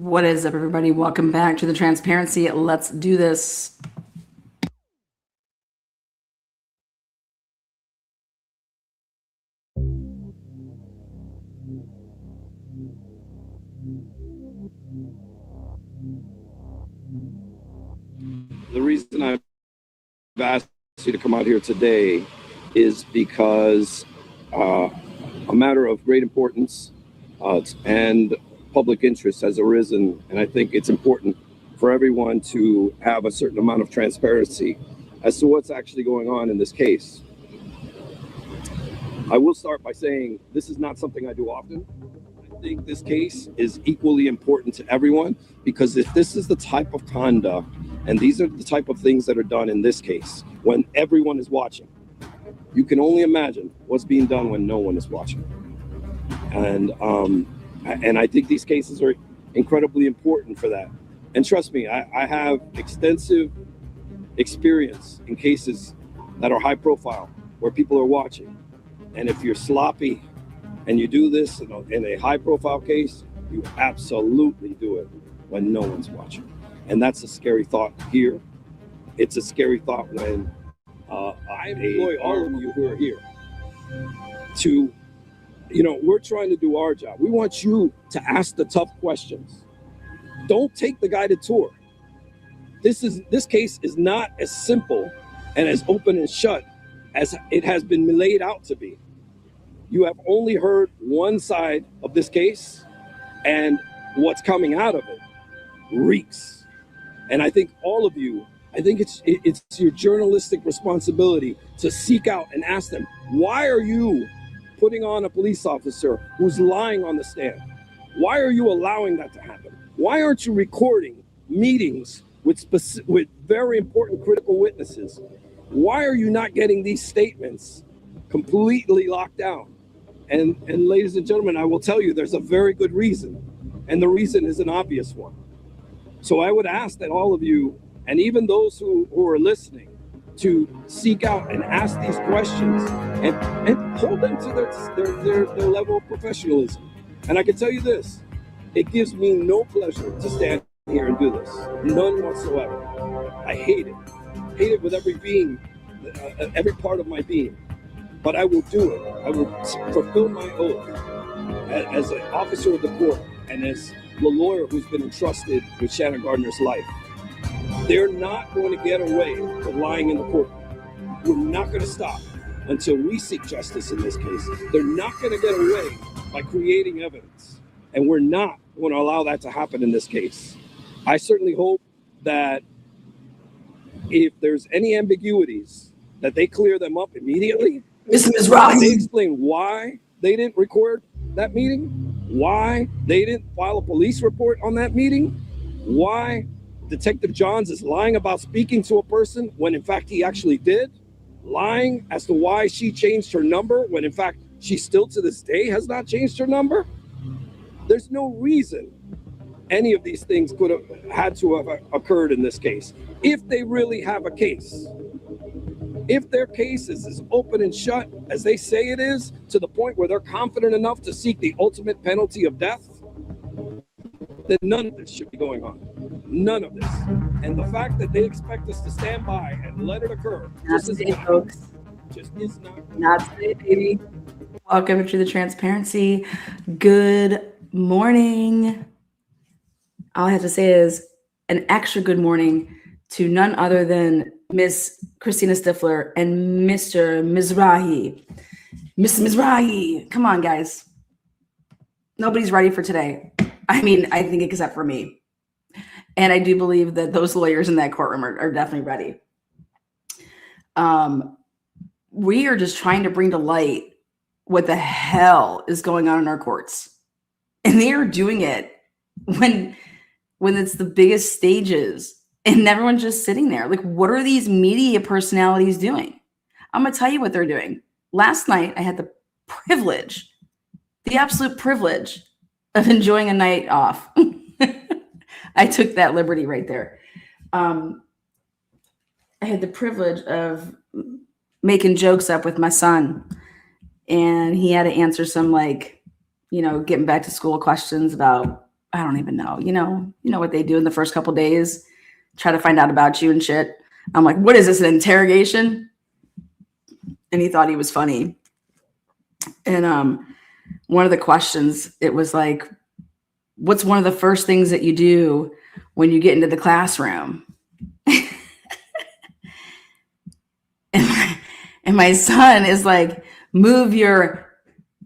What is up, everybody? Welcome back to the transparency. Let's do this. The reason I've asked you to come out here today is because a matter of great importance and public interest has arisen, and I think it's important for everyone to have a certain amount of transparency as to what's actually going on in this case. I will start by saying this is not something I do often. I think this case is equally important to everyone, because if this is the type of conduct and these are the type of things that are done in this case when everyone is watching, you can only imagine what's being done when no one is watching. And I think these cases are incredibly important for that. And trust me, I have extensive experience in cases that are high profile, where people are watching. And if you're sloppy and you do this in a high profile case, you absolutely do it when no one's watching. And that's a scary thought here. It's a scary thought when I employ all of you who are here to, we're trying to do our job. We want you to ask the tough questions. Don't take the guided tour. This case is not as simple and as open and shut as it has been laid out to be. You have only heard one side of this case, and what's coming out of it reeks. And I think all of you, it's your journalistic responsibility to seek out and ask them, why are you putting on a police officer who's lying on the stand? Why are you allowing that to happen? Why aren't you recording meetings with very important critical witnesses? Why are you not getting these statements completely locked down? And ladies and gentlemen, I will tell you there's a very good reason, and the reason is an obvious one. So I would ask that all of you, and even those who are listening, to seek out and ask these questions and hold them to their level of professionalism. And I can tell you this, it gives me no pleasure to stand here and do this, none whatsoever. I hate it with every being, every part of my being, but I will do it. I will fulfill my oath as an officer of the court and as the lawyer who's been entrusted with Shannon Gardner's life. They're not going to get away with lying in the court. We're not going to stop until we seek justice in this case. They're not going to get away by creating evidence. And we're not going to allow that to happen in this case. I certainly hope that if there's any ambiguities, that they clear them up immediately. Mr. MIZZRAAAHEEE. They explain why they didn't record that meeting, why they didn't file a police report on that meeting, why Detective Johns is lying about speaking to a person when in fact he actually did, lying as to why she changed her number when in fact she still to this day has not changed her number. There's no reason any of these things could have had to have occurred in this case. If they really have a case, if their case is as open and shut as they say it is, to the point where they're confident enough to seek the ultimate penalty of death, then none of this should be going on. None of this. And the fact that they expect us to stand by and let it occur just is not today, baby. Welcome to the transparency. Good morning. All I have to say is an extra good morning to none other than Miss Christina Stifler and Mr. MIZZRAAAHEEE. Mr. MIZZRAAAHEEE, come on, guys. Nobody's ready for today. I mean, I think except for me. And I do believe that those lawyers in that courtroom are definitely ready. We are just trying to bring to light what the hell is going on in our courts. And they are doing it when it's the biggest stages and everyone's just sitting there. Like, what are these media personalities doing? I'm going to tell you what they're doing. Last night, I had the absolute privilege of enjoying a night off. I took that liberty right there. I had the privilege of making jokes up with my son, and he had to answer some, getting back to school questions about I don't even know. You know what they do in the first couple days, try to find out about you and shit. I'm like, what is this, an interrogation? And he thought he was funny. And one of the questions, it was like, what's one of the first things that you do when you get into the classroom? and my son is like, move your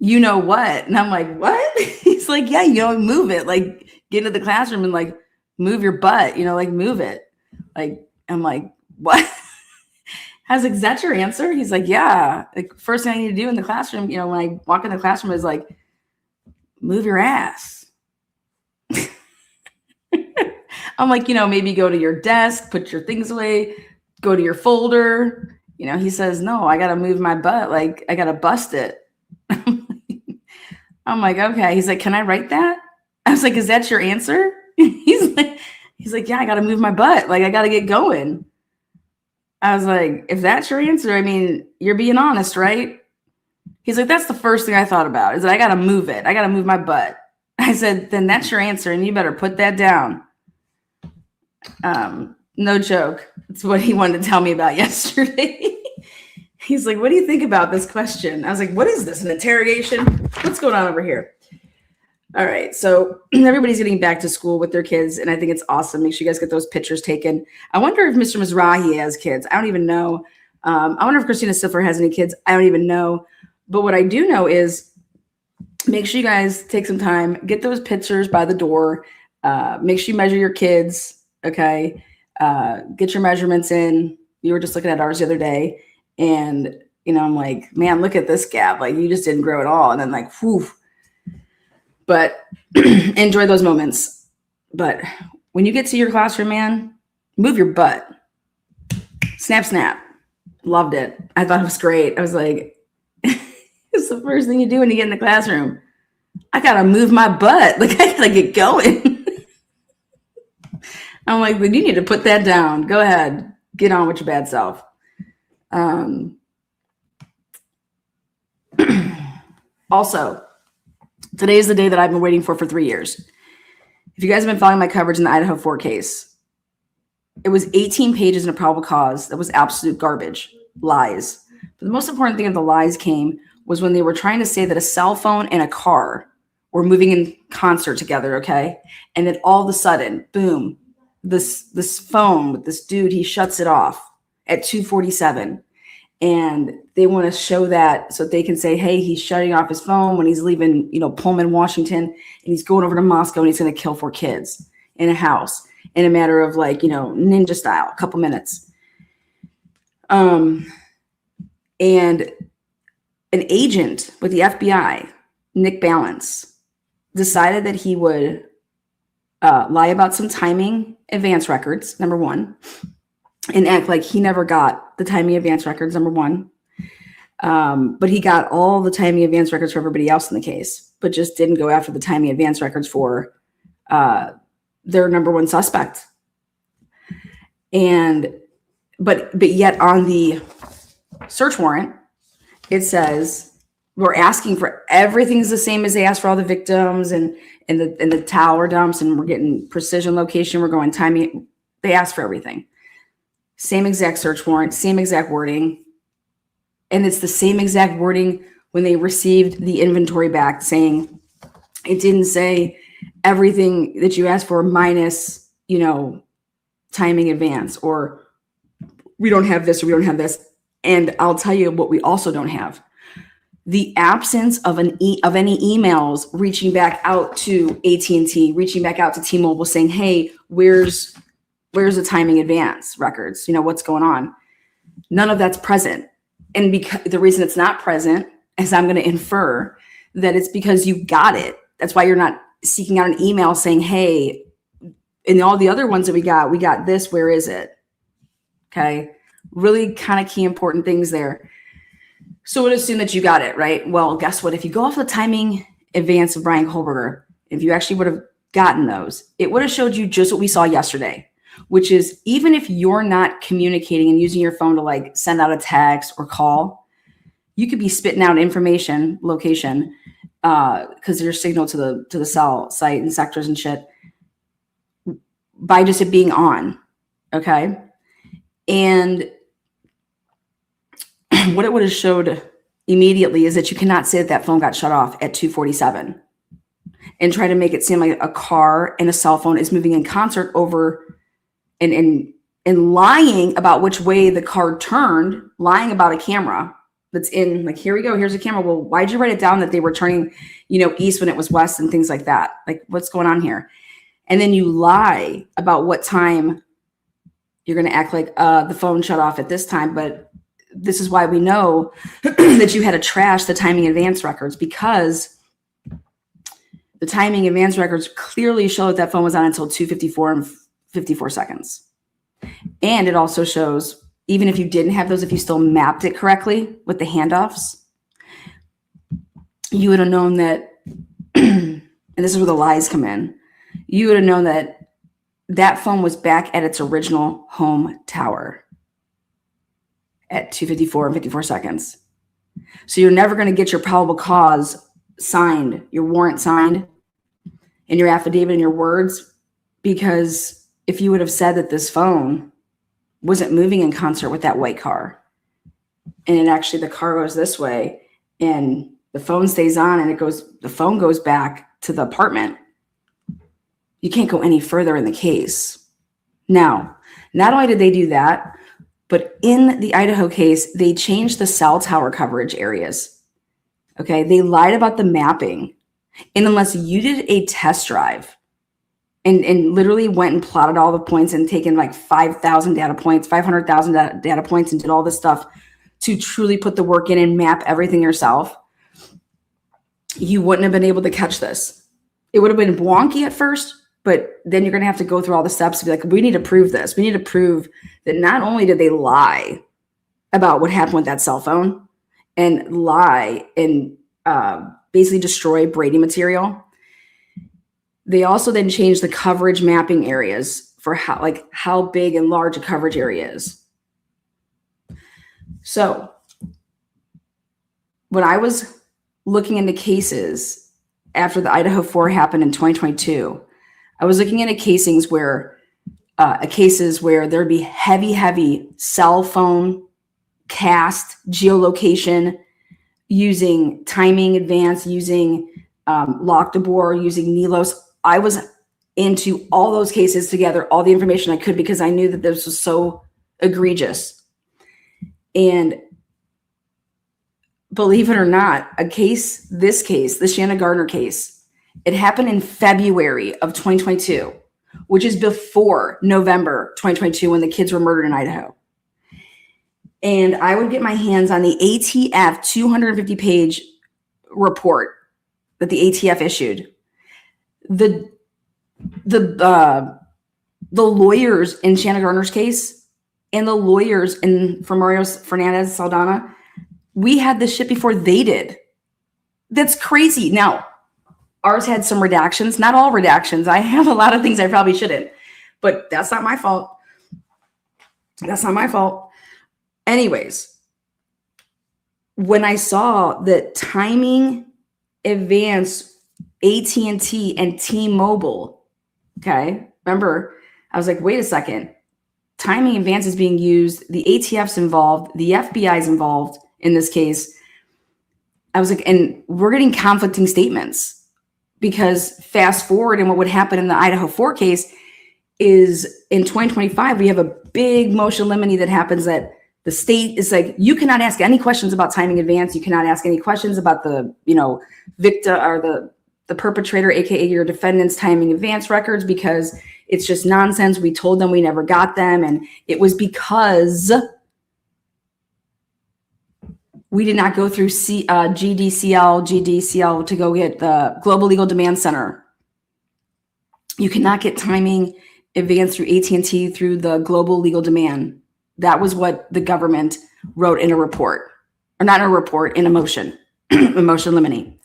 you know what? And I'm like, what? He's like, yeah, move it. Like, get into the classroom and like move your butt, like move it. Like, I'm like, what? I was like, is that your answer? He's like, yeah. Like, first thing I need to do in the classroom, when I walk in the classroom is like, move your ass. I'm like, maybe go to your desk, put your things away, go to your folder. He says, no, I got to move my butt. Like, I got to bust it. I'm like, okay. He's like, can I write that? I was like, is that your answer? He's like, yeah, I got to move my butt. Like, I got to get going. I was like, if that's your answer, I mean, you're being honest, right? He's like, that's the first thing I thought about is that I got to move it. I got to move my butt. I said, then that's your answer. And you better put that down. No joke. That's what he wanted to tell me about yesterday. He's like, what do you think about this question? I was like, what is this, an interrogation? What's going on over here? All right. So everybody's getting back to school with their kids, and I think it's awesome. Make sure you guys get those pictures taken. I wonder if Mr. MIZZRAAAHEEE has kids. I don't even know. I wonder if Christina Stiffer has any kids. I don't even know. But what I do know is make sure you guys take some time, get those pictures by the door. Make sure you measure your kids. Okay. Get your measurements in. We were just looking at ours the other day. And, I'm like, man, look at this gap. Like, you just didn't grow at all. And then like, whew. But enjoy those moments. But when you get to your classroom, man, move your butt. Snap, snap. Loved it. I thought it was great. I was like, it's the first thing you do when you get in the classroom. I got to move my butt. Like, I got to get going. I'm like, but you need to put that down. Go ahead. Get on with your bad self. Also, today is the day that I've been waiting for 3 years. If you guys have been following my coverage in the Idaho 4 case, it was 18 pages in a probable cause. That was absolute garbage, lies. But the most important thing of the lies came was when they were trying to say that a cell phone and a car were moving in concert together, okay? And then all of a sudden, boom, this phone with this dude, he shuts it off at 2:47. And they want to show that so they can say, hey, he's shutting off his phone when he's leaving, Pullman, Washington, and he's going over to Moscow and he's going to kill 4 kids in a house in a matter of like, ninja style, a couple minutes. And an agent with the FBI, Nick Balance, decided that he would lie about some timing advance records, number one, and act like he never got the timing advance records, number one. But he got all the timing advance records for everybody else in the case, but just didn't go after the timing advance records for their number one suspect. But yet on the search warrant, it says we're asking for everything's the same as they asked for all the victims and the tower dumps, and we're getting precision location. We're going timing. They asked for everything. Same exact search warrant, same exact wording. And it's the same exact wording when they received the inventory back, saying it didn't say everything that you asked for minus, timing advance, or we don't have this or we don't have this. And I'll tell you what we also don't have. The absence of any emails reaching back out to AT&T, reaching back out to T-Mobile saying, hey, where's the timing advance records? What's going on? None of that's present. And because the reason it's not present is I'm going to infer that it's because you got it. That's why you're not seeking out an email saying, hey, in all the other ones that we got this, where is it? Okay. Really kind of key important things there. So we'll assume that you got it, right? Well, guess what? If you go off the timing advance of Brian Kohlberger, if you actually would have gotten those, it would have showed you just what we saw yesterday, which is even if you're not communicating and using your phone to like send out a text or call, you could be spitting out information, location, because there's signal to the cell site and sectors and shit, by just it being on. Okay. And what it would have showed immediately is that you cannot say that phone got shut off at 2:47 and try to make it seem like a car and a cell phone is moving in concert over and lying about which way the car turned, lying about a camera that's in, like, here we go, here's a camera. Well, why'd you write it down that they were turning, east when it was west and things like that? Like, what's going on here? And then you lie about what time you're going to act like the phone shut off at this time. But this is why we know that you had to trash the timing advance records, because the timing advance records clearly show that that phone was on until 2:54 and 54 seconds. And it also shows, even if you didn't have those, if you still mapped it correctly with the handoffs, you would have known that, and this is where the lies come in, you would have known that that phone was back at its original home tower at 2:54 and 54 seconds. So you're never going to get your probable cause signed, your warrant signed, and your affidavit and your words, because if you would have said that this phone wasn't moving in concert with that white car, and it actually, the car goes this way and the phone stays on and the phone goes back to the apartment, you can't go any further in the case. Now, not only did they do that, but in the Idaho case, they changed the cell tower coverage areas. Okay. They lied about the mapping. And unless you did a test drive and literally went and plotted all the points and taken like 5,000 data points, 500,000 data points, and did all this stuff to truly put the work in and map everything yourself, you wouldn't have been able to catch this. It would have been wonky at first, but then you're going to have to go through all the steps to be like, we need to prove this. We need to prove that not only did they lie about what happened with that cell phone and lie and basically destroy Brady material, they also then changed the coverage mapping areas for how big and large a coverage area is. So when I was looking into cases after the Idaho 4 happened in 2022, I was looking into cases where there'd be heavy cell phone cast geolocation, using timing advance, using lock DeBoer, using NELOS. I was into all those cases together, all the information I could, because I knew that this was so egregious. And believe it or not, the Shanna Gardner case, it happened in February of 2022, which is before November 2022 when the kids were murdered in Idaho. And I would get my hands on the ATF 250-page report that the ATF issued. The lawyers in Shanna Gardner's case and the lawyers for Mario Fernandez Saldana, we had this shit before they did. That's crazy. Now, ours had some redactions, not all redactions. I have a lot of things I probably shouldn't, but that's not my fault. That's not my fault. Anyways, when I saw that timing advance AT&T and T-Mobile, okay, remember, I was like, wait a second. Timing advance is being used. The ATF's involved. The FBI's involved in this case. I was like, and we're getting conflicting statements, because fast forward, and what would happen in the Idaho 4 case is in 2025, we have a big motion limine that happens that the state is like, you cannot ask any questions about timing advance. You cannot ask any questions about the, victim or the perpetrator, AKA your defendant's timing advance records, because it's just nonsense. We told them we never got them. And it was because we did not go through GDCL to go get the Global Legal Demand Center. You cannot get timing advance through AT&T through the Global Legal Demand. That was what the government wrote in a report, or not in a report, in a motion, a motion limine.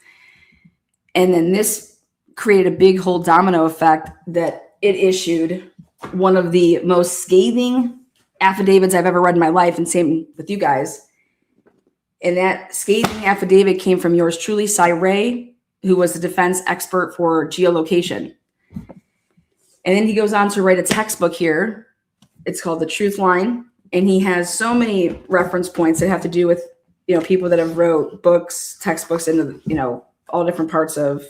And then this created a big whole domino effect that it issued one of the most scathing affidavits I've ever read in my life, and same with you guys. And that scathing affidavit came from yours truly, Cy Ray, who was the defense expert for geolocation. And then he goes on to write a textbook here. It's called The Truth Line. And he has so many reference points that have to do with, people that have wrote books, textbooks into, all different parts of,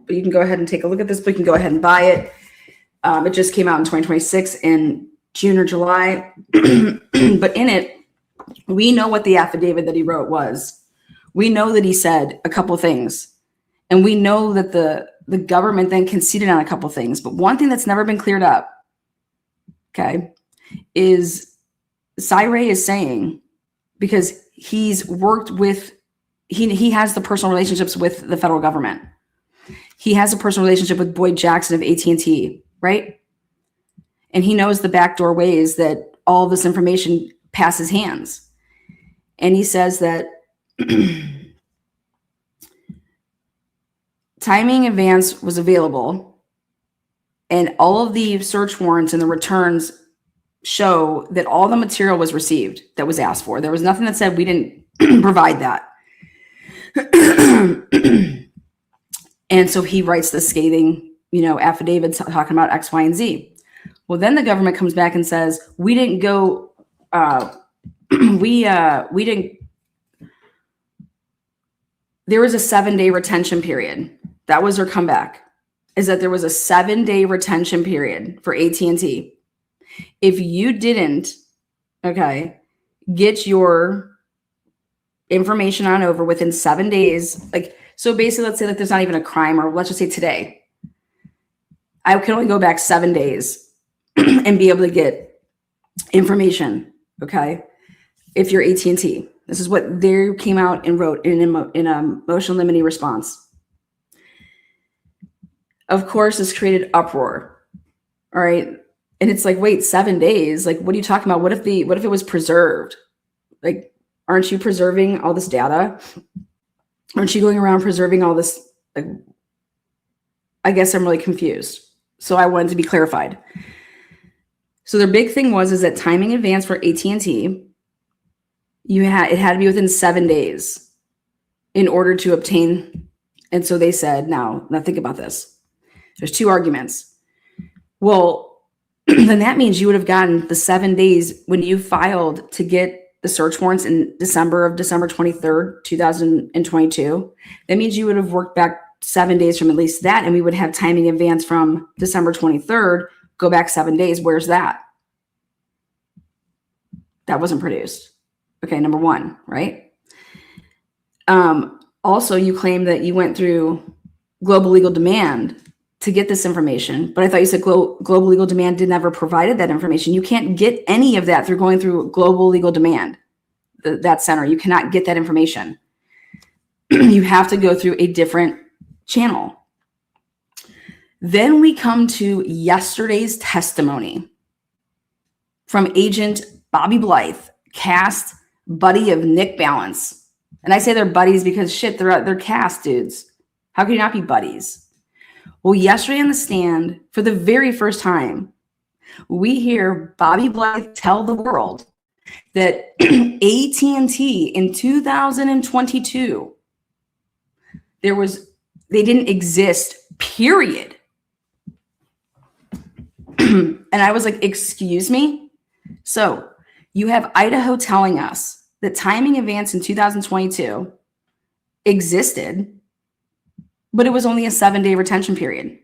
but you can go ahead and take a look at this book. You can go ahead and buy it. It just came out in 2026 in June or July. But in it, we know what the affidavit that he wrote was. We know that he said a couple things. And we know that the government then conceded on a couple things. But one thing that's never been cleared up, okay, is Cy-Ray is saying, because he's worked with, he has the personal relationships with the federal government. He has a personal relationship with Boyd Jackson of AT&T, right? And he knows the backdoor ways that all this information passes hands. And he says that timing advance was available, and all of the search warrants and the returns show that all the material was received that was asked for. There was nothing that said we didn't provide that. And so he writes the scathing, affidavit talking about X, Y, and Z. Well, then the government comes back and says, we didn't go, we didn't, there was a 7-day retention period. That was their comeback, is that there was a 7-day retention period for AT&T. If you didn't, get your information on over within 7 days, so basically, let's say there's not even a crime, or let's just say today, I can only go back 7 days and be able to get information, if you're AT&T. This is what they came out and wrote in a motion limiting response. Of course, this created uproar. All right. And it's like, wait, 7 days? What are you talking about? What if it was preserved? Aren't you preserving all this data? Aren't you going around preserving all this? I guess I'm really confused. So I wanted to be clarified. So their big thing is that timing advance for AT&T, it had to be within 7 days in order to obtain. And so they said, now think about this. There's two arguments. Well, then that means you would have gotten the 7 days when you filed to get the search warrants in December 23rd, 2022. That means you would have worked back 7 days from at least that, and we would have timing advance from December 23rd, go back 7 days. Where's that? That wasn't produced. Okay, number one, right? Also, you claim that you went through global legal demand to get this information, but I thought you said global legal demand never provided that information. You can't get any of that through going through global legal demand, that center. You cannot get that information. You have to go through a different channel. Then we come to yesterday's testimony from Agent Bobby Blythe, cast buddy of Nick Balance. And I say they're buddies because they're cast dudes. How can you not be buddies? Well, yesterday on the stand, for the very first time, we hear Bobby Blythe tell the world that AT&T in 2022, they didn't exist, period. And I was like, excuse me? So you have Idaho telling us that timing advance in 2022 existed, but it was only a 7-day retention period.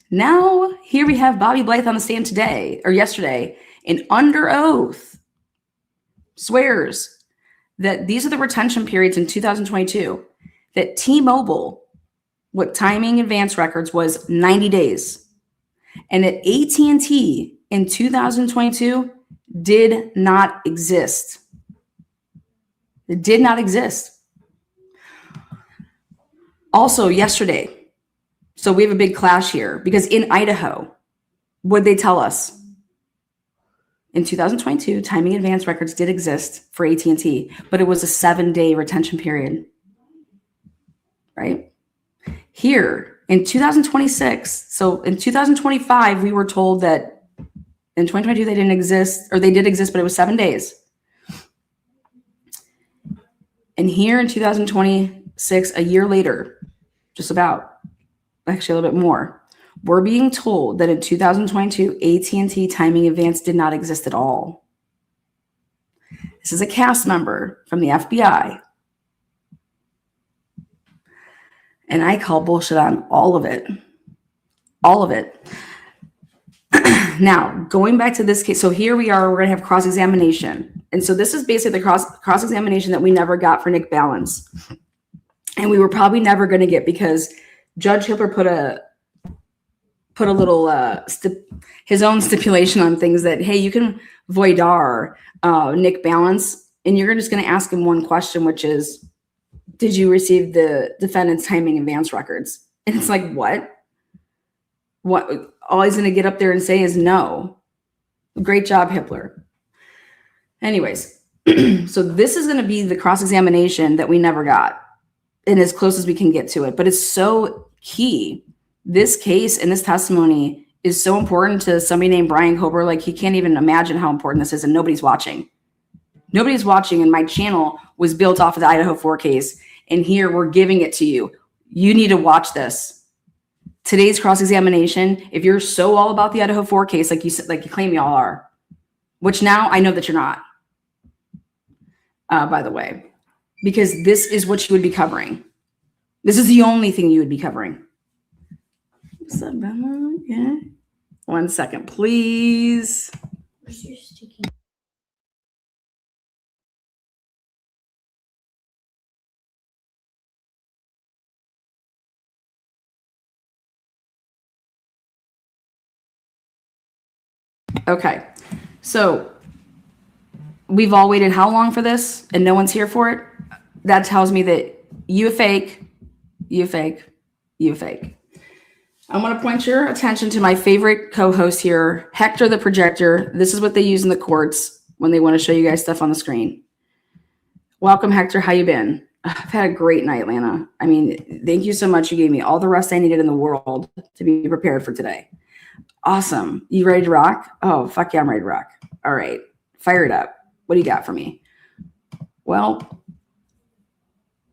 Now, here we have Bobby Blythe on the stand yesterday, and under oath swears that these are the retention periods in 2022, that T-Mobile, what timing advance records was 90 days, and that AT&T in 2022 did not exist. It did not exist. Also, yesterday, so we have a big clash here because in Idaho, what did they tell us? In 2022, timing advance records did exist for AT&T, but it was a 7-day retention period, right? Here in 2026, so in 2025, we were told that in 2022 they didn't exist, or they did exist, but it was 7 days. And here in 2026, a year later, just about, actually a little bit more, we're being told that in 2022, AT&T timing advance did not exist at all. This is a cast member from the FBI. And I call bullshit on all of it. All of it. Now, going back to this case, so here we are, we're going to have cross-examination. And so this is basically the cross-examination that we never got for Nick Balance. And we were probably never going to get because Judge Hippler put a little, his own stipulation on things that, hey, you can voidar Nick Balance, and you're just going to ask him one question, which is, did you receive the defendant's timing advance records? And it's like, what? What? All he's going to get up there and say is no. Great job, Hippler. Anyways, so this is going to be the cross-examination that we never got, and as close as we can get to it. But it's so key. This case and this testimony is so important to somebody named Brian Kober. Like, he can't even imagine how important this is, and nobody's watching. Nobody's watching, and my channel was built off of the Idaho 4 case, and here we're giving it to you. You need to watch this. Today's cross-examination, if you're so all about the Idaho 4 case, like you claim y'all are, which now I know that you're not, by the way, because this is what you would be covering. This is the only thing you would be covering. What's up, Bella? Yeah. 1 second, please. Where's your sticky? Okay, so we've all waited how long for this and no one's here for it? That tells me that you fake. I want to point your attention to my favorite co-host here, Hector the Projector. This is what they use in the courts when they want to show you guys stuff on the screen. Welcome, Hector. How you been? I've had a great night, Lana. I mean, thank you so much. You gave me all the rest I needed in the world to be prepared for today. Awesome. You ready to rock? Oh, fuck yeah, I'm ready to rock. All right. Fire it up. What do you got for me? Well,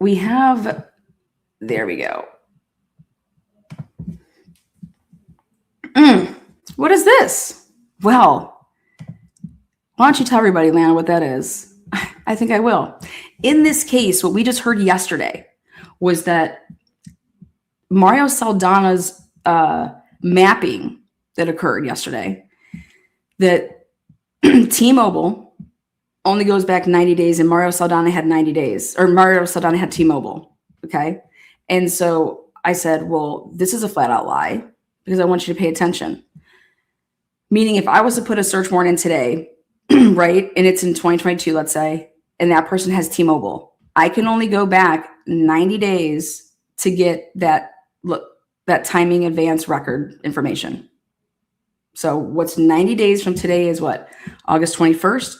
we have, there we go. What is this? Well, why don't you tell everybody, Lana, what that is? I think I will. In this case, what we just heard yesterday was that Mario Saldana's mapping that occurred yesterday, that T-Mobile only goes back 90 days and Mario Saldana had 90 days, or Mario Saldana had T-Mobile, okay? And so I said, well, this is a flat out lie because I want you to pay attention. Meaning if I was to put a search warrant in today, right, and it's in 2022, let's say, and that person has T-Mobile, I can only go back 90 days to get that timing advance record information. So what's 90 days from today is what? August 21st.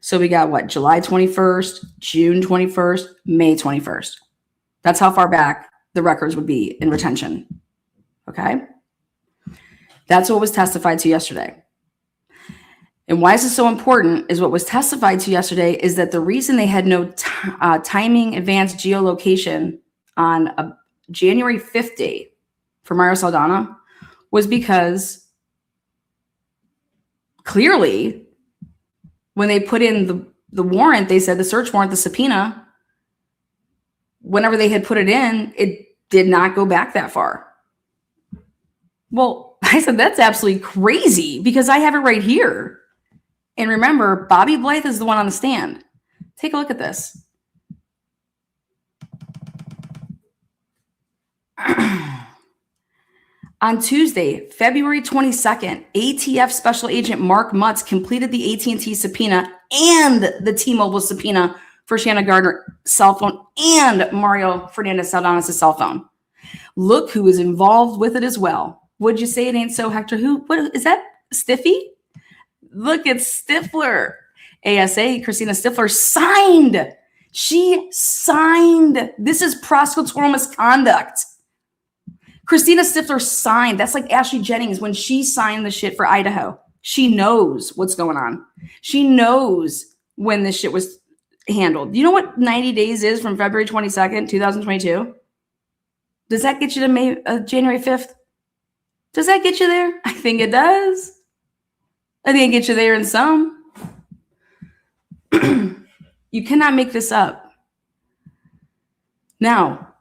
So we got what? July 21st, June 21st, May 21st. That's how far back the records would be in retention. Okay. That's what was testified to yesterday. And why is this so important is what was testified to yesterday is that the reason they had no timing advanced geolocation on a January 5th date for Mario Saldana was because clearly, when they put in the warrant, they said the search warrant, the subpoena, whenever they had put it in, it did not go back that far. Well, I said, that's absolutely crazy because I have it right here. And remember, Bobby Blythe is the one on the stand. Take a look at this. On Tuesday, February 22nd, ATF Special Agent Mark Mutz completed the AT&T subpoena and the T-Mobile subpoena for Shanna Gardner's cell phone and Mario Fernandez Saldana's cell phone. Look who is involved with it as well. Would you say it ain't so, Hector? What is that? Stiffy? Look at Stifler. ASA, Christina Stifler signed. She signed. This is prosecutorial misconduct. Christina Stifler signed. That's like Ashley Jennings when she signed the shit for Idaho. She knows what's going on. She knows when this shit was handled. You know what 90 days is from February 22nd, 2022? Does that get you to January 5th? Does that get you there? I think it does. I think it gets you there in some. You cannot make this up. Now,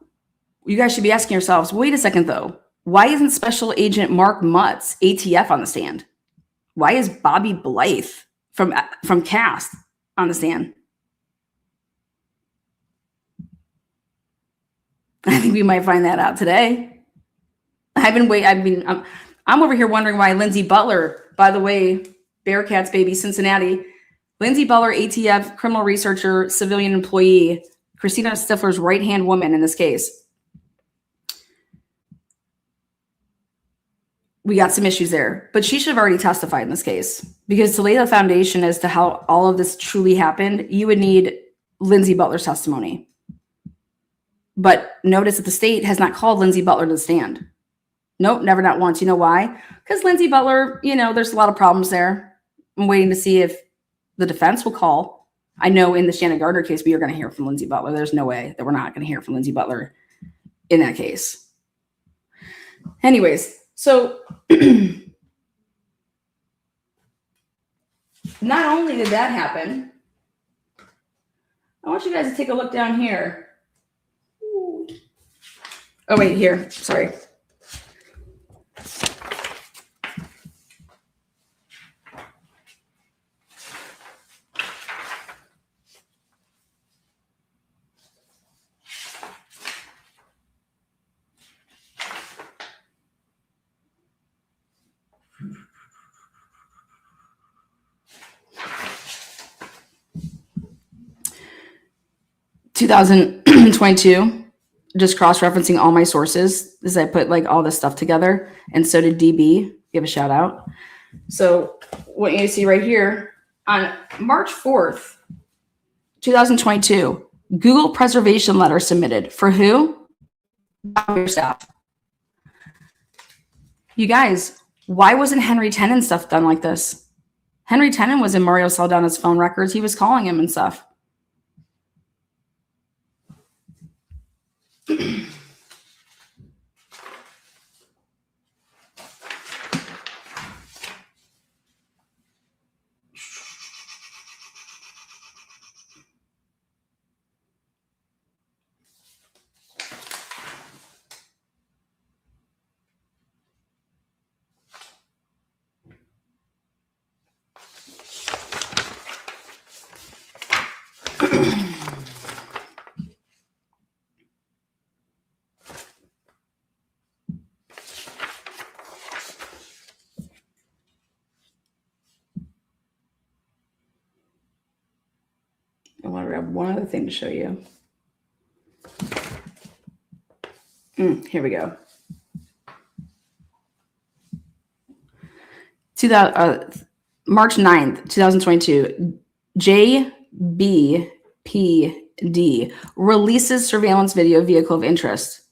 you guys should be asking yourselves, wait a second though. Why isn't Special Agent Mark Mutz, ATF, on the stand? Why is Bobby Blythe from CAST on the stand? I think we might find that out today. I'm over here wondering why Lindsay Butler, by the way, Bearcats baby, Cincinnati, Lindsay Butler, ATF, criminal researcher, civilian employee, Christina Stifler's right-hand woman in this case. We got some issues there, but she should have already testified in this case, because to lay the foundation as to how all of this truly happened, you would need Lindsay Butler's testimony. But notice that the state has not called Lindsay Butler to the stand. Nope, never, not once. You know why? Because Lindsay Butler, there's a lot of problems there. I'm waiting to see if the defense will call. I know in the Shannon Gardner case, we are going to hear from Lindsay Butler. There's no way that we're not going to hear from Lindsay Butler in that case. Anyways, so not only did that happen, I want you guys to take a look down here. Oh, wait, here. Sorry. (2022), just cross-referencing all my sources as I put like all this stuff together, and so did DB. Give a shout out. So what you see right here on March 4th, 2022, Google preservation letter submitted for who? Your staff. You guys, why wasn't Henry Tenen stuff done like this? Henry Tenen was in Mario Saldana's phone records. He was calling him and stuff. I want to grab one other thing to show you. Here we go. March 9th, 2022, JBPD releases surveillance video vehicle of interest.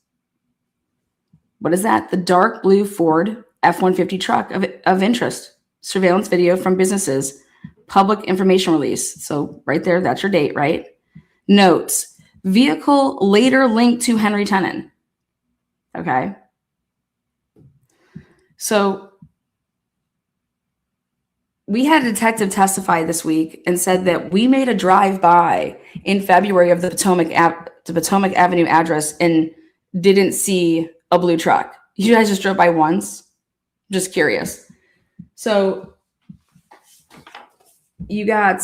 What is that? The dark blue Ford F-150 truck of interest. Surveillance video from businesses. Public information release. So right there, that's your date, right? Notes. Vehicle later linked to Henry Tenen. Okay. So we had a detective testify this week and said that we made a drive-by in February of the Potomac Avenue address and didn't see a blue truck. You guys just drove by once? Just curious. So you got,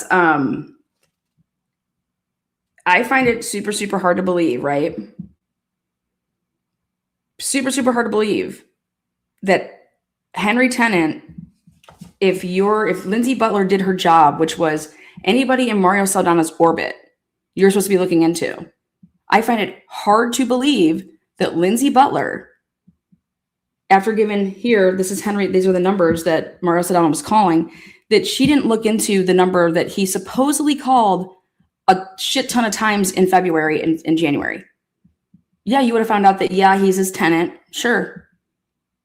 I find it super, super hard to believe, right? Super, super hard to believe that Henry Tenen, if Lindsay Butler did her job, which was anybody in Mario Saldana's orbit, you're supposed to be looking into. I find it hard to believe that Lindsay Butler, after giving here, this is Henry, these are the numbers that Mario Saldana was calling, that she didn't look into the number that he supposedly called a shit ton of times in February and in January. Yeah, you would have found out that, yeah, he's his tenant. Sure.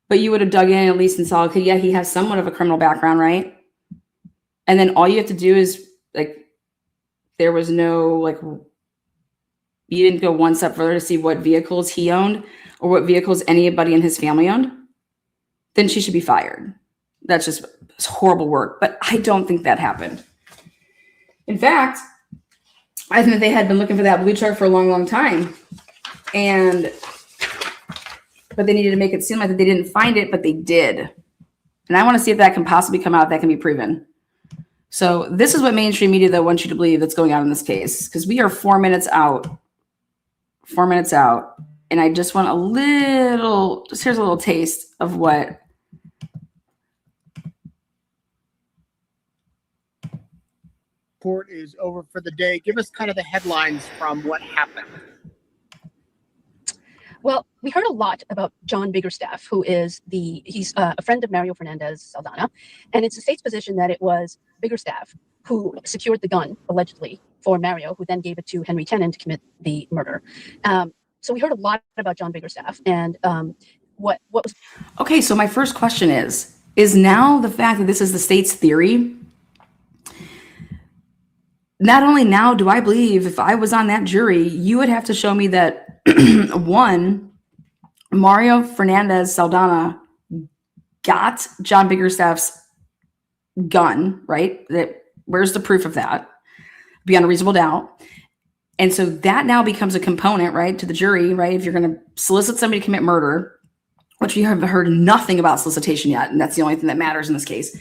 But you would have dug in at least and saw, okay, yeah, he has somewhat of a criminal background, right? And then all you have to do is like there was no, like, you didn't go one step further to see what vehicles he owned or what vehicles anybody in his family owned, then she should be fired. That's just horrible work. But I don't think that happened. In fact, I think that they had been looking for that blue truck for a long, long time. But they needed to make it seem like that they didn't find it, but they did. And I want to see if that can possibly come out, that can be proven. So this is what mainstream media, though, wants you to believe that's going on in this case, because we are 4 minutes out. 4 minutes out. And I just want a little, just here's a little taste of what. Court is over for the day. Give us kind of the headlines from what happened. Well, we heard a lot about John Biggerstaff, who is he's a friend of Mario Fernandez Saldana. And it's the state's position that it was Biggerstaff who secured the gun, allegedly, for Mario, who then gave it to Henry Tenen to commit the murder. So we heard a lot about John Biggerstaff and what was. Okay, so my first question is now the fact that this is the state's theory, not only now do I believe if I was on that jury, you would have to show me that one, Mario Fernandez Saldana got John Biggerstaff's gun, right? Where's the proof of that? Beyond a reasonable doubt. And so that now becomes a component, right, to the jury, right? If you're going to solicit somebody to commit murder, which we have heard nothing about solicitation yet, and that's the only thing that matters in this case,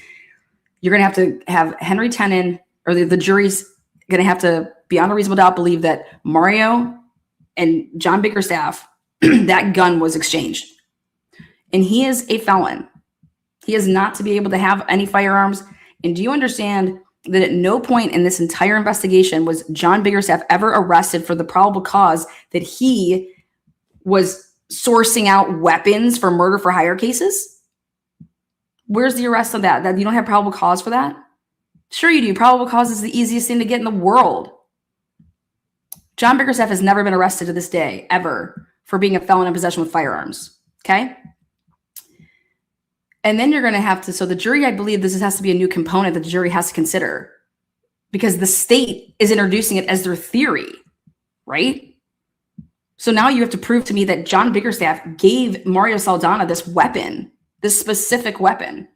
you're going to have Henry Tenen, or the jury's going to have to, beyond a reasonable doubt, believe that Mario and John Biggerstaff, that gun was exchanged. And he is a felon. He is not to be able to have any firearms. And do you understand that at no point in this entire investigation was John Biggerstaff ever arrested for the probable cause that he was sourcing out weapons for murder for hire cases? Where's the arrest of that? That you don't have probable cause for that? Sure you do. Probable cause is the easiest thing to get in the world. John Biggerstaff has never been arrested to this day, ever, for being a felon in possession with firearms. Okay? And then you're going to have to, so the jury, I believe this has to be a new component that the jury has to consider, because the state is introducing it as their theory, right? So now you have to prove to me that John Biggerstaff gave Mario Saldana this weapon, this specific weapon.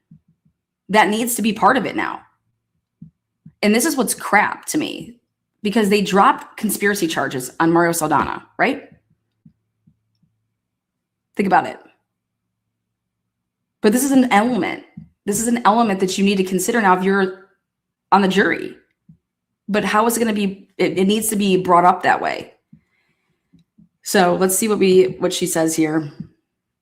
That needs to be part of it now. And this is what's crap to me, because they dropped conspiracy charges on Mario Saldana, right? Think about it. But this is an element. This is an element that you need to consider now if you're on the jury. But how is it going to be? It needs to be brought up that way. So let's see what she says here.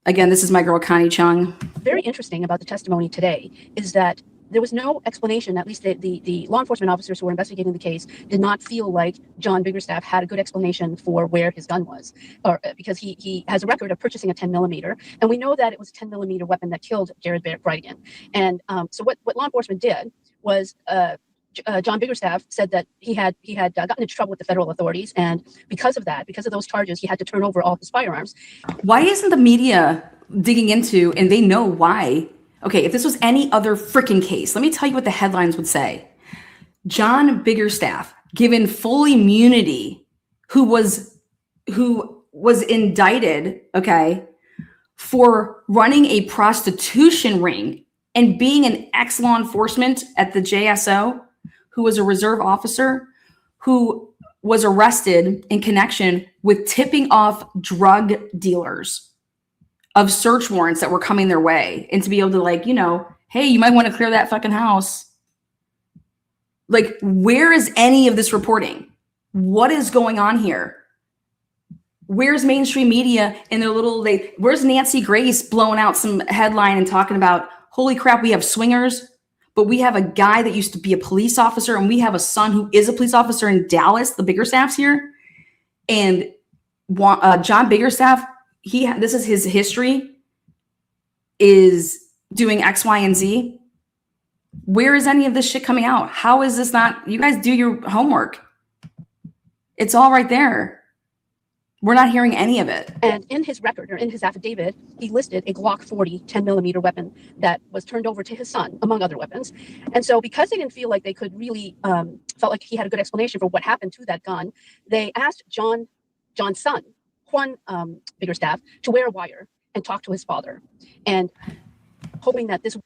Again, this is my girl Connie Chung. Very interesting about the testimony today is that there was no explanation, at least the law enforcement officers who were investigating the case did not feel like John Biggerstaff had a good explanation for where his gun was, or because he has a record of purchasing a 10 millimeter. And we know that it was a 10 millimeter weapon that killed Jared Brightigan. And so what law enforcement did was John Biggerstaff said that he had gotten into trouble with the federal authorities. And because of that, because of those charges, he had to turn over all his firearms. Why isn't the media digging into, and they know why? Okay, if this was any other freaking case, let me tell you what the headlines would say. John Biggerstaff, given full immunity, who was indicted, okay, for running a prostitution ring and being an ex-law enforcement at the JSO, who was a reserve officer, who was arrested in connection with tipping off drug dealers of search warrants that were coming their way, and to be able to, like, you know, hey, you might want to clear that fucking house. Like, where is any of this reporting? What is going on here? Where's mainstream media and their little, where's Nancy Grace blowing out some headline and talking about, holy crap, we have swingers, but we have a guy that used to be a police officer, and we have a son who is a police officer in Dallas, the Biggerstaffs here. And John Biggerstaff, this is his history, is doing X, Y, and Z. Where is any of this shit coming out? How is this not? You guys do your homework. It's all right there. We're not hearing any of it. And in his record, or in his affidavit, he listed a Glock 40 10mm weapon that was turned over to his son, among other weapons. And so because they didn't feel like they could really, felt like he had a good explanation for what happened to that gun, they asked John's son, Juan Biggerstaff, to wear a wire and talk to his father. And hoping that this...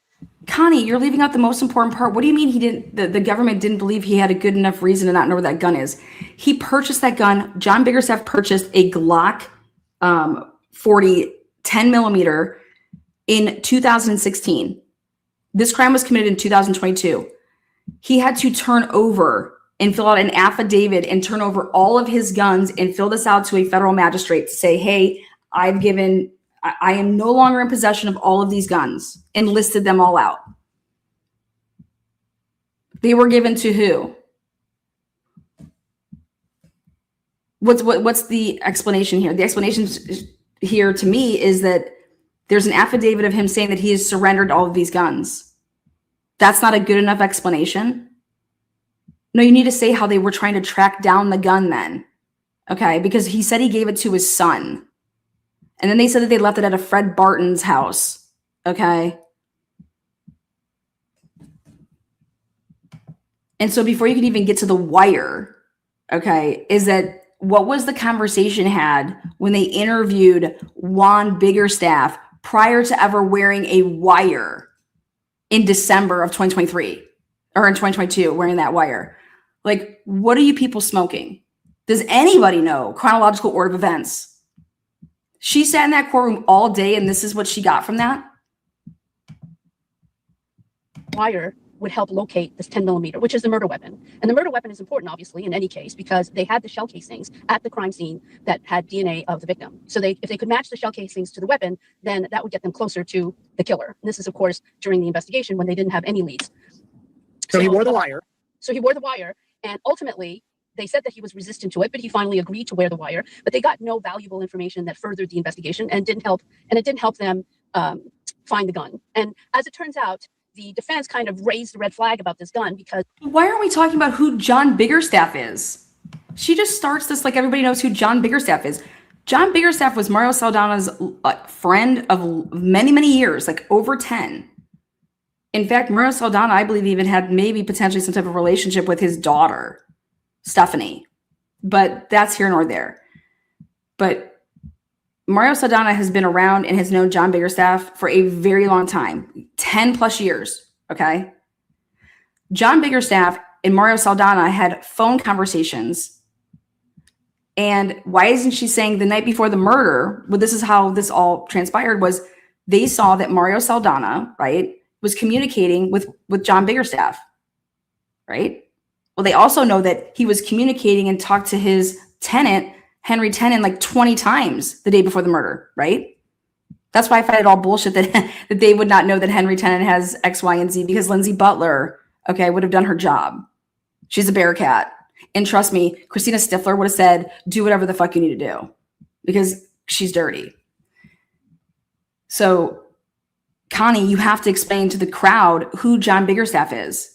Connie, you're leaving out the most important part. What do you mean he didn't, the government didn't believe he had a good enough reason to not know where that gun is? He purchased that gun. John Biggerstaff purchased a Glock 40 10mm in 2016. This crime was committed in 2022. He had to turn over and fill out an affidavit and turn over all of his guns and fill this out to a federal magistrate to say, hey, I am no longer in possession of all of these guns, and listed them all out. They were given to who? What's the explanation here? The explanation here to me is that there's an affidavit of him saying that he has surrendered all of these guns. That's not a good enough explanation. No, you need to say how they were trying to track down the gun then. Okay, because he said he gave it to his son. And then they said that they left it at a Fred Barton's house. Okay. And so before you can even get to the wire, okay, is that what was the conversation had when they interviewed Juan Biggerstaff prior to ever wearing a wire in December of 2023 or in 2022 wearing that wire? Like, what are you people smoking? Does anybody know chronological order of events? She sat in that courtroom all day, and this is what she got from that? Wire would help locate this 10mm, which is the murder weapon. And the murder weapon is important, obviously, in any case, because they had the shell casings at the crime scene that had DNA of the victim. So if they could match the shell casings to the weapon, then that would get them closer to the killer. And this is, of course, during the investigation when they didn't have any leads. So he wore the wire. So he wore the wire, and ultimately, they said that he was resistant to it, but he finally agreed to wear the wire. But they got no valuable information that furthered the investigation and didn't help. And it didn't help them find the gun. And as it turns out, the defense kind of raised the red flag about this gun because... Why aren't we talking about who John Biggerstaff is? She just starts this like everybody knows who John Biggerstaff is. John Biggerstaff was Mario Saldana's friend of many, many years, like over 10. In fact, Mario Saldana, I believe, even had maybe potentially some type of relationship with his daughter, Stephanie. But that's here nor there. But Mario Saldana has been around and has known John Biggerstaff for a very long time, 10 plus years, okay? John Biggerstaff and Mario Saldana had phone conversations. And why isn't she saying the night before the murder, well, this is how this all transpired, was they saw that Mario Saldana, right, was communicating with John Biggerstaff, right? Well, they also know that he was communicating and talked to his tenant, Henry Tenen, like 20 times the day before the murder, right? That's why I find it all bullshit that, that they would not know that Henry Tenen has X, Y, and Z, because Lindsay Butler, okay, would have done her job. She's a bearcat. And trust me, Christina Stifler would have said, do whatever the fuck you need to do, because she's dirty. So, Connie, you have to explain to the crowd who John Biggerstaff is.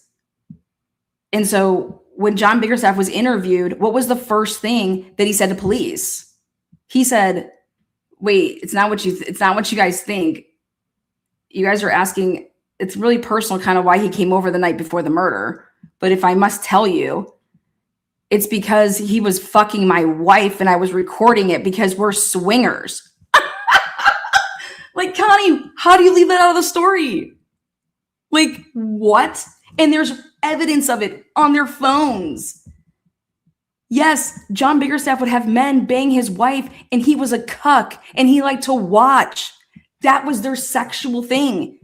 And so when John Biggerstaff was interviewed, what was the first thing that he said to police? He said, wait, it's not what you guys think. You guys are asking, it's really personal kind of why he came over the night before the murder. But if I must tell you, it's because he was fucking my wife and I was recording it because we're swingers. Like, Connie, how do you leave that out of the story? Like, what? And there's evidence of it on their phones. Yes, John Biggerstaff would have men bang his wife, and he was a cuck, and he liked to watch. That was their sexual thing.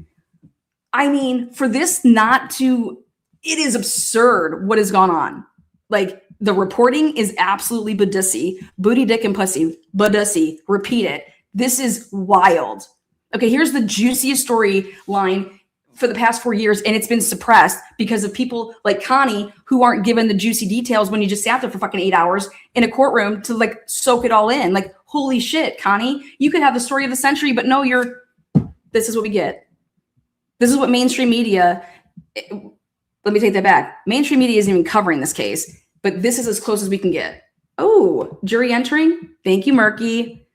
I mean, for this not to, it is absurd what has gone on. Like, the reporting is absolutely badussi. Booty, dick, and pussy. Badussi. Repeat it. This is wild. Okay, here's the juiciest storyline for the past 4 years, and it's been suppressed because of people like Connie who aren't given the juicy details when you just sat there for fucking 8 hours in a courtroom to like soak it all in. Like, holy shit, Connie, you could have the story of the century, but no, this is what we get. This is what mainstream media, let me take that back. Mainstream media isn't even covering this case, but this is as close as we can get. Oh, jury entering. Thank you, Murky.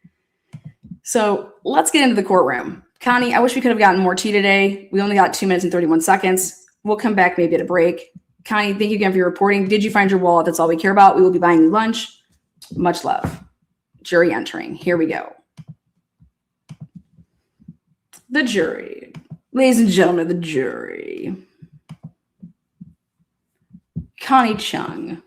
So let's get into the courtroom. Connie, I wish we could have gotten more tea today. We only got 2 minutes and 31 seconds. We'll come back maybe at a break. Connie, thank you again for your reporting. Did you find your wallet? That's all we care about. We will be buying you lunch. Much love. Jury entering. Here we go. The jury. Ladies and gentlemen, the jury. Connie Chung.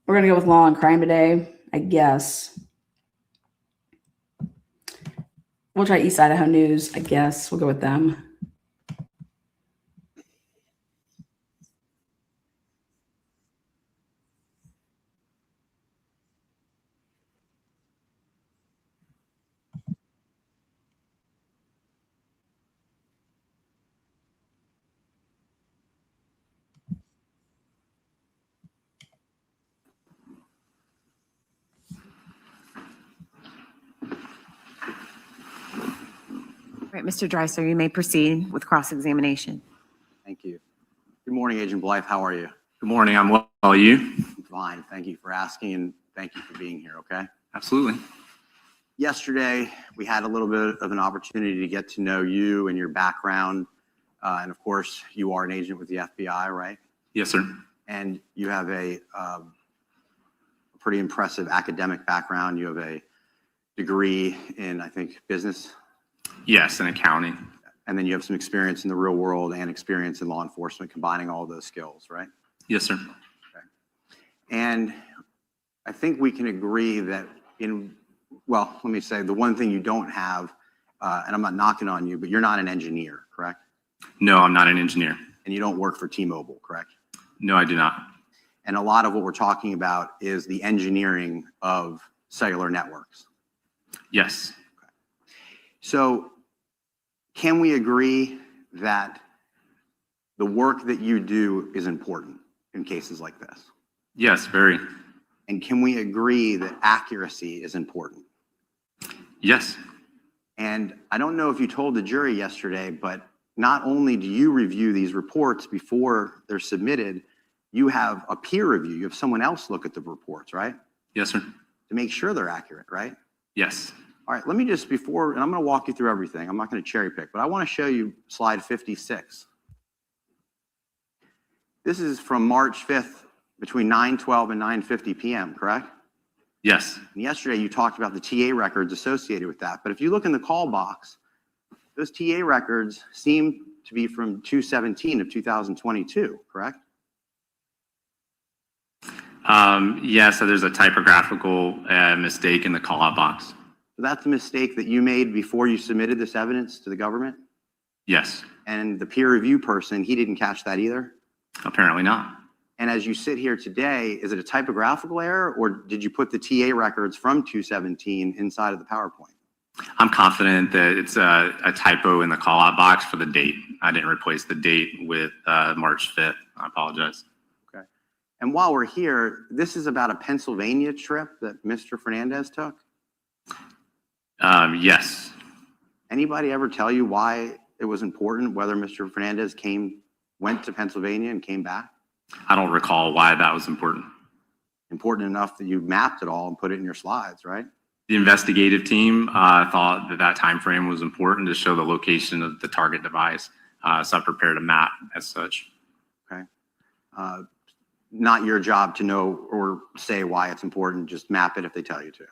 We're going to go with law and crime today, I guess. We'll try East Idaho News, I guess. We'll go with them. All right, Mr. Dreiser, you may proceed with cross-examination. Thank you. Good morning, Agent Blythe. How are you? Good morning. I'm well. How are you? Fine. Thank you for asking, and thank you for being here, okay? Absolutely. Yesterday, we had a little bit of an opportunity to get to know you and your background. And of course, you are an agent with the FBI, right? Yes, sir. And you have a pretty impressive academic background. You have a degree in, I think, business. Yes, in accounting. And then you have some experience in the real world and experience in law enforcement, combining all those skills, right? Yes, sir. Okay. And I think we can agree that well, let me say the one thing you don't have, and I'm not knocking on you, but you're not an engineer, correct? No, I'm not an engineer. And you don't work for T-Mobile, correct? No, I do not. And a lot of what we're talking about is the engineering of cellular networks. Yes. Okay. So can we agree that the work that you do is important in cases like this? Yes, very. And can we agree that accuracy is important? Yes. And I don't know if you told the jury yesterday, but not only do you review these reports before they're submitted, you have a peer review. You have someone else look at the reports, right? Yes, sir. To make sure they're accurate, right? Yes. All right, let me just and I'm going to walk you through everything. I'm not going to cherry pick, but I want to show you slide 56. This is from March 5th between 9:12 and 9:50 p.m., correct? Yes. And yesterday you talked about the TA records associated with that. But if you look in the call box, those TA records seem to be from 2/17 of 2022, correct? Yes, so there's a typographical mistake in the call-out box. So that's a mistake that you made before you submitted this evidence to the government? Yes. And the peer review person, he didn't catch that either? Apparently not. And as you sit here today, is it a typographical error, or did you put the TA records from 2/17 inside of the PowerPoint? I'm confident that it's a typo in the call-out box for the date. I didn't replace the date with March 5th. I apologize. Okay. And while we're here, this is about a Pennsylvania trip that Mr. Fernandez took? Yes. Anybody ever tell you why it was important whether Mr. Fernandez went to Pennsylvania and came back? I don't recall why that was important. Important enough that you mapped it all and put it in your slides, right? The investigative team thought that time frame was important to show the location of the target device. So I prepared a map as such. Okay. Not your job to know or say why it's important. Just map it if they tell you to.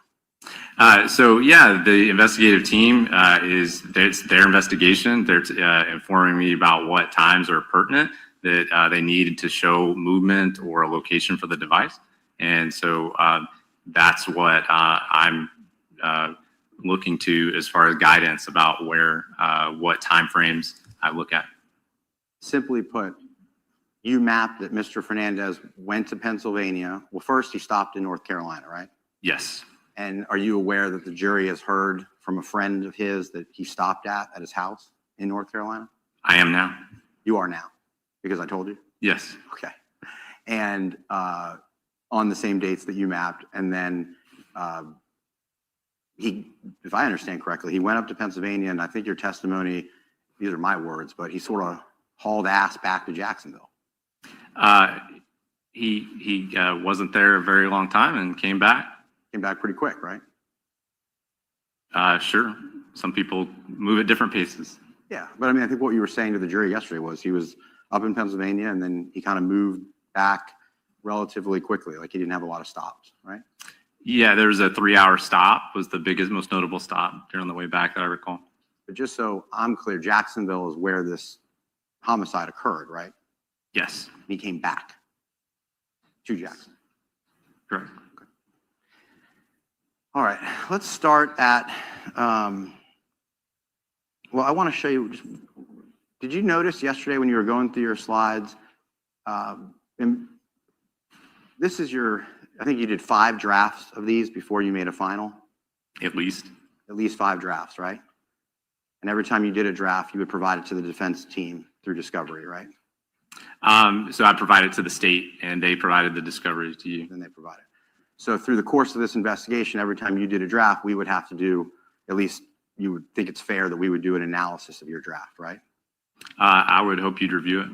So yeah, the investigative team it's their investigation. They're informing me about what times are pertinent that they needed to show movement or a location for the device. And so that's what I'm looking to as far as guidance about what timeframes I look at. Simply put, you mapped that Mr. Fernandez went to Pennsylvania. Well, first he stopped in North Carolina, right? Yes. And are you aware that the jury has heard from a friend of his that he stopped at his house in North Carolina? I am now. You are now, because I told you? Yes. Okay. And on the same dates that you mapped, and then if I understand correctly, he went up to Pennsylvania, and I think your testimony, these are my words, but he sort of hauled ass back to Jacksonville. He wasn't there a very long time and came back. Came back pretty quick, right? Sure. Some people move at different paces. Yeah, but I mean, I think what you were saying to the jury yesterday was he was up in Pennsylvania and then he kind of moved back relatively quickly, like he didn't have a lot of stops, right? Yeah, there was a 3-hour stop, was the biggest, most notable stop during the way back that I recall. But just so I'm clear, Jacksonville is where this homicide occurred, right? Yes, And he came back to Jackson. correct. All right, let's start at, well, I want to show you, did you notice yesterday when you were going through your slides, and this is your, I think you did 5 drafts of these before you made a final? At least. At least 5 drafts, right? And every time you did a draft, you would provide it to the defense team through discovery, right? So I provided to the state and they provided the discovery to you. Then they provided. So through the course of this investigation, every time you did a draft, we would have to do, at least you would think it's fair that we would do an analysis of your draft, right? I would hope you'd review it.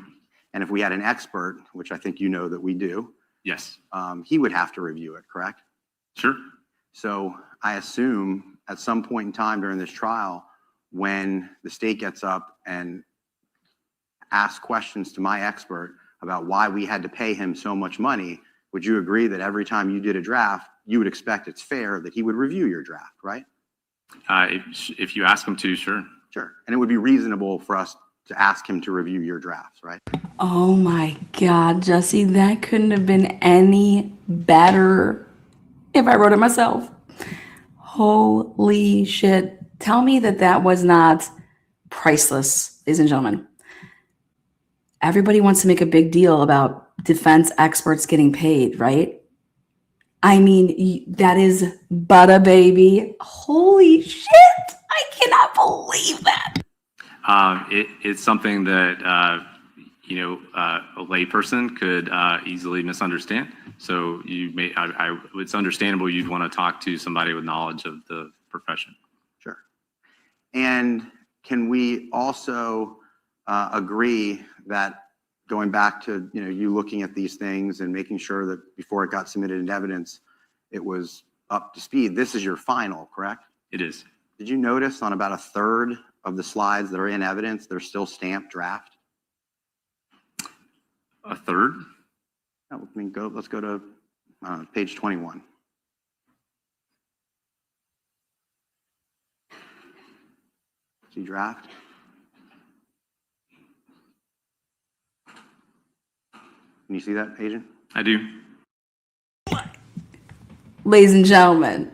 And if we had an expert, which I think you know that we do, Yes, he would have to review it, correct? sure. So I assume at some point in time during this trial, when the state gets up and asks questions to my expert about why we had to pay him so much money, would you agree that every time you did a draft, you would expect it's fair that he would review your draft, right? If you ask him to, sure. Sure. And it would be reasonable for us to ask him to review your drafts, right? Oh my God, Jesse, that couldn't have been any better if I wrote it myself. Holy shit. Tell me that that was not priceless, ladies and gentlemen. Everybody wants to make a big deal about defense experts getting paid, right? I mean, that is butter, baby. Holy shit. I cannot believe that. It's something that, a layperson could easily misunderstand. So it's understandable you'd want to talk to somebody with knowledge of the profession. Sure. And can we also agree that going back to, you looking at these things and making sure that before it got submitted in evidence, it was up to speed. This is your final, correct? It is. Did you notice on about 1/3 of the slides that are in evidence, they're still stamped draft? 1/3? Let's go to page 21. See draft? Can you see that, Agent? I do. Ladies and gentlemen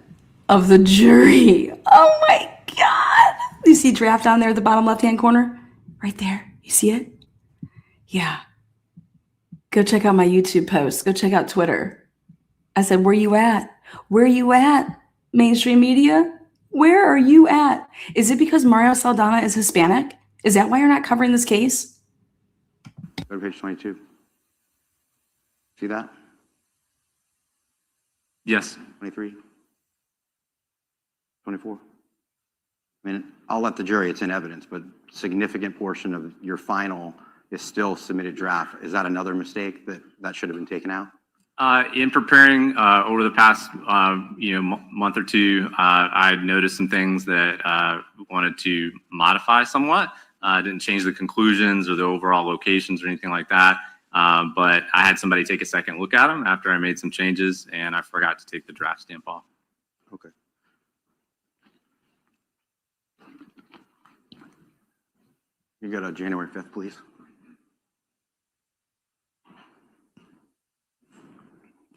of the jury. Oh my God. You see draft down there at the bottom left-hand corner? Right there. You see it? Yeah. Go check out my YouTube post. Go check out Twitter. I said, where you at? Where you at? Mainstream media? Where are you at? Is it because Mario Saldana is Hispanic? Is that why you're not covering this case? Go to page 22. See that? Yes. 23? 24? I mean, I'll let the jury, it's in evidence, but significant portion of your final is still submitted draft. Is that another mistake that should have been taken out? In preparing over the past month or two, I noticed some things that wanted to modify somewhat. Didn't change the conclusions or the overall locations or anything like that. But I had somebody take a second look at them after I made some changes, and I forgot to take the draft stamp off. Okay. You go to January 5th, please.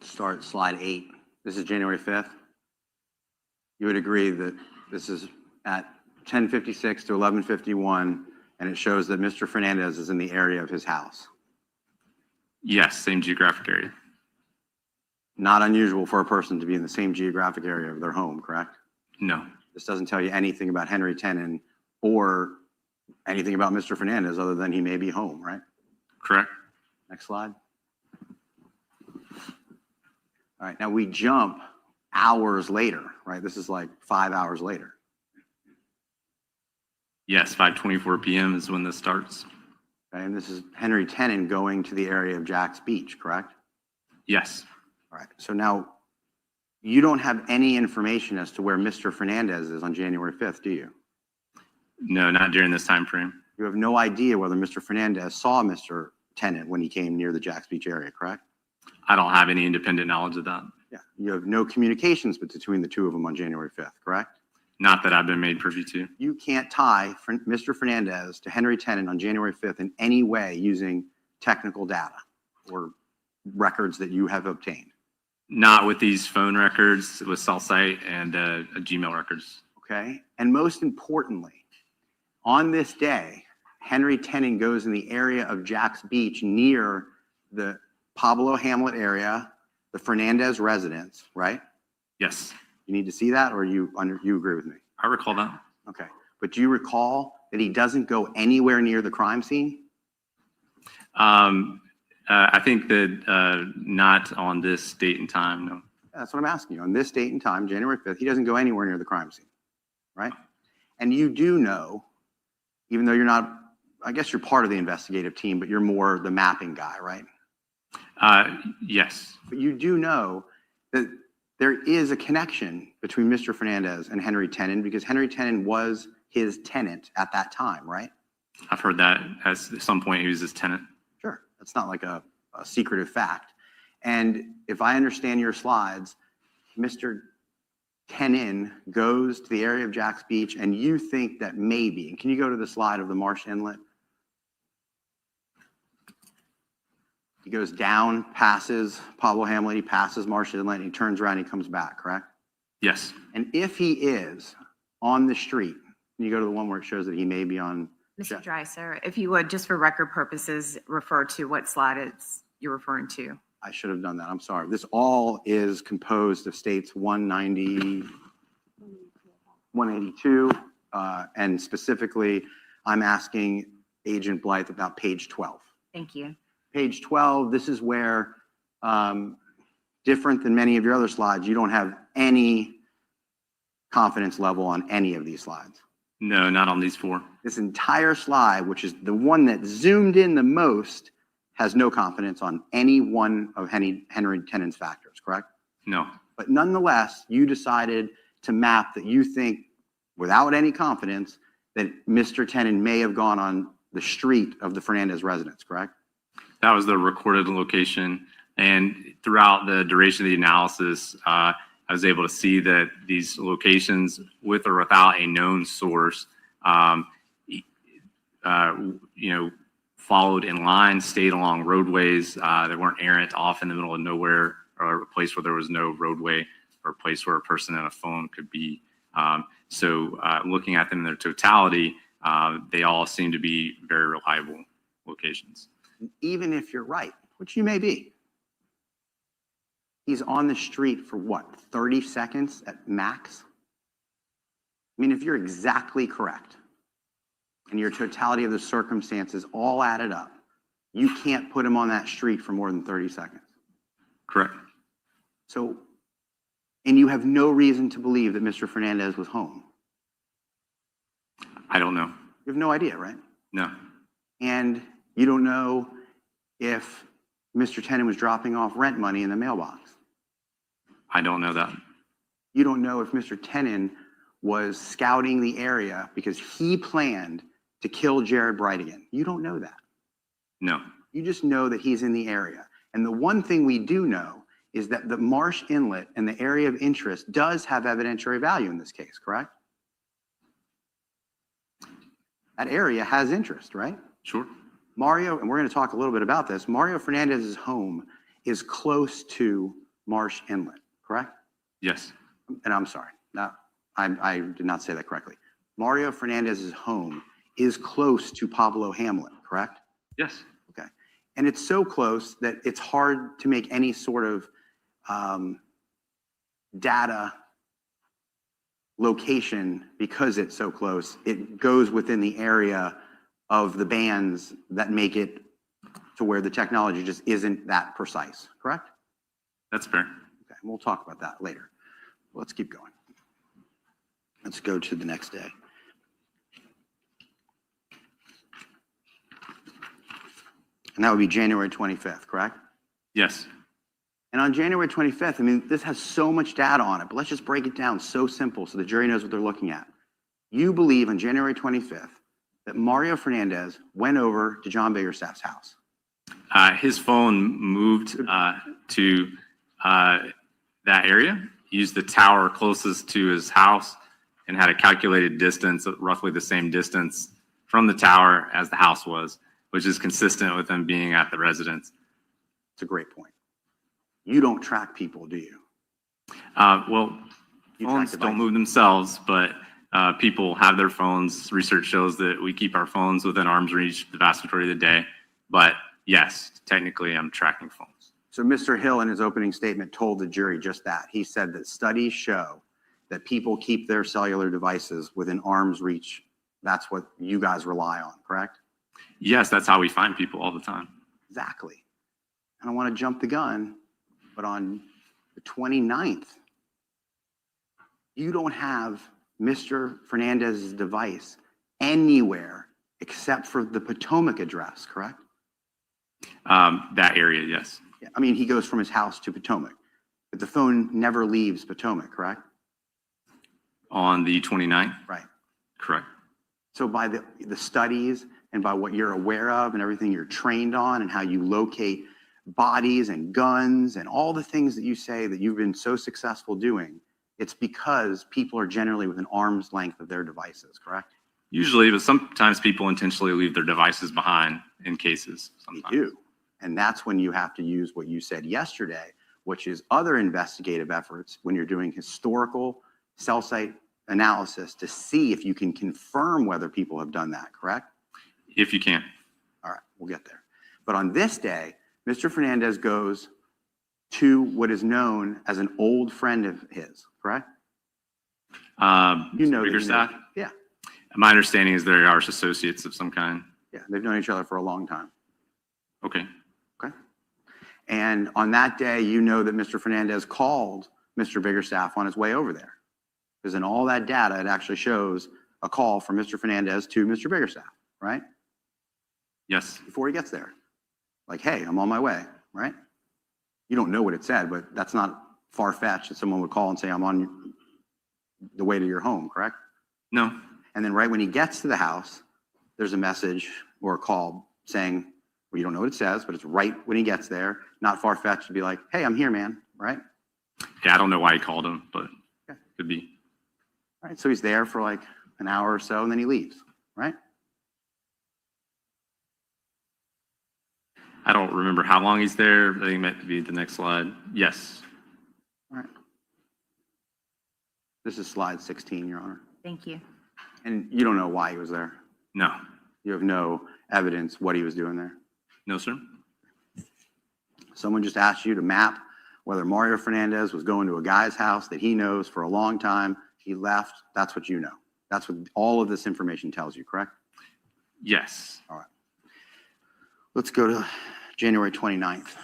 Start slide 8. This is January 5th. You would agree that this is at 10:56 to 11:51, and it shows that Mr. Fernandez is in the area of his house. Yes, same geographic area. Not unusual for a person to be in the same geographic area of their home, correct? No. This doesn't tell you anything about Henry Tenen or anything about Mr. Fernandez other than he may be home, right? Correct. Next slide. All right, now we jump hours later, right? This is like 5 hours later. Yes, 5:24 p.m. is when this starts. Okay, and this is Henry Tenen going to the area of Jack's Beach, correct? Yes. All right. So now you don't have any information as to where Mr. Fernandez is on January 5th, do you? No, not during this time frame. You have no idea whether Mr. Fernandez saw Mr. Tenen when he came near the Jack's Beach area, correct? I don't have any independent knowledge of that. Yeah. You have no communications between the two of them on January 5th, correct? Not that I've been made privy to. You can't tie Mr. Fernandez to Henry Tenen on January 5th in any way using technical data or records that you have obtained. Not with these phone records, with cell site and Gmail records. Okay. And most importantly, on this day, Henry Tenen goes in the area of Jack's Beach near the Pablo Hamlet area, the Fernandez residence, right? Yes, You need to see that, or you agree with me? I recall that. Okay. But do you recall that he doesn't go anywhere near the crime scene? I think that not on this date and time, no. That's what I'm asking you. On this date and time, January 5th, he doesn't go anywhere near the crime scene, right? And you do know, even though you're not, I guess you're part of the investigative team, but you're more the mapping guy, right? Yes, But you do know that there is a connection between Mr. Fernandez and Henry Tenen because Henry Tenen was his tenant at that time, right? I've heard that at some point he was his tenant. Sure. That's not like a secretive fact. And if I understand your slides, Mr. Tenen goes to the area of Jack's Beach and you think that maybe, and can you go to the slide of the Marsh Inlet? He goes down, passes Pablo Hamlet, he passes Marsh Inlet, and he turns around and he comes back, correct? Yes, And if he is on the street, can you go to the one where it shows that he may be on? Mr. Dreiser, if you would, just for record purposes, refer to what slide you're referring to. I should have done that. I'm sorry. This all is composed of states 190, 182, and specifically, I'm asking Agent Blythe about page 12. Thank you. Page 12, this is where, different than many of your other slides, you don't have any confidence level on any of these slides. no, not on these four. This entire slide, which is the one that zoomed in the most, has no confidence on any one of Henry Tenen's factors, correct? No, But nonetheless, you decided to map that you think, without any confidence, that Mr. Tenen may have gone on the street of the Fernandez residence, correct? that was the recorded location. And throughout the duration of the analysis, I was able to see that these locations, with or without a known source, followed in line, stayed along roadways. They weren't errant off in the middle of nowhere or a place where there was no roadway or a place where a person and a phone could be. So looking at them in their totality, they all seem to be very reliable locations. Even if you're right, which you may be, he's on the street for what, 30 seconds at max? I mean, if you're exactly correct and your totality of the circumstances all added up, you can't put him on that street for more than 30 seconds. Correct. So, and you have no reason to believe that Mr. Fernandez was home. I don't know. You have no idea, right? No, And you don't know if Mr. Tenen was dropping off rent money in the mailbox. I don't know that. You don't know if Mr. Tenen was scouting the area because he planned to kill Jared Brightigan. You don't know that. No, You just know that he's in the area. And the one thing we do know is that the Marsh Inlet and the area of interest does have evidentiary value in this case, correct? That area has interest, right? sure. Mario, and we're going to talk a little bit about this, Mario Fernandez's home is close to Marsh Inlet, correct? Yes, And I'm sorry, I did not say that correctly. Mario Fernandez's home is close to Pablo Hamlet, correct? yes, Okay. And it's so close that it's hard to make any sort of data location because it's so close. It goes within the area of the bands that make it to where the technology just isn't that precise, correct? that's fair. Okay, we'll talk about that later. Let's keep going. Let's go to the next day. And that would be January 25th, correct? Yes. And on January 25th, I mean, this has so much data on it, but let's just break it down so simple so the jury knows what they're looking at. You believe on January 25th that Mario Fernandez went over to John Biggerstaff's house. His phone moved to that area. He used the tower closest to his house and had a calculated distance, roughly the same distance from the tower as the house was, which is consistent with him being at the residence. It's a great point. You don't track people, do you? Well, You phones track don't devices. move themselves, but people have their phones. Research shows that we keep our phones within arm's reach the vast majority of the day. But yes, technically I'm tracking phones. So Mr. Hill in his opening statement told the jury just that. He said that studies show that people keep their cellular devices within arm's reach. That's what you guys rely on, correct? Yes, that's how we find people all the time. Exactly. I don't want to jump the gun, but on the 29th, you don't have Mr. Fernandez's device anywhere except for the Potomac address, correct? That area, yes. Yeah, I mean, he goes from his house to Potomac, but the phone never leaves Potomac, correct? On the 29th? Right. Correct. So by the studies and by what you're aware of and everything you're trained on and how you locate bodies and guns and all the things that you say that you've been so successful doing, it's because people are generally within arm's length of their devices, correct? Usually, but sometimes people intentionally leave their devices behind in cases. They Sometimes. do. And that's when you have to use what you said yesterday, which is other investigative efforts when you're doing historical cell site analysis to see if you can confirm whether people have done that, correct? If you can. All right, we'll get there. But on this day, Mr. Fernandez goes to what is known as an old friend of his, correct? You know that he Biggerstaff? knows- Yeah, My understanding is they are associates of some kind. yeah, they've known each other for a long time. Okay. And on that day, you know that Mr. Fernandez called Mr. Biggerstaff on his way over there. Because in all that data, it actually shows a call from Mr. Fernandez to Mr. Biggerstaff, right? Yes. Before he gets there. Like, hey, I'm on my way, right? You don't know what it said, but that's not far-fetched that someone would call and say, I'm on the way to your home, correct? No. And then right when he gets to the house, there's a message or a call saying, well, you don't know what it says, but it's right when he gets there, not far-fetched to be like, hey, I'm here, man, right? Yeah, I don't know why he called him, but Okay. could be. All right, so he's there for like an hour or so, and then he leaves, right? I don't remember how long he's there. I think it might be the next slide. Yes. All right. This is slide 16, Your Honor. Thank you. And you don't know why he was there. No. You have no evidence what he was doing there. No, sir. Someone just asked you to map whether Mario Fernandez was going to a guy's house that he knows for a long time. He left. That's what you know. That's what all of this information tells you, correct? Yes. All right. Let's go to January 29th.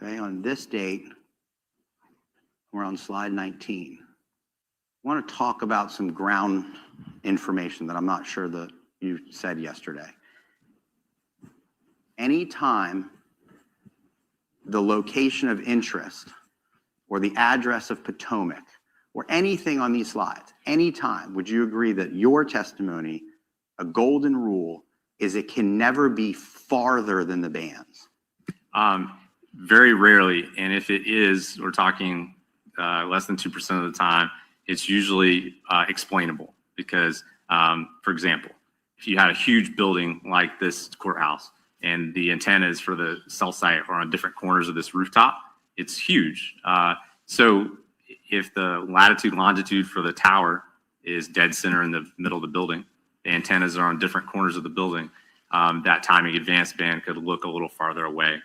Okay, on this date, we're on slide 19. I want to talk about some ground information that I'm not sure that you said yesterday. Anytime the location of interest or the address of Potomac or anything on these slides, anytime, would you agree that your testimony, a golden rule, is it can never be farther than the bands? Very rarely, and if it is, we're talking less than 2% of the time, it's usually explainable because, for example, if you had a huge building like this courthouse and the antennas for the cell site are on different corners of this rooftop, it's huge. So if the latitude, longitude for the tower is dead center in the middle of the building, the antennas are on different corners of the building, that timing advanced band could look a little farther away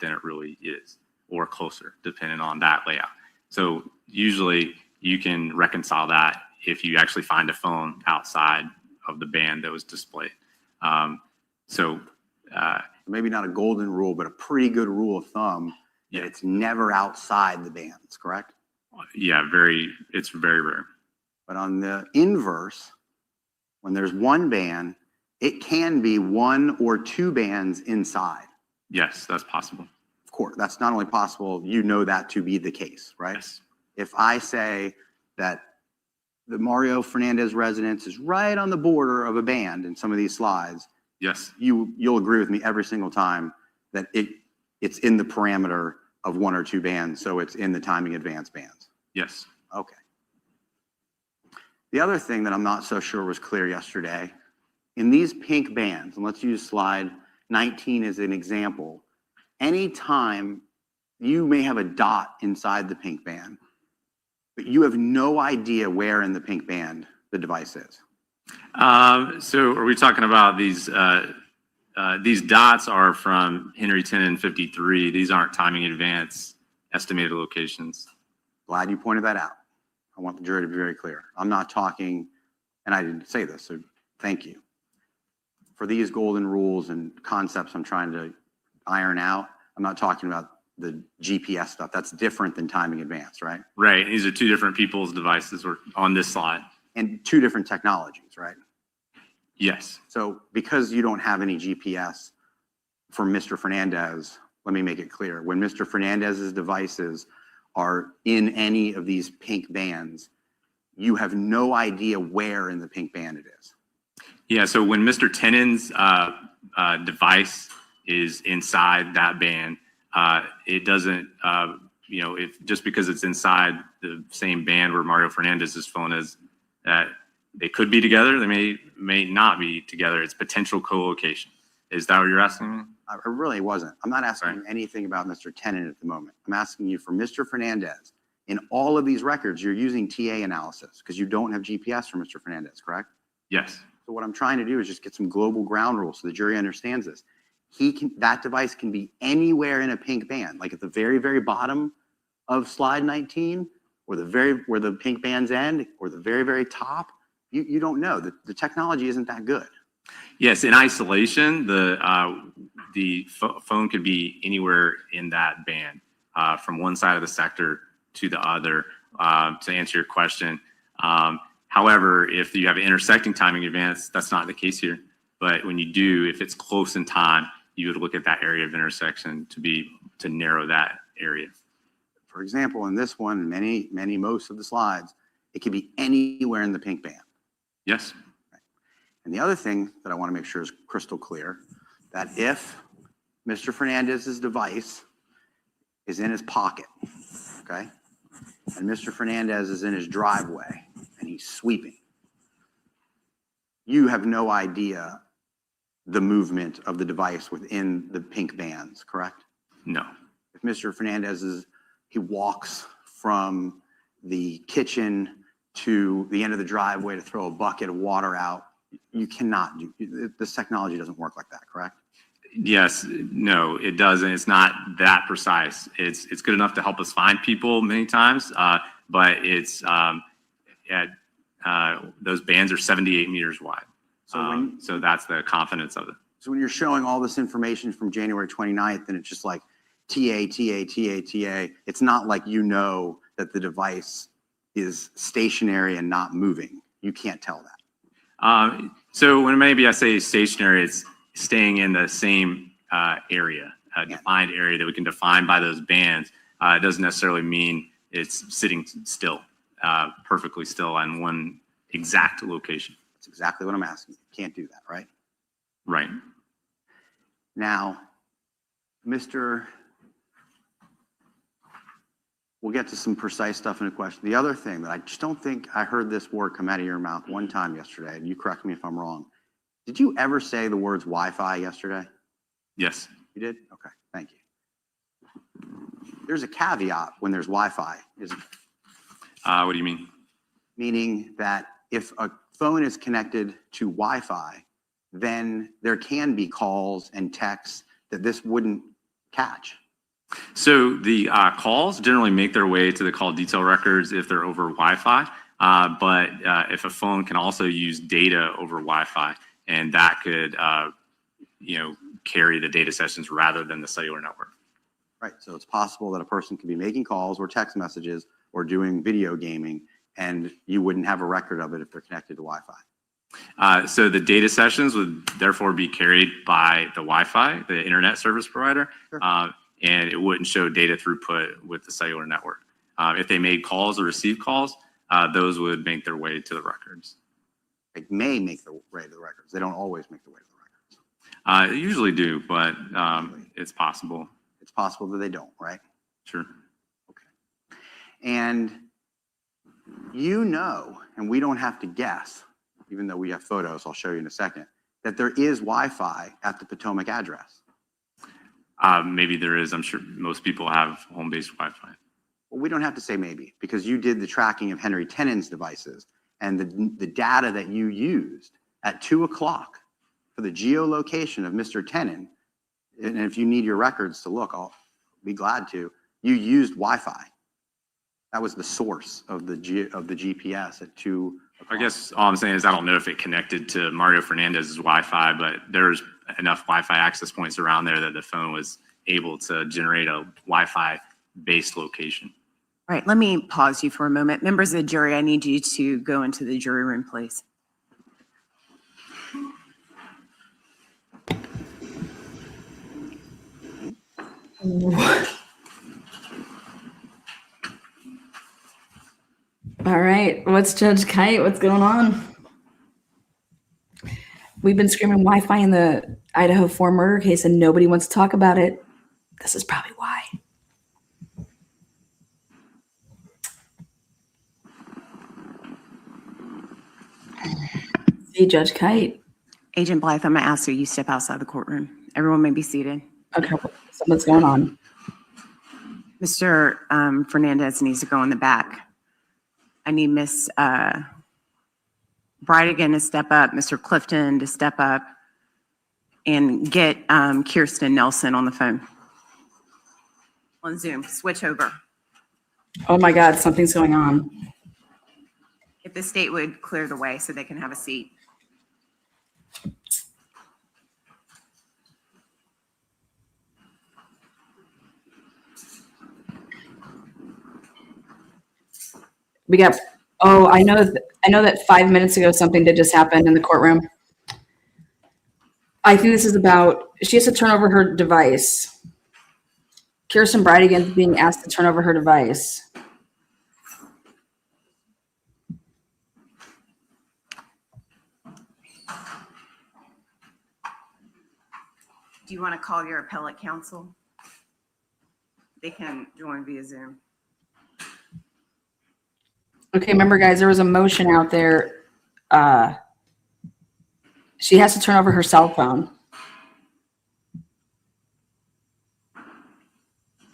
than it really is, or closer, depending on that layout. So usually you can reconcile that if you actually find a phone outside of the band that was displayed. Maybe not a golden rule, but a pretty good rule of thumb that Yeah. it's never outside the bands, correct? Yeah, it's very rare. But on the inverse, When there's one band, it can be one or two bands inside. Yes, that's possible. Of course, that's not only possible, you know that to be the case, right? Yes. If I say that the Mario Fernandez residence is right on the border of a band in some of these slides, Yes. you'll agree with me every single time that it's in the parameter of one or two bands, so it's in the timing advance bands. Yes. Okay. The other thing that I'm not so sure was clear yesterday, in these pink bands, and let's use slide 19 as an example, anytime you may have a dot inside the pink band, but you have no idea where in the pink band the device is. So are we talking about these dots are from Henry 10 and 53. These aren't timing advance estimated locations. Glad you pointed that out. I want the jury to be very clear. I'm not talking, and I didn't say this, so thank you. For these golden rules and concepts I'm trying to iron out, I'm not talking about the GPS stuff. That's different than timing advance, right? Right. These are two different people's devices on this slide. And two different technologies, right? Yes. So because you don't have any GPS for Mr. Fernandez, let me make it clear. When Mr. Fernandez's devices are in any of these pink bands, you have no idea where in the pink band it is. Yeah. So when Mr. Tennant's device is inside that band, it doesn't, if just because it's inside the same band where Mario Fernandez's phone is, that they could be together, they may not be together. It's potential co-location. Is that what you're asking me? I really wasn't. I'm not asking Right. you anything about Mr. Tennant at the moment. I'm asking you for Mr. Fernandez. In all of these records, you're using TA analysis because you don't have GPS for Mr. Fernandez, correct? Yes. So what I'm trying to do is just get some global ground rules so the jury understands this. That device can be anywhere in a pink band, like at the very, very bottom of slide 19, or where the pink bands end, or the very, very top. You don't know. The technology isn't that good. Yes. In isolation, the phone could be anywhere in that band, from one side of the sector to the other, to answer your question. However, if you have an intersecting timing advance, that's not the case here. But when you do, if it's close in time, you would look at that area of intersection to narrow that area. For example, in this one, most of the slides, it could be anywhere in the pink band. Yes. And the other thing that I want to make sure is crystal clear, that if Mr. Fernandez's device is in his pocket, okay, and Mr. Fernandez is in his driveway and he's sweeping, you have no idea the movement of the device within the pink bands, correct? No. If Mr. Fernandez he walks from the kitchen to the end of the driveway to throw a bucket of water out, you cannot do, this technology doesn't work like that, correct? Yes. No, it doesn't. It's not that precise. It's good enough to help us find people many times, but it's those bands are 78 meters wide. So that's the confidence of it. So when you're showing all this information from January 29th and it's just like TA, it's not like you know that the device is stationary and not moving. You can't tell that. So when maybe I say stationary, it's staying in the same area, a defined area that we can define by those bands. It doesn't necessarily mean it's sitting still, perfectly still on one exact location. That's exactly what I'm asking. You can't do that, right? Right. Now, we'll get to some precise stuff in a question. The other thing that I just don't think I heard this word come out of your mouth one time yesterday, and you correct me if I'm wrong. Did you ever say the words Wi-Fi yesterday? Yes. You did? Okay, thank you. There's a caveat when there's Wi-Fi, What do you mean? meaning that if a phone is connected to Wi-Fi, then there can be calls and texts that this wouldn't catch. So the calls generally make their way to the call detail records if they're over Wi-Fi, but if a phone can also use data over Wi-Fi, and that could, carry the data sessions rather than the cellular network. Right, so it's possible that a person could be making calls or text messages or doing video gaming, and you wouldn't have a record of it if they're connected to Wi-Fi. So the data sessions would therefore be carried by the Wi-Fi, the internet service provider, Sure. and it wouldn't show data throughput with the cellular network. If they made calls or received calls, those would make their way to the records. They may make the way to the records. They don't always make the way to the records. They usually do, but it's possible. It's possible that they don't, right? Sure. Okay. And you know, and we don't have to guess, even though we have photos, I'll show you in a second, that there is Wi-Fi at the Potomac address. Maybe there is. I'm sure most people have home-based Wi-Fi. Well, we don't have to say maybe, because you did the tracking of Henry Tennant's devices, and the data that you used at 2 o'clock for the geolocation of Mr. Tennant, and if you need your records to look, I'll be glad to, you used Wi-Fi. That was the source of the GPS at 2 o'clock. I guess all I'm saying is I don't know if it connected to Mario Fernandez's Wi-Fi, but there's enough Wi-Fi access points around there that the phone was able to generate a Wi-Fi based location. All right, let me pause you for a moment. Members of the jury, I need you to go into the jury room, please. All right, what's Judge Kite? What's going on? We've been screaming Wi-Fi in the Idaho 4 murder case and nobody wants to talk about it. This is probably why. See, Judge Kite. Agent Blythe, I'm going to ask you step outside the courtroom. Everyone may be seated. Okay, so what's going on? Mr. Fernandez needs to go in the back. I need Miss Brightigan to step up, Mr. Clifton to step up, and get Kirsten Nelson on the phone. On Zoom, switch over. Oh my God, something's going on. If the state would clear the way so they can have a seat. We got, oh, I know that 5 minutes ago something did just happen in the courtroom. I think this is about, she has to turn over her device. Kirsten Brightigan is being asked to turn over her device. Do you want to call your appellate counsel? They can join via Zoom. Okay, remember guys, there was a motion out there. She has to turn over her cell phone.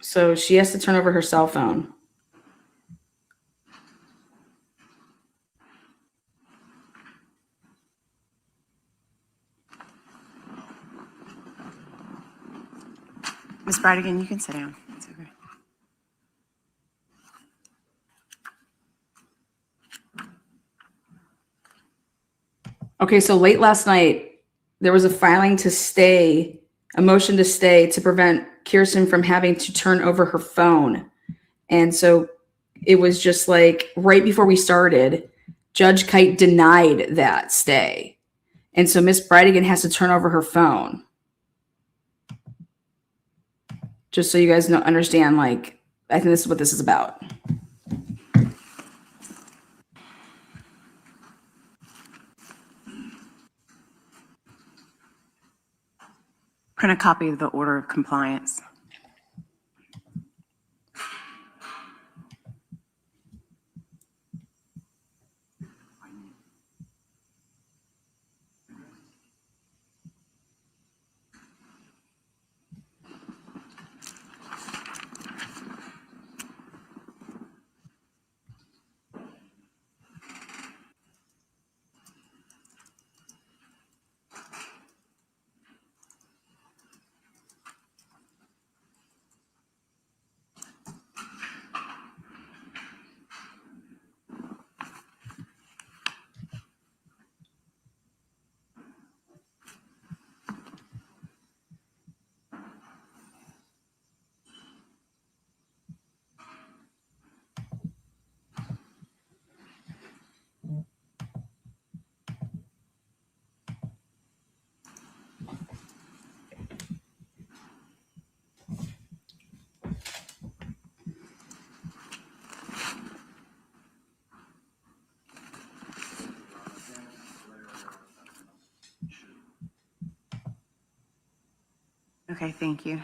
So she has to turn over her cell phone. Ms. Brightigan, you can sit down. It's okay. Okay, so late last night, there was a filing to stay, a motion to stay to prevent Kirsten from having to turn over her phone. And so it was just like right before we started, Judge Kite denied that stay. And so Miss Brightigan has to turn over her phone. Just so you guys know, understand, like, I think this is what this is about. Print a copy of the order of compliance. Okay, thank you.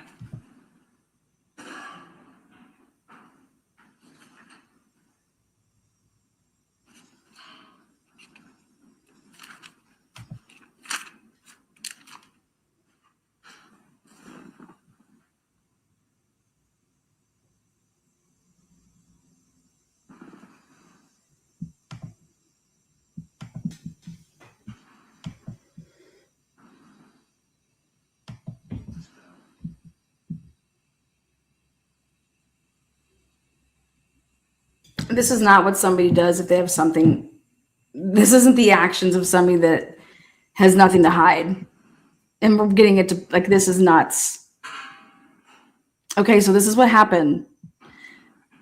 This is not what somebody does if they have something. This isn't the actions of somebody that has nothing to hide. And we're getting it to, like, this is nuts. Okay, so this is what happened.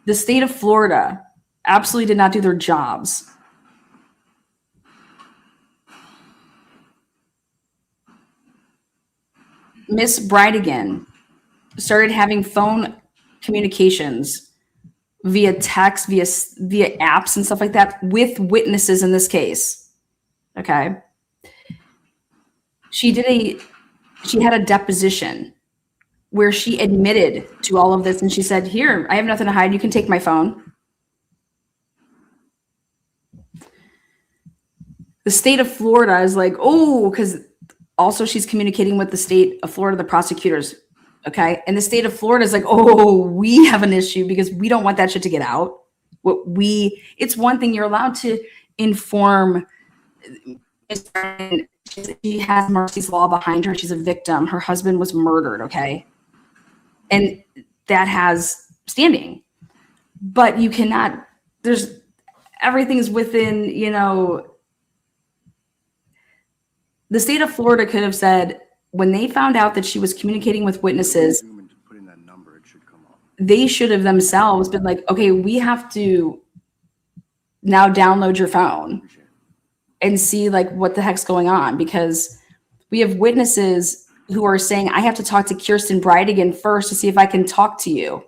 The state of Florida absolutely did not do their jobs. Miss Brightigan started having phone communications via text, via apps and stuff like that with witnesses in this case. Okay. She had a deposition where she admitted to all of this, and she said, here, I have nothing to hide. You can take my phone. The state of Florida is like, oh, because also she's communicating with the state of Florida, the prosecutors. Okay. And the state of Florida is like, oh, we have an issue because we don't want that shit to get out. It's one thing, you're allowed to inform. She has Mercy's Law behind her. She's a victim. Her husband was murdered. Okay. And that has standing, but you cannot, everything is within, the state of Florida could have said, when they found out that she was communicating with witnesses, they should have themselves been like, okay, we have to now download your phone and see like what the heck's going on, because we have witnesses who are saying, I have to talk to Kirsten Brightigan first to see if I can talk to you,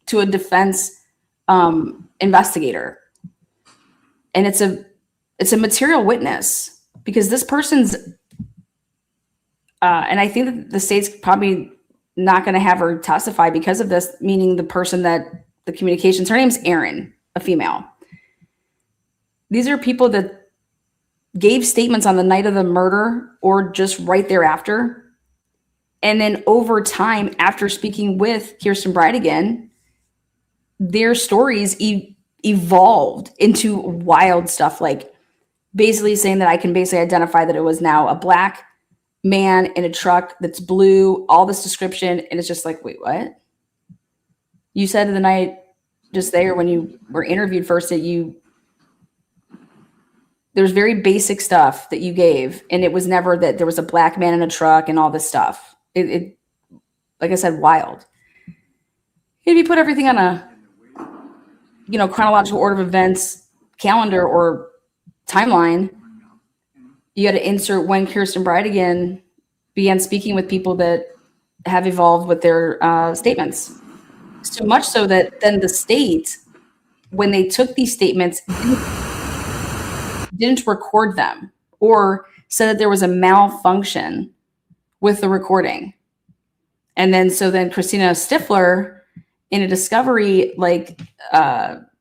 to a defense investigator. And it's a material witness, because this person's and I think that the state's probably not going to have her testify because of this, meaning the person that the communications, her name's Erin, a female. These are people that gave statements on the night of the murder or just right thereafter. And then over time, after speaking with Kirsten Brightigan, their stories evolved into wild stuff, like basically saying that I can basically identify that it was now a black man in a truck that's blue, all this description. And it's just like, wait, what? You said the night just there when you were interviewed first that there's very basic stuff that you gave. And it was never that there was a black man in a truck and all this stuff. It like I said, wild. If you put everything on a, chronological order of events, calendar or timeline, you got to insert when Kirsten Brightigan began speaking with people that have evolved with their statements. So much so that then the state, when they took these statements, didn't record them or said that there was a malfunction with the recording. And then Christina Stifler, in a discovery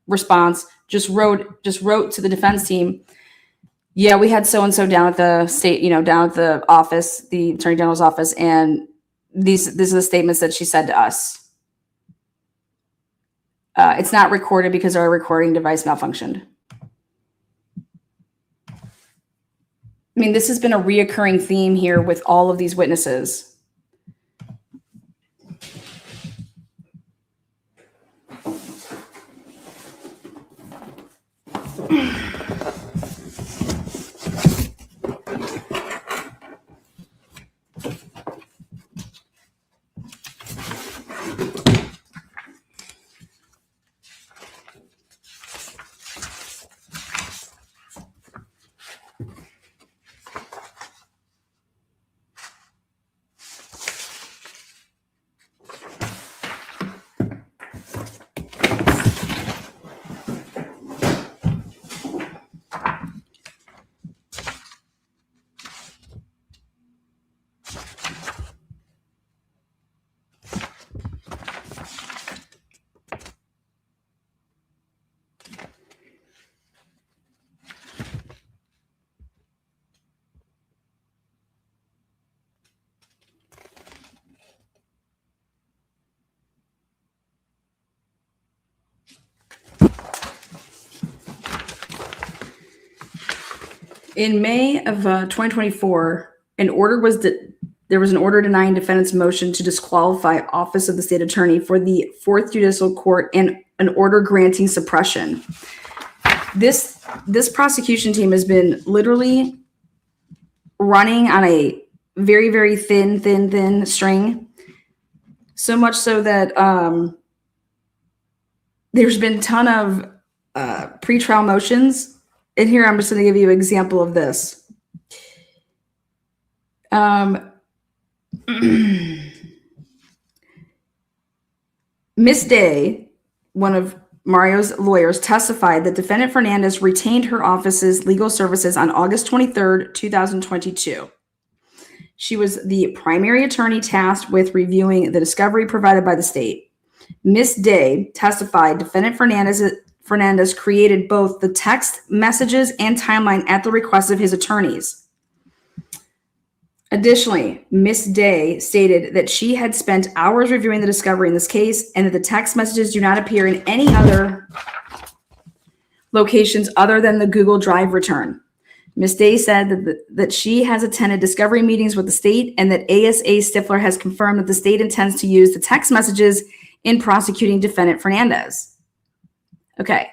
response, just wrote to the defense team, yeah, we had so-and-so down at the state, down at the office, the Attorney General's office, and these are the statements that she said to us. It's not recorded because our recording device malfunctioned. I mean, this has been a reoccurring theme here with all of these witnesses. In May of 2024, there was an order denying defendant's motion to disqualify Office of the State Attorney for the 4th Judicial Court and an order granting suppression. This prosecution team has been literally running on a very, very thin string. So much so that there's been a ton of pretrial motions. And here I'm just going to give you an example of this. Miss Day, one of Mario's lawyers, testified that defendant Fernandez retained her office's legal services on August 23rd, 2022. She was the primary attorney tasked with reviewing the discovery provided by the state. Miss Day testified defendant Fernandez created both the text messages and timeline at the request of his attorneys. Additionally, Miss Day stated that she had spent hours reviewing the discovery in this case and that the text messages do not appear in any other locations other than the Google Drive return. Miss Day said that she has attended discovery meetings with the state and that ASA Stifler has confirmed that the state intends to use the text messages in prosecuting defendant Fernandez. Okay,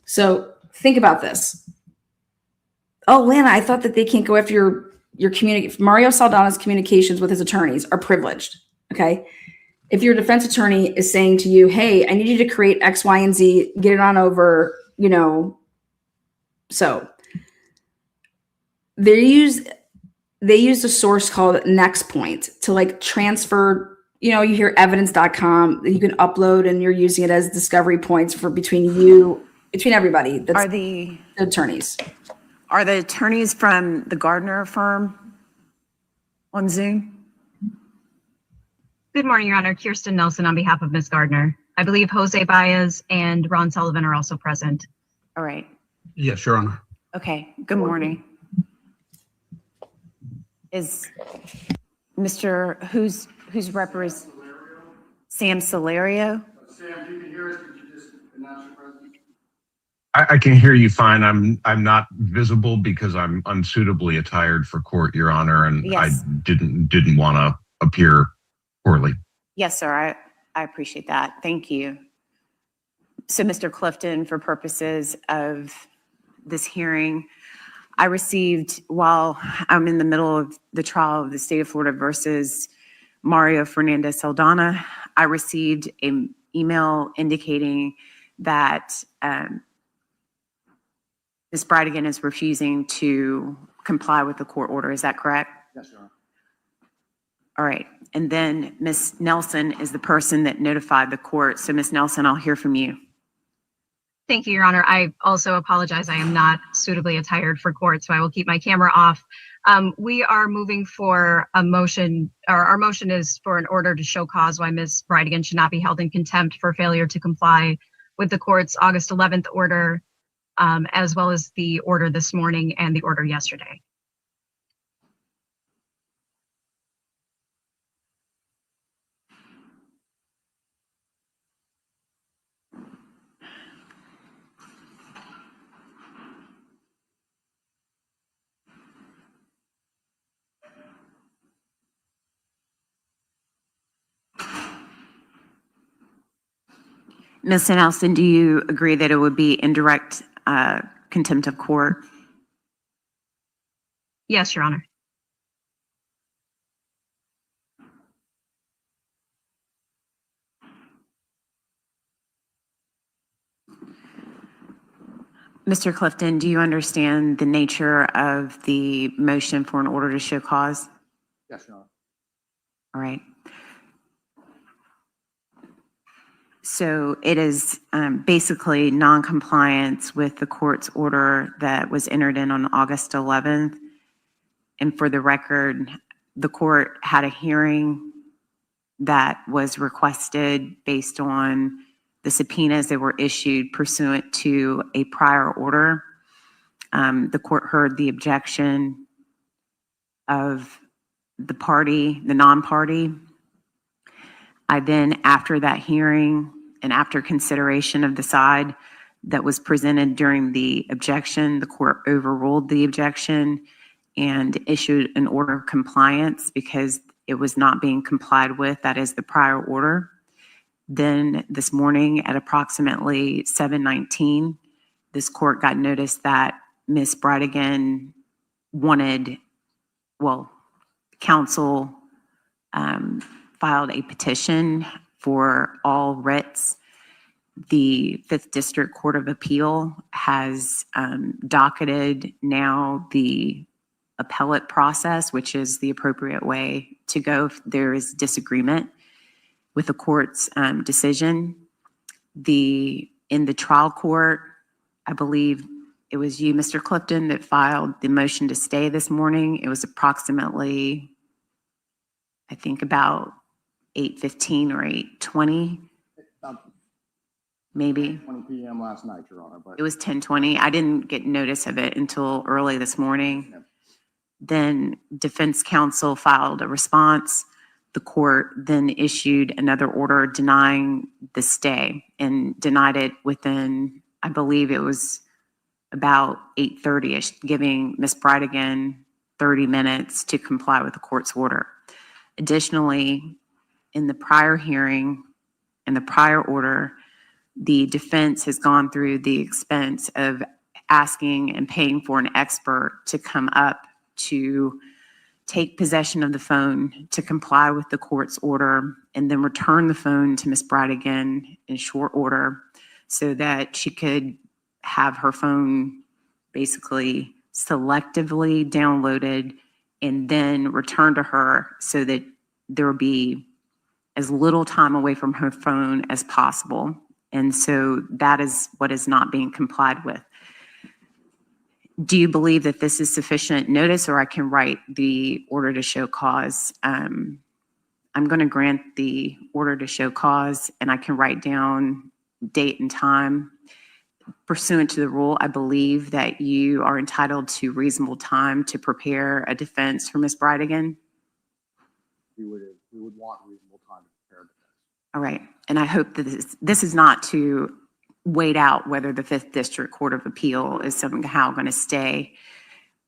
so think about this. Oh, Lana, I thought that they can't go after your Mario Saldana's communications with his attorneys are privileged. Okay, if your defense attorney is saying to you, "Hey, I need you to create X, Y, and Z, get it on over," so they used a source called NextPoint to like transfer. You hear evidence.com that you can upload, and you're using it as discovery points between everybody. That's the attorneys. Are the attorneys from the Gardner firm on Zoom? Good morning, Your Honor. Kirsten Nelson on behalf of Ms. Gardner. I believe Jose Baez and Ron Sullivan are also present. All right. Yes, Your Honor. Okay. Good morning. Is Mr. who's represent Sam Solario? Sam, you can hear us. Could you just announce your presence? I can hear you fine. I'm not visible because I'm unsuitably attired for court, Your Honor, and Yes. I didn't want to appear poorly. Yes, sir. I appreciate that. Thank you. So, Mr. Clifton, for purposes of this hearing, I received, while I'm in the middle of the trial of the state of Florida versus Mario Fernandez Saldana, I received an email indicating that Ms. Brightigan is refusing to comply with the court order. Is that correct? Yes, Your Honor. All right. And then Ms. Nelson is the person that notified the court. So, Ms. Nelson, I'll hear from you. Thank you, Your Honor. I also apologize. I am not suitably attired for court, so I will keep my camera off. We are moving for a motion, or our motion is for an order to show cause why Ms. Brightigan should not be held in contempt for failure to comply with the court's August 11th order, as well as the order this morning and the order yesterday. Ms. Nelson, do you agree that it would be indirect contempt of court? Yes, Your Honor. Mr. Clifton, do you understand the nature of the motion for an order to show cause? Yes, Your Honor. All right. So it is basically non-compliance with the court's order that was entered in on August 11th. And for the record, the court had a hearing that was requested based on the subpoenas that were issued pursuant to a prior order. The court heard the objection of the party, the non-party. I then, after that hearing and after consideration of the side, that was presented during the objection. The court overruled the objection and issued an order of compliance because it was not being complied with. That is the prior order. Then this morning at approximately 7:19, this court got notice that Ms. Brightigan wanted, counsel filed a petition for all writs. The 5th District Court of Appeal has docketed now the appellate process, which is the appropriate way to go if there is disagreement with the court's decision. In the trial court, I believe it was you, Mr. Clifton, that filed the motion to stay this morning. It was approximately, I think, about 8:15 or 8:20, maybe. 20 p.m. last night, Your Honor. But It was 10:20. I didn't get notice of it until early this morning. Yep. Then defense counsel filed a response. The court then issued another order denying the stay and denied it within, I believe it was about 8:30ish, giving Ms. Brightigan 30 minutes to comply with the court's order. Additionally, in the prior hearing, in the prior order, the defense has gone through the expense of asking and paying for an expert to come up to take possession of the phone to comply with the court's order and then return the phone to Ms. Brightigan in short order so that she could have her phone basically selectively downloaded and then returned to her so that there would be as little time away from her phone as possible. And so that is what is not being complied with. Do you believe that this is sufficient notice, or I can write the order to show cause? I'm going to grant the order to show cause, and I can write down date and time. Pursuant to the rule, I believe that you are entitled to reasonable time to prepare a defense for Ms. Brightigan. we would want reasonable time to prepare defense. All right. And I hope that this is not to wait out whether the 5th District Court of Appeal is somehow going to stay.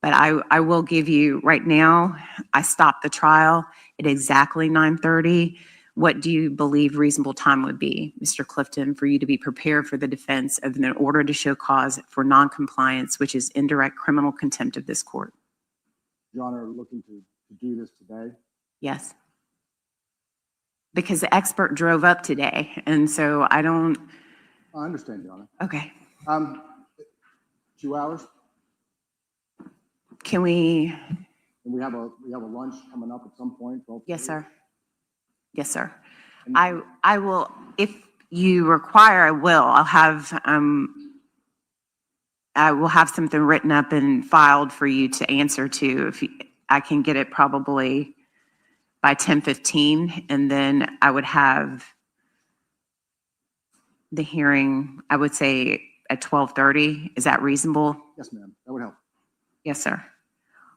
But I will give you right now, I stopped the trial at exactly 9:30. What do you believe reasonable time would be, Mr. Clifton, for you to be prepared for the defense of an order to show cause for noncompliance, which is indirect criminal contempt of this court? Your Honor, looking to do this today? Yes. Because the expert drove up today, and so I don't. I understand, Your Honor. Okay. 2 hours? Can we? And we have a lunch coming up at some point. 12:30? Yes, sir. Yes, sir. And- I will, if you require, I will. I will have something written up and filed for you to answer to. I can get it probably by 10:15, and then I would have the hearing, I would say at 12:30. Is that reasonable? Yes, ma'am. That would help. Yes, sir.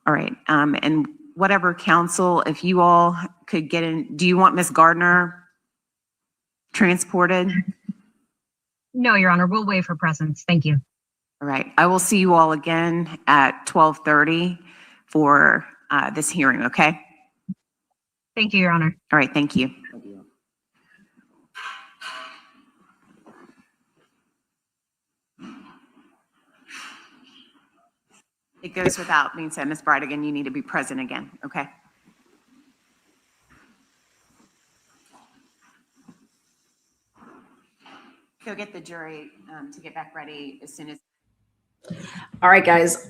All right. And whatever counsel, if you all could get in, do you want Ms. Gardner transported? No, Your Honor, we'll waive her presence. Thank you. All right. I will see you all again at 12:30 for this hearing, okay? Thank you, Your Honor. All right. Thank you. Thank you, Your Honor. It goes without being said, Ms. Brightigan, you need to be present again, okay? Go get the jury to get back ready as soon as. All right, guys.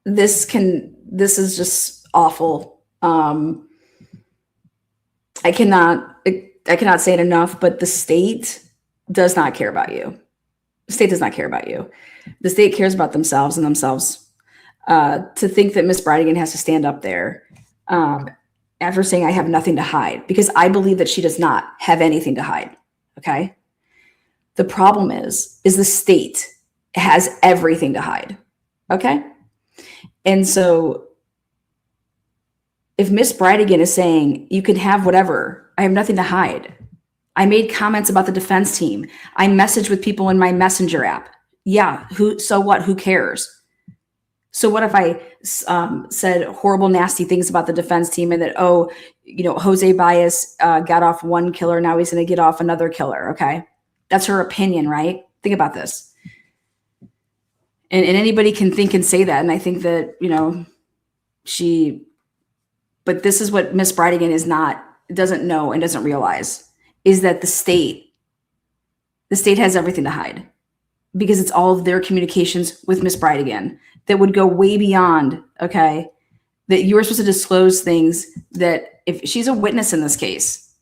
This is just awful. I cannot say it enough, but the state does not care about you. The state does not care about you. The state cares about themselves and themselves. To think that Ms. Brightigan has to stand up there after saying I have nothing to hide, because I believe that she does not have anything to hide. Okay. The problem is the state has everything to hide. Okay. And so if Ms. Brightigan is saying you can have whatever, I have nothing to hide, I made comments about the defense team. I messaged with people in my messenger app. Yeah, so what? Who cares? So what if I said horrible, nasty things about the defense team and that, oh, Jose Baez got off one killer. Now he's going to get off another killer. Okay. That's her opinion, right? Think about this. And anybody can think and say that. And I think that, but this is what Miss Brightigan doesn't know and doesn't realize, is that the state has everything to hide, because it's all of their communications with Miss Brightigan that would go way beyond, okay, that you were supposed to disclose things that if she's a witness in this case,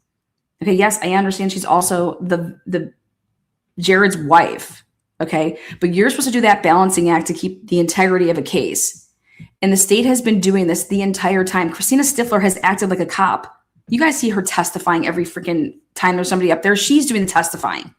okay, yes, I understand she's also the Jared's wife, okay, but you're supposed to do that balancing act to keep the integrity of a case. And the state has been doing this the entire time. Christina Stifler has acted like a cop. You guys see her testifying every freaking time there's somebody up there. She's doing the testifying.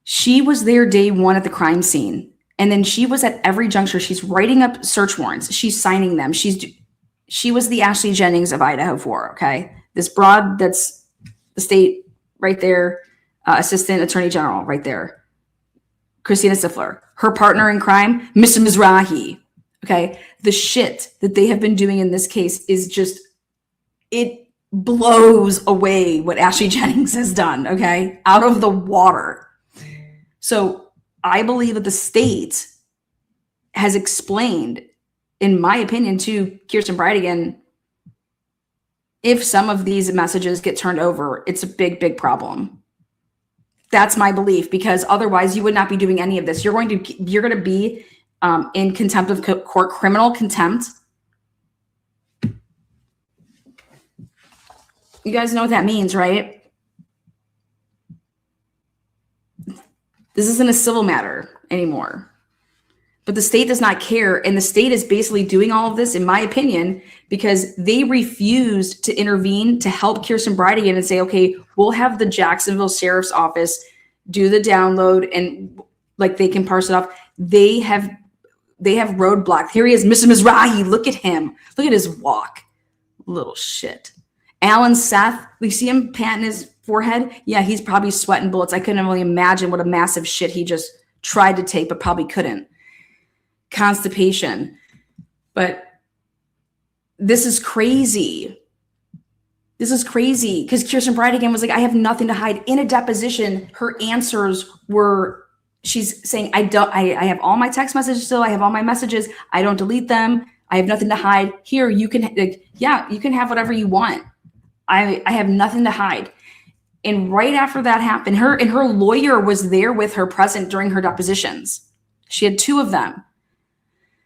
She was there day one at the crime scene. And then she was at every juncture. She's writing up search warrants. She's signing them. She was the Ashley Jennings of Idaho 4, okay? This broad, that's the state right there, Assistant Attorney General right there. Christina Stifler. Her partner in crime, Mr. MIZZRAAAHEEE, okay? The shit that they have been doing in this case is just, it blows away what Ashley Jennings has done, okay? Out of the water. So I believe that the state has explained, in my opinion, to Kirsten Brightigan, if some of these messages get turned over, it's a big, big problem. That's my belief, because otherwise you would not be doing any of this. You're going to be in contempt of court, criminal contempt. You guys know what that means, right? This isn't a civil matter anymore. But the state does not care. And the state is basically doing all of this, in my opinion, because they refused to intervene to help Kirsten Brightigan and say, okay, we'll have the Jacksonville Sheriff's Office do the download and like they can parse it off. They have roadblocked. Here he is, Mr. MIZZRAAAHEEE. Look at him. Look at his walk. Little shit. Alan Seth, we see him patting his forehead. Yeah, he's probably sweating bullets. I couldn't really imagine what a massive shit he just tried to take, but probably couldn't. Constipation. But this is crazy. This is crazy because Kirsten Brightigan was like, I have nothing to hide. In a deposition, her answers were, she's saying, I have all my text messages still. I have all my messages. I don't delete them. I have nothing to hide. Here, you can, you can have whatever you want. I have nothing to hide. And right after that happened, her lawyer was there with her present during her depositions. She had two of them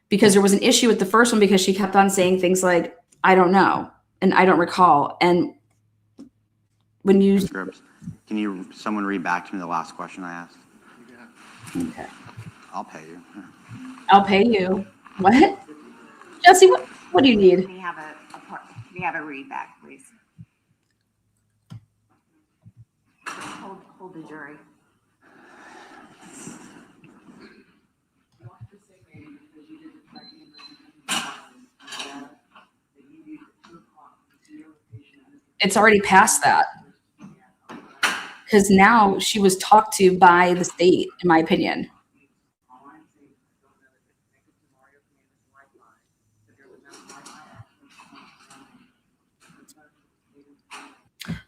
because there was an issue with the first one because she kept on saying things like, I don't know, and I don't recall. And when you... Can someone read back to me the last question I asked? Okay. I'll pay you. I'll pay you. What? Jesse, what do you need? We have a read back, please. Hold the jury. It's already past that. Because now she was talked to by the state, in my opinion.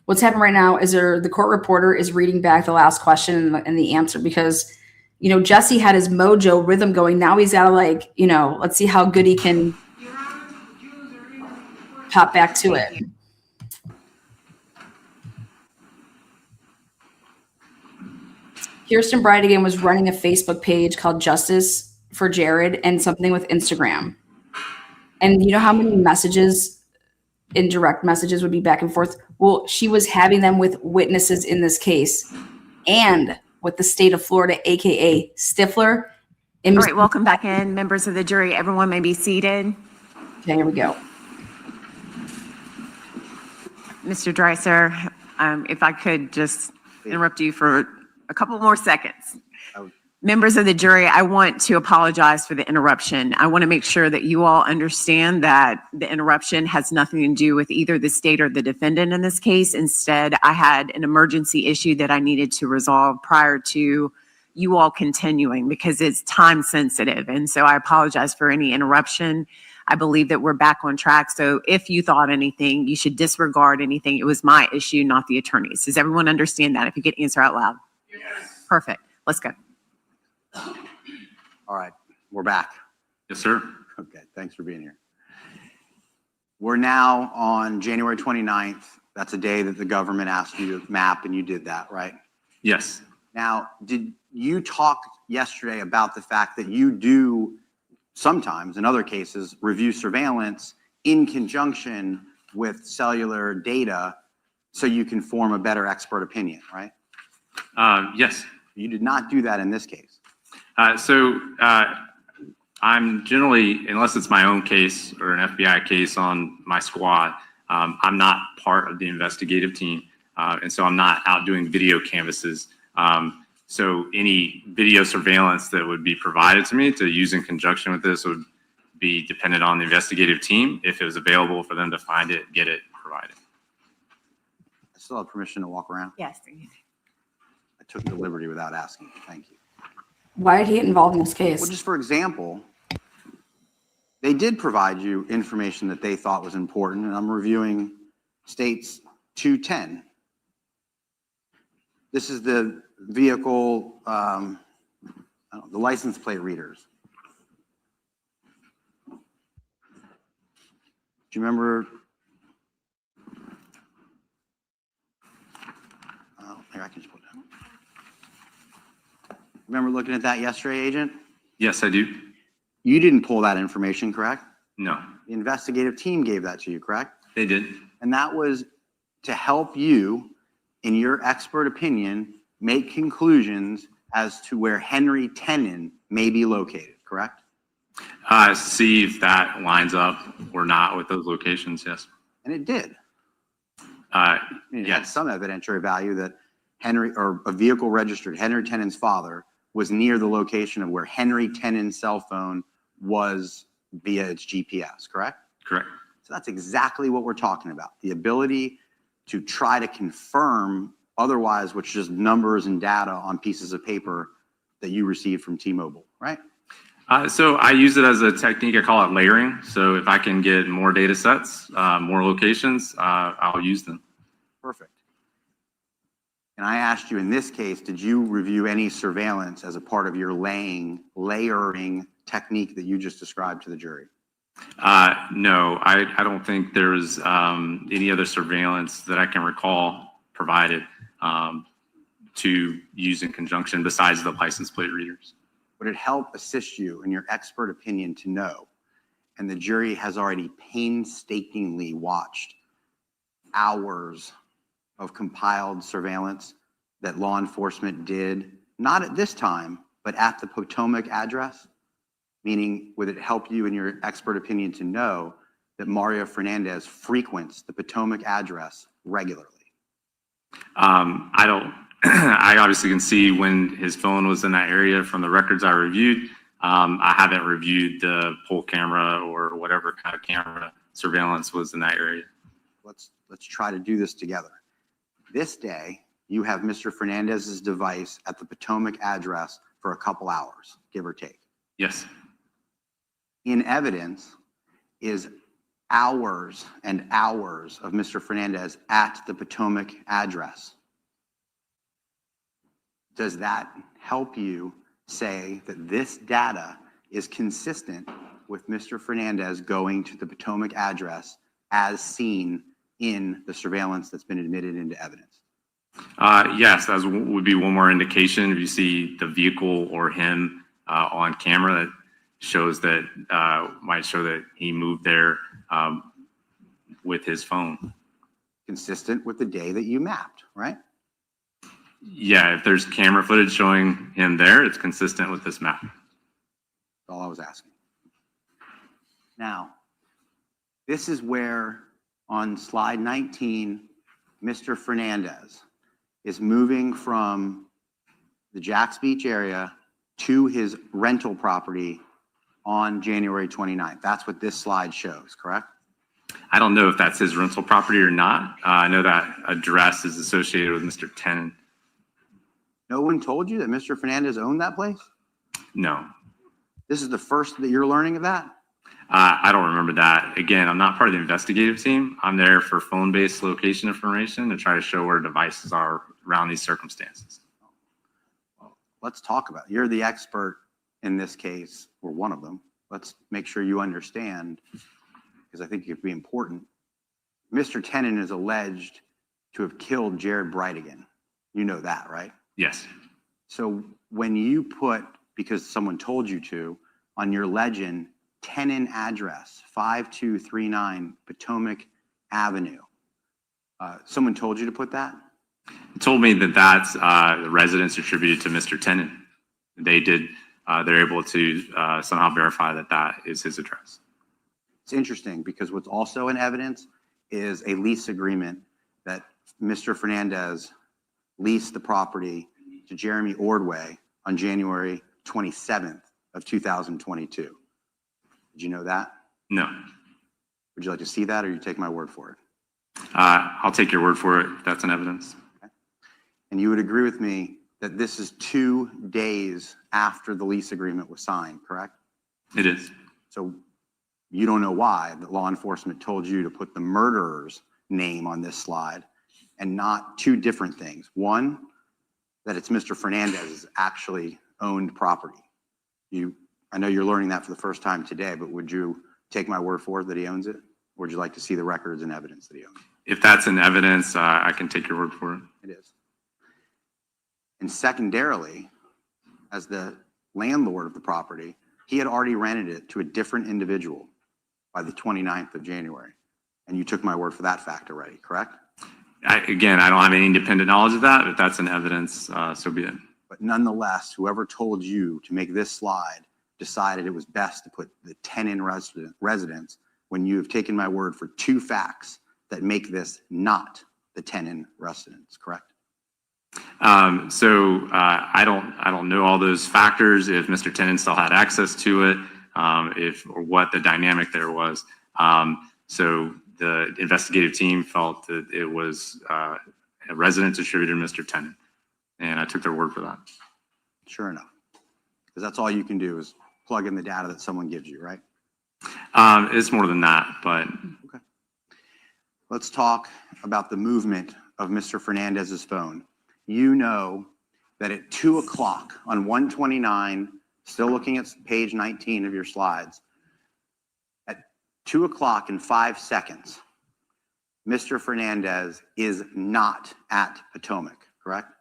What's happening right now is the court reporter is reading back the last question and the answer because, Jesse had his mojo rhythm going. Now he's got to let's see how good he can pop back to it. Kirsten Brightigan was running a Facebook page called Justice for Jared and something with Instagram. And you know how many messages, indirect messages would be back and forth? Well, she was having them with witnesses in this case and with the state of Florida, AKA Stifler. All right, welcome back in, members of the jury. Everyone may be seated. Okay, here we go. Mr. Dreiser, if I could just interrupt you for a couple more seconds. Members of the jury, I want to apologize for the interruption. I want to make sure that you all understand that the interruption has nothing to do with either the state or the defendant in this case. Instead, I had an emergency issue that I needed to resolve prior to you all continuing because it's time sensitive. And so I apologize for any interruption. I believe that we're back on track. So if you thought anything, you should disregard anything. It was my issue, not the attorney's. Does everyone understand that? If you could answer out loud. Yes. Perfect. Let's go. All right, we're back. Yes, sir. Okay, thanks for being here. We're now on January 29th. That's a day that the government asked you to map, and you did that, right? Yes. Now, did you talk yesterday about the fact that you do sometimes, in other cases, review surveillance in conjunction with cellular data so you can form a better expert opinion, right? Yes. You did not do that in this case. I'm generally, unless it's my own case or an FBI case on my squad, I'm not part of the investigative team. And so I'm not out doing video canvases. So any video surveillance that would be provided to me to use in conjunction with this would be dependent on the investigative team. If it was available for them to find it, get it provided. I still have permission to walk around? Yes. I took the liberty without asking. Thank you. Why did he get involved in this case? Well, just for example, they did provide you information that they thought was important, and I'm reviewing states 210. This is the vehicle, the license plate readers. Do you remember? Oh, here, I can just put it down. Remember looking at that yesterday, Agent? Yes, I do. You didn't pull that information, correct? No, The investigative team gave that to you, correct? they did. And that was to help you, in your expert opinion, make conclusions as to where Henry Tenon may be located, correct? See if that lines up or not with those locations, yes. And it did. It had Yes. some evidentiary value that Henry, or a vehicle registered Henry Tenon's father, was near the location of where Henry Tenon's cell phone was via its GPS, correct? Correct. So that's exactly what we're talking about. The ability to try to confirm otherwise, which is just numbers and data on pieces of paper that you received from T-Mobile, right? So I use it as a technique. I call it layering. So if I can get more data sets, more locations, I'll use them. Perfect. And I asked you in this case, did you review any surveillance as a part of your layering technique that you just described to the jury? No, I don't think there was any other surveillance that I can recall provided to use in conjunction besides the license plate readers. Would it help assist you in your expert opinion to know, and the jury has already painstakingly watched hours of compiled surveillance that law enforcement did, not at this time, but at the Potomac address? Meaning, would it help you in your expert opinion to know that Mario Fernandez frequents the Potomac address regularly? I don't, I obviously can see when his phone was in that area from the records I reviewed. I haven't reviewed the poll camera or whatever kind of camera surveillance was in that area. Let's try to do this together. This day, you have Mr. Fernandez's device at the Potomac address for a couple hours, give or take. Yes. In evidence is hours and hours of Mr. Fernandez at the Potomac address. Does that help you say that this data is consistent with Mr. Fernandez going to the Potomac address as seen in the surveillance that's been admitted into evidence? Yes, that would be one more indication. If you see the vehicle or him on camera, that shows that, might show that he moved there with his phone. Consistent with the day that you mapped, right? Yeah, if there's camera footage showing him there, it's consistent with this map. That's all I was asking. Now, this is where on slide 19, Mr. Fernandez is moving from the Jacks Beach area to his rental property on January 29th. That's what this slide shows, correct? I don't know if that's his rental property or not. I know that address is associated with Mr. Tennant. No one told you that Mr. Fernandez owned that place? No, This is the first that you're learning of that? I don't remember that. Again, I'm not part of the investigative team. I'm there for phone-based location information to try to show where devices are around these circumstances. Well, let's talk about it. You're the expert in this case, or one of them. Let's make sure you understand, because I think it could be important. Mr. Tennant is alleged to have killed Jared Brightigan. You know that, right? Yes. So when you put, because someone told you to, on your legend, Tennant address, 5239 Potomac Avenue, someone told you to put that? It told me that that's the residence attributed to Mr. Tennant. They did, they're able to somehow verify that that is his address. It's interesting because what's also in evidence is a lease agreement that Mr. Fernandez leased the property to Jeremy Ordway on January 27th of 2022. Did you know that? No. Would you like to see that, or you take my word for it? I'll take your word for it if that's an evidence. Okay. And you would agree with me that this is 2 days after the lease agreement was signed, correct? It is. So you don't know why the law enforcement told you to put the murderer's name on this slide and not two different things. One, that it's Mr. Fernandez's actually owned property. I know you're learning that for the first time today, but would you take my word for it that he owns it? Or would you like to see the records and evidence that he owns it? If that's an evidence, I can take your word for it. It is. And secondarily, as the landlord of the property, he had already rented it to a different individual by the 29th of January. And you took my word for that fact already, correct? Again, I don't have any independent knowledge of that. If that's an evidence, so be it. But nonetheless, whoever told you to make this slide decided it was best to put the Tennant residence when you have taken my word for two facts that make this not the Tennant residence, correct? I don't know all those factors, if Mr. Tennant still had access to it, or what the dynamic there was. So the investigative team felt that it was a residence attributed to Mr. Tennant, and I took their word for that. Sure enough, because that's all you can do is plug in the data that someone gives you, right? It's more than that, but. Okay. Let's talk about the movement of Mr. Fernandez's phone. You know that at 2 o'clock on 129, still looking at page 19 of your slides, at 2 o'clock and 5 seconds, Mr. Fernandez is not at Potomac, correct?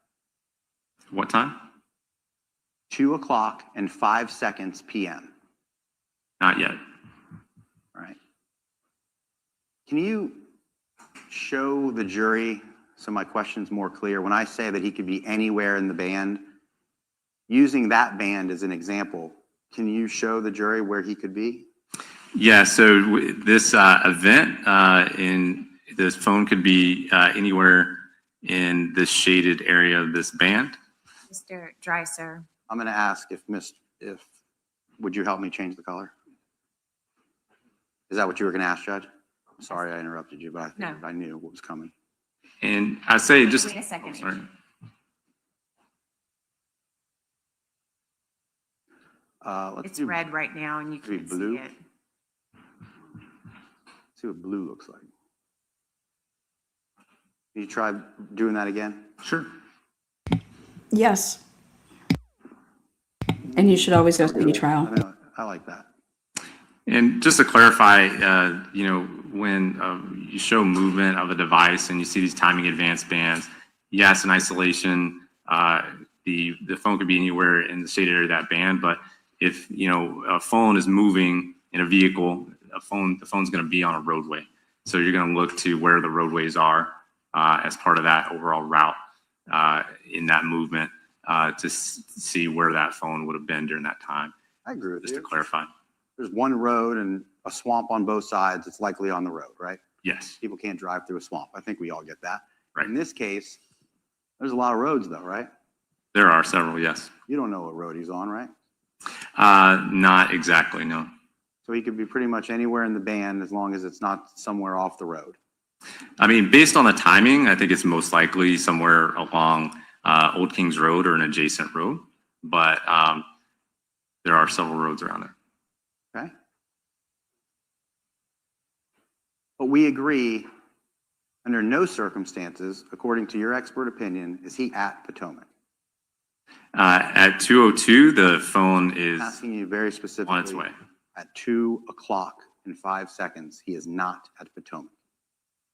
What time? 2 o'clock and 5 seconds p.m. Not yet. All right. Can you show the jury so my question's more clear? When I say that he could be anywhere in the band, using that band as an example, can you show the jury where he could be? Yeah, so this event in this phone could be anywhere in this shaded area of this band. Mr. Dreiser. I'm going to ask would you help me change the color? Is that what you were going to ask, Judge? I'm sorry I interrupted you, but I knew what was coming. And I say just. Wait a second. Sorry. It's red right now and you can blue. see it. See what blue looks like. Can you try doing that again? Sure. Yes. And you should always go speedy trial. I like that. And just to clarify, when you show movement of a device and you see these timing advanced bands, yes, in isolation, the phone could be anywhere in the shaded area of that band. But if a phone is moving in a vehicle, the phone's going to be on a roadway. So you're going to look to where the roadways are as part of that overall route in that movement to see where that phone would have been during that time. I agree with you. Just to clarify. There's one road and a swamp on both sides. It's likely on the road, right? Yes. People can't drive through a swamp. I think we all get that. Right. In this case, there's a lot of roads though, right? There are several, yes. You don't know what road he's on, right? Not exactly, no. So he could be pretty much anywhere in the band as long as it's not somewhere off the road. I mean, based on the timing, I think it's most likely somewhere along Old Kings Road or an adjacent road, but there are several roads around there. Okay. But we agree, under no circumstances, according to your expert opinion, is he at Potomac. At 2:02, the phone is I'm asking you very specifically. on its way. At 2:05, he is not at Potomac.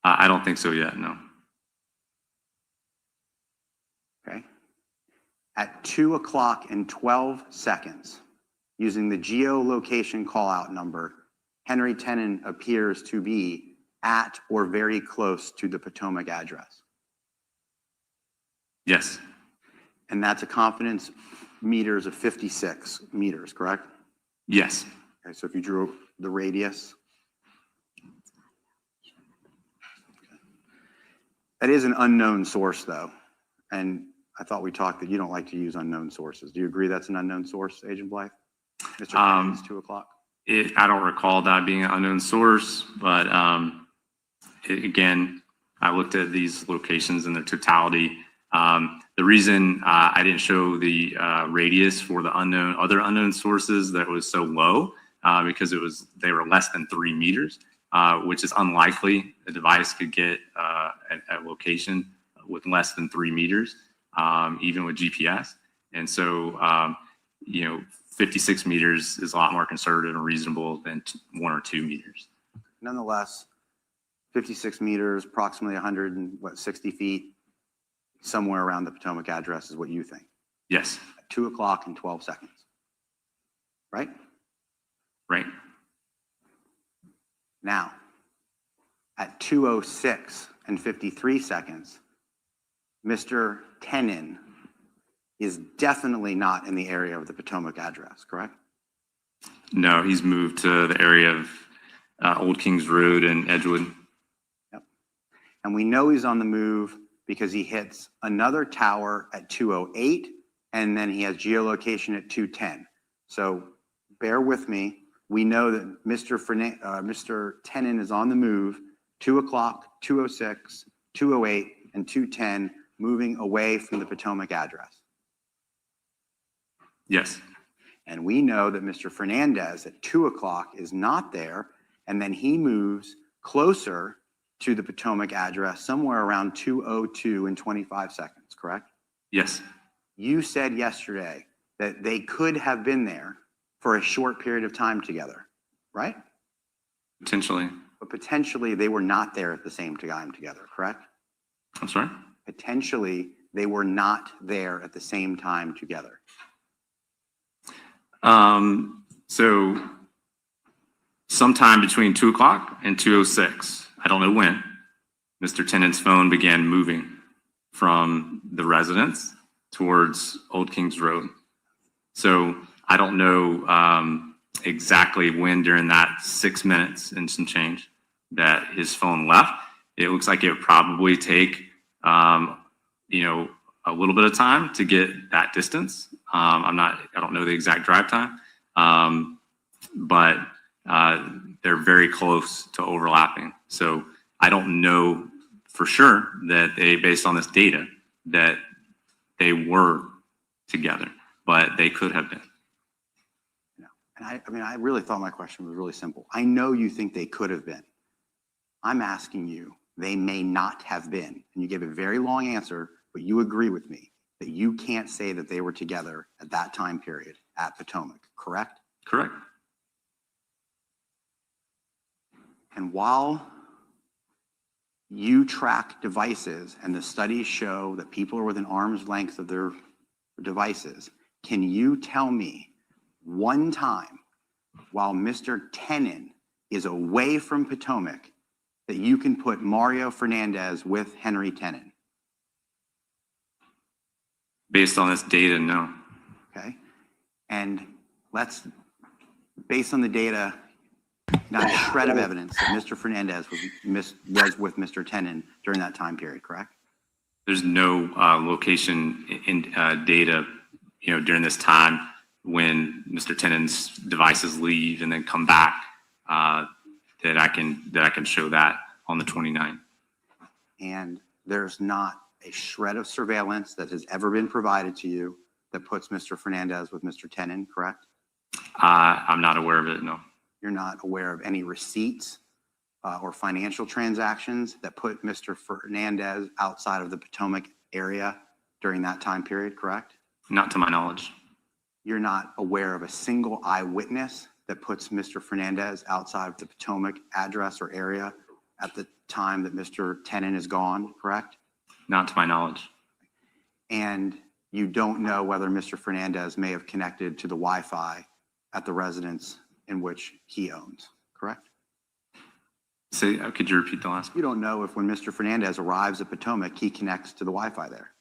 I don't think so yet, no. Okay. At 2:12, using the geolocation call-out number, Henry Tenen appears to be at or very close to the Potomac address. Yes, And that's a confidence meters of 56 meters, correct? yes. Okay, so if you drew the radius. That is an unknown source, though. And I thought we talked that you don't like to use unknown sources. Do you agree that's an unknown source, Agent Blythe? Mr. Tennant's 2:00? I don't recall that being an unknown source, but again, I looked at these locations in their totality. The reason I didn't show the radius for the other unknown sources that was so low, because they were less than 3 meters, which is unlikely a device could get a location with less than 3 meters, even with GPS. And so, 56 meters is a lot more conservative and reasonable than 1 or 2 meters. Nonetheless, 56 meters, approximately 160 feet, somewhere around the Potomac address is what you think. Yes, At 2:00 and 12 seconds. Right? right. Now, at 2:06 and 53 seconds, Mr. Tenen is definitely not in the area of the Potomac address, correct? No, he's moved to the area of Old Kings Road and Edgewood. Yep. And we know he's on the move because he hits another tower at 2:08, and then he has geolocation at 2:10. So bear with me. We know that Mr. Tenen is on the move, 2:00, 2:06, 2:08, and 2:10, moving away from the Potomac address. Yes, And we know that Mr. Fernandez at 2:00 is not there, and then he moves closer to the Potomac address somewhere around 2:02 and 25 seconds, correct? yes, You said yesterday that they could have been there for a short period of time together, right? potentially. But potentially they were not there at the same time together, correct? I'm sorry? Potentially they were not there at the same time together. So sometime between 2:00 and 2:06, I don't know when, Mr. Tennant's phone began moving from the residence towards Old Kings Road. So I don't know exactly when during that 6 minutes and some change that his phone left. It looks like it would probably take, a little bit of time to get that distance. I don't know the exact drive time, but they're very close to overlapping. So I don't know for sure that based on this data, that they were together, but they could have been. And I really thought my question was really simple. I know you think they could have been. I'm asking you, they may not have been. And you gave a very long answer, but you agree with me that you can't say that they were together at that time period at Potomac, correct? Correct. And while you track devices and the studies show that people are within arm's length of their devices, can you tell me one time while Mr. Tenen is away from Potomac that you can put Mario Fernandez with Henry Tenen? Based on this data, no. Okay. And based on the data, not a shred of evidence that Mr. Fernandez was with Mr. Tenen during that time period, correct? There's no location in data, during this time when Mr. Tennant's devices leave and then come back, that I can show that on the 29th. And there's not a shred of surveillance that has ever been provided to you that puts Mr. Fernandez with Mr. Tennant, correct? I'm not aware of it, no. You're not aware of any receipts or financial transactions that put Mr. Fernandez outside of the Potomac area during that time period, correct? Not to my knowledge. You're not aware of a single eyewitness that puts Mr. Fernandez outside of the Potomac address or area at the time that Mr. Tennant is gone, correct? Not to my knowledge. And you don't know whether Mr. Fernandez may have connected to the Wi-Fi at the residence in which he owns, correct? Could you repeat the last? You don't know if when Mr. Fernandez arrives at Potomac, he connects to the Wi-Fi there.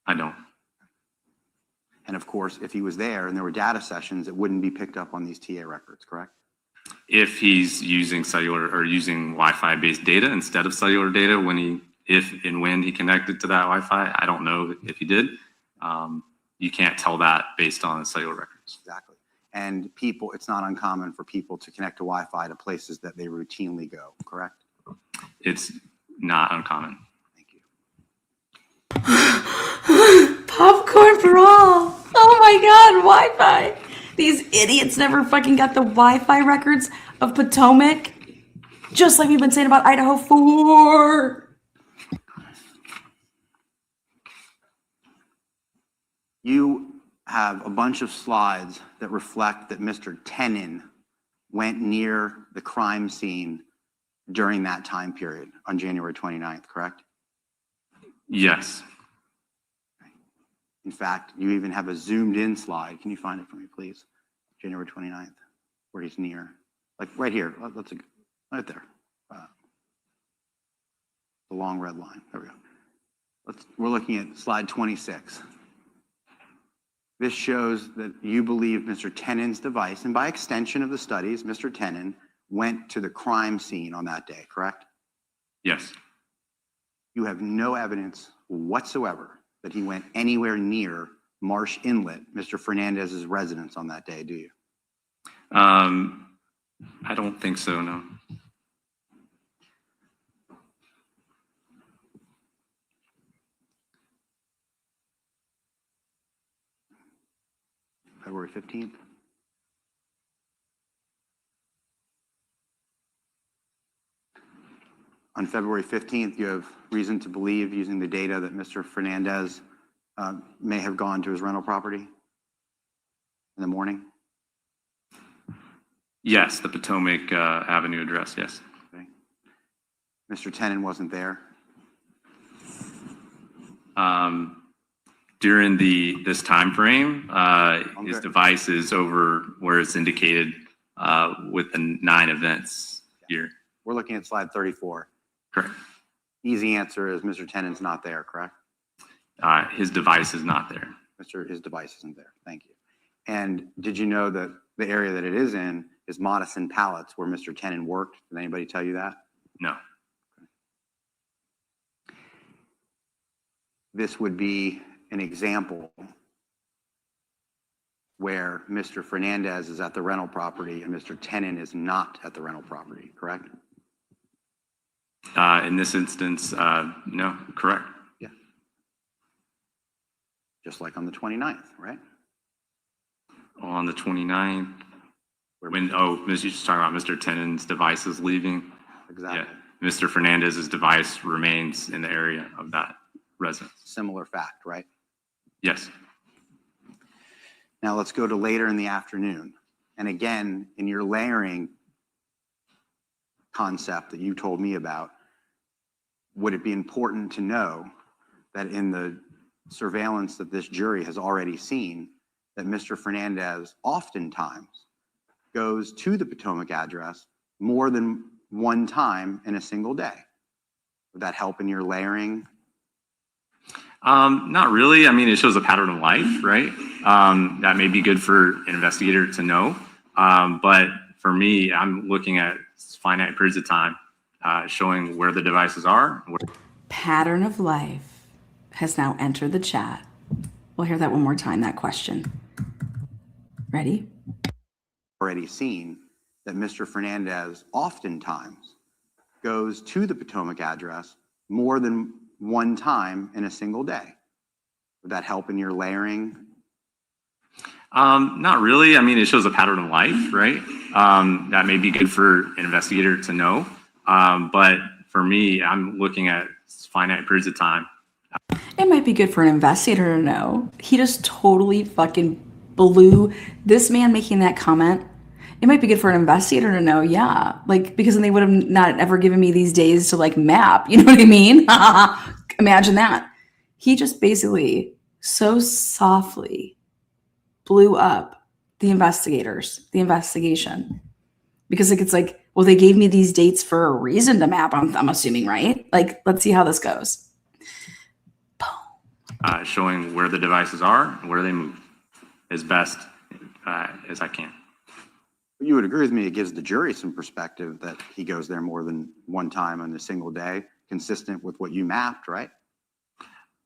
I don't. And of course, if he was there and there were data sessions, it wouldn't be picked up on these TA records, correct? If he's using cellular or using Wi-Fi based data instead of cellular data if and when he connected to that Wi-Fi, I don't know if he did. You can't tell that based on the cellular records. Exactly. And it's not uncommon for people to connect to Wi-Fi to places that they routinely go, correct? It's not uncommon. Thank you. Popcorn for all. Oh my God, Wi-Fi. These idiots never fucking got the Wi-Fi records of Potomac. Just like we've been saying about Idaho 4. You have a bunch of slides that reflect that Mr. Tennant went near the crime scene during that time period on January 29th, correct? Yes. In fact, you even have a zoomed in slide. Can you find it for me, please? January 29th, where he's near. Like right here, right there. The long red line, there we go. We're looking at slide 26. This shows that you believe Mr. Tennant's device, and by extension of the studies, Mr. Tennant went to the crime scene on that day, correct? Yes. You have no evidence whatsoever that he went anywhere near Marsh Inlet, Mr. Fernandez's residence on that day, do you? I don't think so, no. February 15th. On February 15th, you have reason to believe, using the data, that Mr. Fernandez may have gone to his rental property in the morning? Yes, the Potomac Avenue address, yes. Okay. Mr. Tennant wasn't there? During this time frame, his device is over where it's indicated with the 9 events here. We're looking at slide 34. Correct. Easy answer is Mr. Tennant's not there, correct? His device is not there. His device isn't there. Thank you. And did you know that the area that it is in is Modison Pallets, where Mr. Tennant worked? Did anybody tell you that? No. This would be an example where Mr. Fernandez is at the rental property and Mr. Tennant is not at the rental property, correct? In this instance, no, correct. Yeah. Just like on the 29th, right? On the 29th, you're just talking about Mr. Tennant's device is leaving? Exactly. Yeah, Mr. Fernandez's device remains in the area of that residence. Similar fact, right? Yes. Now let's go to later in the afternoon. And again, in your layering concept that you told me about, would it be important to know that in the surveillance that this jury has already seen, that Mr. Fernandez oftentimes goes to the Potomac address more than one time in a single day? Would that help in your layering? Not really. I mean, it shows a pattern of life, right? That may be good for an investigator to know. But for me, I'm looking at finite periods of time, showing where the devices are. Pattern of life. has now entered the chat. We'll hear that one more time, that question. Ready? Already seen that Mr. Fernandez oftentimes goes to the Potomac address more than one time in a single day. Would that help in your layering? Not really. I mean, it shows a pattern of life, right? That may be good for an investigator to know. But for me, I'm looking at finite periods of time. It might be good for an investigator to know. He just totally fucking blew this man making that comment. It might be good for an investigator to know, yeah. Like, because then they would have not ever given me these days to like map. You know what I mean? Imagine that. He just basically so softly blew up the investigators, the investigation. Because like, it's like, well, they gave me these dates for a reason to map, I'm assuming, right? Like, let's see how this goes. Showing where the devices are, where they move, as best as I can. You would agree with me, it gives the jury some perspective that he goes there more than one time in a single day, consistent with what you mapped, right?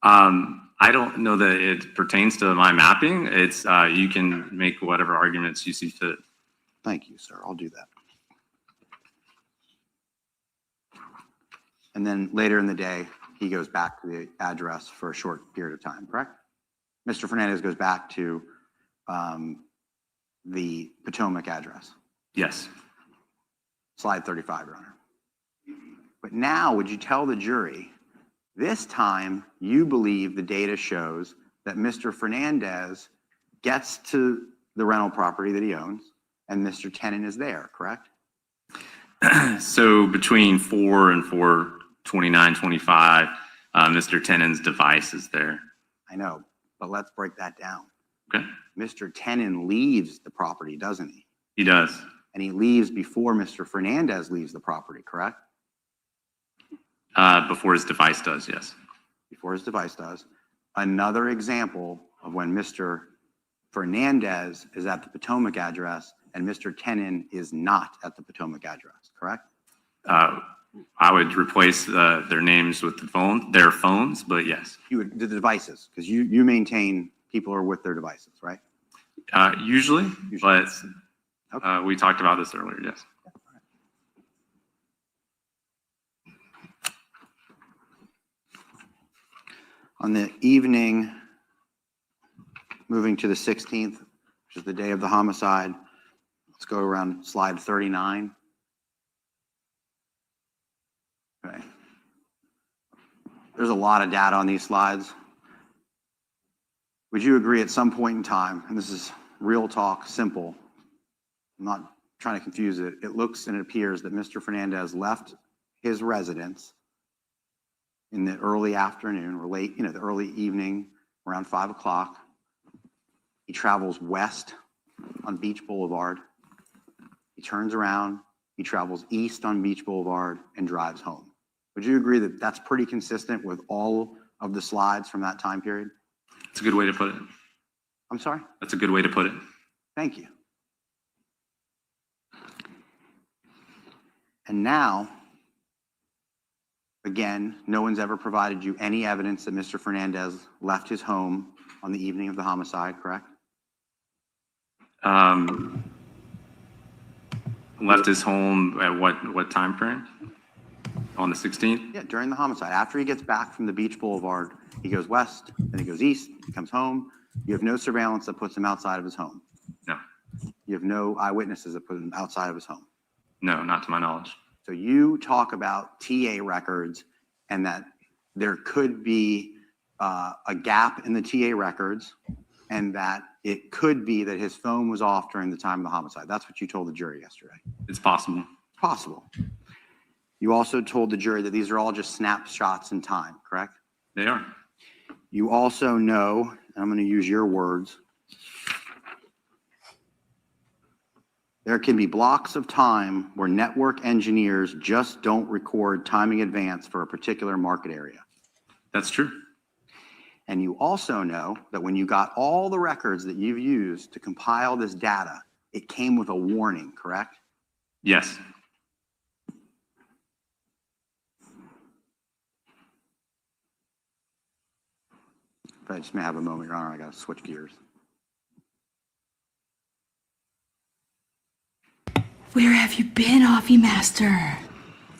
I don't know that it pertains to my mapping. It's you can make whatever arguments you see fit. Thank you, sir. I'll do that. And then later in the day, he goes back to the address for a short period of time, correct? Mr. Fernandez goes back to the Potomac address. Yes. Slide 35, Your Honor. But now, would you tell the jury, this time you believe the data shows that Mr. Fernandez gets to the rental property that he owns and Mr. Tennant is there, correct? So between 4 and 4:29:25, Mr. Tennant's device is there. I know, but let's break that down. Okay. Mr. Tennant leaves the property, doesn't he? He does. And he leaves before Mr. Fernandez leaves the property, correct? Before his device does, yes. Before his device does. Another example of when Mr. Fernandez is at the Potomac address and Mr. Tennant is not at the Potomac address, correct? I would replace their names with their phones, but yes. You would, the devices, because you maintain people are with their devices, right? Usually, but Okay. we talked about this earlier, yes. On the evening, moving to the 16th, which is the day of the homicide, let's go around slide 39. Okay. There's a lot of data on these slides. Would you agree at some point in time, and this is real talk, simple, I'm not trying to confuse it, it looks and it appears that Mr. Fernandez left his residence in the early afternoon or late, the early evening, around 5 o'clock. He travels west on Beach Boulevard. He turns around, he travels east on Beach Boulevard and drives home. Would you agree that that's pretty consistent with all of the slides from that time period? That's a good way to put it. I'm sorry? That's a good way to put it. Thank you. And now, again, no one's ever provided you any evidence that Mr. Fernandez left his home on the evening of the homicide, correct? Left his home at what time frame? On the 16th? Yeah, during the homicide. After he gets back from the Beach Boulevard, he goes west, then he goes east, he comes home. You have no surveillance that puts him outside of his home. No. You have no eyewitnesses that put him outside of his home. No, not to my knowledge. So you talk about TA records and that there could be a gap in the TA records and that it could be that his phone was off during the time of the homicide. That's what you told the jury yesterday. It's possible. Possible. You also told the jury that these are all just snapshots in time, correct? They are. You also know, and I'm going to use your words, there can be blocks of time where network engineers just don't record timing advance for a particular market area. That's true. And you also know that when you got all the records that you've used to compile this data, it came with a warning, correct? Yes. If I just may have a moment, Your Honor, I got to switch gears. Where have you been, Offie Master?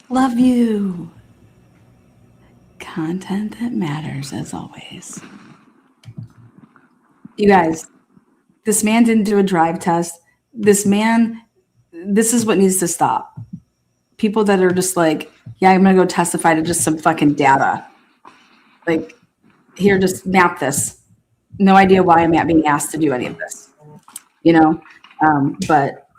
Love you. Content that matters, as always. You guys, this man didn't do a drive test. This is what needs to stop. People that are just like, yeah, I'm going to go testify to just some fucking data. Like, here, just map this. No idea why I'm being asked to do any of this. You know? But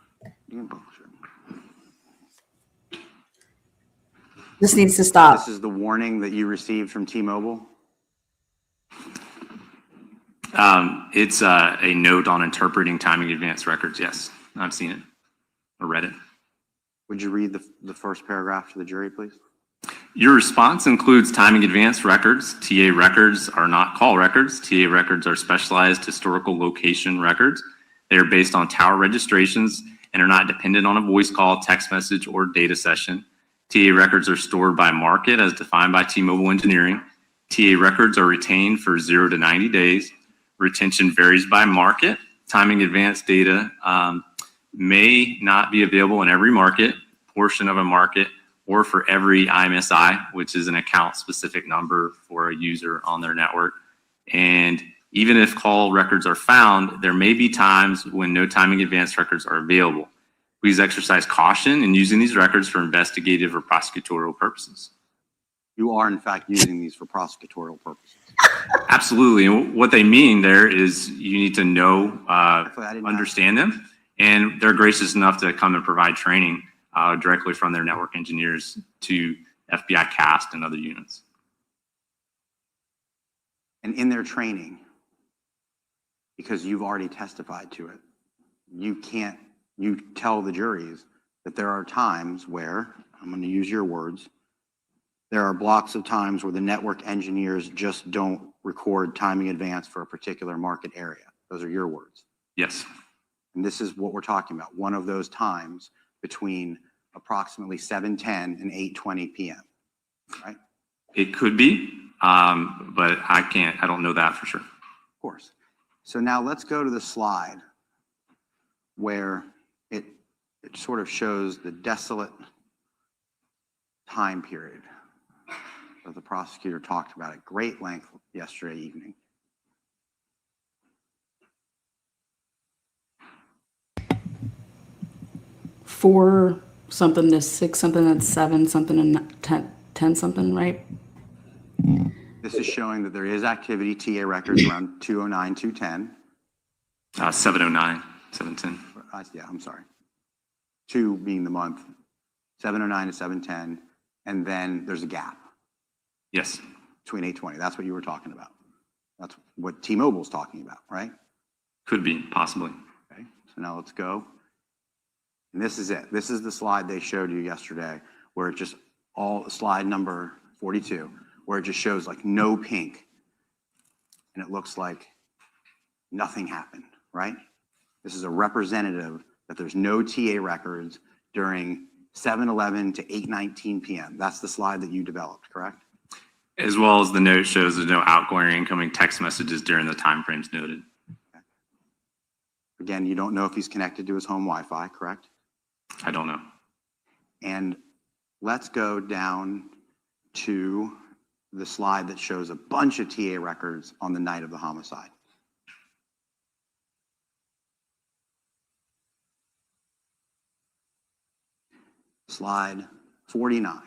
this needs to stop. This is the warning that you received from T-Mobile? It's a note on interpreting timing advance records. Yes, I've seen it or read it. Would you read the first paragraph to the jury, please? Your response includes timing advance records. TA records are not call records. TA records are specialized historical location records. They are based on tower registrations and are not dependent on a voice call, text message, or data session. TA records are stored by market as defined by T-Mobile Engineering. TA records are retained for 0 to 90 days. Retention varies by market. Timing advance data may not be available in every market, portion of a market, or for every IMSI, which is an account-specific number for a user on their network. And even if call records are found, there may be times when no timing advance records are available. Please exercise caution in using these records for investigative or prosecutorial purposes. You are, in fact, using these for prosecutorial purposes. Absolutely. And what they mean there is you need to know, understand them, and they're gracious enough to come and provide training directly from their network engineers to FBI CAST and other units. And in their training, because you've already testified to it, you tell the juries that there are times where, I'm going to use your words, there are blocks of times where the network engineers just don't record timing advance for a particular market area. Those are your words. Yes. And this is what we're talking about. One of those times between approximately 7:10 and 8:20 p.m., right? It could be, but I don't know that for sure. Of course. So now let's go to the slide where it sort of shows the desolate time period that the prosecutor talked about at great length yesterday evening. Four something to 6 something to 7 something to 10 something, right? This is showing that there is activity, TA records around 209, 210. 709, 710. Yeah, I'm sorry. 2 being the month, 709 to 710, and then there's a gap. Yes. Between 820. That's what you were talking about. That's what T-Mobile's talking about, right? Could be, possibly. Okay, so now let's go. And this is it. This is the slide they showed you yesterday, where it just slide number 42, where it just shows like no pink. And it looks like nothing happened, right? This is a representative that there's no TA records during 7:11 to 8:19 p.m. That's the slide that you developed, correct? As well as the note shows there's no outgoing or incoming text messages during the timeframes noted. Okay. Again, you don't know if he's connected to his home Wi-Fi, correct? I don't know. And let's go down to the slide that shows a bunch of TA records on the night of the homicide. Slide 49.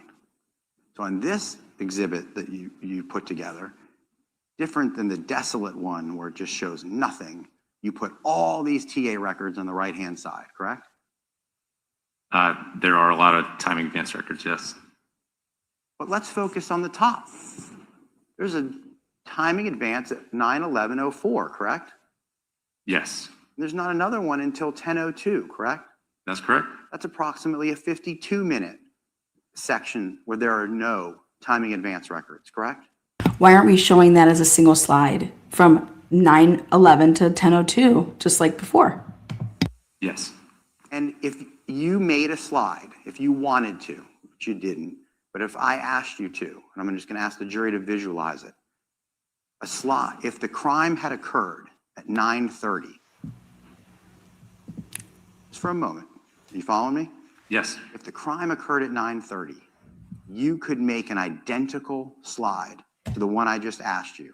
So on this exhibit that you put together, different than the desolate one where it just shows nothing, you put all these TA records on the right-hand side, correct? There are a lot of timing advance records, yes. But let's focus on the top. There's a timing advance at 9/11/04, correct? Yes. There's not another one until 10:02, correct? That's correct. That's approximately a 52-minute section where there are no timing advance records, correct? Why aren't we showing that as a single slide from 9/11 to 10:02, just like before? Yes. And if you made a slide, if you wanted to, which you didn't, but if I asked you to, and I'm just going to ask the jury to visualize it, a slide, if the crime had occurred at 9:30, just for a moment, are you following me? Yes. If the crime occurred at 9:30, you could make an identical slide to the one I just asked you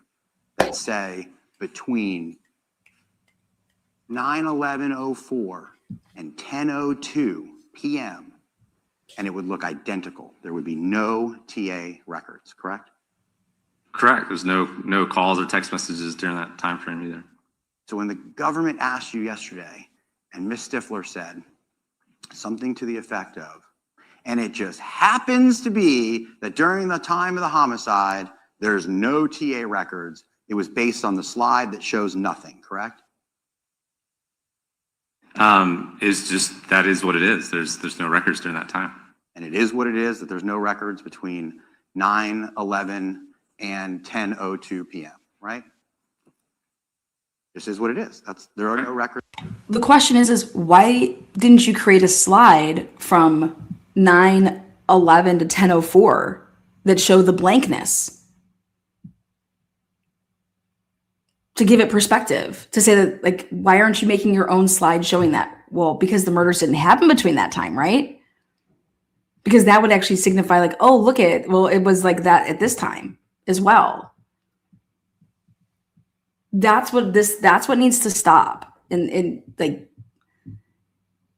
that say between 9:11:04 and 10:02 p.m. and it would look identical. There would be no TA records, correct? Correct. There's no calls or text messages during that time frame either. So when the government asked you yesterday and Ms. Stifler said something to the effect of, and it just happens to be that during the time of the homicide, there's no TA records, it was based on the slide that shows nothing, correct? It's just, that is what it is. There's no records during that time. And it is what it is that there's no records between 9:11 and 10:02 p.m., right? This is what it is. There are no records. The question is why didn't you create a slide from 9:11 to 10:04 that showed the blankness? To give it perspective, to say that, like, why aren't you making your own slide showing that? Well, because the murders didn't happen between that time, right? Because that would actually signify, like, oh, look at, well, it was like that at this time as well. That's what needs to stop. And like,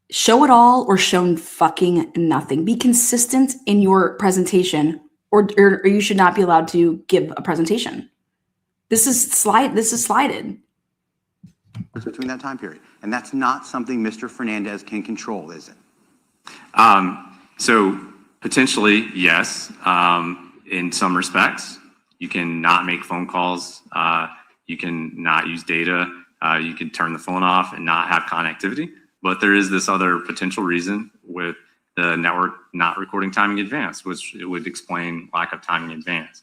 show it all or show fucking nothing. Be consistent in your presentation, or you should not be allowed to give a presentation. This is slided. Between that time period. And that's not something Mr. Fernandez can control, is it? So potentially, yes. In some respects, you can not make phone calls. You can not use data. You can turn the phone off and not have connectivity. But there is this other potential reason with the network not recording timing advance, which it would explain lack of timing advance.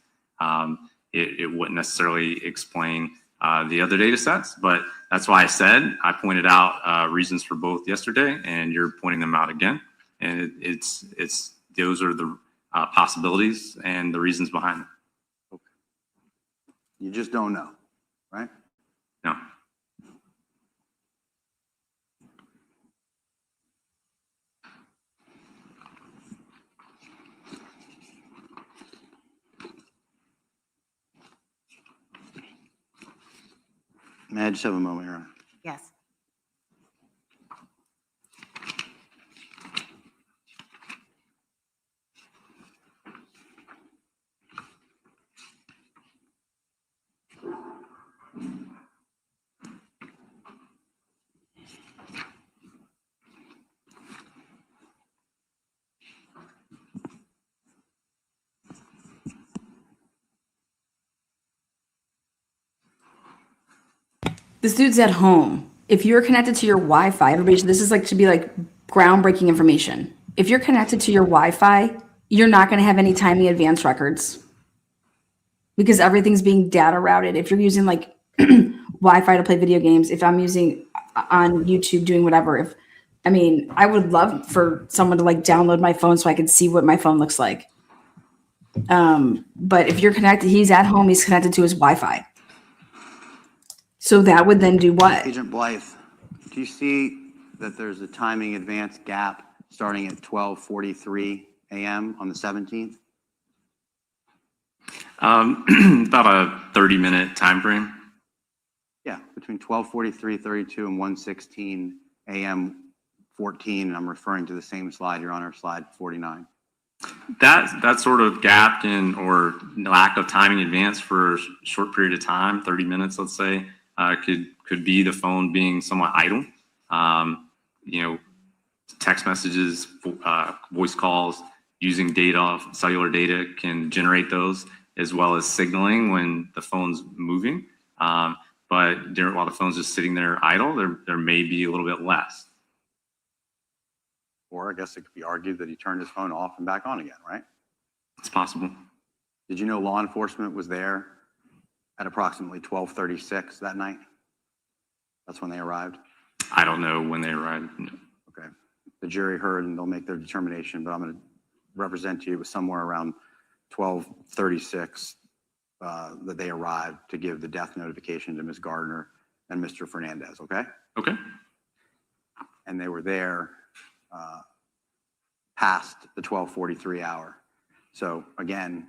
It wouldn't necessarily explain the other data sets, but that's why I pointed out reasons for both yesterday, and you're pointing them out again. And those are the possibilities and the reasons behind them. Okay. You just don't know, right? No. May I just have a moment, Your Honor? Yes. This dude's at home. If you're connected to your Wi-Fi, everybody, this is like to be like groundbreaking information. If you're connected to your Wi-Fi, you're not going to have any timing advance records because everything's being data routed. If you're using like Wi-Fi to play video games, if I'm using on YouTube doing whatever, I would love for someone to like download my phone so I could see what my phone looks like. But if you're connected, he's at home, he's connected to his Wi-Fi. So that would then do what? Agent Blythe, do you see that there's a timing advance gap starting at 12:43 a.m. on the 17th? About a 30-minute time frame. Yeah, between 12:43:32 and 1:16 a.m. 14, and I'm referring to the same slide, Your Honor, slide 49. That sort of gap in or lack of timing advance for a short period of time, 30 minutes, let's say, could be the phone being somewhat idle. Text messages, voice calls, using data, cellular data can generate those, as well as signaling when the phone's moving. But while the phone's just sitting there idle, there may be a little bit less. Or I guess it could be argued that he turned his phone off and back on again, right? It's possible. Did you know law enforcement was there at approximately 12:36 that night? That's when they arrived? I don't know when they arrived. No. Okay. The jury heard and they'll make their determination, but I'm going to represent to you it was somewhere around 12:36 that they arrived to give the death notification to Ms. Gardner and Mr. Fernandez, okay? Okay. And they were there past the 12:43 hour. So again,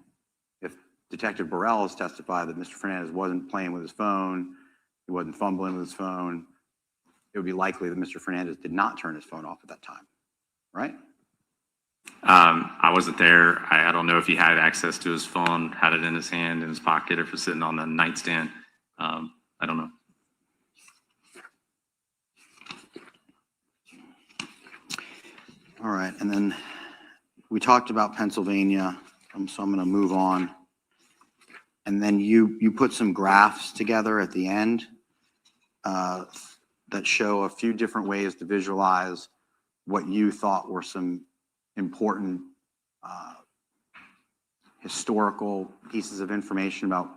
if Detective Burrell has testified that Mr. Fernandez wasn't playing with his phone, he wasn't fumbling with his phone, it would be likely that Mr. Fernandez did not turn his phone off at that time, right? I wasn't there. I don't know if he had access to his phone, had it in his hand, in his pocket, or if it's sitting on the nightstand. I don't know. All right, and then we talked about Pennsylvania, so I'm going to move on. And then you put some graphs together at the end that show a few different ways to visualize what you thought were some important historical pieces of information about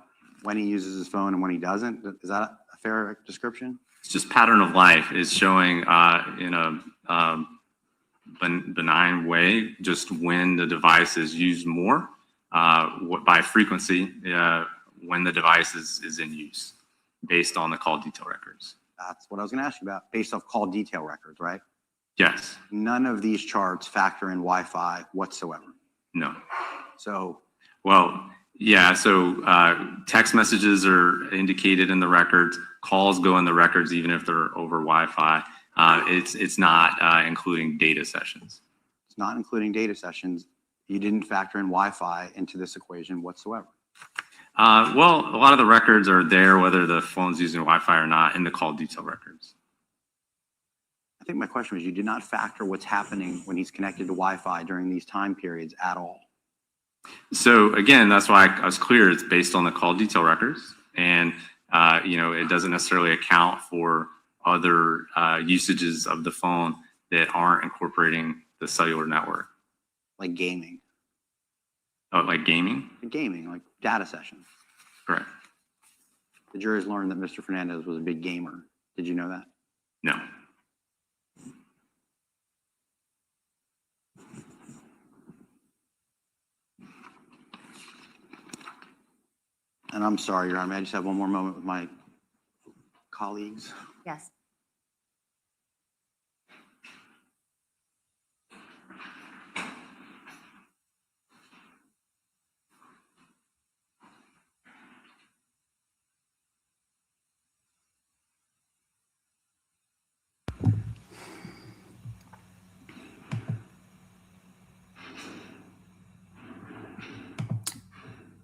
when he uses his phone and when he doesn't. Is that a fair description? It's just pattern of life is showing in a benign way just when the device is used more by frequency when the device is in use based on the call detail records. That's what I was going to ask you about, based off call detail records, right? Yes. None of these charts factor in Wi-Fi whatsoever. No. So, well, yeah. So text messages are indicated in the records. Calls go in the records even if they're over Wi-Fi. It's not including data sessions. it's not including data sessions. You didn't factor in Wi-Fi into this equation whatsoever. Well, a lot of the records are there, whether the phone's using Wi-Fi or not, in the call detail records. I think my question was, you did not factor what's happening when he's connected to Wi-Fi during these time periods at all. So again, that's why I was clear. It's based on the call detail records, and it doesn't necessarily account for other usages of the phone that aren't incorporating the cellular network. Like gaming. Oh, like gaming? Gaming, like data sessions. Correct. The jury's learned that Mr. Fernandez was a big gamer. Did you know that? No. And I'm sorry, Your Honor, may I just have one more moment with my colleagues? Yes.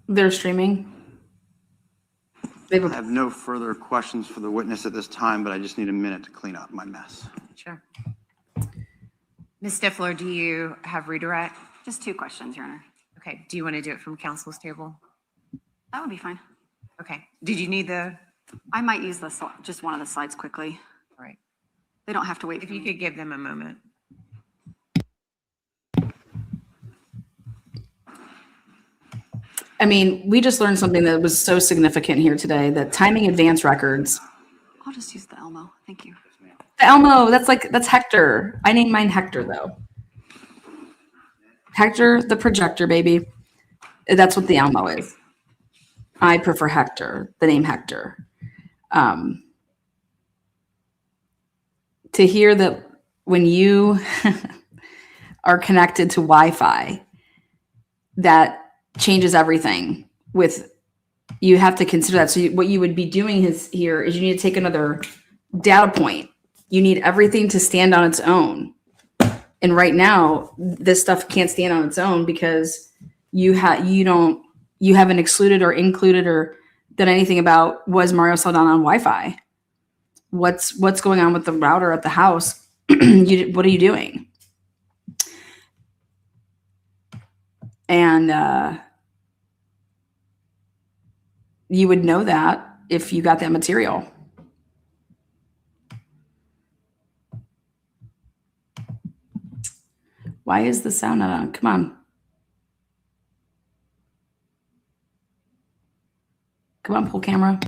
They're streaming. I have no further questions for the witness at this time, but I just need a minute to clean up my mess. Sure. Ms. Stifler, do you have redirect? Just 2 questions, Your Honor. Okay. Do you want to do it from counsel's table? That would be fine. Okay. Did you need the? I might use just one of the slides quickly. All right. They don't have to wait. If you could give them a moment. I mean, we just learned something that was so significant here today, that timing advance records. I'll just use the Elmo. Thank you. The Elmo, that's Hector. I named mine Hector, though. Hector, the projector, baby. That's what the Elmo is. I prefer Hector, the name Hector. To hear that when you are connected to Wi-Fi, that changes everything. You have to consider that. So what you would be doing here is you need to take another data point. You need everything to stand on its own. And right now, this stuff can't stand on its own because you haven't excluded or included or done anything about, was Mario Saldana on Wi-Fi? What's going on with the router at the house? What are you doing? And you would know that if you got that material. Why is the sound not on? Come on. Come on, pull camera.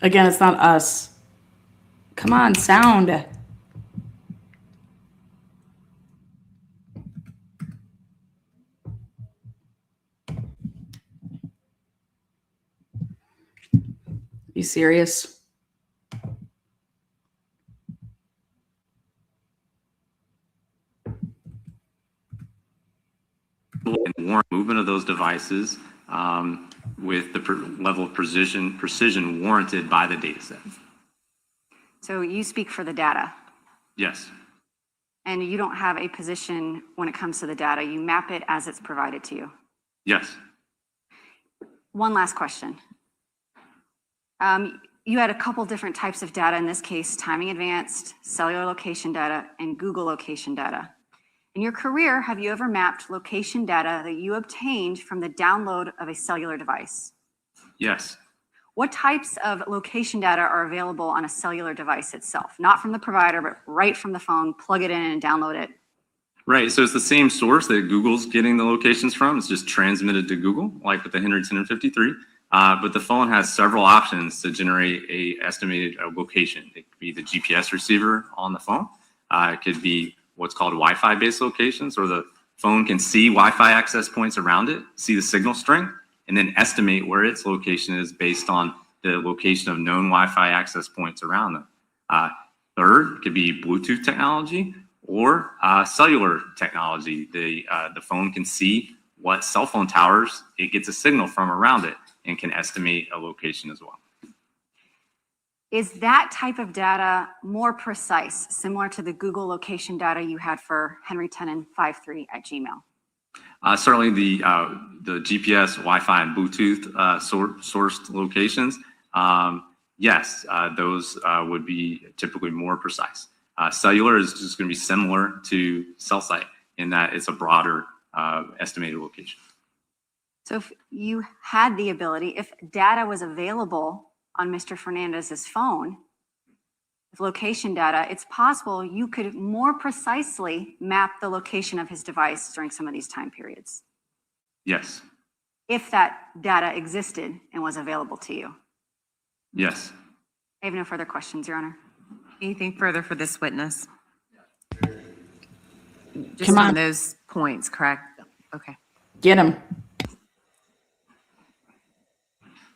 Again, it's not us. Come on, sound. You serious? And warrant movement of those devices with the level of precision warranted by the data set. So you speak for the data, Yes. and you don't have a position when it comes to the data. You map it as it's provided to you. Yes. One last question. You had a couple different types of data, in this case, timing advanced, cellular location data, and Google location data. In your career, have you ever mapped location data that you obtained from the download of a cellular device? Yes. What types of location data are available on a cellular device itself? Not from the provider, but right from the phone, plug it in and download it. Right. So it's the same source that Google's getting the locations from. It's just transmitted to Google, like with the Henry 1053. But the phone has several options to generate a estimated location. It could be the GPS receiver on the phone. It could be what's called Wi-Fi based locations, or the phone can see Wi-Fi access points around it, see the signal strength, and then estimate where its location is based on the location of known Wi-Fi access points around them. Third could be Bluetooth technology or cellular technology. The phone can see what cell phone towers it gets a signal from around it and can estimate a location as well. Is that type of data more precise, similar to the Google location data you had for Henry 10 and 53 at Gmail? Certainly the GPS, Wi-Fi, and Bluetooth sourced locations, yes, those would be typically more precise. Cellular is just going to be similar to cell site in that it's a broader estimated location. So if you had the ability, if data was available on Mr. Fernandez's phone, with location data, it's possible you could more precisely map the location of his device during some of these time periods, Yes. if that data existed and was available to you. Yes. I have no further questions, Your Honor. Anything further for this witness? Just Come on. on those points, correct? Okay. Get him.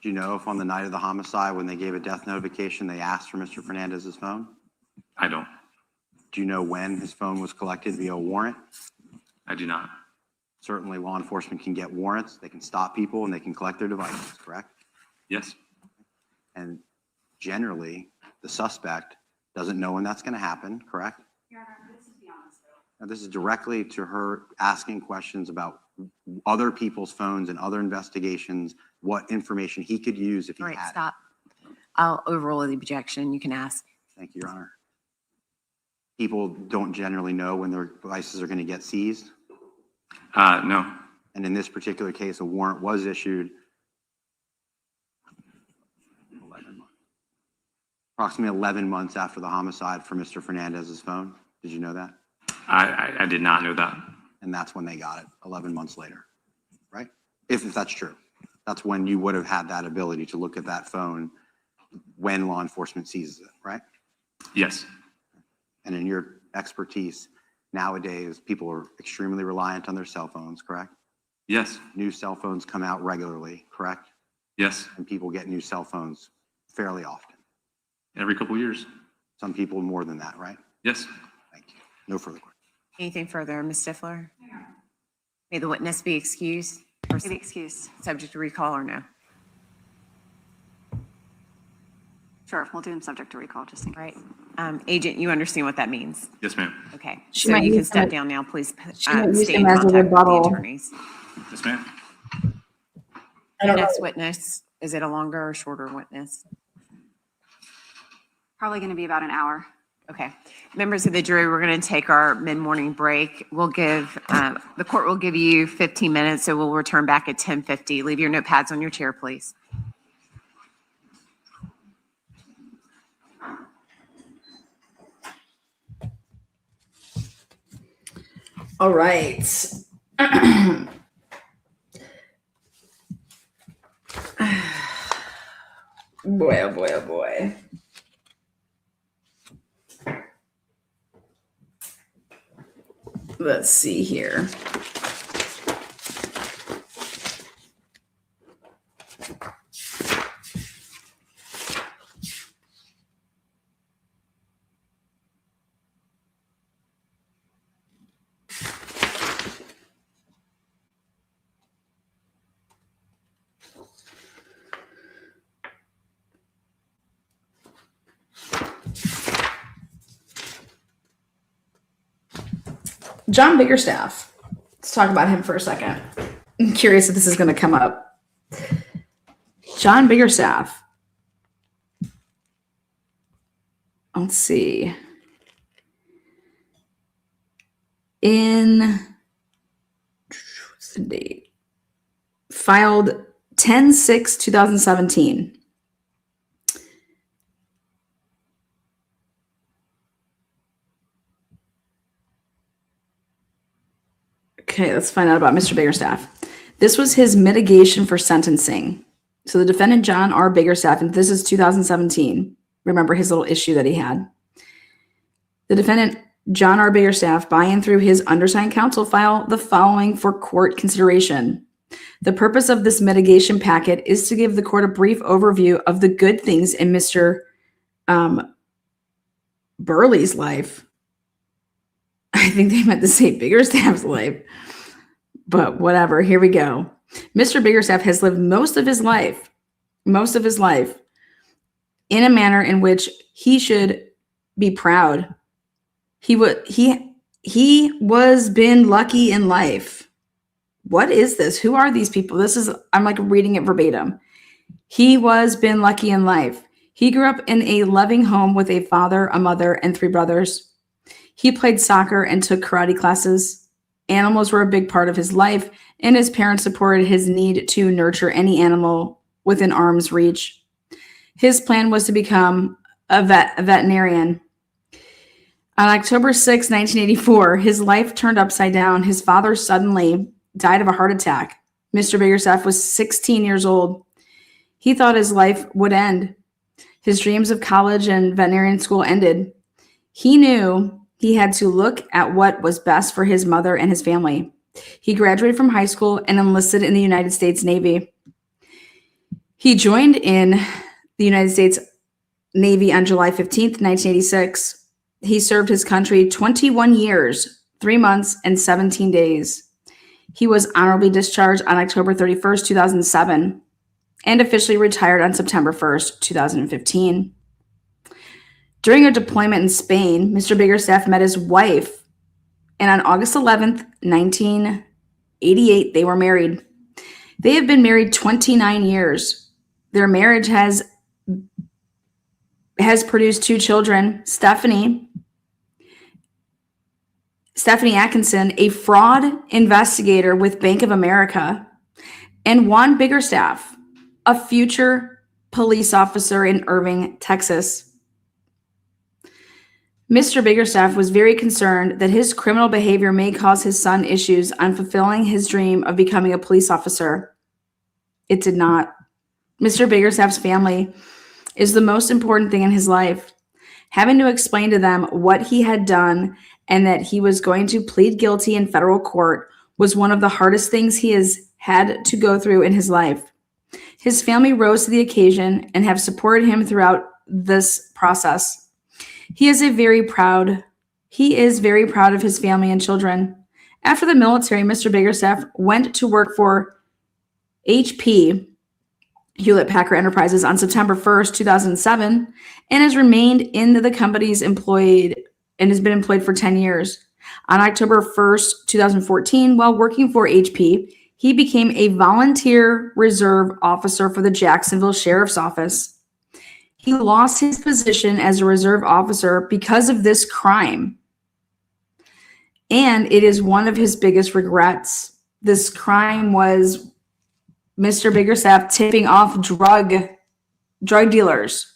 Do you know if on the night of the homicide, when they gave a death notification, they asked for Mr. Fernandez's phone? I don't. Do you know when his phone was collected via warrant? I do not. Certainly law enforcement can get warrants, they can stop people, and they can collect their devices, correct? Yes. And generally, the suspect doesn't know when that's going to happen, correct? Your Honor, this is beyond the scope. Now, this is directly to her asking questions about other people's phones and other investigations, what information he could use if he All right, had it. stop. I'll overrule the objection. You can ask. Thank you, Your Honor. People don't generally know when their devices are going to get seized. No. And in this particular case, a warrant was issued approximately 11 months after the homicide for Mr. Fernandez's phone. Did you know that? I did not know that. And that's when they got it, 11 months later, right? If that's true. That's when you would have had that ability to look at that phone when law enforcement seizes it, right? Yes. And in your expertise, nowadays, people are extremely reliant on their cell phones, correct? Yes. New cell phones come out regularly, correct? Yes. And people get new cell phones fairly often. Every couple of years. Some people more than that, right? Yes. Thank you. No further questions. Anything further, Ms. Stifler? May the witness be excused or Maybe excused. subject to recall or no? Sure, we'll do him subject to recall just in case. Right. Agent, you understand what that means? Yes, ma'am. Okay. She So might you can use step him- down now, please. she might use Stay him in as a contact with the rebuttal. attorneys. Yes, ma'am. I don't know. Next witness, is it a longer or shorter witness? Probably going to be about an hour. Okay. Members of the jury, we're going to take our mid-morning break. We'll give, the court will give you 15 minutes, so we'll return back at 10:50. Leave your notepads on your chair, please. All right. Boy, oh boy, oh boy. Let's see here. John Biggerstaff. Let's talk about him for a second. I'm curious if this is going to come up. John Biggerstaff. Let's see. What's the date? Filed 10/6/2017. Okay, let's find out about Mr. Biggerstaff. This was his mitigation for sentencing. So the defendant, John R. Biggerstaff, and this is 2017. Remember his little issue that he had. The defendant, John R. Biggerstaff, by and through his undersigned counsel, file the following for court consideration. The purpose of this mitigation packet is to give the court a brief overview of the good things in Mr. Burley's life. I think they meant to say Biggerstaff's life, but whatever. Here we go. Mr. Biggerstaff has lived most of his life in a manner in which he should be proud. He was been lucky in life. What is this? Who are these people? I'm like reading it verbatim. He was been lucky in life. He grew up in a loving home with a father, a mother, and 3 brothers. He played soccer and took karate classes. Animals were a big part of his life, and his parents supported his need to nurture any animal within arm's reach. His plan was to become a veterinarian. On October 6, 1984, his life turned upside down. His father suddenly died of a heart attack. Mr. Biggerstaff was 16 years old. He thought his life would end. His dreams of college and veterinarian school ended. He knew he had to look at what was best for his mother and his family. He graduated from high school and enlisted in the United States Navy. He joined in the United States Navy on July 15th, 1986. He served his country 21 years, 3 months, and 17 days. He was honorably discharged on October 31st, 2007, and officially retired on September 1st, 2015. During a deployment in Spain, Mr. Biggerstaff met his wife, and on August 11th, 1988, they were married. They have been married 29 years. Their marriage has produced 2 children, Stephanie Atkinson, a fraud investigator with Bank of America, and Juan Biggerstaff, a future police officer in Irving, Texas. Mr. Biggerstaff was very concerned that his criminal behavior may cause his son issues on fulfilling his dream of becoming a police officer. It did not. Mr. Biggerstaff's family is the most important thing in his life. Having to explain to them what he had done and that he was going to plead guilty in federal court was one of the hardest things he has had to go through in his life. His family rose to the occasion and have supported him throughout this process. He is very proud of his family and children. After the military, Mr. Biggerstaff went to work for HP, Hewlett-Packard Enterprises, on September 1st, 2007, and has remained in the company's employed and has been employed for 10 years. On October 1st, 2014, while working for HP, he became a volunteer reserve officer for the Jacksonville Sheriff's Office. He lost his position as a reserve officer because of this crime. And it is one of his biggest regrets. This crime was Mr. Biggerstaff tipping off drug dealers.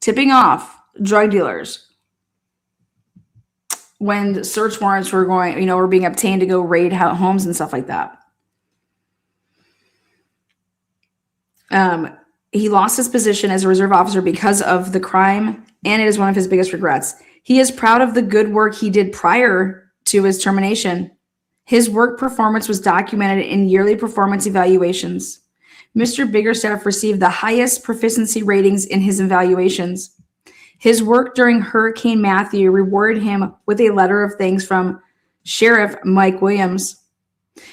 Tipping off drug dealers. When search warrants were being obtained to go raid homes and stuff like that. He lost his position as a reserve officer because of the crime, and it is one of his biggest regrets. He is proud of the good work he did prior to his termination. His work performance was documented in yearly performance evaluations. Mr. Biggerstaff received the highest proficiency ratings in his evaluations. His work during Hurricane Matthew rewarded him with a letter of thanks from Sheriff Mike Williams.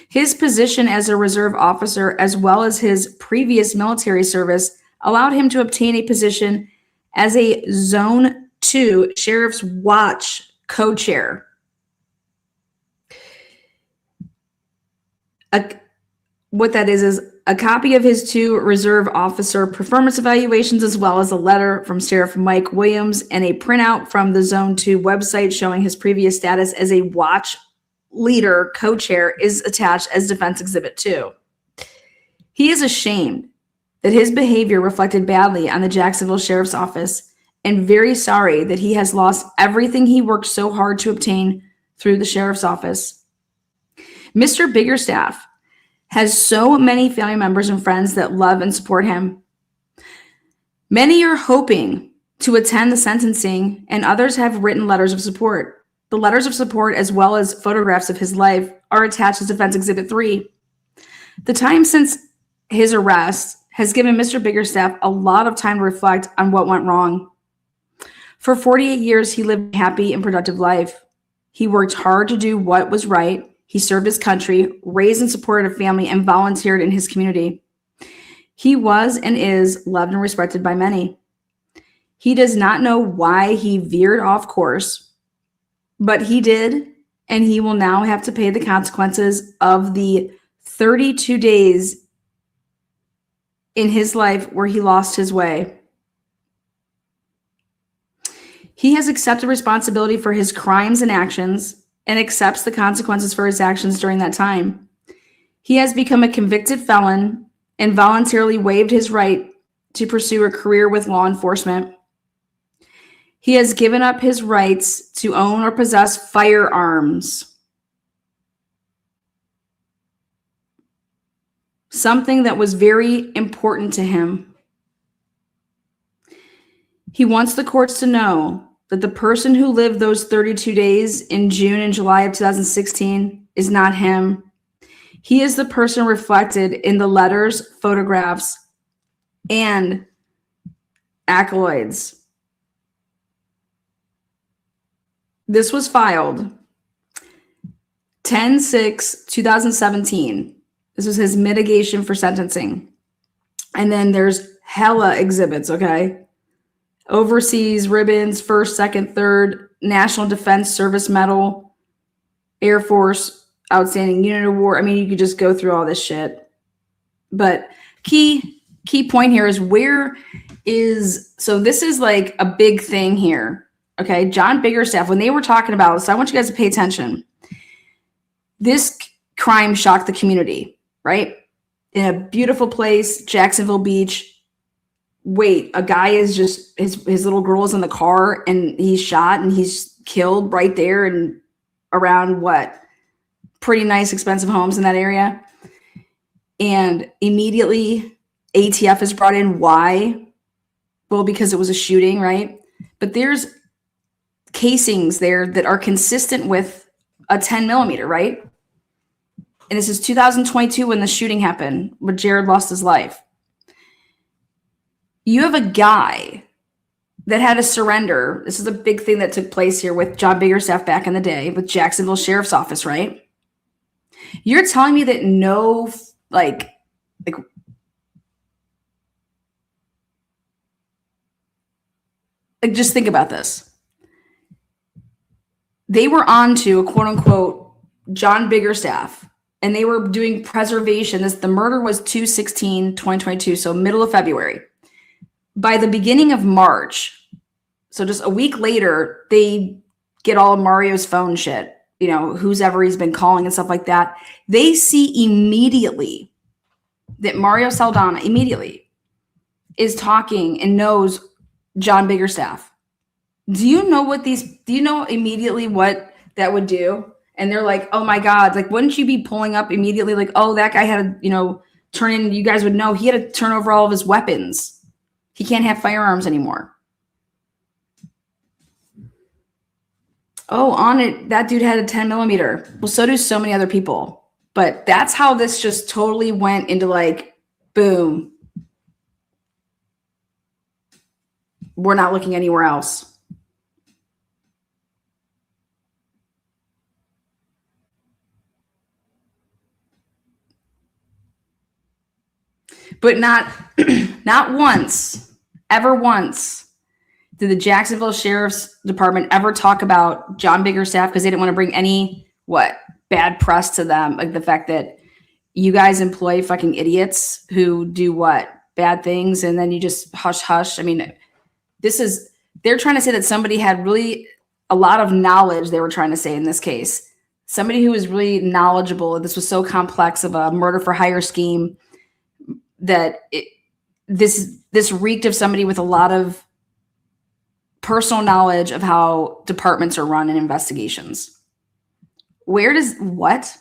His position as a reserve officer, as well as his previous military service, allowed him to obtain a position as a Zone 2 Sheriff's Watch co-chair. what that is a copy of his 2 reserve officer performance evaluations, as well as a letter from Sheriff Mike Williams and a printout from the Zone 2 website showing his previous status as a watch leader co-chair is attached as Defense Exhibit 2. He is ashamed that his behavior reflected badly on the Jacksonville Sheriff's Office and very sorry that he has lost everything he worked so hard to obtain through the Sheriff's Office. Mr. Biggerstaff has so many family members and friends that love and support him. Many are hoping to attend the sentencing, and others have written letters of support. The letters of support, as well as photographs of his life, are attached as Defense Exhibit 3. The time since his arrest has given Mr. Biggerstaff a lot of time to reflect on what went wrong. For 48 years, he lived a happy and productive life. He worked hard to do what was right. He served his country, raised and supported a family, and volunteered in his community. He was and is loved and respected by many. He does not know why he veered off course, but he did, and he will now have to pay the consequences of the 32 days in his life where he lost his way. He has accepted responsibility for his crimes and actions and accepts the consequences for his actions during that time. He has become a convicted felon and voluntarily waived his right to pursue a career with law enforcement. He has given up his rights to own or possess firearms, something that was very important to him. He wants the courts to know that the person who lived those 32 days in June and July of 2016 is not him. He is the person reflected in the letters, photographs, and accolades. This was filed 10/6/2017. This was his mitigation for sentencing. And then there's hella exhibits, okay? Overseas ribbons, 1st, 2nd, 3rd, National Defense Service Medal, Air Force Outstanding Unit Award. I mean, you could just go through all this shit. But key point here is so this is like a big thing here. Okay, John Biggerstaff, when they were talking about this, I want you guys to pay attention. This crime shocked the community, right? In a beautiful place, Jacksonville Beach. Wait, a guy is just, his little girl is in the car and he's shot and he's killed right there and around what? Pretty nice, expensive homes in that area. And immediately ATF is brought in. Why? Well, because it was a shooting, right? But there's casings there that are consistent with a 10mm, right? And this is 2022 when the shooting happened, when Jared lost his life. You have a guy that had a surrender. This is a big thing that took place here with John Biggerstaff back in the day with Jacksonville Sheriff's Office, right? You're telling me that no, like just think about this. They were on to a quote unquote John Biggerstaff, and they were doing preservation. The murder was 2/16/2022, so middle of February. By the beginning of March, so just a week later, they get all of Mario's phone shit, you know, who's ever he's been calling and stuff like that. They see immediately that Mario Saldana immediately is talking and knows John Biggerstaff. Do you know immediately what that would do? And they're like, oh my God, like, wouldn't you be pulling up immediately? Like, oh, that guy had to, turn in, you guys would know he had to turn over all of his weapons. He can't have firearms anymore. Oh, on it, that dude had a 10mm. Well, so do so many other people. But that's how this just totally went into like, boom. We're not looking anywhere else. But not once, ever once, did the Jacksonville Sheriff's Department ever talk about John Biggerstaff because they didn't want to bring any bad press to them, like the fact that you guys employ fucking idiots who do what? Bad things, and then you just hush hush. I mean, they're trying to say that somebody had really a lot of knowledge. They were trying to say in this case, somebody who was really knowledgeable. This was so complex of a murder for hire scheme that this reeked of somebody with a lot of personal knowledge of how departments are run in investigations. What?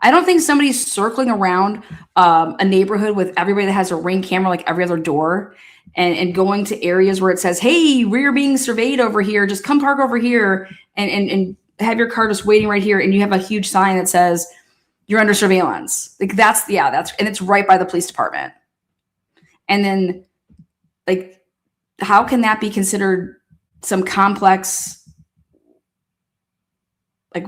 I don't think somebody's circling around a neighborhood with everybody that has a Ring camera like every other door and going to areas where it says, hey, we're being surveyed over here. Just come park over here and have your car just waiting right here. And you have a huge sign that says you're under surveillance. Like that's, and it's right by the police department. And then like, how can that be considered some complex, like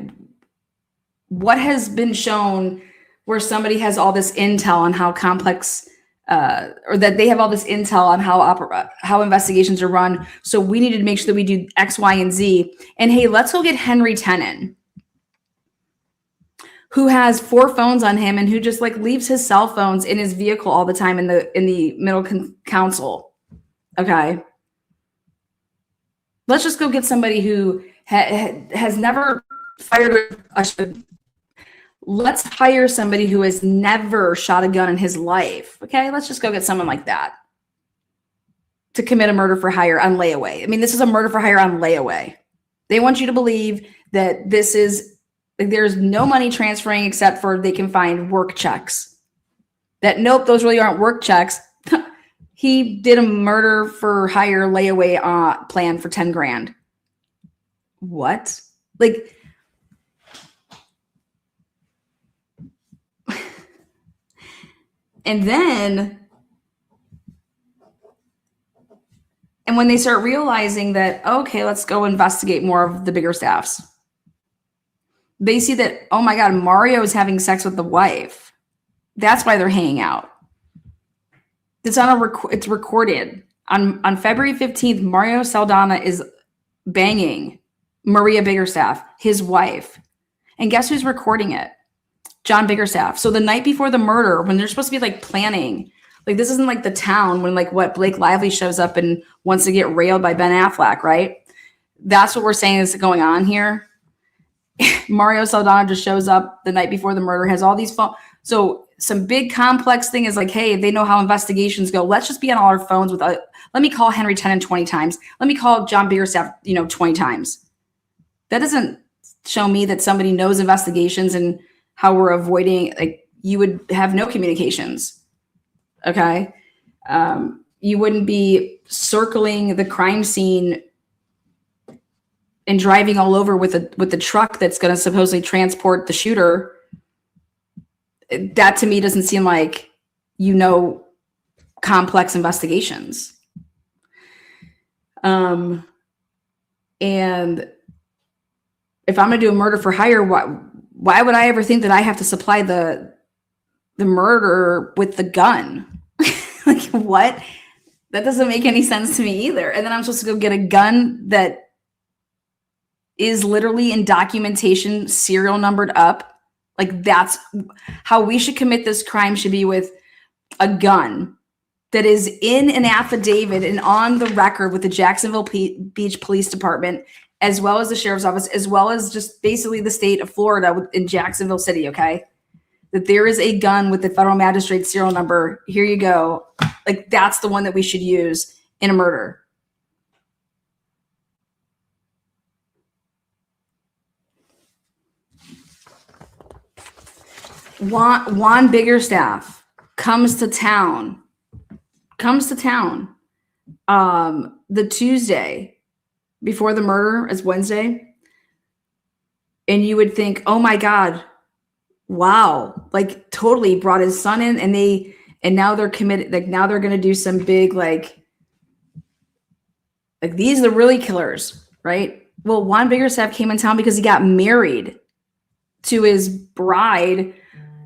what has been shown where somebody has all this intel on how complex, or that they have all this intel on how investigations are run. So we need to make sure that we do X, Y, and Z. And hey, let's go get Henry Tenen, who has 4 phones on him and who just like leaves his cell phones in his vehicle all the time in the middle council. Okay. Let's just go get somebody who has never fired let's hire somebody who has never shot a gun in his life. Okay, let's just go get someone like that to commit a murder for hire on layaway. I mean, this is a murder for hire on layaway. They want you to believe that this is, like, there's no money transferring except for they can find work checks. That, nope, those really aren't work checks. He did a murder for hire layaway plan for 10 grand. What? Like, and when they start realizing that, okay, let's go investigate more of the bigger staffs, they see that, oh my God, Mario is having sex with the wife. That's why they're hanging out. It's it's recorded. On February 15th, Mario Saldana is banging Maria Biggerstaff, his wife. And guess who's recording it? John Biggerstaff. So the night before the murder, when they're supposed to be like planning, like this isn't like the town when like what Blake Lively shows up and wants to get railed by Ben Affleck, right? That's what we're saying is going on here. Mario Saldana just shows up the night before the murder, has all these phones. So some big complex thing is like, hey, they know how investigations go. Let's just be on all our phones with, let me call Henry Tenen 20 times. Let me call John Biggerstaff, 20 times. That doesn't show me that somebody knows investigations and how we're avoiding, like, you would have no communications. Okay. You wouldn't be circling the crime scene and driving all over with the truck that's going to supposedly transport the shooter. That to me doesn't seem like, complex investigations. And if I'm going to do a murder for hire, why would I ever think that I have to supply the murderer with the gun? Like, what? That doesn't make any sense to me either. And then I'm supposed to go get a gun that is literally in documentation, serial numbered up. Like, that's how we should commit this crime, should be with a gun that is in an affidavit and on the record with the Jacksonville Beach Police Department, as well as the sheriff's office, as well as just basically the state of Florida in Jacksonville City, okay? That there is a gun with the federal magistrate serial number. Here you go. Like, that's the one that we should use in a murder. Juan Biggerstaff comes to town. The Tuesday before the murder is Wednesday. And you would think, oh my God, wow, like totally brought his son in, and now they're committed. Like, now they're going to do some big, like these are the really killers, right? Well, Juan Biggerstaff came in town because he got married to his bride,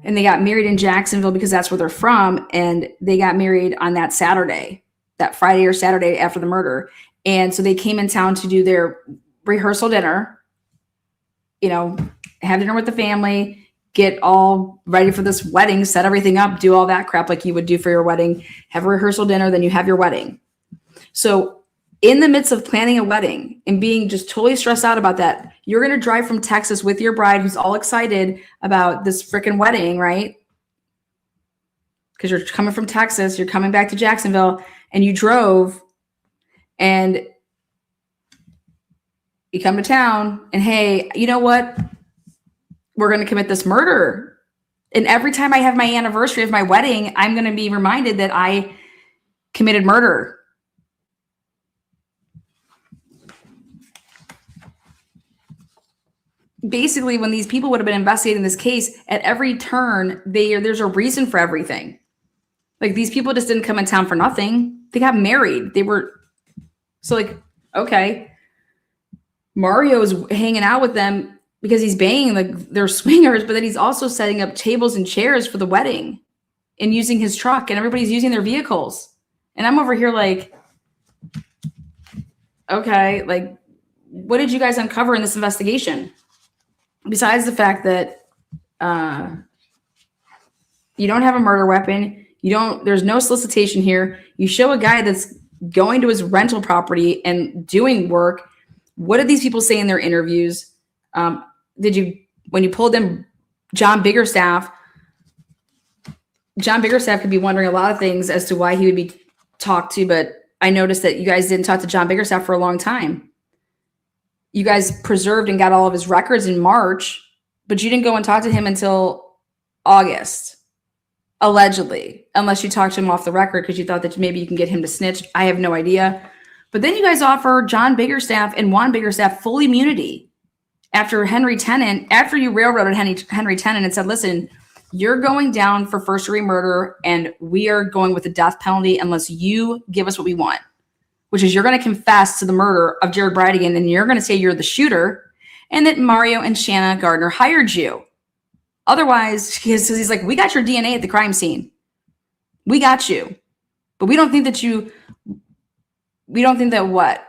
and they got married in Jacksonville because that's where they're from. And they got married on that Saturday, that Friday or Saturday after the murder. And so they came in town to do their rehearsal dinner, have dinner with the family, get all ready for this wedding, set everything up, do all that crap like you would do for your wedding, have a rehearsal dinner, then you have your wedding. So in the midst of planning a wedding and being just totally stressed out about that, you're going to drive from Texas with your bride who's all excited about this freaking wedding, right? Because you're coming from Texas, you're coming back to Jacksonville, and you drove, and you come to town, and hey, you know what? We're going to commit this murder. And every time I have my anniversary of my wedding, I'm going to be reminded that I committed murder. Basically, when these people would have been investigating this case, at every turn, there's a reason for everything. Like, these people just didn't come in town for nothing. They got married. Okay. Mario's hanging out with them because he's banging, they're swingers, but then he's also setting up tables and chairs for the wedding and using his truck, and everybody's using their vehicles. And I'm over here like, okay, like, what did you guys uncover in this investigation? Besides the fact that you don't have a murder weapon, there's no solicitation here. You show a guy that's going to his rental property and doing work. What did these people say in their interviews? When you pulled them, John Biggerstaff could be wondering a lot of things as to why he would be talked to, but I noticed that you guys didn't talk to John Biggerstaff for a long time. You guys preserved and got all of his records in March, but you didn't go and talk to him until August. Allegedly, unless you talked to him off the record because you thought that maybe you can get him to snitch. I have no idea. But then you guys offer John Biggerstaff and Juan Biggerstaff full immunity after you railroaded Henry Tennant and said, listen, you're going down for first-degree murder and we are going with the death penalty unless you give us what we want, which is you're going to confess to the murder of Jared Bridegan and you're going to say you're the shooter and that Mario and Shanna Gardner hired you. Otherwise, he's like, we got your DNA at the crime scene. We got you. But we don't think that what?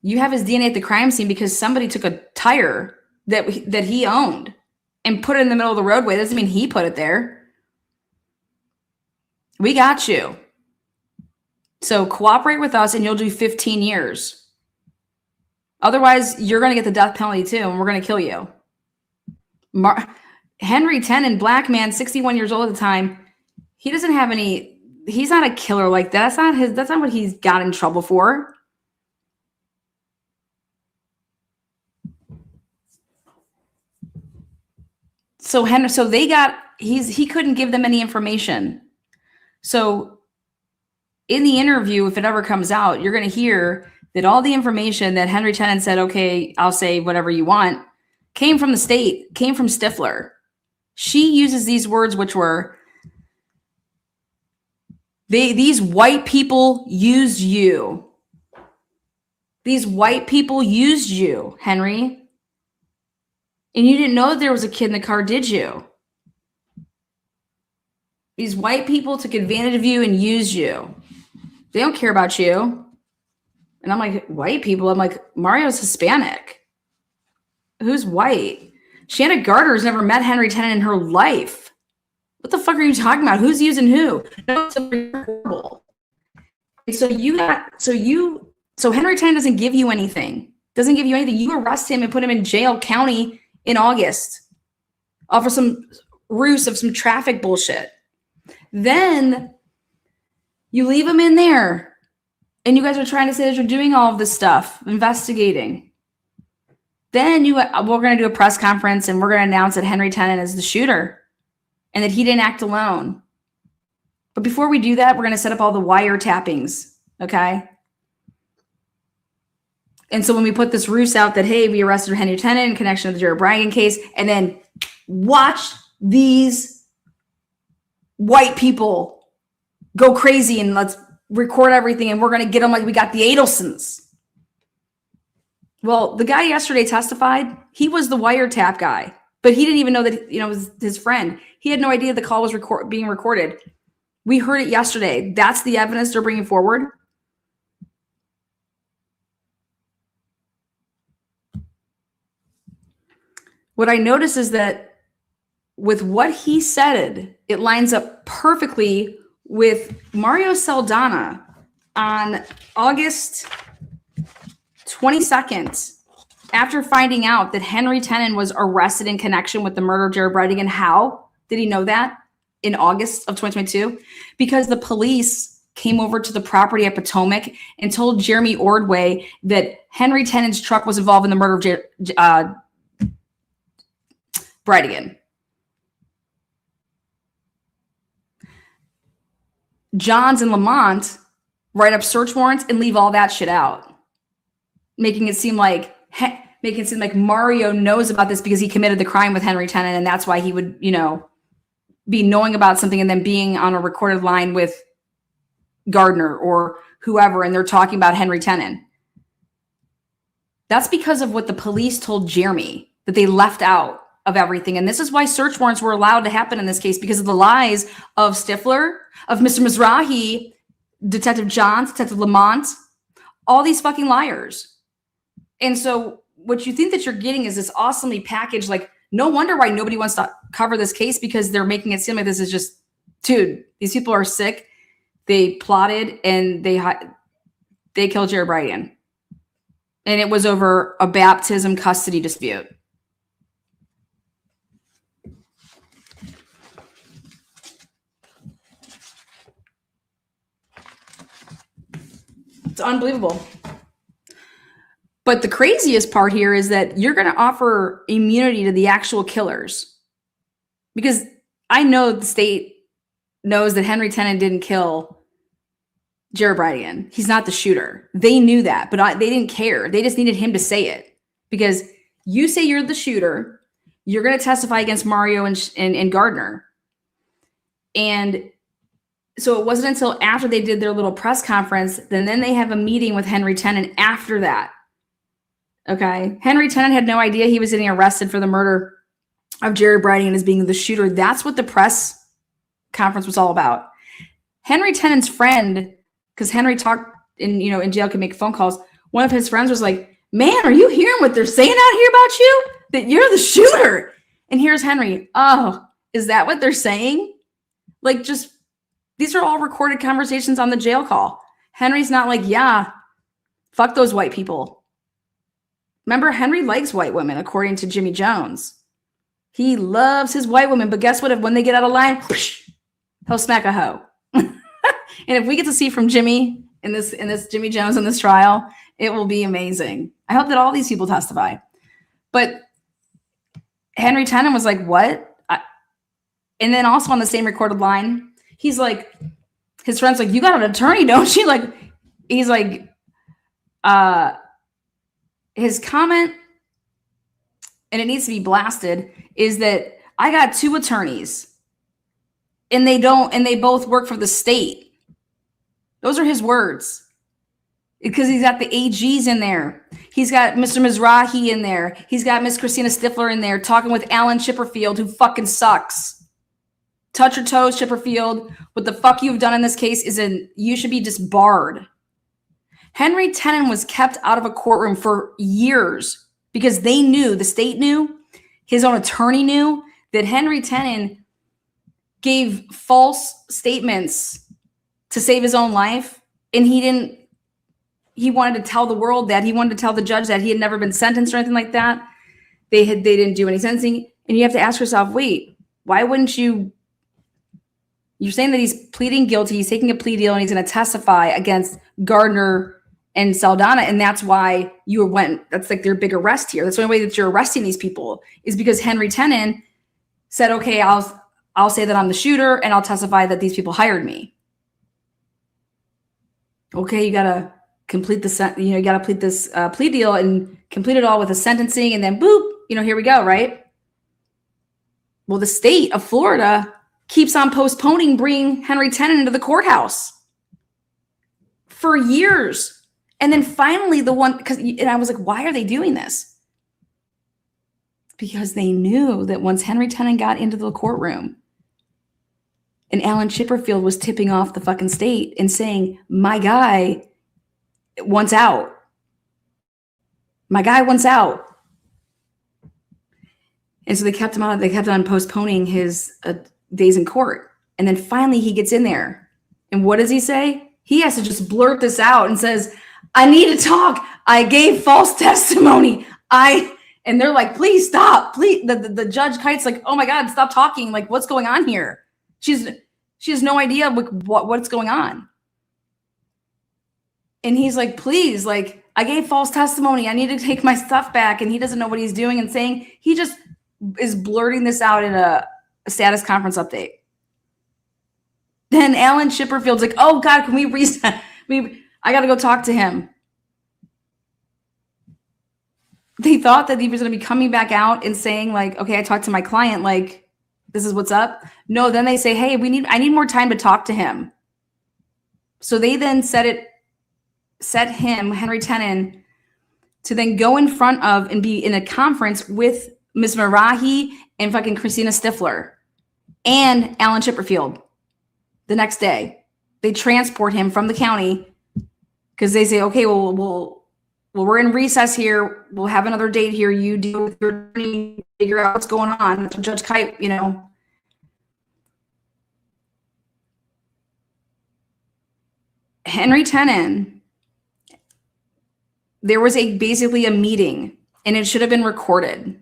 You have his DNA at the crime scene because somebody took a tire that he owned and put it in the middle of the roadway. That doesn't mean he put it there. We got you. So cooperate with us and you'll do 15 years. Otherwise, you're going to get the death penalty too, and we're going to kill you. Henry Tennant, black man, 61 years old at the time, he's not a killer like that. That's not what he's got in trouble for. He couldn't give them any information. So in the interview, if it ever comes out, you're going to hear that all the information that Henry Tennant said, okay, I'll say whatever you want, came from the state, came from Stifler. She uses these words, which were, these white people used you. These white people used you, Henry. And you didn't know that there was a kid in the car, did you? These white people took advantage of you and used you. They don't care about you. And I'm like, white people? I'm like, Mario's Hispanic. Who's white? Shanna Gardner's never met Henry Tennant in her life. What the fuck are you talking about? Who's using who? No, it's horrible. So Henry Tennant doesn't give you anything. Doesn't give you anything. You arrest him and put him in jail county in August. Off of some ruse of some traffic bullshit. Then you leave him in there. And you guys are trying to say that you're doing all of this stuff, investigating. Then we're going to do a press conference and we're going to announce that Henry Tennant is the shooter and that he didn't act alone. But before we do that, we're going to set up all the wiretappings, okay? And so when we put this ruse out that, hey, we arrested Henry Tennant in connection with the Jared Bridegan case, and then watch these white people go crazy and let's record everything and we're going to get them like we got the Adelsons. Well, the guy yesterday testified. He was the wiretap guy, but he didn't even know that, it was his friend. He had no idea the call was being recorded. We heard it yesterday. That's the evidence they're bringing forward. what I noticed is that with what he said, it lines up perfectly with Mario Saldana on August 22nd, after finding out that Henry Tenon was arrested in connection with the murder of Jared Blythe. And how did he know that? In August of 2022? Because the police came over to the property at Potomac and told Jeremy Ordway that Henry Tenon's truck was involved in the murder of Blythe. Johns and Lamont write up search warrants and leave all that shit out, making it seem like Mario knows about this because he committed the crime with Henry Tenon, and that's why he would, be knowing about something and then being on a recorded line with Gardner or whoever, and they're talking about Henry Tenon. That's because of what the police told Jeremy, that they left out of everything. And this is why search warrants were allowed to happen in this case, because of the lies of Stifler, of Mr. Mizraahehee, Detective Johns, Detective Lamont, all these fucking liars. And so what you think that you're getting is this awesomely packaged, like, no wonder why nobody wants to cover this case, because they're making it seem like this is just, dude, these people are sick. They plotted and they killed Jared Blythe. And it was over a baptism custody dispute. It's unbelievable. But the craziest part here is that you're going to offer immunity to the actual killers. Because I know the state knows that Henry Tenon didn't kill Jared Blythe. He's not the shooter. They knew that, but they didn't care. They just needed him to say it. Because you say you're the shooter, you're going to testify against Mario and Gardner. And so it wasn't until after they did their little press conference, then they have a meeting with Henry Tenon after that. Okay. Henry Tenon had no idea he was getting arrested for the murder of Jared Blythe and as being the shooter. That's what the press conference was all about. Henry Tenon's friend, because Henry talked in jail, could make phone calls. One of his friends was like, "Man, are you hearing what they're saying out here about you? That you're the shooter." And here's Henry. "Oh, is that what they're saying?" Like, just, these are all recorded conversations on the jail call. Henry's not like, "Yeah, fuck those white people." Remember, Henry likes white women, according to Jimmy Jones. He loves his white women, but guess what? If when they get out of line, whoosh, he'll smack a hoe. And if we get to see from Jimmy in this Jimmy Jones in this trial, it will be amazing. I hope that all these people testify. But Henry Tenon was like, "What?" And then also on the same recorded line, he's like, his friend's like, "You got an attorney, don't you?" Like, he's like, his comment, and it needs to be blasted, is that I got 2 attorneys and they both work for the state. Those are his words, because he's got the AGs in there. He's got Mr. Mizraahehee in there. He's got Miss Christina Stifler in there talking with Alan Chipperfield, who fucking sucks. Touch your toes, Chipperfield. What the fuck you've done in this case you should be disbarred. Henry Tenon was kept out of a courtroom for years because they knew, the state knew, his own attorney knew, that Henry Tenon gave false statements to save his own life. And he wanted to tell the world that, he wanted to tell the judge that he had never been sentenced or anything like that. They didn't do any sentencing. And you have to ask yourself, wait, why wouldn't you're saying that he's pleading guilty, he's taking a plea deal, and he's going to testify against Gardner and Saldana, and that's why that's like their big arrest here. That's the only way that you're arresting these people, is because Henry Tenon said, "Okay, I'll say that I'm the shooter, and I'll testify that these people hired me." Okay, you gotta complete you gotta complete this plea deal and complete it all with a sentencing, and then boop, here we go, right? Well, the state of Florida keeps on postponing bringing Henry Tenon into the courthouse for years. And then finally and I was like, why are they doing this? Because they knew that once Henry Tenon got into the courtroom and Alan Chipperfield was tipping off the fucking state and saying, "My guy wants out. My guy wants out." And so they kept him on. They kept on postponing his days in court. And then finally he gets in there. And what does he say? He has to just blurt this out and says, I need to talk. I gave false testimony. And they're like, please stop. Please. The judge Kite's like, oh my God, stop talking. Like, what's going on here? She has no idea what's going on. And he's like, please, like, I gave false testimony. I need to take my stuff back. And he doesn't know what he's doing and saying. He just is blurting this out in a status conference update. Then Alan Chipperfield's like, oh God, can we reset? I got to go talk to him. They thought that he was going to be coming back out and saying like, okay, I talked to my client. Like, this is what's up. No, then they say, hey, I need more time to talk to him. So they then set him, Henry Tenon, to then go in front of and be in a conference with Ms. Mizraahehee and fucking Christina Stifler and Alan Chipperfield the next day. They transport him from the county because they say, okay, well, we're in recess here. We'll have another date here. You deal with your attorney, figure out what's going on. That's what Judge Kite, Henry Tenon, there was basically a meeting, and it should have been recorded,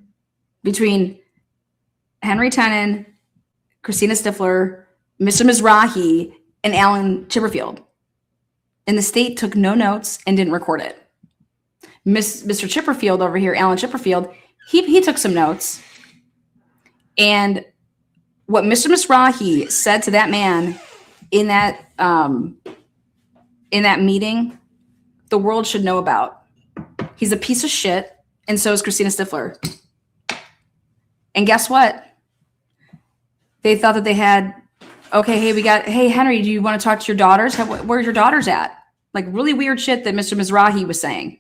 between Henry Tenon, Christina Stifler, Mr. Mizraahehee, and Alan Chipperfield. And the state took no notes and didn't record it. Mr. Chipperfield over here, Alan Chipperfield, he took some notes. And what Mr. Mizraahehee said to that man in that meeting, the world should know about. He's a piece of shit, and so is Christina Stifler. And guess what? They thought that they had, okay, hey, Henry, do you want to talk to your daughters? Where's your daughters at? Like really weird shit that Mr. Mizraahehee was saying.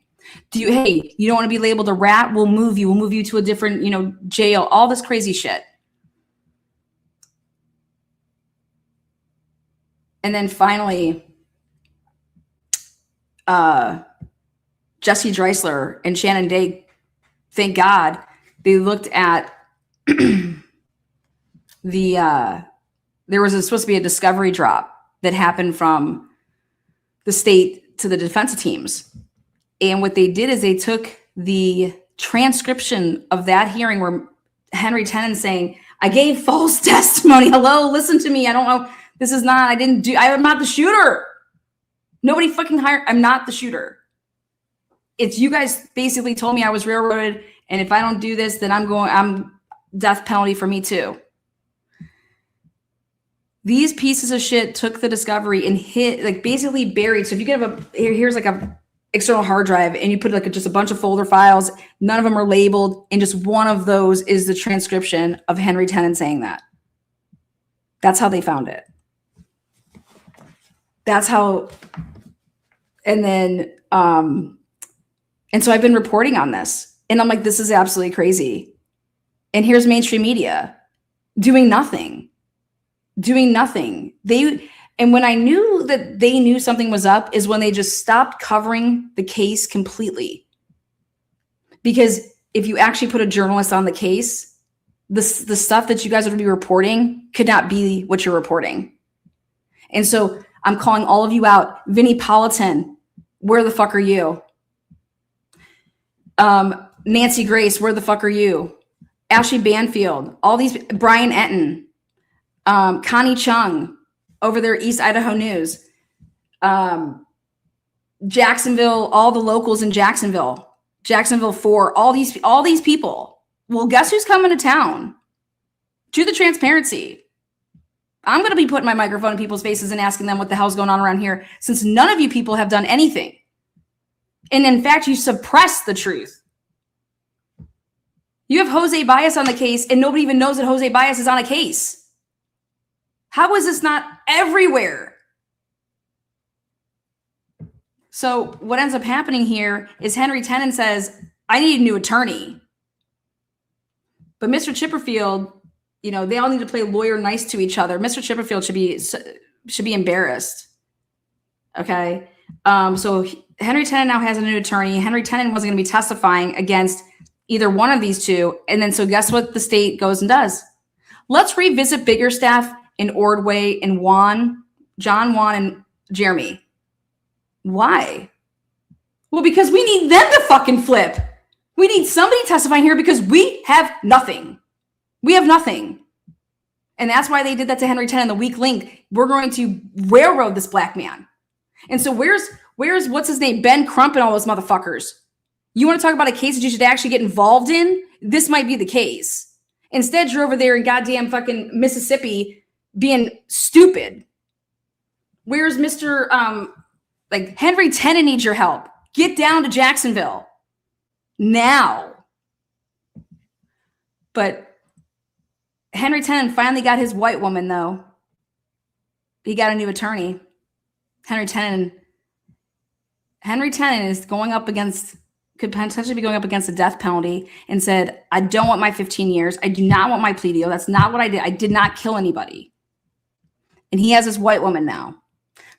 Hey, you don't want to be labeled a rat? We'll move you to a different, jail, all this crazy shit. And then finally, Jesse Dreisler and Shannon Day, thank God, they looked at there was supposed to be a discovery drop that happened from the state to the defense teams. And what they did is they took the transcription of that hearing where Henry Tenon saying, I gave false testimony. Hello, listen to me. I don't know. I'm not the shooter. Nobody fucking hired. I'm not the shooter. It's you guys basically told me I was railroaded. And if I don't do this, then I'm death penalty for me too. These pieces of shit took the discovery and basically buried. So if you get here's like a external hard drive and you put just a bunch of folder files, none of them are labeled. And just one of those is the transcription of Henry Tenon saying that. That's how they found it. That's how, and then, and so I've been reporting on this and I'm like, this is absolutely crazy. And here's mainstream media doing nothing. And when I knew that they knew something was up is when they just stopped covering the case completely. Because if you actually put a journalist on the case, the stuff that you guys are going to be reporting could not be what you're reporting. And so I'm calling all of you out. Vinnie Politan, where the fuck are you? Nancy Grace, where the fuck are you? Ashley Banfield, all these, Brian Etten, Connie Chung over there, East Idaho News, Jacksonville, all the locals in Jacksonville 4, all these people. Well, guess who's coming to town? To the transparency. I'm going to be putting my microphone in people's faces and asking them what the hell's going on around here, since none of you people have done anything. And in fact, you suppress the truth. You have Jose Baez on the case and nobody even knows that Jose Baez is on a case. How is this not everywhere? So what ends up happening here is Henry Tenon says, I need a new attorney. But Mr. Chipperfield, they all need to play lawyer nice to each other. Mr. Chipperfield should be embarrassed. Okay. So Henry Tenon now has a new attorney. Henry Tenon wasn't going to be testifying against either one of these two. And then so guess what the state goes and does? Let's revisit Biggerstaff and Ordway and John, Juan, and Jeremy. Why? Well, because we need them to fucking flip. We need somebody testifying here because we have nothing. We have nothing. And that's why they did that to Henry Tenen, the weak link. We're going to railroad this black man. And so where's what's his name? Ben Crump and all those motherfuckers. You want to talk about a case that you should actually get involved in? This might be the case. Instead, you're over there in goddamn fucking Mississippi being stupid. Where's Mr. Henry Tenen needs your help. Get down to Jacksonville now. But Henry Tenen finally got his white woman, though. He got a new attorney. Henry Tenen is going up against, could potentially be going up against the death penalty, and said, I don't want my 15 years. I do not want my plea deal. That's not what I did. I did not kill anybody. And he has this white woman now.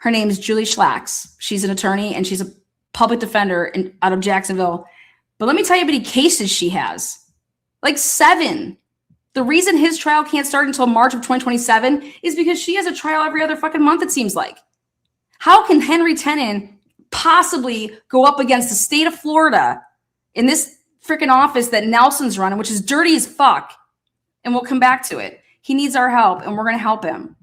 Her name is Julie Schlacks. She's an attorney and she's a public defender out of Jacksonville. But let me tell you how many cases she has. Like 7. The reason his trial can't start until March of 2027 is because she has a trial every other fucking month, it seems like. How can Henry Tenen possibly go up against the state of Florida in this freaking office that Nelson's running, which is dirty as fuck? And we'll come back to it. He needs our help, and we're going to help him.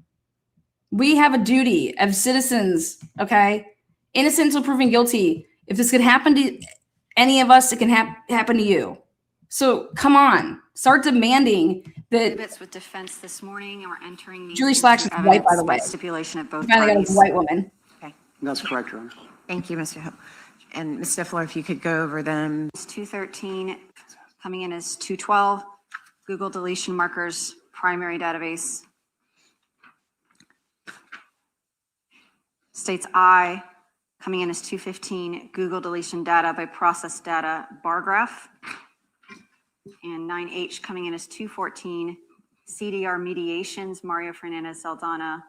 We have a duty of citizens, okay? Innocent until proven guilty. If this could happen to any of us, it can happen to you. So come on, start demanding that. With defense this morning, and we're entering. Julie Schlacks is white, by the way. Stipulation of both Finally parties. got a white woman. Okay. That's correct, Your Honor. Thank you, Mr. Hill. And Ms. Stifler, if you could go over them. It's 213, coming in as 212, Google deletion markers, primary database. States I, coming in as 215, Google deletion data by process data bar graph. And 9H coming in as 214, CDR mediations, Mario Fernandez Saldana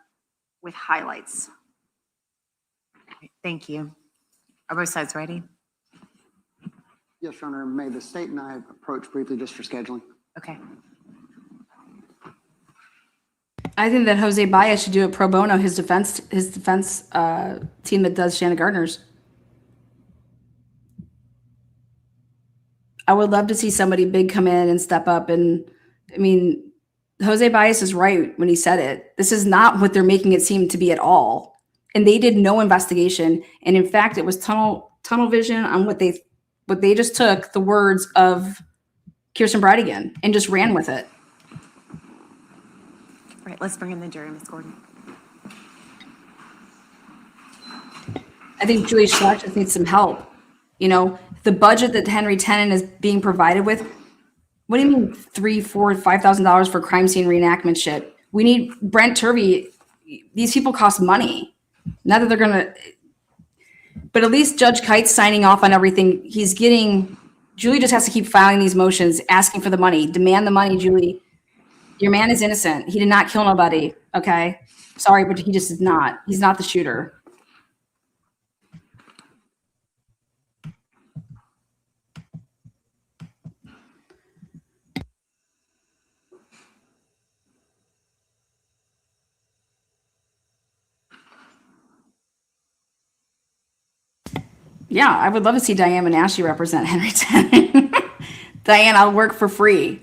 with highlights. Thank you. Are both sides ready? Yes, Your Honor. May the state and I approach briefly just for scheduling? Okay. I think that Jose Baez should do it pro bono, his defense team that does Shanna Gardner's. I would love to see somebody big come in and step up. And I mean, Jose Baez is right when he said it. This is not what they're making it seem to be at all. And they did no investigation. And in fact, it was tunnel vision on what they just took the words of Kirsten Bridegan and just ran with it. All right, let's bring in the jury, Ms. Gordon. I think Julie Schlach just needs some help. You know, the budget that Henry Tenen is being provided with, what do you mean $3,000, $4,000, $5,000 for crime scene reenactment shit? We need Brent Turvey. These people cost money. Not that they're going to, but at least Judge Kite's signing off on everything. He's getting, Julie just has to keep filing these motions, asking for the money. Demand the money, Julie. Your man is innocent. He did not kill nobody, okay? Sorry, but he just is not. He's not the shooter. Yeah, I would love to see Diane Menashe represent Henry Tenen. Diane, I'll work for free.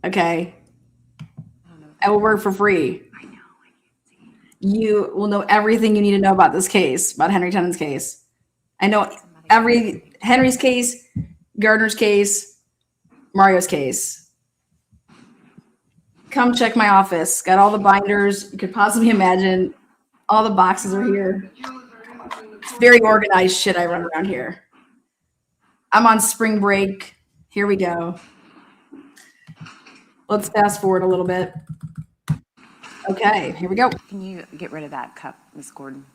Okay. I will work for free. I know. You will know everything you need to know about this case, about Henry Tenen's case. I know Henry's case, Gardner's case, Mario's case. Come check my office. Got all the binders you could possibly imagine. All the boxes are here. It's very organized shit I run around here. I'm on spring break. Here we go. Let's fast forward a little bit. Okay, here we go. Can you get rid of that cup, Ms. Gordon?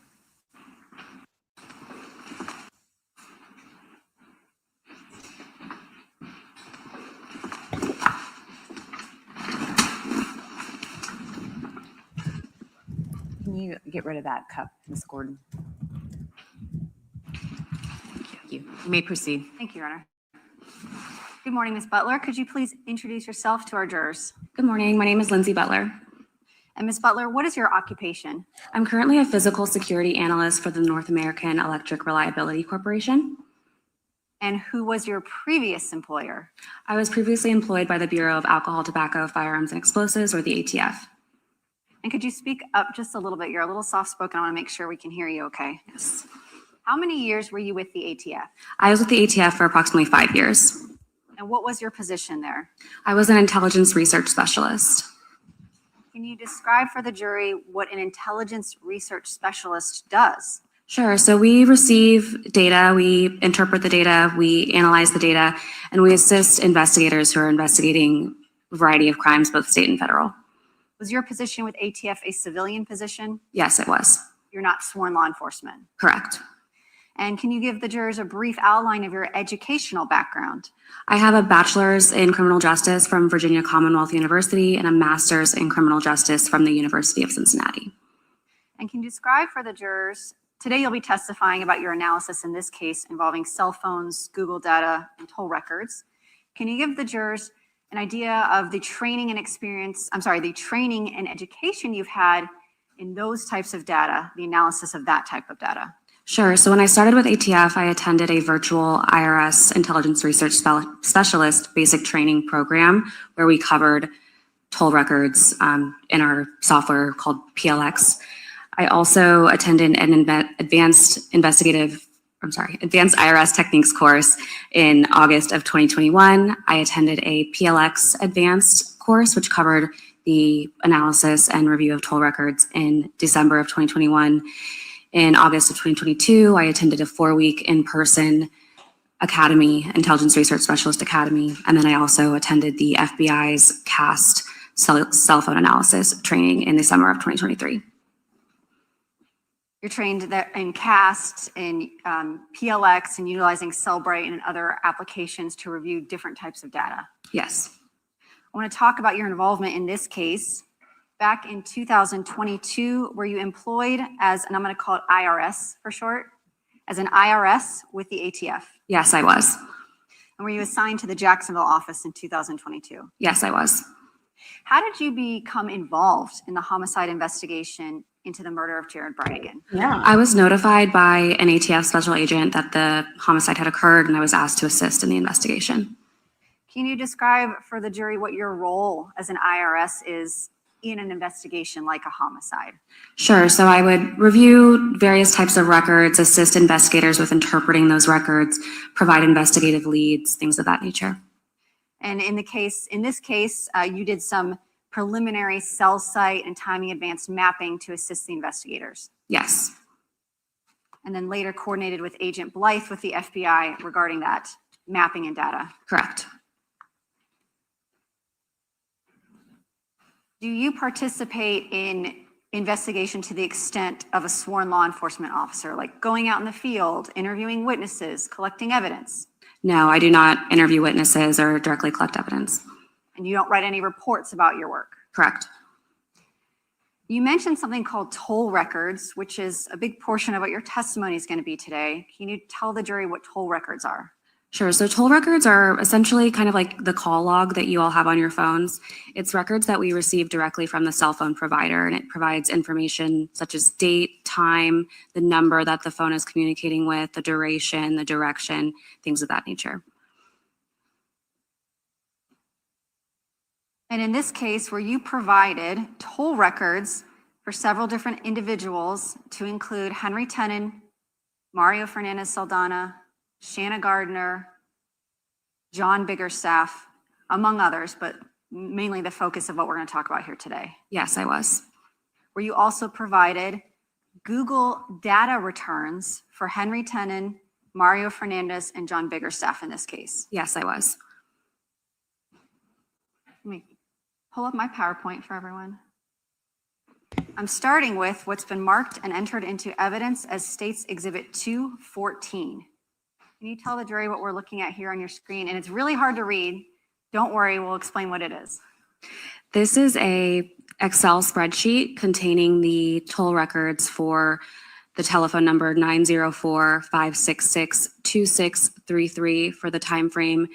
Can you get rid of that cup, Ms. Gordon? Thank you. You may proceed. Thank you, Your Honor. Good morning, Ms. Butler. Could you please introduce yourself to our jurors? Good morning. My name is Lindsay Butler. And Ms. Butler, what is your occupation? I'm currently a physical security analyst for the North American Electric Reliability Corporation. And who was your previous employer? I was previously employed by the Bureau of Alcohol, Tobacco, Firearms, and Explosives, or the ATF. And could you speak up just a little bit? You're a little soft-spoken. I want to make sure we can hear you okay. Yes. How many years were you with the ATF? I was with the ATF for approximately 5 years. And what was your position there? I was an intelligence research specialist. Can you describe for the jury what an intelligence research specialist does? Sure. So we receive data, we interpret the data, we analyze the data, and we assist investigators who are investigating a variety of crimes, both state and federal. Was your position with ATF a civilian position? Yes, it was. You're not sworn law enforcement. Correct. And can you give the jurors a brief outline of your educational background? I have a bachelor's in criminal justice from Virginia Commonwealth University and a master's in criminal justice from the University of Cincinnati. And can you describe for the jurors, today you'll be testifying about your analysis in this case involving cell phones, Google data, and toll records. Can you give the jurors an idea of the training and education you've had in those types of data, the analysis of that type of data? Sure. So when I started with ATF, I attended a virtual IRS intelligence research specialist basic training program where we covered toll records in our software called PLX. I also attended an advanced IRS techniques course in August of 2021. I attended a PLX advanced course, which covered the analysis and review of toll records in December of 2021. In August of 2022, I attended a 4-week in-person academy, Intelligence Research Specialist Academy, and then I also attended the FBI's CAST cell phone analysis training in the summer of 2023. You're trained in CAST, in PLX, and utilizing Cellbrite and other applications to review different types of data. Yes. I want to talk about your involvement in this case. Back in 2022, were you employed as, and I'm going to call it IRS for short, as an IRS with the ATF? Yes, I was. And were you assigned to the Jacksonville office in 2022? Yes, I was. How did you become involved in the homicide investigation into the murder of Jared Bridegan? Yeah. I was notified by an ATF special agent that the homicide had occurred, and I was asked to assist in the investigation. Can you describe for the jury what your role as an IRS is in an investigation like a homicide? Sure. So I would review various types of records, assist investigators with interpreting those records, provide investigative leads, things of that nature. And in this case, you did some preliminary cell site and timing advanced mapping to assist the investigators. Yes. And then later coordinated with Agent Blythe with the FBI regarding that mapping and data. Correct. Do you participate in investigation to the extent of a sworn law enforcement officer, like going out in the field, interviewing witnesses, collecting evidence? No, I do not interview witnesses or directly collect evidence. And you don't write any reports about your work? Correct. You mentioned something called toll records, which is a big portion of what your testimony is going to be today. Can you tell the jury what toll records are? Sure. So toll records are essentially kind of like the call log that you all have on your phones. It's records that we receive directly from the cell phone provider, and it provides information such as date, time, the number that the phone is communicating with, the duration, the direction, things of that nature. And in this case, where you provided toll records for several different individuals to include Henry Tenon, Mario Fernandez Saldana, Shanna Gardner, John Biggerstaff, among others, but mainly the focus of what we're going to talk about here today. Yes, I was. Where you also provided Google data returns for Henry Tenon, Mario Fernandez, and John Biggerstaff in this case. Yes, I was. Let me pull up my PowerPoint for everyone. I'm starting with what's been marked and entered into evidence as State's Exhibit 214. Can you tell the jury what we're looking at here on your screen? And it's really hard to read. Don't worry, we'll explain what it is. This is a Excel spreadsheet containing the toll records for the telephone number 904-566-2633 for the time frame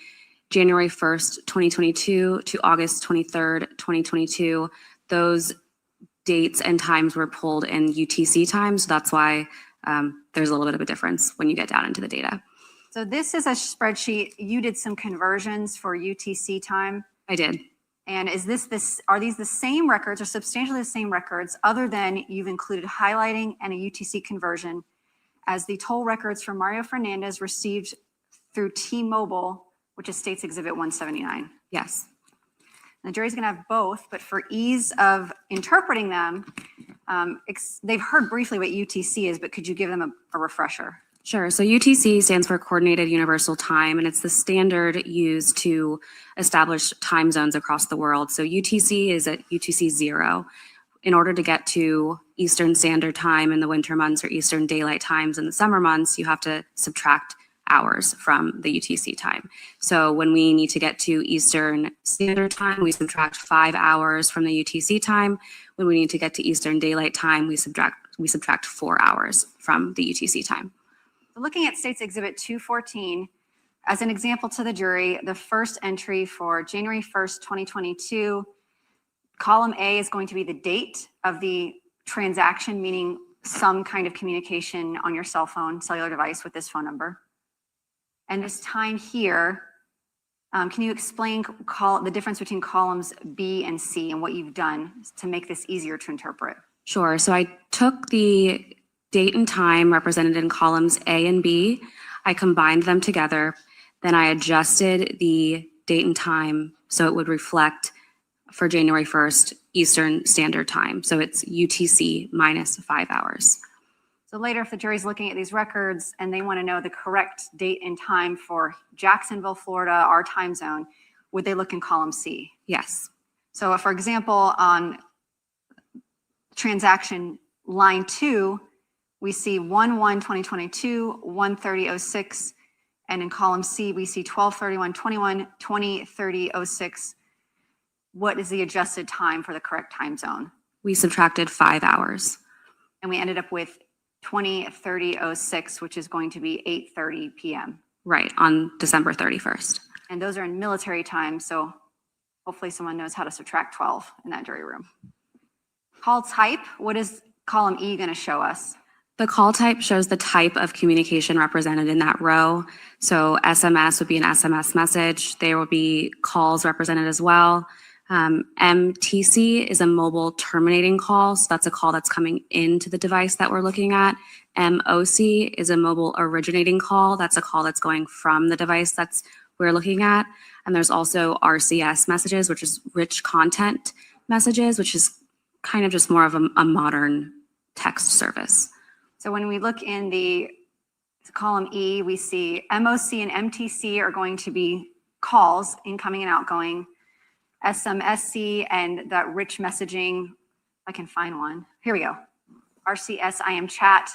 January 1st, 2022 to August 23rd, 2022, those dates and times were pulled in UTC times. So that's why there's a little bit of a difference when you get down into the data. So this is a spreadsheet. You did some conversions for UTC time. I did. And is are these the same records or substantially the same records other than you've included highlighting and a UTC conversion as the toll records for Mario Fernandez received through T-Mobile, which is States Exhibit 179? Yes. And the jury's going to have both, but for ease of interpreting them, they've heard briefly what UTC is, but could you give them a refresher? Sure. So UTC stands for Coordinated Universal Time, and it's the standard used to establish time zones across the world. So UTC is at UTC 0. In order to get to Eastern Standard Time in the winter months or Eastern Daylight Times in the summer months, you have to subtract hours from the UTC time. So when we need to get to Eastern Standard Time, we subtract 5 hours from the UTC time. When we need to get to Eastern Daylight Time, we subtract 4 hours from the UTC time. So looking at States Exhibit 214, as an example to the jury, the first entry for January 1st, 2022, column A is going to be the date of the transaction, meaning some kind of communication on your cell phone, cellular device with this phone number. And this time here, can you explain the difference between columns B and C and what you've done to make this easier to interpret? Sure. So I took the date and time represented in columns A and B. I combined them together. Then I adjusted the date and time so it would reflect for January 1st, Eastern Standard Time. So it's UTC minus 5 hours. So later, if the jury's looking at these records and they want to know the correct date and time for Jacksonville, Florida, our time zone, would they look in column C? Yes. So for example, on transaction line 2, we see 1/1/2022, 1/30/06, and in column C, we see 12/31/21, 20/30/06. What is the adjusted time for the correct time zone? We subtracted 5 hours. And we ended up with 20/30/06, which is going to be 8:30 p.m. Right, on December 31st. And those are in military time, so hopefully someone knows how to subtract 12 in that jury room. Call type, what is column E going to show us? The call type shows the type of communication represented in that row. So SMS would be an SMS message. There will be calls represented as well. MTC is a mobile terminating call. So that's a call that's coming into the device that we're looking at. MOC is a mobile originating call. That's a call that's going from the device that's we're looking at. And there's also RCS messages, which is rich content messages, which is kind of just more of a modern text service. So when we look in the column E, we see MOC and MTC are going to be calls, incoming and outgoing. SMSC and that rich messaging, I can find one. Here we go. RCS, IM chat.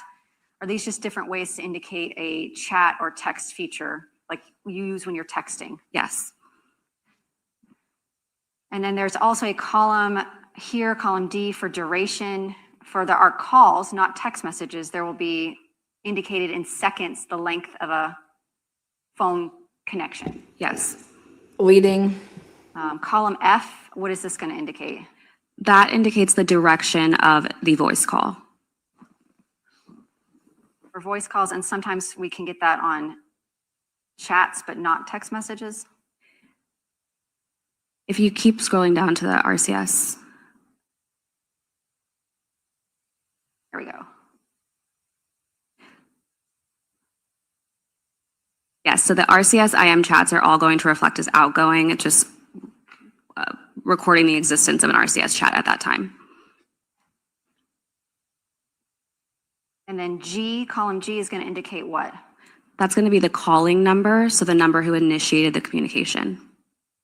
Are these just different ways to indicate a chat or text feature like you use when you're texting? Yes. And then there's also a column here, column D, for duration. For our calls, not text messages, there will be indicated in seconds the length of a phone connection. Yes. Leading. Column F, what is this going to indicate? That indicates the direction of the voice call. For voice calls, and sometimes we can get that on chats, but not text messages. If you keep scrolling down to the RCS. There we go. Yes, so the RCS IM chats are all going to reflect as outgoing. It's just recording the existence of an RCS chat at that time. And then G, column G is going to indicate what? That's going to be the calling number, so the number who initiated the communication.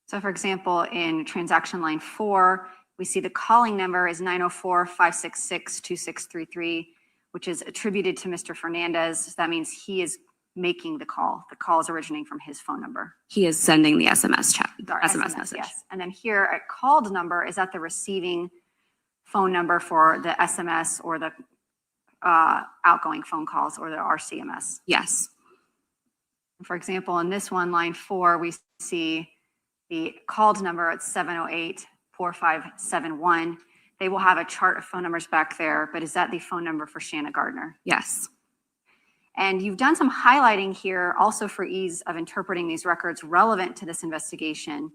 So for example, in transaction line 4, we see the calling number is 904-566-2633, which is attributed to Mr. Fernandez. That means he is making the call. The call is originating from his phone number. He is sending the SMS chat, SMS message. Yes. And then here, a called number is at the receiving phone number for the SMS or the outgoing phone calls or the RCMS. Yes. For example, in this one, line 4, we see the called number at 708-4571. They will have a chart of phone numbers back there, but is that the phone number for Shanna Gardner? Yes. And you've done some highlighting here also for ease of interpreting these records relevant to this investigation.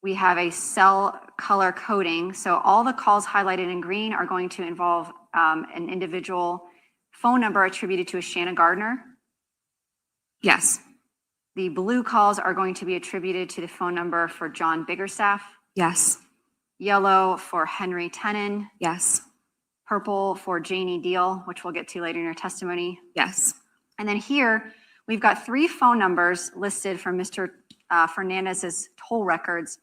We have a cell color coding. So all the calls highlighted in green are going to involve an individual phone number attributed to a Shanna Gardner. Yes. The blue calls are going to be attributed to the phone number for John Biggerstaff. Yes. Yellow for Henry Tenon. Yes. Purple for Janie Deal, which we'll get to later in your testimony. Yes. And then here, we've got 3 phone numbers listed from Mr. Fernandez's toll records.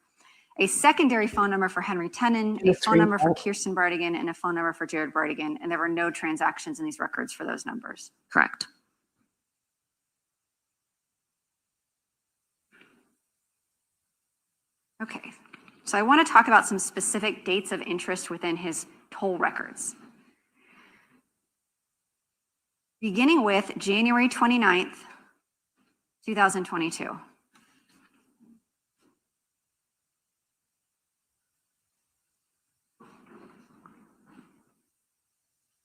A secondary phone number for Henry Tenon, a phone number for Kirsten Brightigan, and a phone number for Jared Brightigan. And there were no transactions in these records for those numbers. Correct. Okay, so I want to talk about some specific dates of interest within his toll records. Beginning with January 29th, 2022.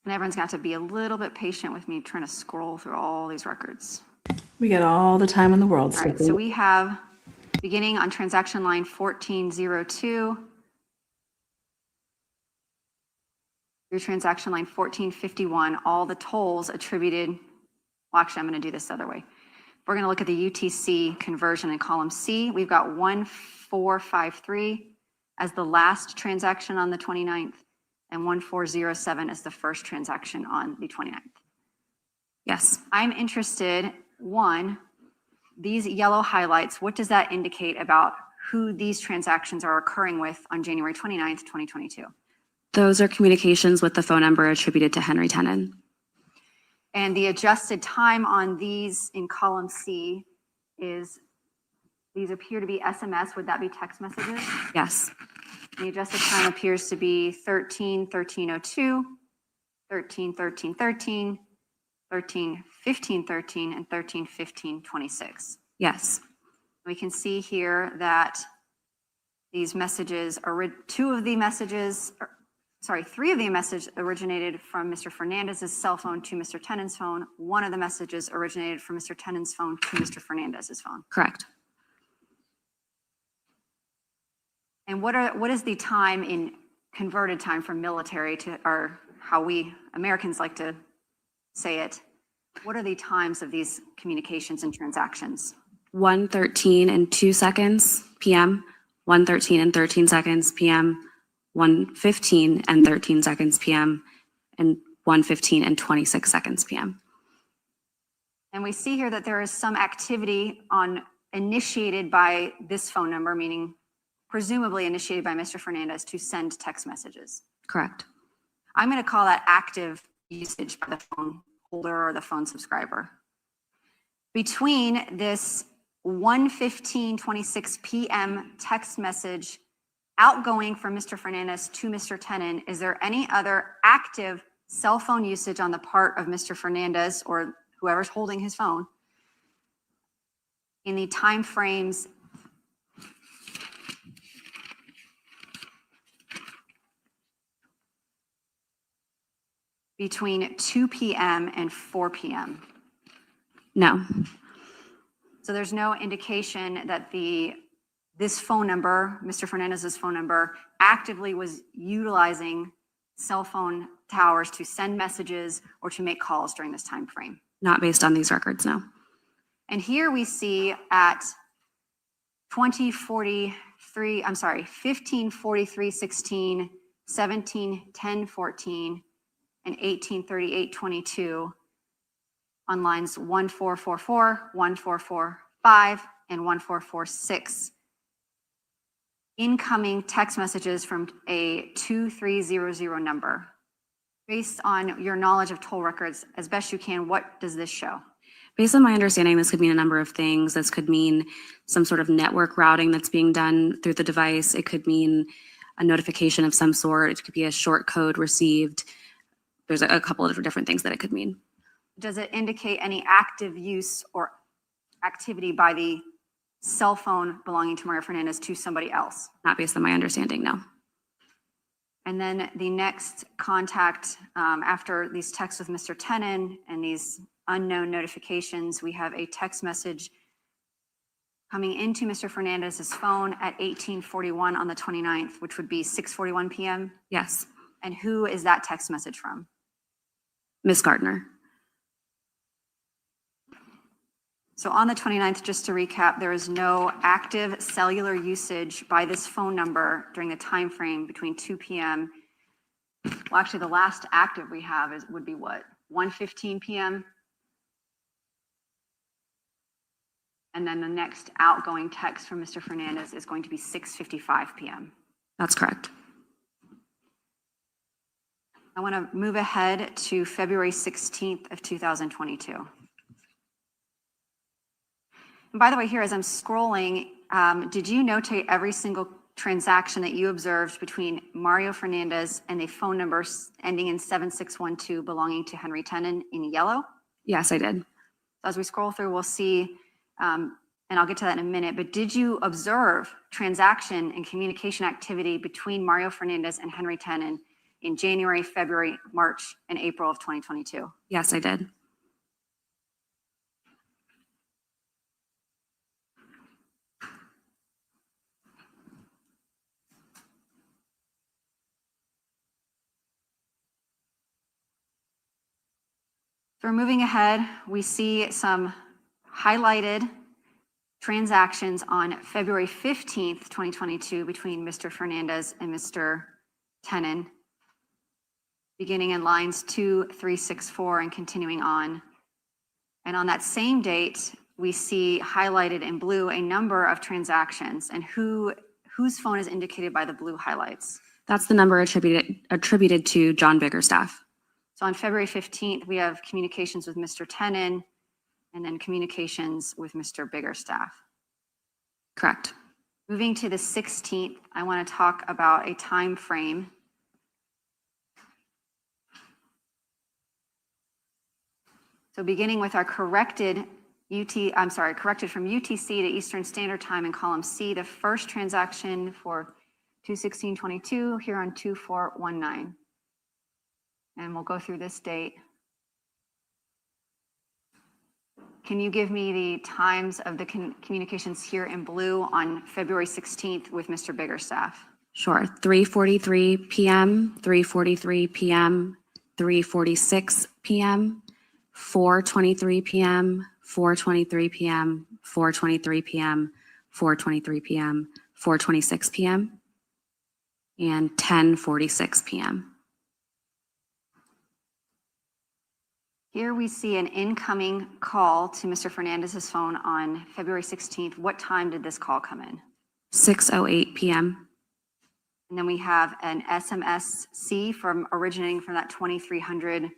And everyone's got to be a little bit patient with me trying to scroll through all these records. We got all the time in the world. All right, so we have, beginning on transaction line 1402 through transaction line 1451, all the tolls attributed, well, actually, I'm going to do this the other way. We're going to look at the UTC conversion in column C. We've got 1453 as the last transaction on the 29th, and 1407 as the first transaction on the 29th. Yes. I'm interested, one, these yellow highlights, what does that indicate about who these transactions are occurring with on January 29th, 2022? Those are communications with the phone number attributed to Henry Tenon. And the adjusted time on these in column C is, these appear to be SMS. Would that be text messages? Yes. The adjusted time appears to be 13-1302, 13-13-13, 13-15-13, and 13-15-26. Yes. We can see here that these messages are, 3 of the messages originated from Mr. Fernandez's cell phone to Mr. Tenon's phone. 1 of the messages originated from Mr. Tenon's phone to Mr. Fernandez's phone. Correct. And what is the time in converted time from military to, or how we Americans like to say it? What are the times of these communications and transactions? 1:13 and 2 seconds p.m., 1:13 and 13 seconds p.m., 1:15 and 13 seconds p.m., and 1:15 and 26 seconds p.m. And we see here that there is some activity initiated by this phone number, meaning presumably initiated by Mr. Fernandez to send text messages. Correct. I'm going to call that active usage by the phone holder or the phone subscriber. Between this 1:15:26 p.m. text message outgoing from Mr. Fernandez to Mr. Tenon, is there any other active cell phone usage on the part of Mr. Fernandez or whoever's holding his phone in the time frames between 2 p.m. and 4 p.m.? No. So there's no indication that this phone number, Mr. Fernandez's phone number, actively was utilizing cell phone towers to send messages or to make calls during this time frame. Not based on these records, no. And here we see at 15:43:16, 17:10:14, and 18:38:22 on lines 1444, 1445, and 1446. Incoming text messages from a 2300 number. Based on your knowledge of toll records, as best you can, what does this show? Based on my understanding, this could mean a number of things. This could mean some sort of network routing that's being done through the device. It could mean a notification of some sort. It could be a short code received. There's a couple of different things that it could mean. does it indicate any active use or activity by the cell phone belonging to Mario Fernandez to somebody else? Not based on my understanding, no. And then the next contact after these texts with Mr. Tenen and these unknown notifications, we have a text message coming into Mr. Fernandez's phone at 18:41 on the 29th, which would be 6:41 p.m. Yes. And who is that text message from? Ms. Gardner. So on the 29th, just to recap, there is no active cellular usage by this phone number during the time frame between 2 p.m. Well, actually, the last active we have would be what? 1:15 p.m. And then the next outgoing text from Mr. Fernandez is going to be 6:55 p.m. That's correct. I want to move ahead to February 16th of 2022. And by the way, here as I'm scrolling, did you notate every single transaction that you observed between Mario Fernandez and a phone number ending in 7612 belonging to Henry Tenen in yellow? Yes, I did. As we scroll through, we'll see, and I'll get to that in a minute, but did you observe transaction and communication activity between Mario Fernandez and Henry Tenen in January, February, March, and April of 2022? Yes, I did. So we're moving ahead. We see some highlighted transactions on February 15th, 2022 between Mr. Fernandez and Mr. Tenen, beginning in lines 2, 3, 6, 4, and continuing on. And on that same date, we see highlighted in blue a number of transactions, and whose phone is indicated by the blue highlights. That's the number attributed to John Biggerstaff. So on February 15th, we have communications with Mr. Tenen and then communications with Mr. Biggerstaff. Correct. Moving to the 16th, I want to talk about a time frame. So beginning with our corrected from UTC to Eastern Standard Time in column C, the first transaction for 2/16/22 here on 2/4/19. And we'll go through this date. Can you give me the times of the communications here in blue on February 16th with Mr. Biggerstaff? Sure. 3:43 p.m., 3:43 p.m., 3:46 p.m., 4:23 p.m., 4:23 p.m., 4:23 p.m., 4:23 p.m., 4:26 p.m., and 10:46 p.m. Here we see an incoming call to Mr. Fernandez's phone on February 16th. What time did this call come in? 6:08 p.m. And then we have an SMSC originating from that 2300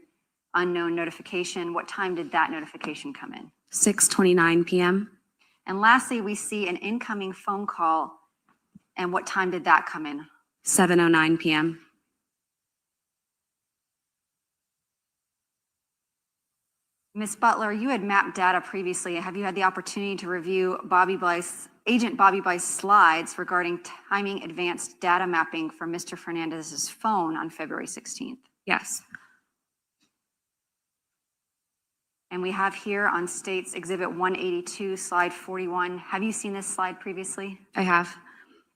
unknown notification. What time did that notification come in? 6:29 p.m. And lastly, we see an incoming phone call. And what time did that come in? 7:09 p.m. Ms. Butler, you had mapped data previously. Have you had the opportunity to review Agent Bobby Blythe's slides regarding timing advanced data mapping for Mr. Fernandez's phone on February 16th? Yes. And we have here on States Exhibit 182, slide 41. Have you seen this slide previously? I have.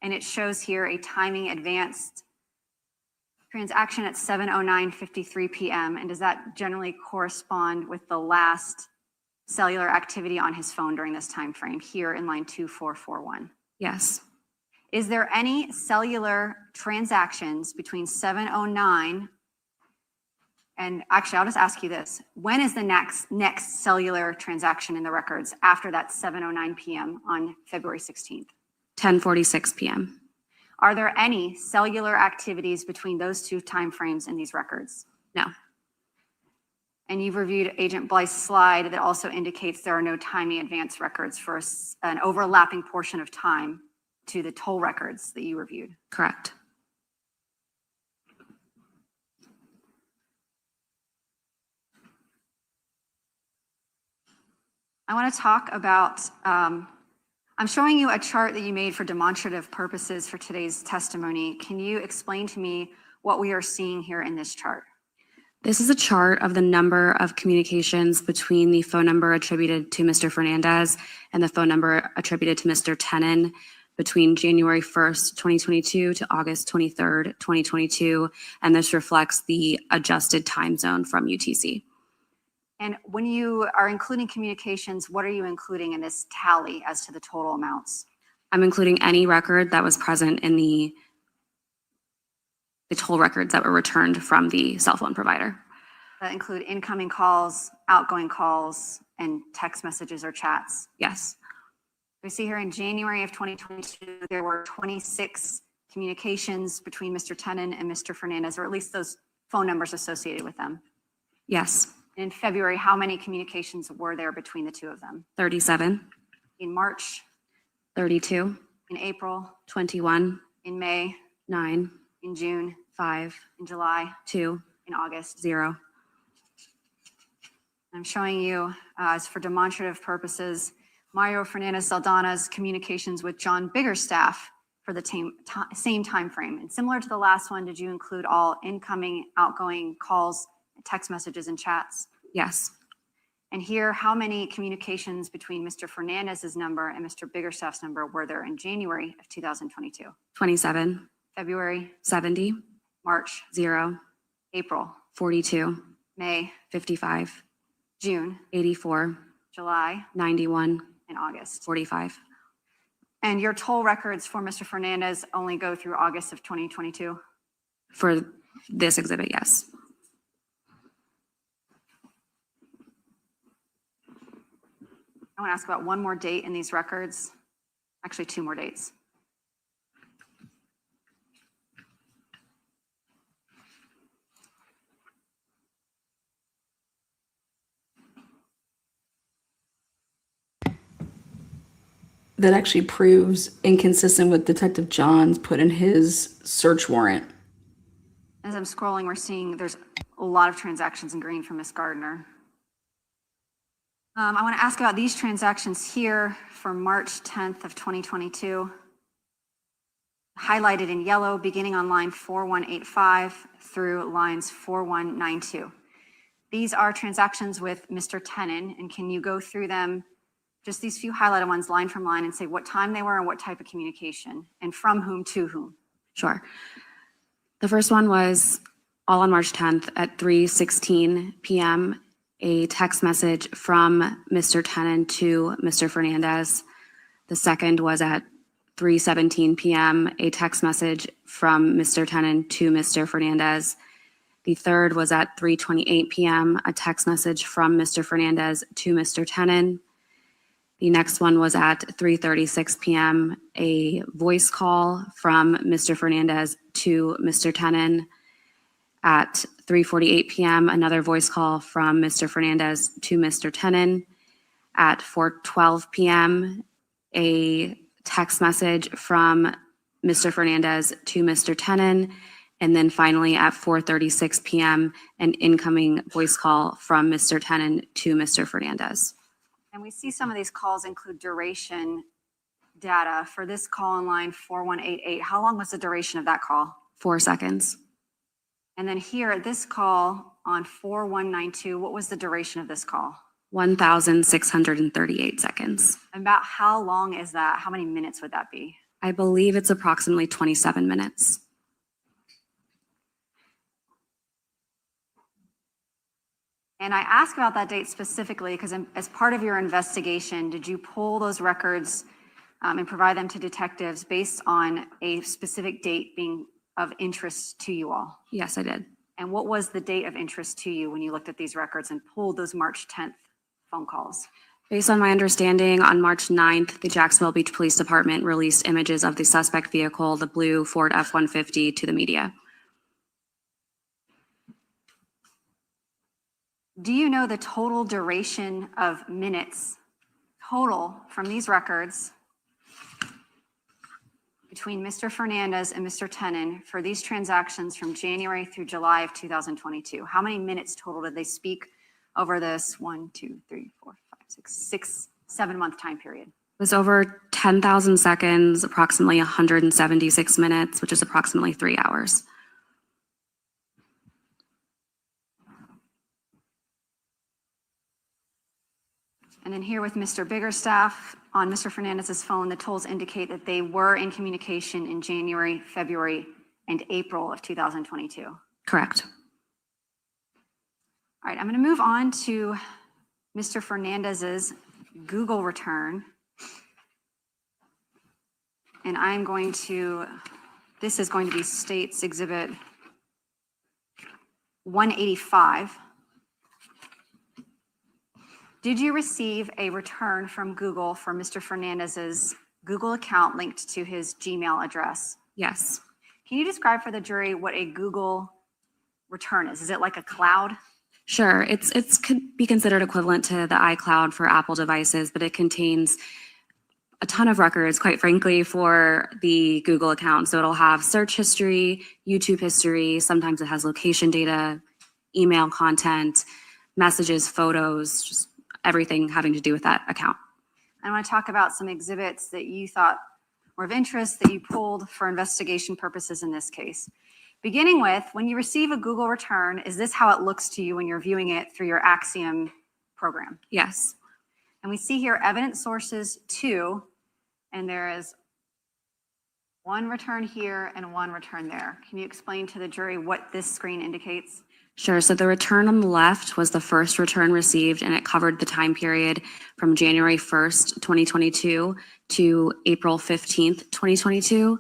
And it shows here a timing advanced transaction at 7:09:53 p.m. And does that generally correspond with the last cellular activity on his phone during this time frame here in line 2441? Yes. Is there any cellular transactions between 7:09 and actually I'll just ask you this. When is the next cellular transaction in the records after that 7:09 p.m. on February 16th? 10:46 p.m. Are there any cellular activities between those two timeframes in these records? No. And you've reviewed Agent Blythe's slide that also indicates there are no timing advance records for an overlapping portion of time to the toll records that you reviewed. Correct. I want to talk about, I'm showing you a chart that you made for demonstrative purposes for today's testimony. Can you explain to me what we are seeing here in this chart? This is a chart of the number of communications between the phone number attributed to Mr. Fernandez and the phone number attributed to Mr. Tenon between January 1st, 2022 to August 23rd, 2022. And this reflects the adjusted time zone from UTC. And when you are including communications, what are you including in this tally as to the total amounts? I'm including any record that was present in the toll records that were returned from the cell phone provider. That include incoming calls, outgoing calls, and text messages or chats? Yes. We see here in January of 2022, there were 26 communications between Mr. Tenon and Mr. Fernandez, or at least those phone numbers associated with them. Yes. In February, how many communications were there between the two of them? 37. In March? 32. In April? 21. In May? 9. In June? 5. In July? 2. In August? 0. I'm showing you, as for demonstrative purposes, Mario Fernandez Saldana's communications with John Biggerstaff for the same time frame. And similar to the last one, did you include all incoming, outgoing calls, text messages, and chats? Yes. And here, how many communications between Mr. Fernandez's number and Mr. Biggerstaff's number were there in January of 2022? 27. February? 70. March? 0. April? 42. May? 55. June? 84. July? 91. And August? 45. And your toll records for Mr. Fernandez only go through August of 2022? For this exhibit, yes. I want to ask about one more date in these records. Actually, two more dates. That actually proves inconsistent with Detective John's put in his search warrant. As I'm scrolling, we're seeing there's a lot of transactions in green from Ms. Gardner. I want to ask about these transactions here for March 10th of 2022. Highlighted in yellow, beginning on line 4185 through lines 4192. These are transactions with Mr. Tenon, and can you go through them, just these few highlighted ones, line from line, and say what time they were and what type of communication, and from whom to whom? Sure. The first one was all on March 10th at 3:16 p.m., a text message from Mr. Tenon to Mr. Fernandez. The second was at 3:17 p.m., a text message from Mr. Tenon to Mr. Fernandez. The third was at 3:28 p.m., a text message from Mr. Fernandez to Mr. Tenon. The next one was at 3:36 p.m., a voice call from Mr. Fernandez to Mr. Tenon. At 3:48 p.m., another voice call from Mr. Fernandez to Mr. Tenon. At 4:12 p.m., a text message from Mr. Fernandez to Mr. Tenon. And then finally at 4:36 p.m., an incoming voice call from Mr. Tenon to Mr. Fernandez. And we see some of these calls include duration data. For this call on line 4188, how long was the duration of that call? 4 seconds. And then here at this call on 4192, what was the duration of this call? 1,638 seconds. About how long is that? How many minutes would that be? I believe it's approximately 27 minutes. And I ask about that date specifically because as part of your investigation, did you pull those records and provide them to detectives based on a specific date being of interest to you all? Yes, I did. And what was the date of interest to you when you looked at these records and pulled those March 10th phone calls? Based on my understanding, on March 9th, the Jacksonville Beach Police Department released images of the suspect vehicle, the blue Ford F-150, to the media. Do you know the total duration of minutes total from these records between Mr. Fernandez and Mr. Tenon for these transactions from January through July of 2022? How many minutes total did they speak over this 1, 2, 3, 4, 5, 7-month time period? It was over 10,000 seconds, approximately 176 minutes, which is approximately 3 hours. And then here with Mr. Biggerstaff, on Mr. Fernandez's phone, the tolls indicate that they were in communication in January, February, and April of 2022. Correct. All right, I'm going to move on to Mr. Fernandez's Google return. And I'm going to, this is going to be State's Exhibit 185. Did you receive a return from Google for Mr. Fernandez's Google account linked to his Gmail address? Yes. Can you describe for the jury what a Google return is? Is it like a cloud? Sure. It's could be considered equivalent to the iCloud for Apple devices, but it contains a ton of records, quite frankly, for the Google account. So it'll have search history, YouTube history. Sometimes it has location data, email content, messages, photos, just everything having to do with that account. I want to talk about some exhibits that you thought were of interest that you pulled for investigation purposes in this case. Beginning with, when you receive a Google return, is this how it looks to you when you're viewing it through your Axiom program? Yes. And we see here evidence sources 2, and there is one return here and one return there. Can you explain to the jury what this screen indicates? Sure. So the return on the left was the first return received, and it covered the time period from January 1st, 2022 to April 15th, 2022.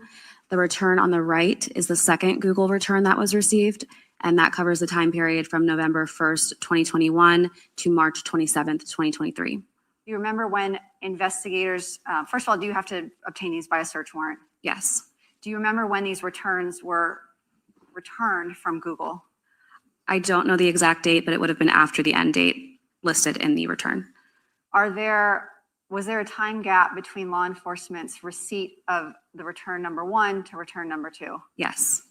The return on the right is the second Google return that was received, and that covers the time period from November 1st, 2021 to March 27th, 2023. Do you remember when investigators, first of all, do you have to obtain these by a search warrant? Yes. Do you remember when these returns were returned from Google? I don't know the exact date, but it would have been after the end date listed in the return. Was there a time gap between law enforcement's receipt of the return number 1 to return number 2? Yes.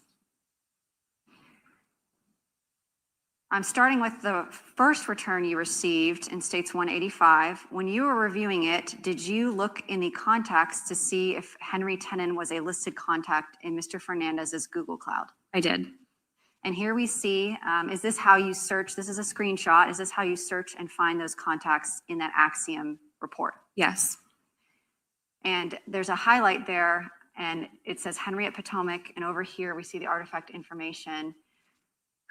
I'm starting with the first return you received in States 185. When you were reviewing it, did you look in the contacts to see if Henry Tenon was a listed contact in Mr. Fernandez's Google Cloud? I did. And here we see, is this how you search? This is a screenshot. Is this how you search and find those contacts in that Axiom report? Yes. And there's a highlight there, and it says Henry at Potomac. And over here, we see the artifact information.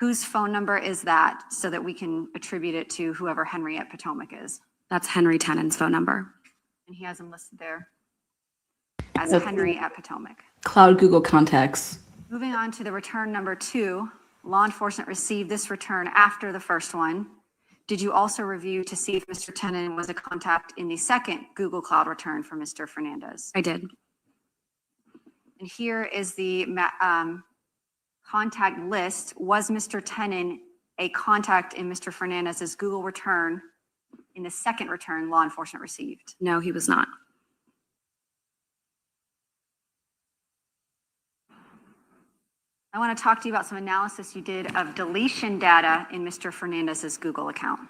Whose phone number is that so that we can attribute it to whoever Henry at Potomac is? That's Henry Tenon's phone number. And he has him listed there as Henry at Potomac. Cloud Google contacts. Moving on to the return number 2, law enforcement received this return after the first one. Did you also review to see if Mr. Tenon was a contact in the second Google Cloud return for Mr. Fernandez? I did. And here is the contact list. Was Mr. Tenon a contact in Mr. Fernandez's Google return in the second return law enforcement received? No, he was not. I want to talk to you about some analysis you did of deletion data in Mr. Fernandez's Google account.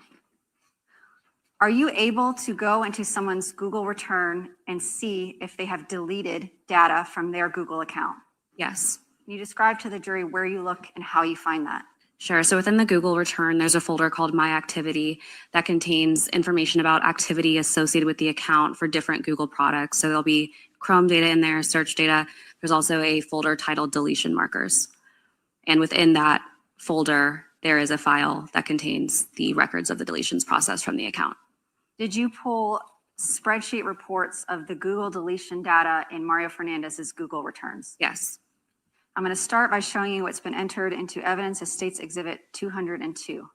Are you able to go into someone's Google return and see if they have deleted data from their Google account? Yes. Can you describe to the jury where you look and how you find that? Sure. So within the Google return, there's a folder called My Activity that contains information about activity associated with the account for different Google products. So there'll be Chrome data in there, search data. There's also a folder titled Deletion Markers. And within that folder, there is a file that contains the records of the deletions process from the account. Did you pull spreadsheet reports of the Google deletion data in Mario Fernandez's Google returns? Yes. I'm going to start by showing you what's been entered into evidence as State's Exhibit 202.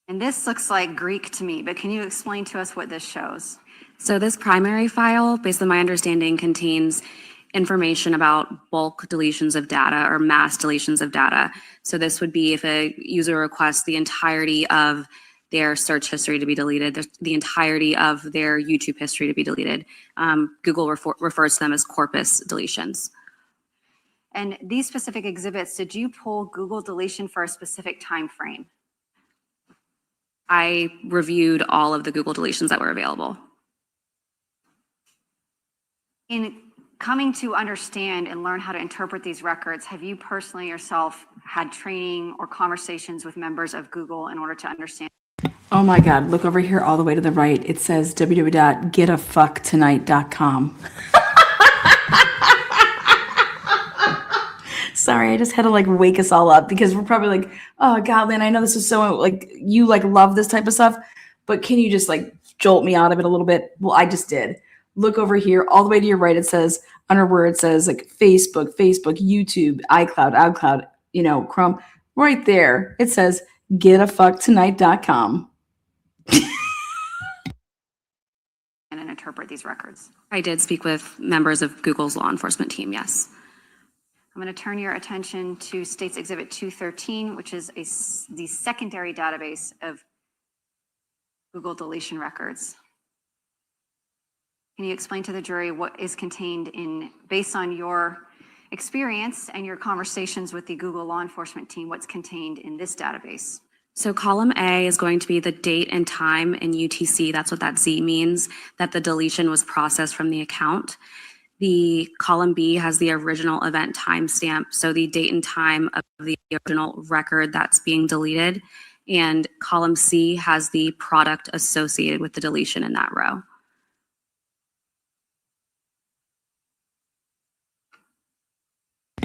And this looks like Greek to me, but can you explain to us what this shows? So this primary file, based on my understanding, contains information about bulk deletions of data or mass deletions of data. So this would be if a user requests the entirety of their search history to be deleted, the entirety of their YouTube history to be deleted. Google refers to them as corpus deletions. And these specific exhibits, did you pull Google deletion for a specific time frame? I reviewed all of the Google deletions that were available. In coming to understand and learn how to interpret these records, have you personally yourself had training or conversations with members of Google in order to understand? Oh my God, look over here all the way to the right. It says www.getafucktonight.com. Sorry, I just had to like wake us all up because we're probably like, oh God, Lynn, I know this is so like, you like love this type of stuff, but can you just like jolt me out of it a little bit? Well, I just did. Look over here, all the way to your right. It says, under where it says like Facebook, YouTube, iCloud, you know, Chrome. Right there, it says getafucktonight.com. And interpret these records. I did speak with members of Google's law enforcement team, yes. I'm going to turn your attention to States Exhibit 213, which is the secondary database of Google deletion records. Can you explain to the jury what is contained in, based on your experience and your conversations with the Google law enforcement team, what's contained in this database? So column A is going to be the date and time in UTC. That's what that Z means, that the deletion was processed from the account. The column B has the original event timestamp, so the date and time of the original record that's being deleted. And column C has the product associated with the deletion in that row.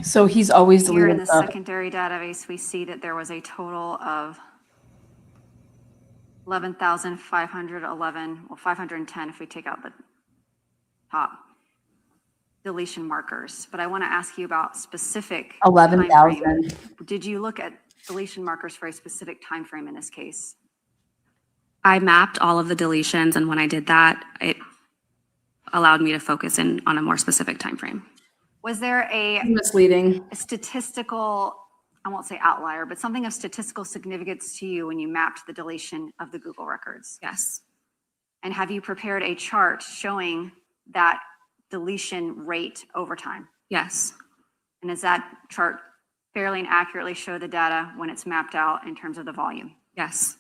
So he's always Here in deleting the stuff. secondary database, we see that there was a total of 11,511, well, 510 if we take out the top deletion markers. But I want to ask you about specific 11,000. Did you look at deletion markers for a specific time frame in this case? I mapped all of the deletions, and when I did that, it allowed me to focus in on a more specific time frame. Was there a Misleading. statistical, I won't say outlier, but something of statistical significance to you when you mapped the deletion of the Google records? Yes. And have you prepared a chart showing that deletion rate over time? Yes. And does that chart fairly and accurately show the data when it's mapped out in terms of the volume? Yes.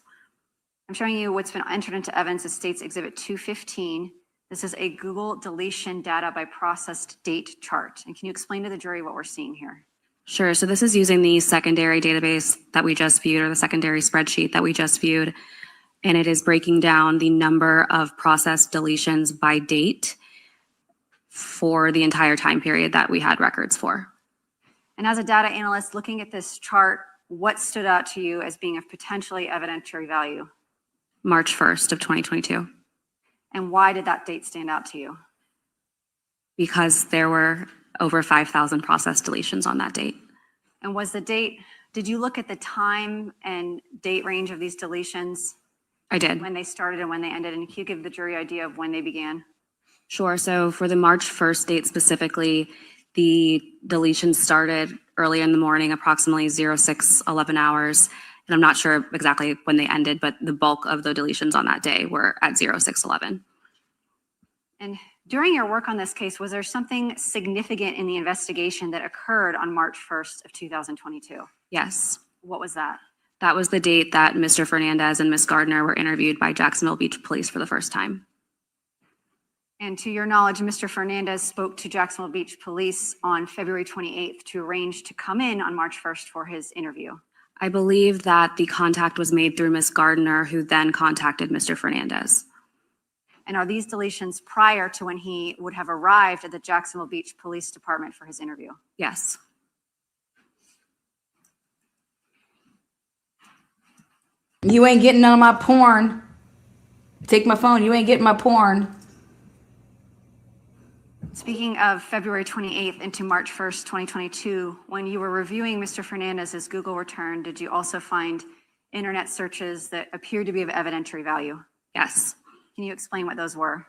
I'm showing you what's been entered into evidence as States Exhibit 215. This is a Google deletion data by processed date chart. And can you explain to the jury what we're seeing here? Sure. So this is using the secondary database that we just viewed, or the secondary spreadsheet that we just viewed. And it is breaking down the number of processed deletions by date for the entire time period that we had records for. And as a data analyst looking at this chart, what stood out to you as being of potentially evidentiary value? March 1st of 2022. And why did that date stand out to you? Because there were over 5,000 processed deletions on that date. And was the date, did you look at the time and date range of these deletions? I did. When they started and when they ended? And can you give the jury idea of when they began? Sure. So for the March 1st date specifically, the deletions started early in the morning, approximately 06:11 hours. And I'm not sure exactly when they ended, but the bulk of the deletions on that day were at 06:11. And during your work on this case, was there something significant in the investigation that occurred on March 1st of 2022? Yes. What was that? That was the date that Mr. Fernandez and Ms. Gardner were interviewed by Jacksonville Beach Police for the first time. And to your knowledge, Mr. Fernandez spoke to Jacksonville Beach Police on February 28th to arrange to come in on March 1st for his interview. I believe that the contact was made through Ms. Gardner, who then contacted Mr. Fernandez. And are these deletions prior to when he would have arrived at the Jacksonville Beach Police Department for his interview? Yes. You ain't getting none of my porn. Take my phone. You ain't getting my porn. Speaking of February 28th into March 1st, 2022, when you were reviewing Mr. Fernandez's Google return, did you also find internet searches that appeared to be of evidentiary value? Yes. Can you explain what those were?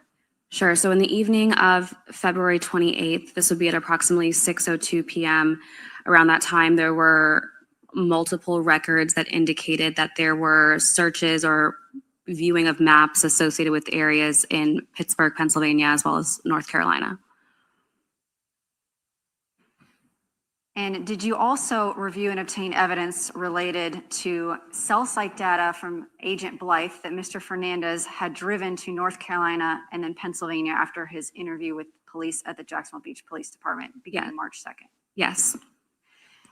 Sure. So in the evening of February 28th, this would be at approximately 6:02 p.m. Around that time, there were multiple records that indicated that there were searches or viewing of maps associated with areas in Pittsburgh, Pennsylvania, as well as North Carolina. And did you also review and obtain evidence related to cell site data from Agent Blythe that Mr. Fernandez had driven to North Carolina and then Pennsylvania after his interview with police at the Jacksonville Beach Police Department beginning March 2nd? Yes.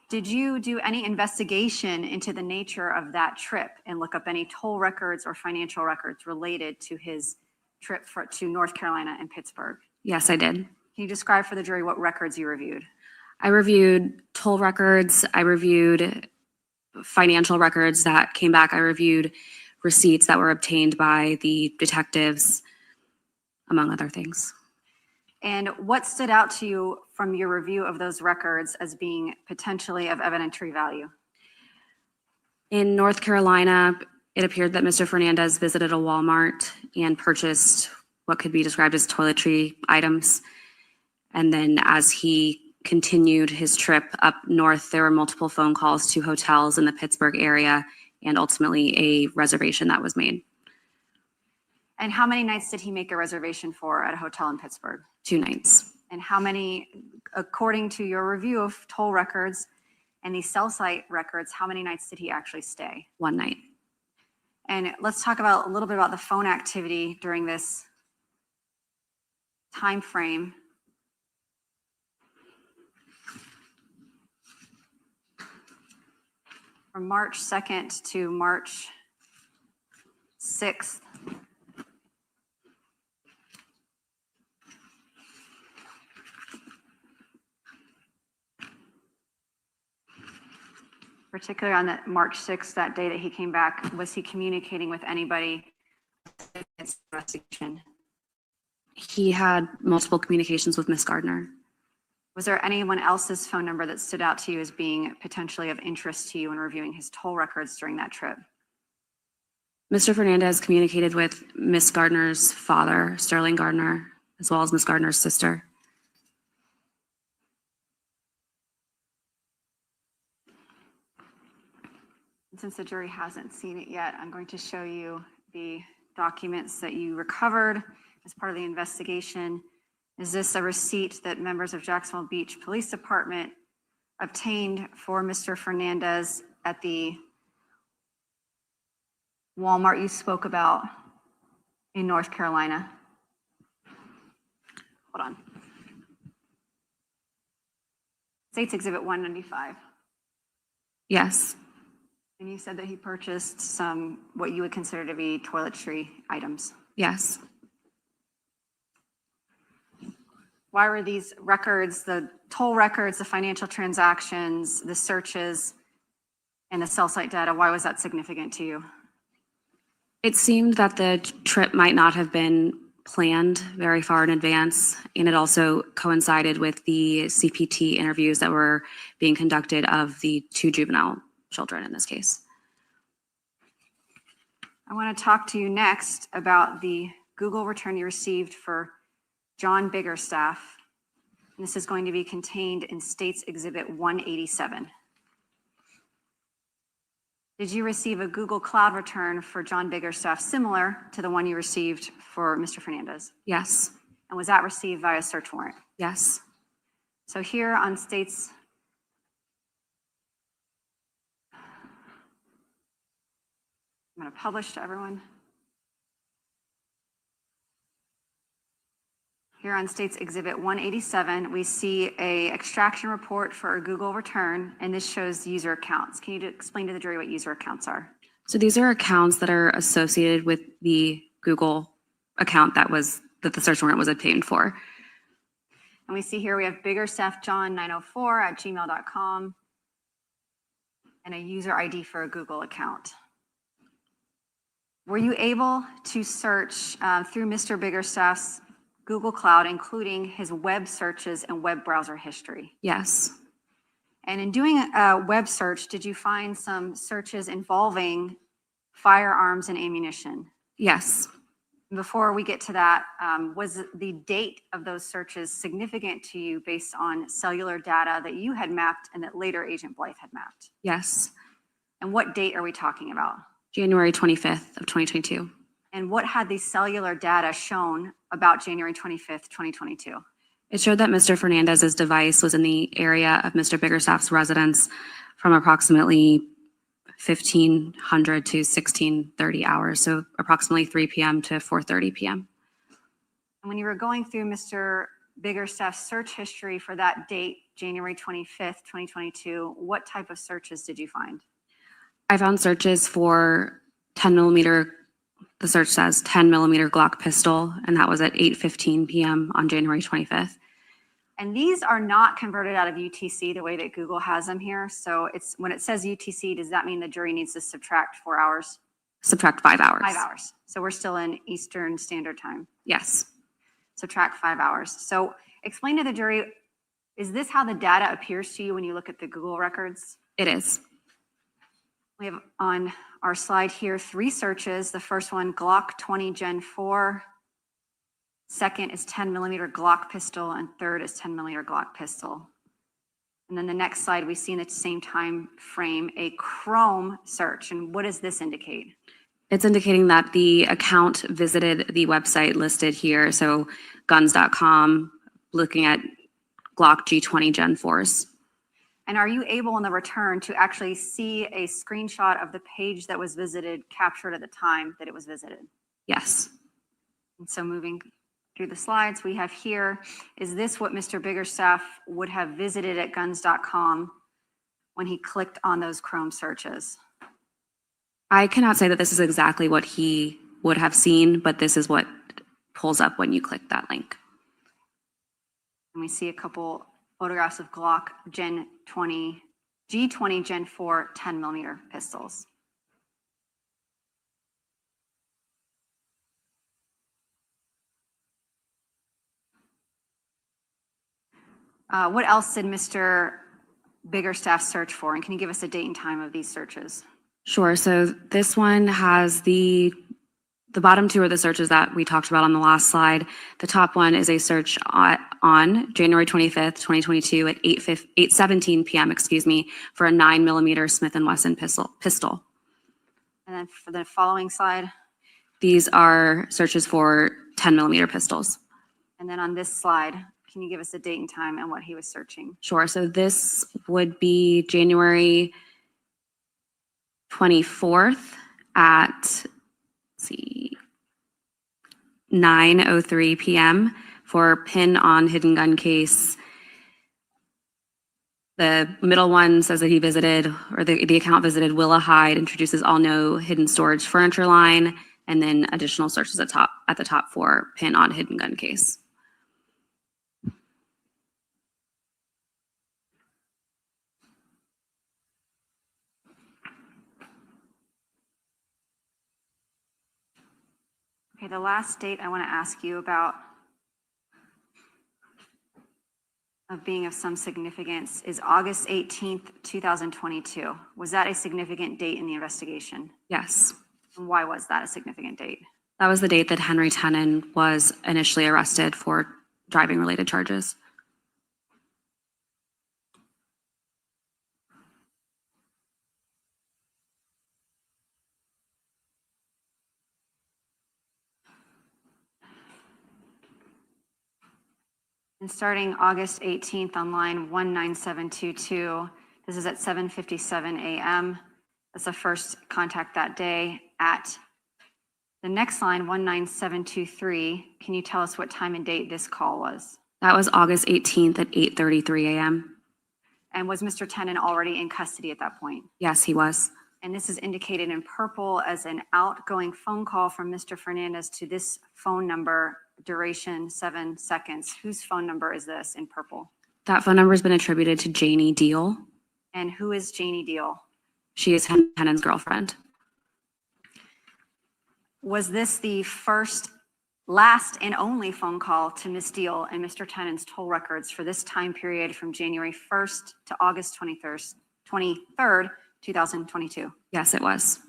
Did you do any investigation into the nature of that trip and look up any toll records or financial records related to his trip to North Carolina and Pittsburgh? Yes, I did. Can you describe for the jury what records you reviewed? I reviewed toll records. I reviewed financial records that came back. I reviewed receipts that were obtained by the detectives, among other things. And what stood out to you from your review of those records as being potentially of evidentiary value? In North Carolina, it appeared that Mr. Fernandez visited a Walmart and purchased what could be described as toiletry items. And then as he continued his trip up north, there were multiple phone calls to hotels in the Pittsburgh area and ultimately a reservation that was made. And how many nights did he make a reservation for at a hotel in Pittsburgh? 2 nights. And how many, according to your review of toll records and the cell site records, how many nights did he actually stay? 1 night. And let's talk about a little bit about the phone activity during this time frame. From March 2nd to March 6th. Particularly on that March 6th, that day that he came back, was he communicating with anybody in this investigation? He had multiple communications with Miss Gardner. Was there anyone else's phone number that stood out to you as being potentially of interest to you in reviewing his toll records during that trip? Mr. Fernandez communicated with Miss Gardner's father, Sterling Gardner, as well as Miss Gardner's sister. Since the jury hasn't seen it yet, I'm going to show you the documents that you recovered as part of the investigation. Is this a receipt that members of Jacksonville Beach Police Department obtained for Mr. Fernandez at the Walmart you spoke about in North Carolina? Hold on. State's Exhibit 195. Yes. And you said that he purchased some, what you would consider to be toiletry items. Yes. Why were these records, the toll records, the financial transactions, the searches, and the cell site data, why was that significant to you? It seemed that the trip might not have been planned very far in advance, and it also coincided with the CPT interviews that were being conducted of the 2 juvenile children in this case. I want to talk to you next about the Google return you received for John Biggerstaff. And this is going to be contained in State's Exhibit 187. Did you receive a Google Cloud return for John Biggerstaff similar to the one you received for Mr. Fernandez? Yes. And was that received via search warrant? Yes. So here on State's I'm going to publish to everyone. Here on State's Exhibit 187, we see a extraction report for a Google return, and this shows user accounts. Can you explain to the jury what user accounts are? So these are accounts that are associated with the Google account that the search warrant was obtained for. And we see here we have biggerstaffjohn904@gmail.com and a user ID for a Google account. Were you able to search through Mr. Biggerstaff's Google Cloud, including his web searches and web browser history? Yes. And in doing a web search, did you find some searches involving firearms and ammunition? Yes. Before we get to that, was the date of those searches significant to you based on cellular data that you had mapped and that later Agent Blythe had mapped? Yes. And what date are we talking about? January 25th of 2022. And what had the cellular data shown about January 25th, 2022? It showed that Mr. Fernandez's device was in the area of Mr. Biggerstaff's residence from approximately 1500 to 1630 hours, so approximately 3 p.m. to 4:30 p.m. And when you were going through Mr. Biggerstaff's search history for that date, January 25th, 2022, what type of searches did you find? I found searches for 10 millimeter, the search says 10 millimeter Glock pistol, and that was at 8:15 p.m. on January 25th. And these are not converted out of UTC the way that Google has them here. So it's when it says UTC, does that mean the jury needs to subtract 4 hours? Subtract 5 hours. 5 hours. So we're still in Eastern Standard Time. Yes. Subtract 5 hours. So explain to the jury, is this how the data appears to you when you look at the Google records? It is. We have on our slide here 3 searches. The first one, Glock 20 Gen 4. Second is 10 millimeter Glock pistol, and third is 10 millimeter Glock pistol. And then the next slide, we see in the same time frame a Chrome search. And what does this indicate? It's indicating that the account visited the website listed here, so guns.com, looking at Glock G20 Gen 4s. And are you able in the return to actually see a screenshot of the page that was visited, captured at the time that it was visited? Yes. And so moving through the slides we have here, is this what Mr. Biggerstaff would have visited at guns.com when he clicked on those Chrome searches? I cannot say that this is exactly what he would have seen, but this is what pulls up when you click that link. And we see a couple photographs of Glock G20 Gen 4 10 millimeter pistols. What else did Mr. Biggerstaff search for? And can you give us a date and time of these searches? Sure. So this one has the bottom 2 are the searches that we talked about on the last slide. The top one is a search on January 25th, 2022 at 8:17 p.m., for a 9 millimeter Smith & Wesson pistol. And then for the following slide? These are searches for 10 millimeter pistols. And then on this slide, can you give us a date and time and what he was searching? Sure. So this would be January 24th at 9:03 p.m. for pin on hidden gun case. The middle one says that he visited, or the account visited Willa Hyde, introduces all no hidden storage furniture line, and then additional searches at the top for pin on hidden gun case. Okay, the last date I want to ask you about of being of some significance is August 18th, 2022. Was that a significant date in the investigation? Yes. And why was that a significant date? That was the date that Henry Tenon was initially arrested for driving-related charges. And starting August 18th on line 19722, this is at 7:57 a.m. That's the first contact that day. At the next line, 19723, can you tell us what time and date this call was? That was August 18th at 8:33 a.m. And was Mr. Tenon already in custody at that point? Yes, he was. And this is indicated in purple as an outgoing phone call from Mr. Fernandez to this phone number, duration 7 seconds. Whose phone number is this in purple? That phone number has been attributed to Janie Deal. And who is Janie Deal? She is Henry Tenon's girlfriend. Was this the first, last, and only phone call to Ms. Deal and Mr. Tenon's toll records for this time period from January 1st to August 23rd, 2022? Yes, it was.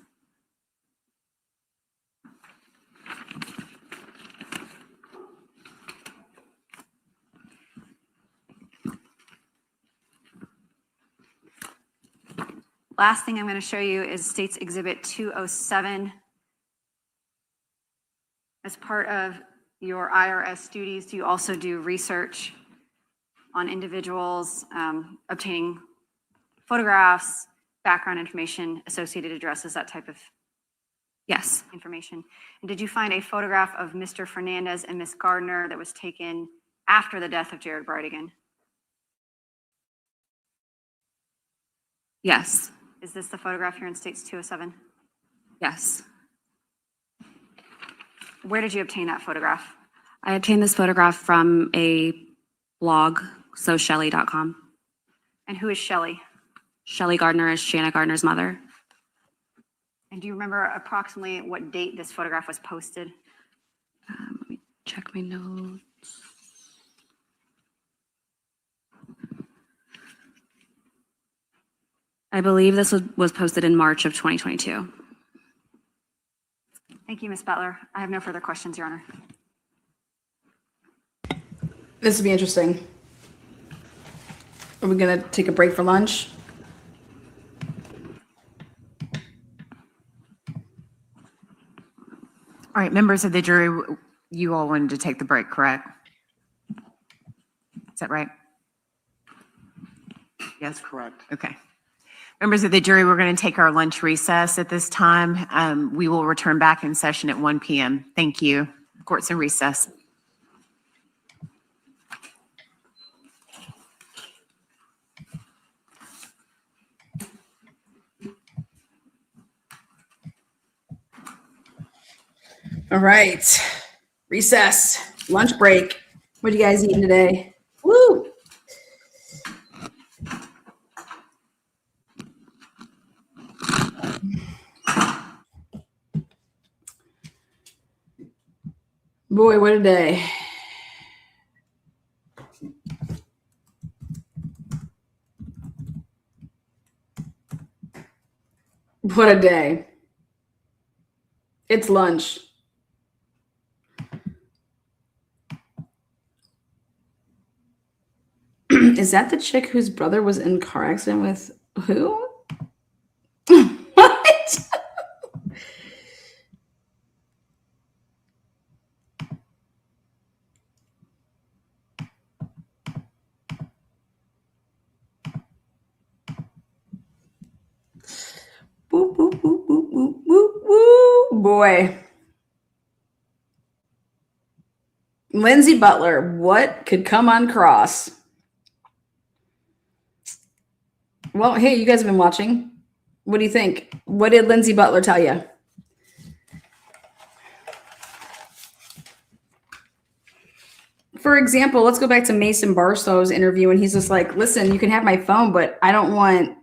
Last thing I'm going to show you is State's Exhibit 207. As part of your IRS duties, do you also do research on individuals, obtaining photographs, background information, associated addresses, that type of Yes. information. And did you find a photograph of Mr. Fernandez and Miss Gardner that was taken after the death of Jared Brightigan? Yes. Is this the photograph here in States 207? Yes. Where did you obtain that photograph? I obtained this photograph from a blog, so Shelly.com. And who is Shelley? Shelly Gardner is Shanna Gardner's mother. And do you remember approximately what date this photograph was posted? Let me check my notes. I believe this was posted in March of 2022. Thank you, Ms. Butler. I have no further questions, Your Honor. This will be interesting. Are we going to take a break for lunch? All right, members of the jury, you all wanted to take the break, correct? Is that right? Yes? Correct. Okay. Members of the jury, we're going to take our lunch recess at this time. We will return back in session at 1 p.m. Thank you. Court's in recess. All right. Recess. Lunch break. What are you guys eating today? Woo! Boy, what a day. What a day. It's lunch. Is that the chick whose brother was in a car accident with who? What? Woo, woo, woo, woo, woo, woo, woo. Boy. Lindsay Butler, what could come on cross? Well, hey, you guys have been watching. What do you think? What did Lindsay Butler tell you? For example, let's go back to Mason Barstow's interview, and he's just like, listen, you can have my phone, but I don't want,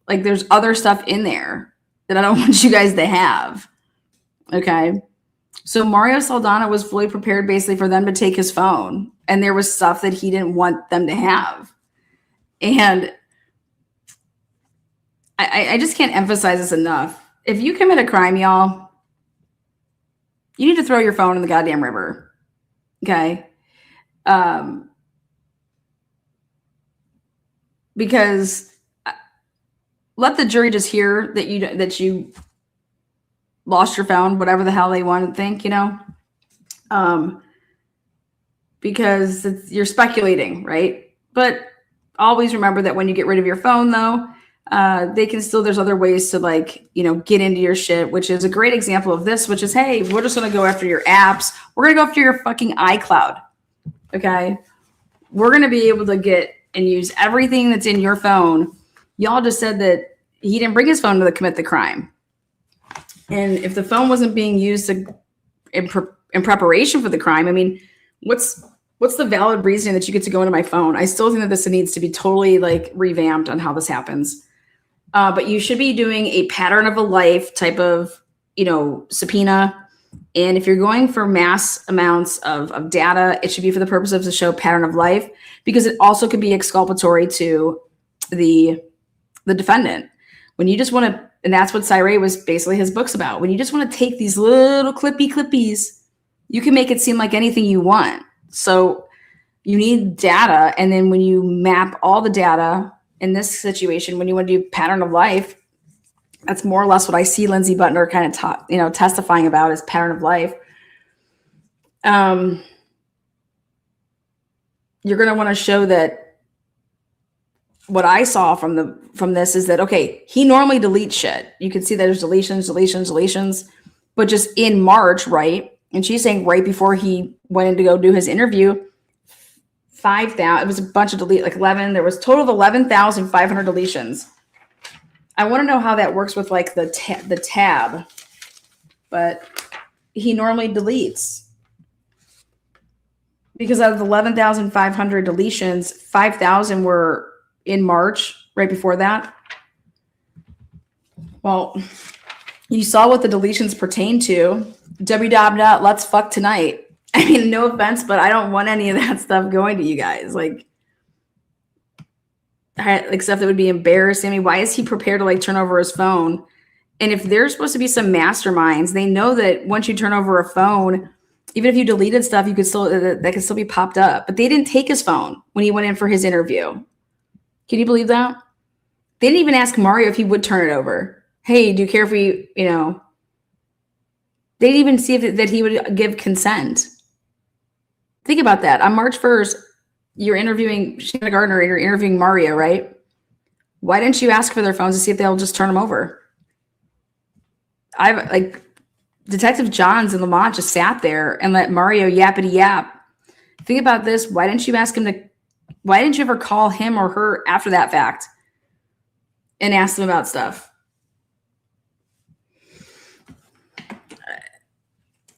like, there's other stuff in there that I don't want you guys to have. Okay. So Mario Saldana was fully prepared basically for them to take his phone, and there was stuff that he didn't want them to have. And I just can't emphasize this enough. If you commit a crime, y'all, you need to throw your phone in the goddamn river. Okay. Because let the jury just hear that you lost your phone, whatever the hell they want to think, you know, because you're speculating, right? But always remember that when you get rid of your phone, though, they can still, there's other ways to, like, you know, get into your shit, which is a great example of this, which is, hey, we're just going to go after your apps. We're going to go after your fucking iCloud. Okay. We're going to be able to get and use everything that's in your phone. Y'all just said that he didn't bring his phone to commit the crime. And if the phone wasn't being used in preparation for the crime, I mean, what's the valid reason that you get to go into my phone? I still think that this needs to be totally, like, revamped on how this happens. But you should be doing a pattern of a life type of, you know, subpoena. And if you're going for mass amounts of data, it should be for the purpose of to show pattern of life, because it also could be exculpatory to the defendant. When you just want to, and that's what Cyree was basically his book's about. When you just want to take these little clippies, you can make it seem like anything you want. So you need data. And then when you map all the data in this situation, when you want to do pattern of life, that's more or less what I see Lindsay Butler kind of testifying about is pattern of life. You're going to want to show that what I saw from this is that, okay, he normally deletes shit. You can see that there's deletions, but just in March, right? And she's saying right before he went in to go do his interview, 5,000, it was a bunch of like 11, there was total of 11,500 deletions. I want to know how that works with like the tab, but he normally deletes. Because out of the 11,500 deletions, 5,000 were in March, right before that. Well, you saw what the deletions pertain to. Let's fuck tonight. I mean, no offense, but I don't want any of that stuff going to you guys. Like stuff that would be embarrassing. I mean, why is he prepared to like turn over his phone? And if there's supposed to be some masterminds, they know that once you turn over a phone, even if you deleted stuff, you could still, that could still be popped up. But they didn't take his phone when he went in for his interview. Can you believe that? They didn't even ask Mario if he would turn it over. Hey, do you care if we, they didn't even see that he would give consent. Think about that. On March 1st, you're interviewing Shanna Gardner and you're interviewing Mario, right? Why didn't you ask for their phones to see if they'll just turn them over? Detective Johns and Lamont just sat there and let Mario yappity yap. Think about this. Why didn't you ever call him or her after that fact and ask them about stuff?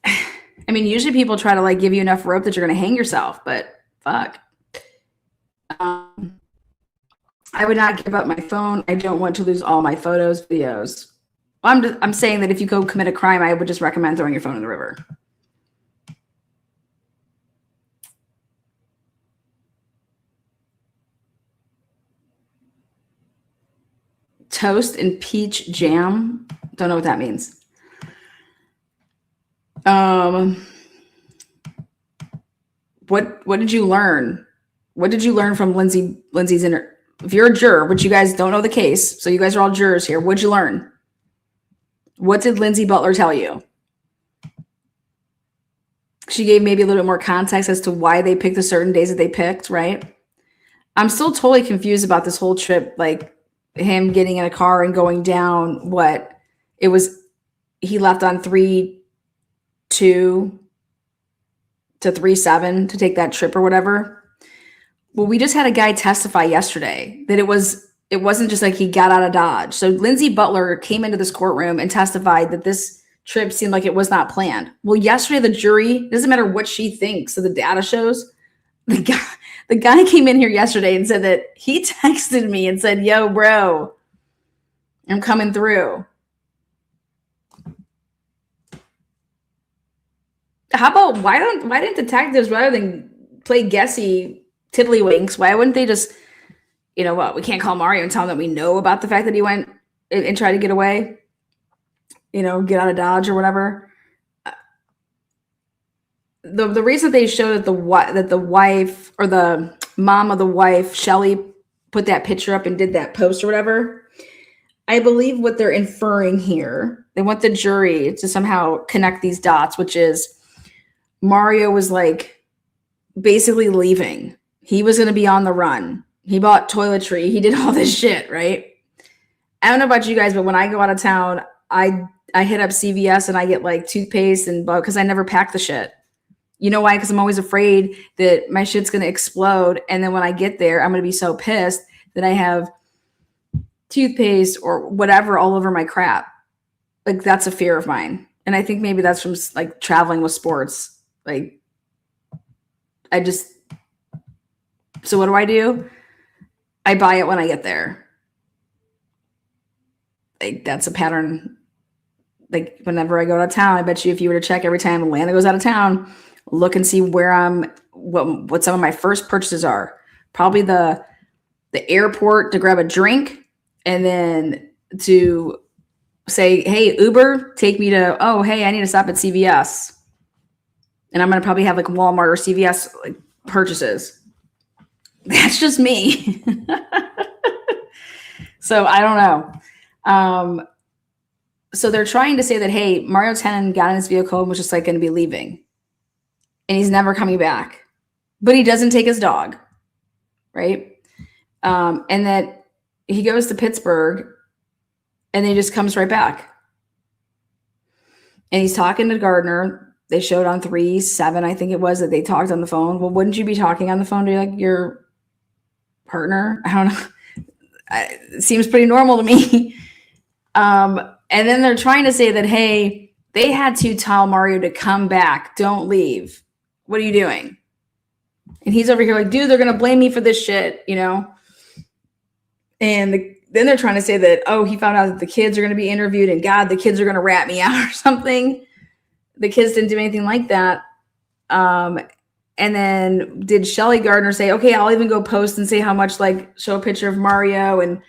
I mean, usually people try to like give you enough rope that you're going to hang yourself, but fuck. I would not give up my phone. I don't want to lose all my photos, videos. I'm saying that if you go commit a crime, I would just recommend throwing your phone in the river. Toast and peach jam. Don't know what that means. What did you learn? What did you learn from Lindsay's if you're a juror, which you guys don't know the case, so you guys are all jurors here, what'd you learn? What did Lindsay Butler tell you? She gave maybe a little bit more context as to why they picked the certain days that they picked, right? I'm still totally confused about this whole trip, like him getting in a car and going down he left on 3-2 to 3-7 to take that trip or whatever. Well, we just had a guy testify yesterday that it wasn't just like he got out of Dodge. So Lindsay Butler came into this courtroom and testified that this trip seemed like it was not planned. Well, yesterday the jury, doesn't matter what she thinks, so the data shows, the guy came in here yesterday and said that he texted me and said, yo, bro, I'm coming through. How about why didn't detectives, rather than play guessy tiddlywinks, why wouldn't they just, we can't call Mario and tell him that we know about the fact that he went and tried to get away, get out of Dodge or whatever. The reason they showed that the wife or the mom of the wife, Shelly, put that picture up and did that post or whatever, I believe what they're inferring here, they want the jury to somehow connect these dots, which is Mario was like basically leaving. He was going to be on the run. He bought toiletry. He did all this shit, right? I don't know about you guys, but when I go out of town, I hit up CVS and I get like toothpaste and because I never pack the shit. You know why? Because I'm always afraid that my shit's going to explode. And then when I get there, I'm going to be so pissed that I have toothpaste or whatever all over my crap. Like that's a fear of mine. And I think maybe that's from like traveling with sports. Like so what do? I buy it when I get there. Like that's a pattern. Like whenever I go out of town, I bet you if you were to check every time Atlanta goes out of town, look and see where what some of my first purchases are. Probably the airport to grab a drink and then to say, hey, Uber, take me to, I need to stop at CVS. And I'm going to probably have like Walmart or CVS like purchases. That's just me. So I don't know. So they're trying to say that, hey, Mario Tenon got in his vehicle and was just like going to be leaving. And he's never coming back. But he doesn't take his dog. Right? and that he goes to Pittsburgh and then he just comes right back. And he's talking to Gardner. They showed on 3/7, I think it was, that they talked on the phone. Well, wouldn't you be talking on the phone to like your partner? I don't know. It seems pretty normal to me. And then they're trying to say that, hey, they had to tell Mario to come back. Don't leave. What are you doing? And he's over here like, dude, they're going to blame me for this shit, you know? And then they're trying to say that, oh, he found out that the kids are going to be interviewed and God, the kids are going to rat me out or something. The kids didn't do anything like that. And then did Shelly Gardner say, okay, I'll even go post and say how much, like, show a picture of Mario and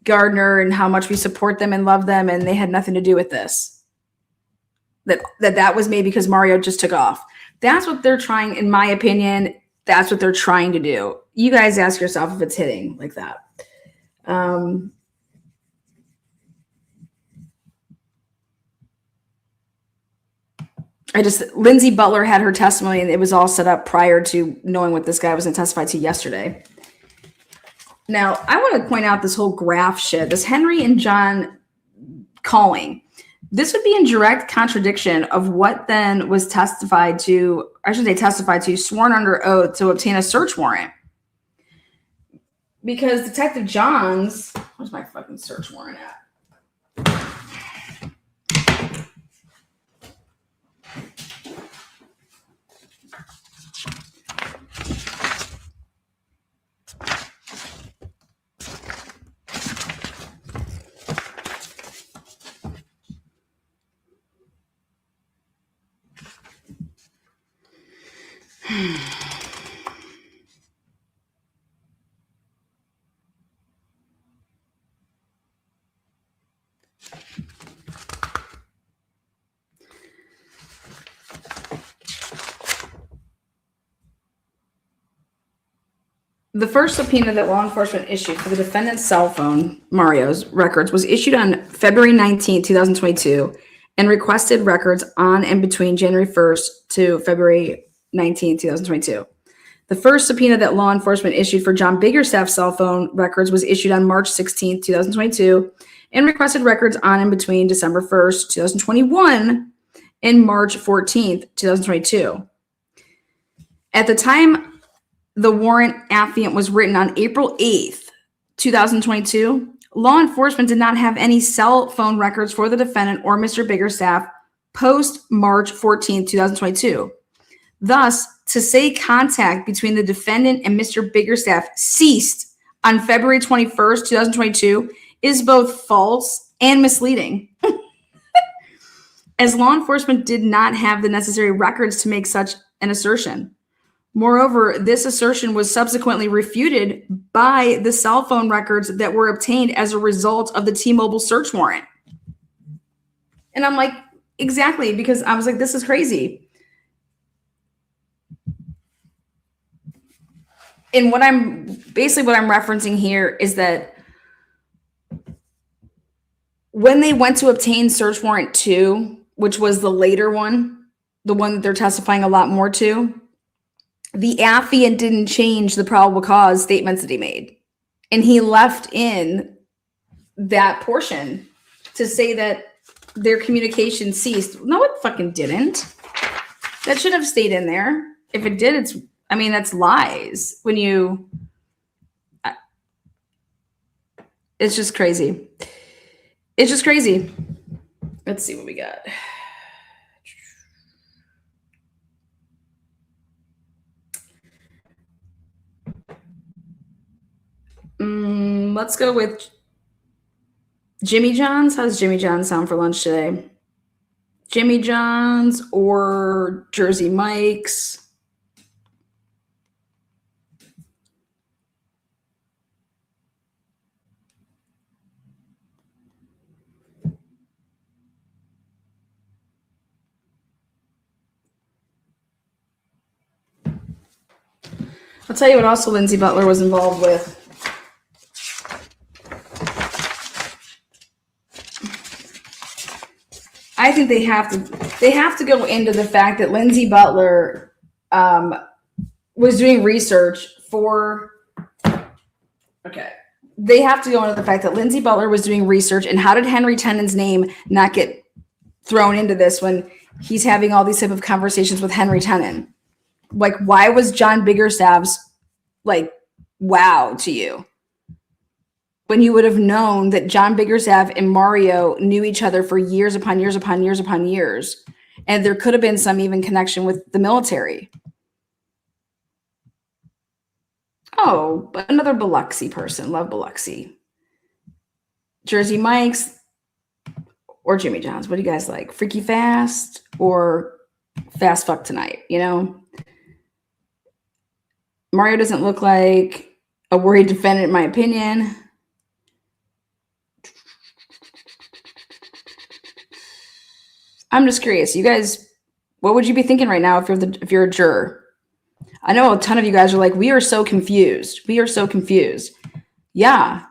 Gardner and how much we support them and love them. And they had nothing to do with this. That was made because Mario just took off. That's what they're trying, in my opinion, that's what they're trying to do. You guys ask yourself if it's hitting like that. Lindsay Butler had her testimony and it was all set up prior to knowing what this guy was going to testify to yesterday. Now, I want to point out this whole graph shit, this Henry and John calling. This would be in direct contradiction of what then was testified to, I should say testified to, sworn under oath to obtain a search warrant. Because Detective Johns, where's my fucking search warrant at? The first subpoena that law enforcement issued for the defendant's cell phone, Mario's records, was issued on February 19, 2022, and requested records on and between January 1st to February 19, 2022. The first subpoena that law enforcement issued for John Biggerstaff's cell phone records was issued on March 16, 2022, and requested records on and between December 1st, 2021, and March 14th, 2022. At the time the warrant affiant was written on April 8th, 2022, law enforcement did not have any cell phone records for the defendant or Mr. Biggerstaff post March 14th, 2022. Thus, to say contact between the defendant and Mr. Biggerstaff ceased on February 21st, 2022 is both false and misleading, as law enforcement did not have the necessary records to make such an assertion. Moreover, this assertion was subsequently refuted by the cell phone records that were obtained as a result of the T-Mobile search warrant. And I'm like, exactly, because I was like, this is crazy. And what I'm referencing here is that when they went to obtain search warrant 2, which was the later one, the one that they're testifying a lot more to, the affiant didn't change the probable cause statements that he made. And he left in that portion to say that their communication ceased. No, it fucking didn't. That should have stayed in there. If it did, that's lies. It's just crazy. It's just crazy. Let's see what we got. Let's go with Jimmy John's. How does Jimmy John's sound for lunch today? Jimmy John's or Jersey Mike's? I'll tell you what also Lindsay Butler was involved with. I think they have to go into the fact that Lindsay Butler was doing research for Okay. They have to go into the fact that Lindsay Butler was doing research, and how did Henry Tenon's name not get thrown into this when he's having all these type of conversations with Henry Tenon? Like, why was John Biggerstaff's like wow to you when you would have known that John Biggerstaff and Mario knew each other for years upon years upon years upon years, and there could have been some even connection with the military? Oh, but another Biloxi person. Love Biloxi. Jersey Mike's or Jimmy John's. What do you guys like? Freaky Fast or Fast Fuck Tonight? You know? Mario doesn't look like a worried defendant, in my opinion. I'm just curious. You guys, what would you be thinking right now if you're a juror? I know a ton of you guys are like, we are so confused. We are so confused. Yeah.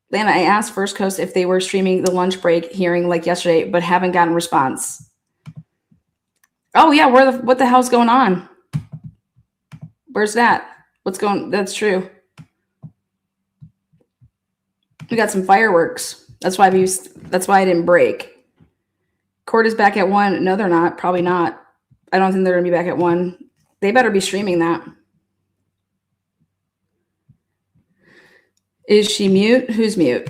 Lana, I asked First Coast if they were streaming the lunch break hearing like yesterday, but haven't gotten a response. Oh yeah, what the hell's going on? Where's that? That's true. We got some fireworks. That's why I didn't break. Court is back at 1. No, they're not. Probably not. I don't think they're gonna be back at 1. They better be streaming that. Is she mute? Who's mute?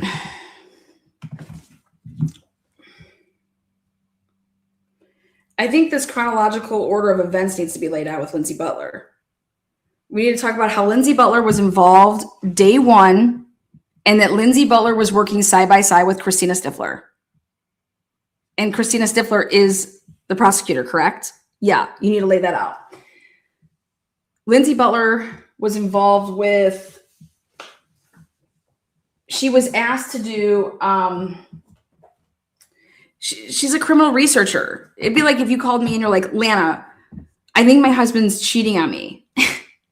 I think this chronological order of events needs to be laid out with Lindsay Butler. We need to talk about how Lindsay Butler was involved day one, and that Lindsay Butler was working side by side with Christina Stifler. And Christina Stifler is the prosecutor, correct? Yeah, you need to lay that out. Lindsay Butler was involved with, she was asked to do, she's a criminal researcher. It'd be like if you called me and you're like, Lana, I think my husband's cheating on me.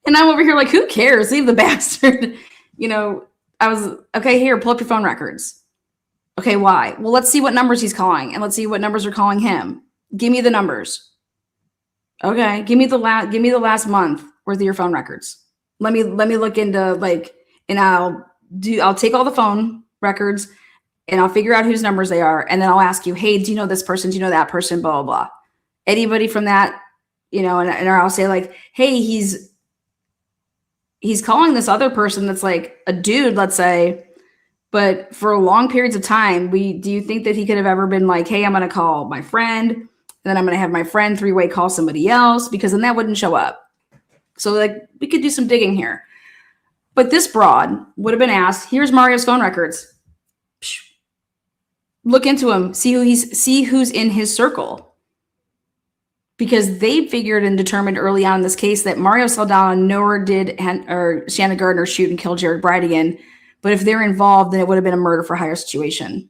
And I'm over here like, who cares? Leave the bastard. You know, I was, okay, here, pull up your phone records. Okay, why? Well, let's see what numbers he's calling, and let's see what numbers are calling him. Give me the numbers. Okay, give me the last month worth of your phone records. Let me look into like, and I'll take all the phone records and I'll figure out whose numbers they are, and then I'll ask you, hey, do you know this person? Do you know that person? Blah blah blah. Anybody from that, you know, and I'll say like, hey, he's calling this other person that's like a dude, let's say, but for long periods of time, do you think that he could have ever been like, hey, I'm gonna call my friend, and then I'm gonna have my friend three-way call somebody else, because then that wouldn't show up. So like we could do some digging here. But this broad would have been asked, here's Mario's phone records. Look into him, see who's in his circle. Because they figured and determined early on in this case that Mario Saldana nor did Shannon Gardner shoot and kill Jared Bridegan. But if they're involved, then it would have been a murder for hire situation.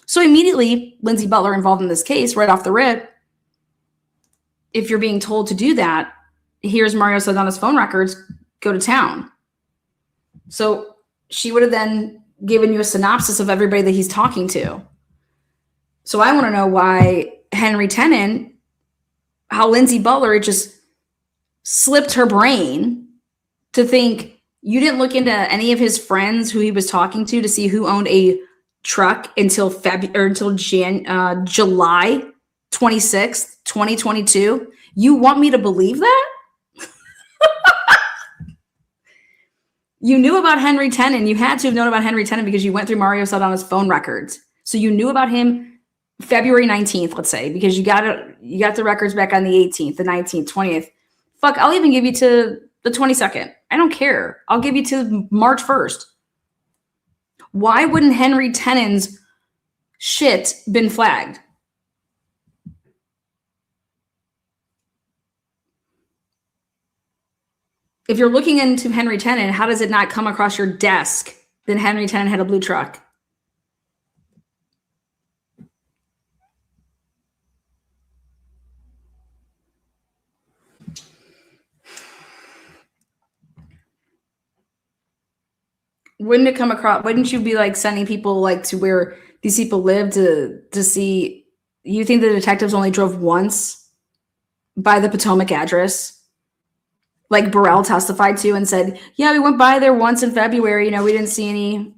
So immediately, Lindsay Butler involved in this case right off the rip. If you're being told to do that, here's Mario Saldana's phone records, go to town. So she would have then given you a synopsis of everybody that he's talking to. So I want to know why Henry Tenon, how Lindsay Butler just slipped her brain to think you didn't look into any of his friends who he was talking to see who owned a truck until July 26th, 2022. You want me to believe that? You knew about Henry Tenon. You had to have known about Henry Tenon because you went through Mario Saldana's phone records. So you knew about him February 19th, let's say, because you got the records back on the 18th, the 19th, 20th. Fuck, I'll even give you to the 22nd. I don't care. I'll give you to March 1st. Why wouldn't Henry Tenon's shit been flagged? If you're looking into Henry Tenon, how does it not come across your desk that Henry Tenon had a blue truck? Wouldn't it come across? Wouldn't you be like sending people like to where these people live to see? You think the detectives only drove once by the Potomac address? like Burrell testified to and said, yeah, we went by there once in February. We didn't see any,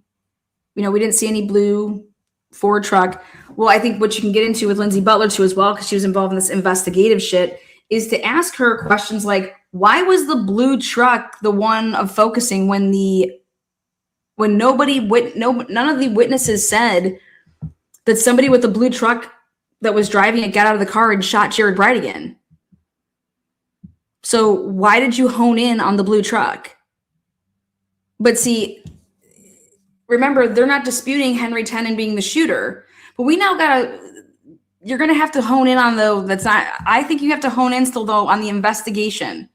we didn't see any blue Ford truck. Well, I think what you can get into with Lindsay Butler too as well, because she was involved in this investigative shit, is to ask her questions like, why was the blue truck the one of focusing when none of the witnesses said that somebody with the blue truck that was driving it got out of the car and shot Jared Brightigan? So why did you hone in on the blue truck? But see, remember, they're not disputing Henry Tenen being the shooter, but we now you're going to have to hone in on I think you have to hone in still though on the investigation.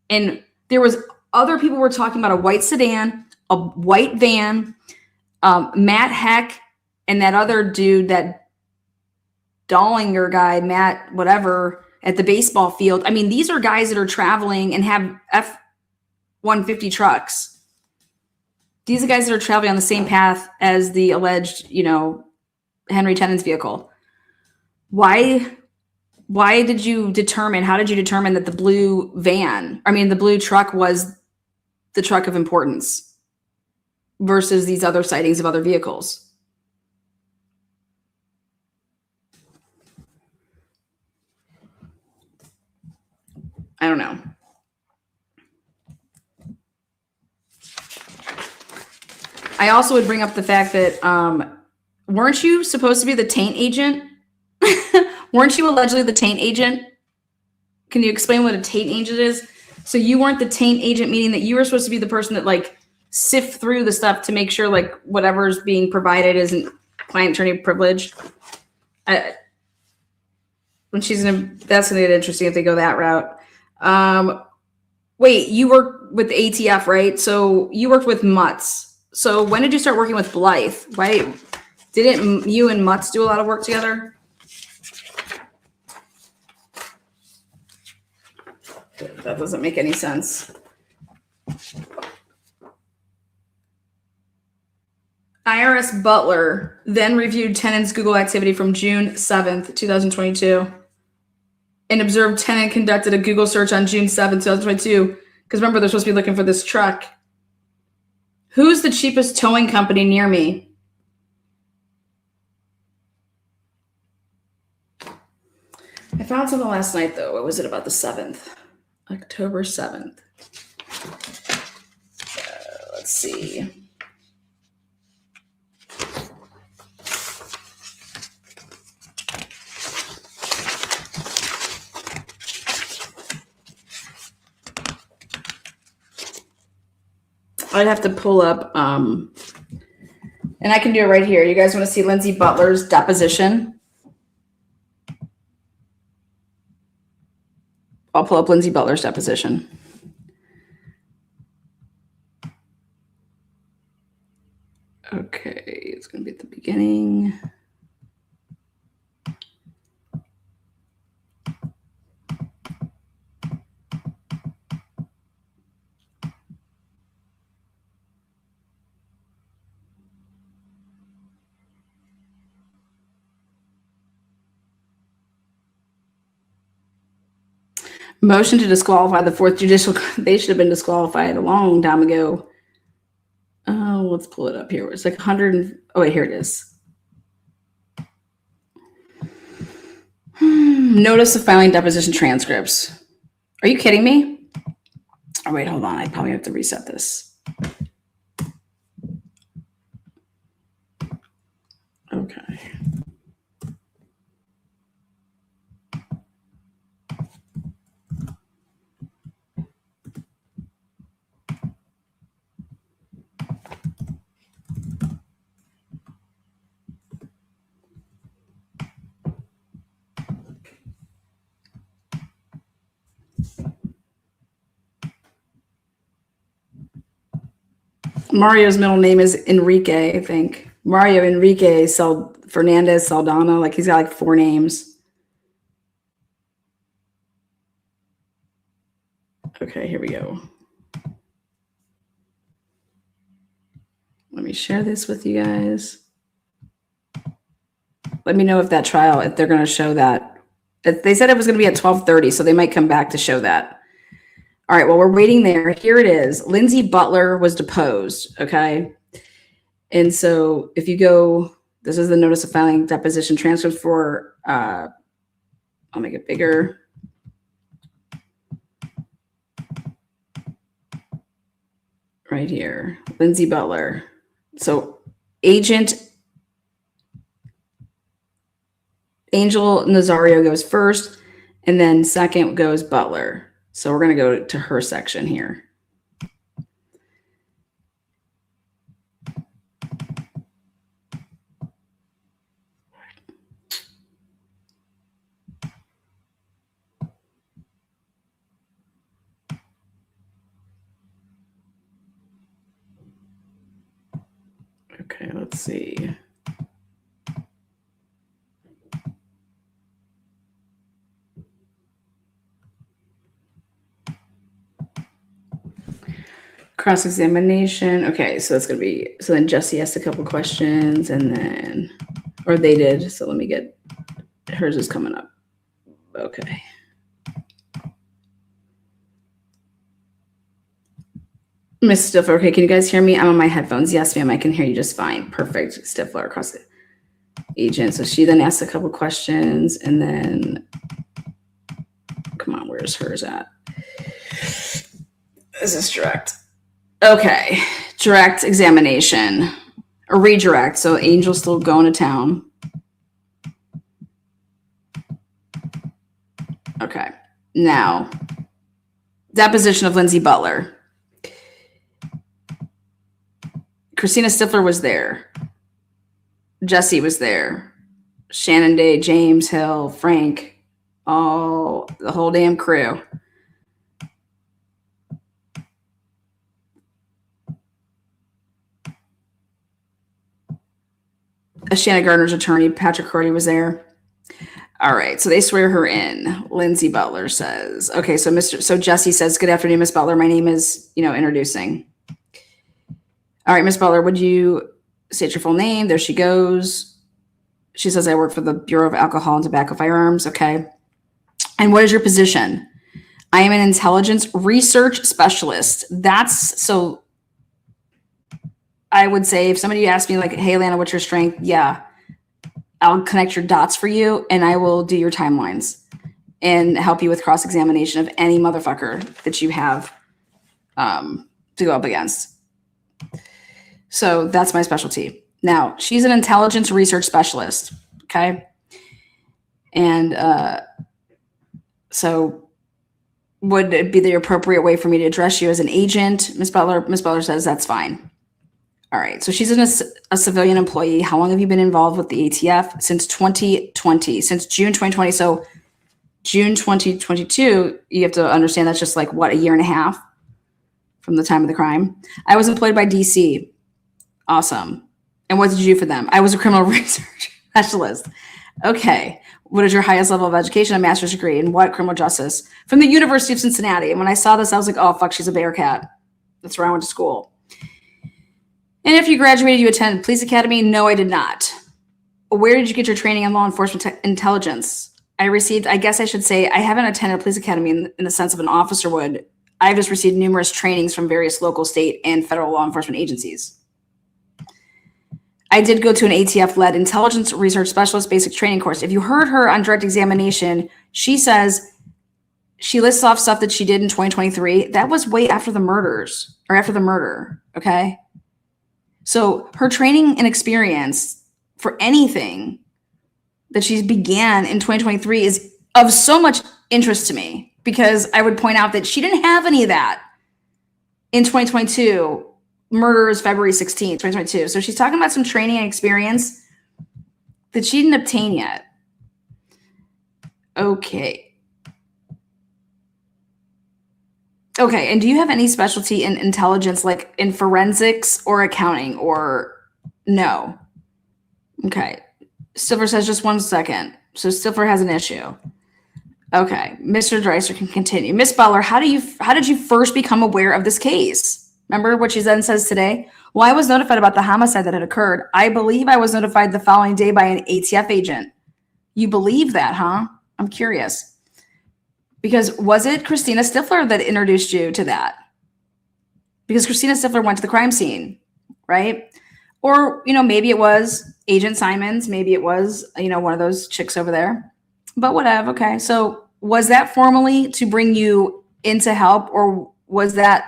And there was other people were talking about a white sedan, a white van, Matt Heck, and that other dude, that Dollinger guy, Matt, whatever, at the baseball field. I mean, these are guys that are traveling and have F-150 trucks. These are guys that are traveling on the same path as the alleged, Henry Tenen's vehicle. How did you determine that the blue truck was the truck of importance versus these other sightings of other vehicles? I don't know. I also would bring up the fact that, weren't you supposed to be the taint agent? Weren't you allegedly the taint agent? Can you explain what a taint agent is? So you weren't the taint agent, meaning that you were supposed to be the person that sift through the stuff to make sure whatever's being provided isn't client attorney privilege. That's gonna get interesting if they go that route. Wait, you work with the ATF, right? So you worked with Mutz. So when did you start working with Blythe? Why didn't you and Mutz do a lot of work together? That doesn't make any sense. IRS Butler then reviewed Tenen's Google activity from June 7th, 2022, and observed Tenen conducted a Google search on June 7th, 2022, because remember, they're supposed to be looking for this truck. Who's the cheapest towing company near me? I found something last night, though. What was it about the 7th? October 7th. Let's see. I'd have to pull up, and I can do it right here. You guys want to see Lindsay Butler's deposition? I'll pull up Lindsay Butler's deposition. Okay, it's going to be at the beginning. Motion to disqualify the fourth judicial. They should have been disqualified a long time ago. Oh, let's pull it up here. It's like 100. Oh, wait, here it is. Notice of filing deposition transcripts. Are you kidding me? Oh, wait, hold on. I probably have to reset this. Okay. Mario's middle name is Enrique, I think. Mario Enrique Fernandez Saldana. Like, he's got like 4 names. Okay, here we go. Let me share this with you guys. Let me know if that trial, if they're going to show that. They said it was going to be at 12:30, so they might come back to show that. All right, well, we're waiting there. Here it is. Lindsay Butler was deposed, okay? And so if you go, this is the notice of filing deposition transcript for, I'll make it bigger. Right here, Lindsay Butler. So Agent Angel Nazario goes first, and then second goes Butler. So we're going to go to her section here. Okay, let's see. Cross-examination. Okay, so it's going to be, so then Jesse asked a couple questions and then, or they did. So let me get, hers is coming up. Okay. Miss Stifler, okay, can you guys hear me? I'm on my headphones. Yes, ma'am, I can hear you just fine. Perfect. Stifler across the agent. So she then asked a couple questions and then, come on, where's hers at? Is this direct? Okay, direct examination, or redirect. So Angel's still going to town. Okay, now, deposition of Lindsay Butler. Christina Stifler was there. Jesse was there. Shannon Day, James Hill, Frank, the whole damn crew. Shanna Gardner's attorney, Patrick Cordy, was there. All right, so they swear her in. Lindsay Butler says, okay, so Jesse says, good afternoon, Miss Butler. My name is, introducing. All right, Miss Butler, would you state your full name? There she goes. She says, I work for the Bureau of Alcohol and Tobacco Firearms. Okay. And what is your position? I am an intelligence research specialist. So I would say if somebody asked me like, hey, Alana, what's your strength? Yeah, I'll connect your dots for you and I will do your timelines and help you with cross-examination of any motherfucker that you have to go up against. So that's my specialty. Now, she's an intelligence research specialist, okay? And so would it be the appropriate way for me to address you as an agent? Ms. Butler? Ms. Butler says that's fine. All right, so she's a civilian employee. How long have you been involved with the ATF? Since 2020, since June 2020. So June 2022, you have to understand that's just like, what, a year and a half from the time of the crime. I was employed by DC. Awesome. And what did you do for them? I was a criminal research specialist. Okay. What is your highest level of education? A master's degree in what? Criminal justice. From the University of Cincinnati. And when I saw this, I was like, oh, fuck, she's a Bearcat. That's where I went to school. And if you graduated, you attended Police Academy? No, I did not. Where did you get your training in law enforcement intelligence? I received, I guess I should say, I haven't attended a police academy in the sense of an officer would. I've just received numerous trainings from various local, state, and federal law enforcement agencies. I did go to an ATF-led intelligence research specialist basic training course. If you heard her on direct examination, she says she lists off stuff that she did in 2023. That was way after the murders, or after the murder, okay? So her training and experience for anything that she began in 2023 is of so much interest to me, because I would point out that she didn't have any of that in 2022. Murder is February 16th, 2022. So she's talking about some training and experience that she didn't obtain yet. Okay. Okay, and do you have any specialty in intelligence, like in forensics or accounting, or no? Okay. Stifler says just 1 second. So Stifler has an issue. Okay, Mr. Dreiser can continue. Miss Butler, how did you first become aware of this case? Remember what she then says today? Well, I was notified about the homicide that had occurred. I believe I was notified the following day by an ATF agent. You believe that, huh? I'm curious. Because was it Christina Stifler that introduced you to that? Because Christina Stifler went to the crime scene, right? Or, maybe it was Agent Simons. Maybe it was, one of those chicks over there. But whatever. Okay. So was that formally to bring you in to help, or was that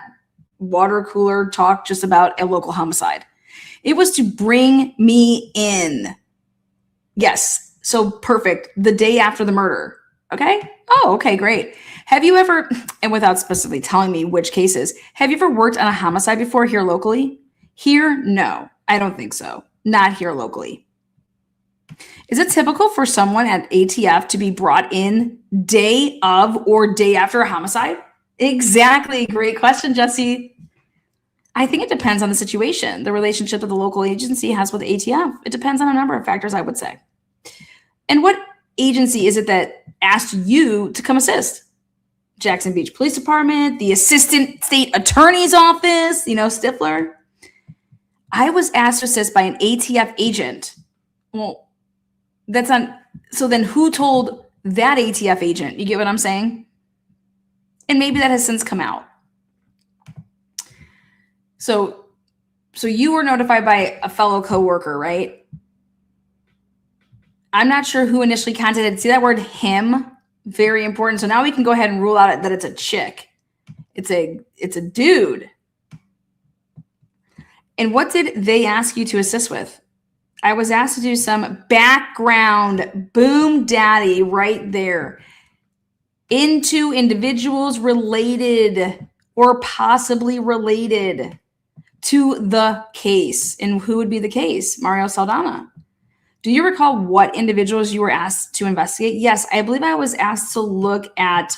water cooler talk just about a local homicide? It was to bring me in. Yes. So perfect. The day after the murder. Okay. Oh, okay, great. Have you ever, and without specifically telling me which cases, have you ever worked on a homicide before here locally? Here? No, I don't think so. Not here locally. Is it typical for someone at ATF to be brought in day of or day after a homicide? Exactly. Great question, Jesse. I think it depends on the situation, the relationship that the local agency has with ATF. It depends on a number of factors, I would say. And what agency is it that asked you to come assist? Jackson Beach Police Department, the Assistant State Attorney's Office, Stifler. I was asked to assist by an ATF agent. Well, that's on. So then who told that ATF agent? You get what I'm saying? And maybe that has since come out. So you were notified by a fellow coworker, right? I'm not sure who initially contacted. See that word him? Very important. So now we can go ahead and rule out that it's a chick. It's a dude. And what did they ask you to assist with? I was asked to do some background, boom daddy right there, into individuals related or possibly related to the case. And who would be the case? Mario Saldana. Do you recall what individuals you were asked to investigate? Yes, I believe I was asked to look at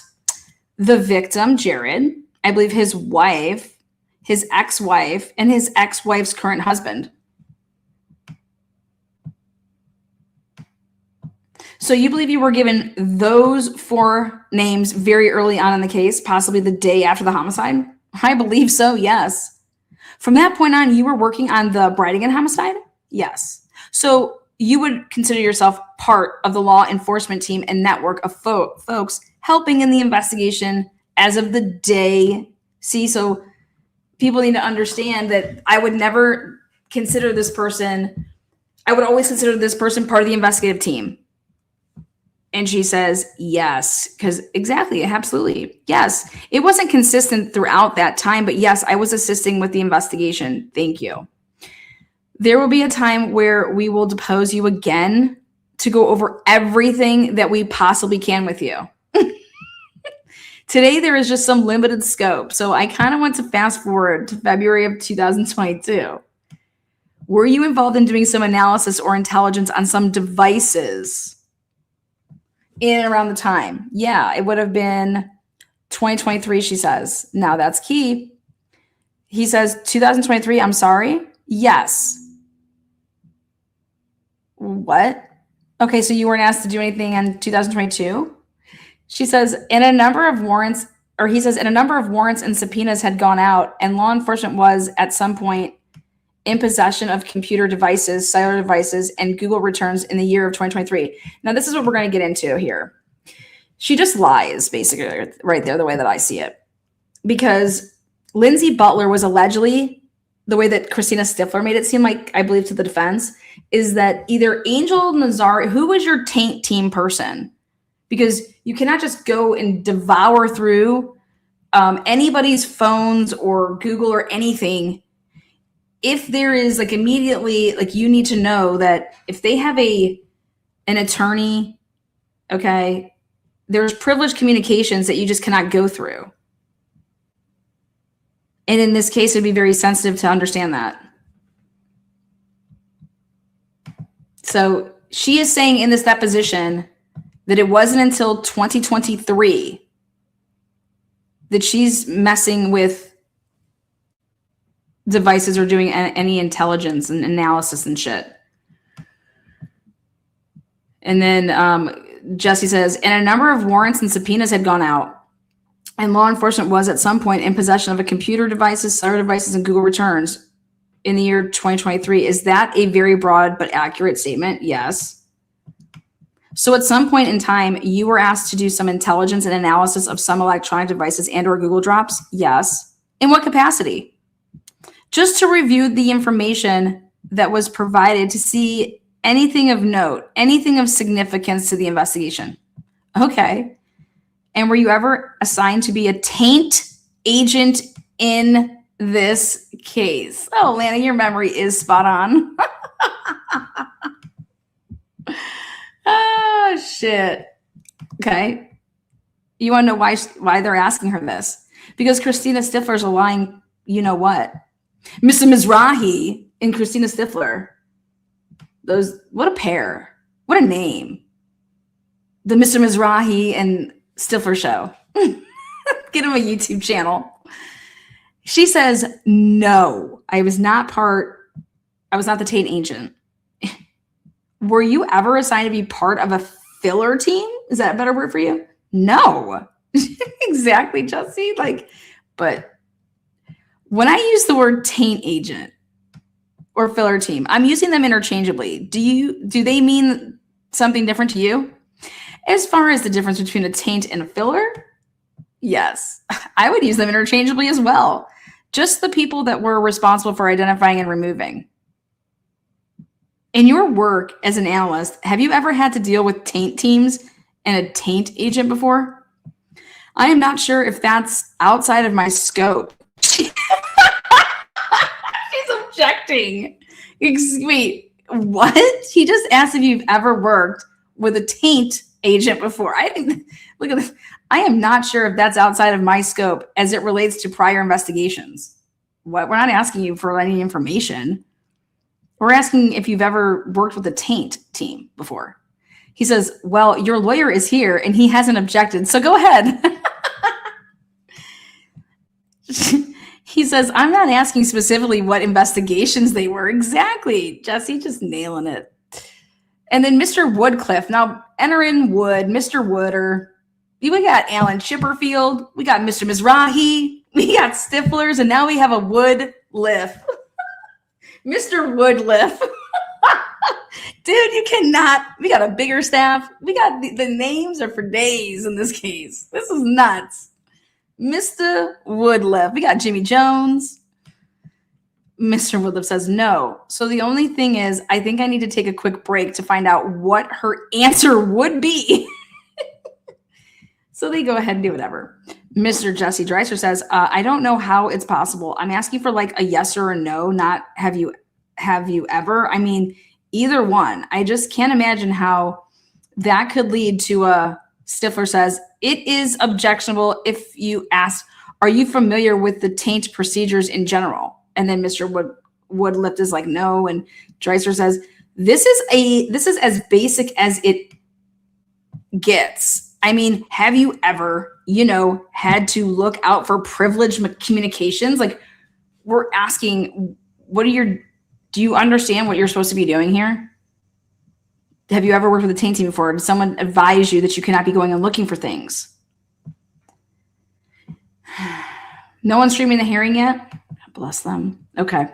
the victim, Jared. I believe his wife, his ex-wife, and his ex-wife's current husband. So you believe you were given those 4 names very early on in the case, possibly the day after the homicide? I believe so, yes. From that point on, you were working on the Brightingham homicide? Yes. So you would consider yourself part of the law enforcement team and network of folks helping in the investigation as of the day. See, so people need to understand that I would never consider this person, I would always consider this person part of the investigative team. And she says, yes, because exactly, absolutely. Yes, it wasn't consistent throughout that time, but yes, I was assisting with the investigation. Thank you. There will be a time where we will depose you again to go over everything that we possibly can with you. Today, there is just some limited scope. So I kind of want to fast forward to February of 2022. Were you involved in doing some analysis or intelligence on some devices in and around the time? Yeah, it would have been 2023, she says. Now that's key. He says, 2023, I'm sorry. Yes. What? Okay, so you weren't asked to do anything in 2022? She says, he says, and a number of warrants and subpoenas had gone out, and law enforcement was at some point in possession of computer devices, cellular devices, and Google returns in the year of 2023. Now, this is what we're going to get into here. She just lies, basically, right there, the way that I see it. Because Lindsay Butler was allegedly, the way that Christina Stifler made it seem like, I believe to the defense, is that either Angel Nazar, who was your taint team person? Because you cannot just go and devour through anybody's phones or Google or anything. If there is like immediately, like you need to know that if they have an attorney, okay, there's privileged communications that you just cannot go through. And in this case, it'd be very sensitive to understand that. So she is saying in this deposition that it wasn't until 2023 that she's messing with devices or doing any intelligence and analysis and shit. And then Jesse says, and a number of warrants and subpoenas had gone out, and law enforcement was at some point in possession of a computer devices, cellular devices, and Google returns in the year 2023. Is that a very broad but accurate statement? Yes. So at some point in time, you were asked to do some intelligence and analysis of some electronic devices and or Google Drops? Yes. In what capacity? Just to review the information that was provided to see anything of note, anything of significance to the investigation. Okay. And were you ever assigned to be a taint agent in this case? Oh, Lana, your memory is spot on. Oh, shit. Okay. You want to know why they're asking her this? Because Christina Stifler's a lying, you know what? Mr. Mizraahee and Christina Stifler. Those, what a pair. What a name. The Mr. Mizraahee and Stifler show. Get him a YouTube channel. She says, no, I was not the taint agent. Were you ever assigned to be part of a filler team? Is that a better word for you? No. Exactly, Jesse. But when I use the word taint agent or filler team, I'm using them interchangeably. Do they mean something different to you? As far as the difference between a taint and a filler, yes, I would use them interchangeably as well. Just the people that were responsible for identifying and removing. In your work as an analyst, have you ever had to deal with taint teams and a taint agent before? I am not sure if that's outside of my scope. She's objecting. Wait, what? He just asked if you've ever worked with a taint agent before. Look at this. I am not sure if that's outside of my scope as it relates to prior investigations. What? We're not asking you for any information. We're asking if you've ever worked with a taint team before. He says, well, your lawyer is here and he hasn't objected, so go ahead. He says, I'm not asking specifically what investigations they were. Exactly. Jesse just nailing it. And then Mr. Woodcliffe. Now, enter in Wood, Mr. Wooder. We got Alan Chipperfield. We got Mr. Mizraahee. We got Stiflers. And now we have a Woodliff. Mr. Woodliff. Dude, you cannot. We got a bigger staff. We got the names are for days in this case. This is nuts. Mr. Woodliff. We got Jimmy Jones. Mr. Woodliff says no. So the only thing is, I think I need to take a quick break to find out what her answer would be. So they go ahead and do whatever. Mr. Jesse Dreiser says, I don't know how it's possible. I'm asking for like a yes or a no, not have you ever? I mean, either one. I just can't imagine how that could lead to a Stifler says, it is objectionable if you ask, are you familiar with the taint procedures in general? And then Mr. Woodlift is like, no. And Dreiser says, this is as basic as it gets. I mean, have you ever, had to look out for privileged communications? Like, we're asking, do you understand what you're supposed to be doing here? Have you ever worked with a taint team before? Did someone advise you that you cannot be going and looking for things? No one's streaming the hearing yet? Bless them. Okay.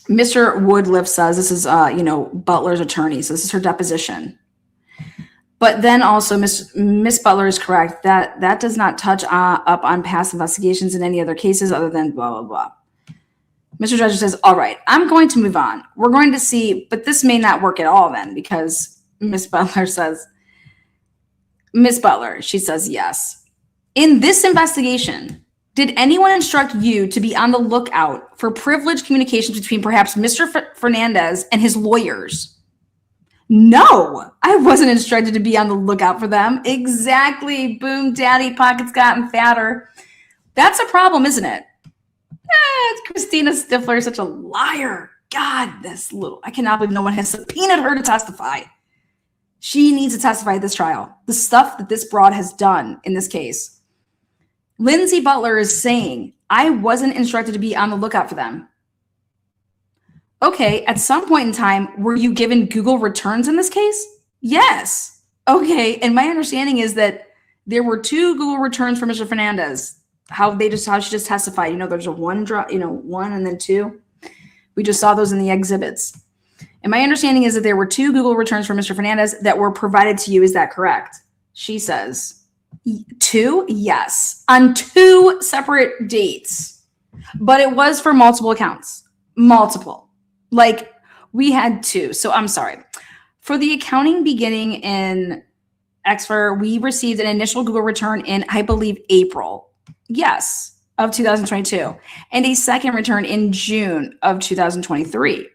Mr. Woodliff says this is, Butler's attorney. So this is her deposition. But then also Miss Butler is correct that does not touch up on past investigations in any other cases other than blah, blah, blah. Mr. Dreiser says, all right, I'm going to move on. We're going to see, but this may not work at all then because Miss Butler, she says yes. In this investigation, did anyone instruct you to be on the lookout for privileged communications between perhaps Mr. Fernandez and his lawyers? No, I wasn't instructed to be on the lookout for them. Exactly. Boom, daddy, pockets gotten fatter. That's a problem, isn't it? It's Christina Stifler, such a liar. God, I cannot believe no one has subpoenaed her to testify. She needs to testify at this trial. The stuff that this broad has done in this case. Lindsay Butler is saying, I wasn't instructed to be on the lookout for them. Okay, at some point in time, were you given Google returns in this case? Yes. Okay, and my understanding is that there were 2 Google returns for Mr. Fernandez. How she just testified. There's a 1 drop, 1 and then 2. We just saw those in the exhibits. And my understanding is that there were 2 Google returns from Mr. Fernandez that were provided to you. Is that correct? She says 2? Yes. On 2 separate dates. But it was for multiple accounts. Multiple. Like we had 2. So I'm sorry. For the accounting beginning in XFR, we received an initial Google return in, I believe, April. Yes, of 2022. And a second return in June of 2023.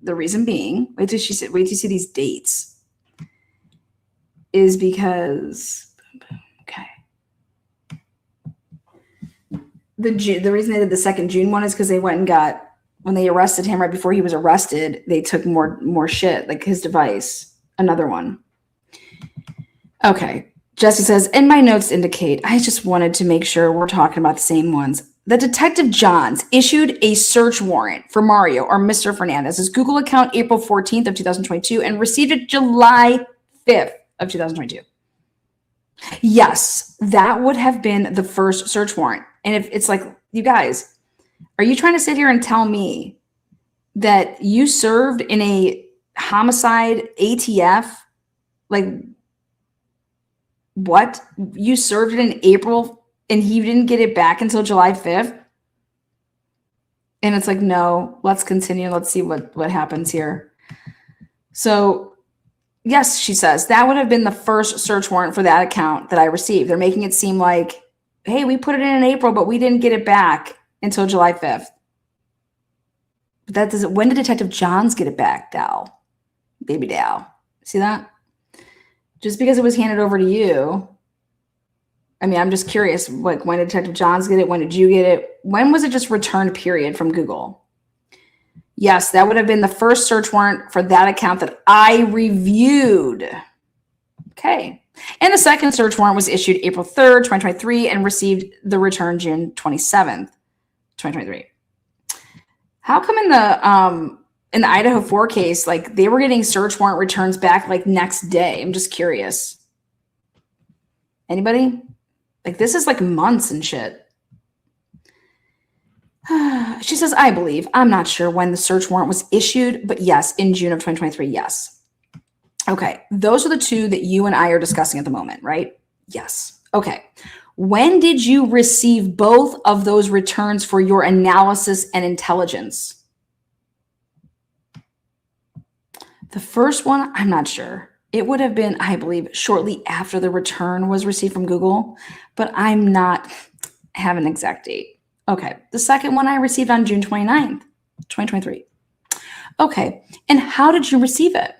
The reason being, wait till you see these dates, is because, okay. The reason they did the second June one is because they went and got, when they arrested him right before he was arrested, they took more shit, like his device, another one. Okay. Jesse says, and my notes indicate, I just wanted to make sure we're talking about the same ones. The Detective Johns issued a search warrant for Mario or Mr. Fernandez's Google account April 14th of 2022 and received it July 5th of 2022. Yes, that would have been the first search warrant. And if it's like, you guys, are you trying to sit here and tell me that you served in a homicide ATF? Like, what? You served it in April and he didn't get it back until July 5th? And it's like, no, let's continue. Let's see what happens here. So, yes, she says, that would have been the first search warrant for that account that I received. They're making it seem like, hey, we put it in April, but we didn't get it back until July 5th. But that doesn't, when did Detective Johns get it back, Dow? Baby Dow. See that? Just because it was handed over to you. I mean, I'm just curious, like, when did Detective Johns get it? When did you get it? When was it just returned, period, from Google? Yes, that would have been the first search warrant for that account that I reviewed. Okay. And the second search warrant was issued April 3rd, 2023, and received the return June 27th, 2023. How come in the Idaho 4 case, like, they were getting search warrant returns back like next day? I'm just curious. Anybody? Like, this is like months and shit. She says, I believe. I'm not sure when the search warrant was issued, but yes, in June of 2023, yes. Okay, those are the 2 that you and I are discussing at the moment, right? Yes. Okay. When did you receive both of those returns for your analysis and intelligence? The first one, I'm not sure. It would have been, I believe, shortly after the return was received from Google, but I'm not have an exact date. Okay. The second one I received on June 29th, 2023. Okay. And how did you receive it?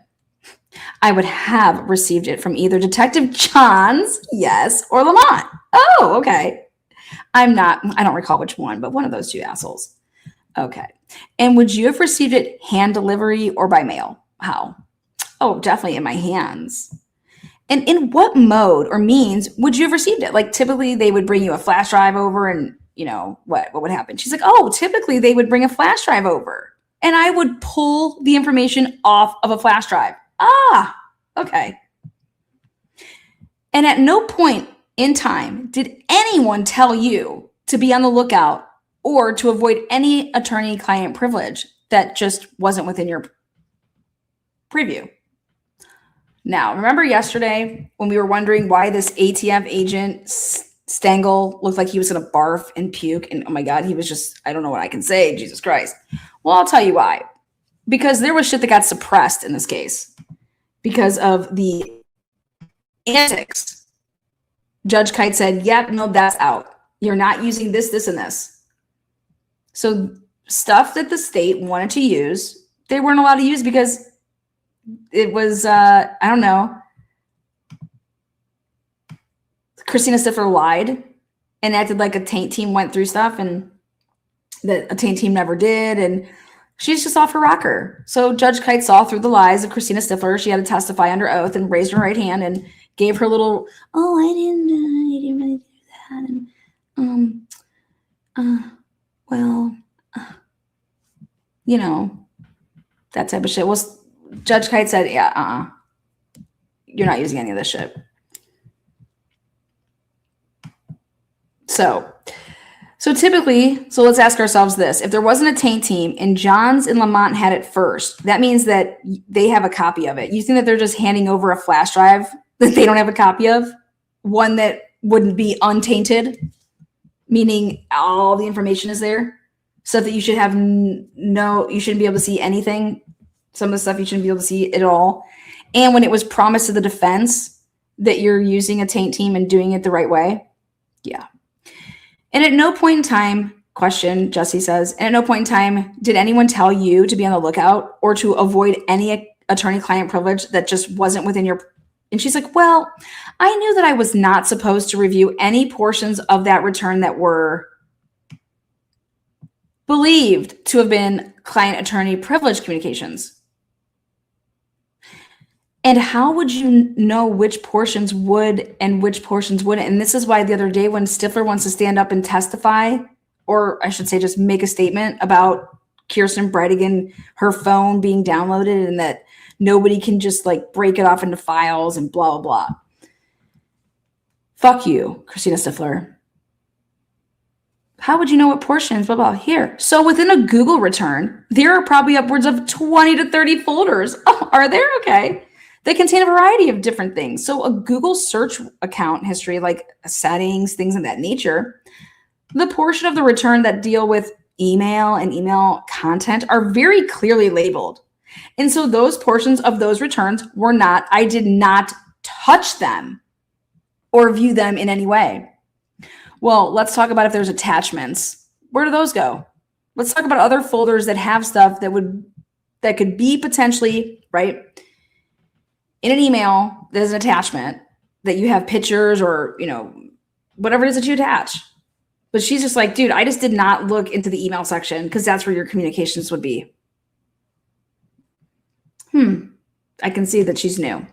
I would have received it from either Detective Johns, yes, or Lamont. Oh, okay. I don't recall which one, but one of those 2 assholes. Okay. And would you have received it hand delivery or by mail? How? Oh, definitely in my hands. And in what mode or means would you have received it? Like, typically they would bring you a flash drive over and, you know, what would happen? She's like, oh, typically they would bring a flash drive over and I would pull the information off of a flash drive. Ah, okay. And at no point in time did anyone tell you to be on the lookout or to avoid any attorney-client privilege that just wasn't within your preview. Now, remember yesterday when we were wondering why this ATF agent Stengel looked like he was going to barf and puke, and oh my God, he was just, I don't know what I can say, Jesus Christ. Well, I'll tell you why. Because there was shit that got suppressed in this case because of the antics. Judge Kite said, yep, no, that's out. You're not using this, this, and this. So stuff that the state wanted to use, they weren't allowed to use because it was, I don't know. Christina Stiffer lied and acted like a taint team went through stuff and that a taint team never did. And she's just off her rocker. So Judge Kite saw through the lies of Christina Stiffer. She had to testify under oath and raised her right hand and gave her little, oh, I didn't really do that. And, you know, that type of shit. Well, Judge Kite said, yeah, you're not using any of this shit. So So typically, so let's ask ourselves this. If there wasn't a taint team and Johns and Lamont had it first, that means that they have a copy of it. You think that they're just handing over a flash drive that they don't have a copy of? One that wouldn't be untainted, meaning all the information is there, so that you should have you shouldn't be able to see anything. Some of the stuff you shouldn't be able to see at all. And when it was promised to the defense that you're using a taint team and doing it the right way. Yeah. And at no point in time, question, Jesse says, and at no point in time did anyone tell you to be on the lookout or to avoid any attorney-client privilege that just wasn't within your... And she's like, well, I knew that I was not supposed to review any portions of that return that were believed to have been client-attorney privilege communications. And how would you know which portions would and which portions wouldn't? And this is why the other day when Stifler wants to stand up and testify, or I should say just make a statement about Kirsten Brightigan, her phone being downloaded and that nobody can just like break it off into files and blah, blah, blah. Fuck you, Christina Stifler. How would you know what portions, blah, blah, here? So within a Google return, there are probably upwards of 20 to 30 folders. Oh, are there? Okay. They contain a variety of different things. So a Google search account history, like settings, things of that nature, the portion of the return that deal with email and email content are very clearly labeled. And so those portions of those returns were not, I did not touch them or view them in any way. Well, let's talk about if there's attachments. Where do those go? Let's talk about other folders that have stuff that could be potentially, right, in an email, there's an attachment that you have pictures or, you know, whatever it is that you attach. But she's just like, dude, I just did not look into the email section because that's where your communications would be. I can see that she's new.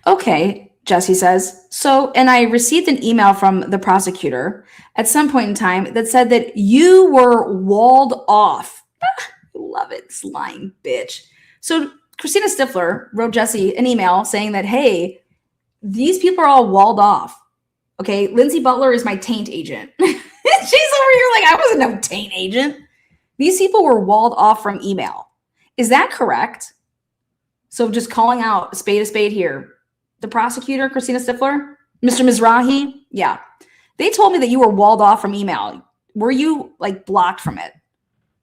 Okay, Jesse says. So, and I received an email from the prosecutor at some point in time that said that you were walled off. I love it, this lying bitch. So Christina Stifler wrote Jesse an email saying that, hey, these people are all walled off. Okay, Lindsay Butler is my taint agent. She's over here like, I wasn't no taint agent. These people were walled off from email. Is that correct? So just calling out a spade here. The prosecutor, Christina Stifler, Mr. MIZZRAAAHEEE, yeah. They told me that you were walled off from email. Were you like blocked from it?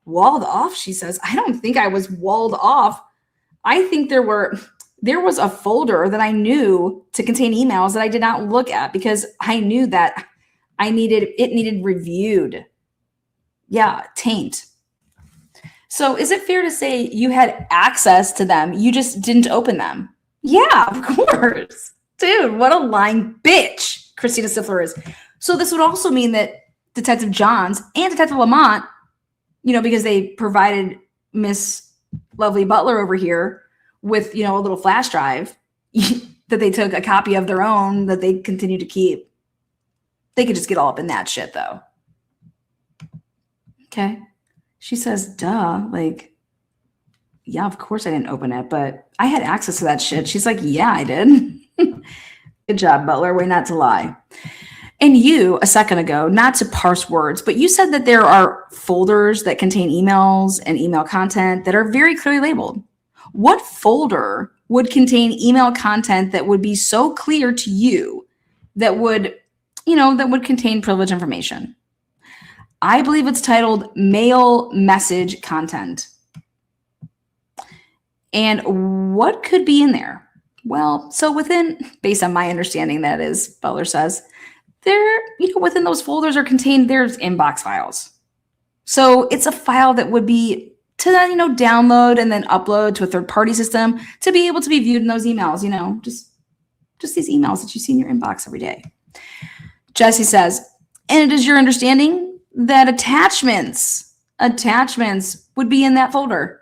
Walled off, she says. I don't think I was walled off. I think there was a folder that I knew to contain emails that I did not look at because I knew that it needed reviewed. Yeah, taint. So is it fair to say you had access to them, you just didn't open them? Yeah, of course. Dude, what a lying bitch Christina Stifler is. So this would also mean that Detective Johns and Detective Lamont, you know, because they provided Miss Lovely Butler over here with, you know, a little flash drive that they took a copy of their own that they continue to keep. They could just get all up in that shit though. Okay. She says, duh, like, yeah, of course I didn't open it, but I had access to that shit. She's like, yeah, I did. Good job, Butler. Way not to lie. And you, a second ago, not to parse words, but you said that there are folders that contain emails and email content that are very clearly labeled. What folder would contain email content that would be so clear to you that would, you know, that would contain privileged information? I believe it's titled mail message content. And what could be in there? Well, so based on my understanding, that is, Butler says, there, you know, within those folders are contained, there's inbox files. So it's a file that would be to then, you know, download and then upload to a third-party system to be able to be viewed in those emails, you know, just these emails that you see in your inbox every day. Jesse says, and it is your understanding that attachments would be in that folder.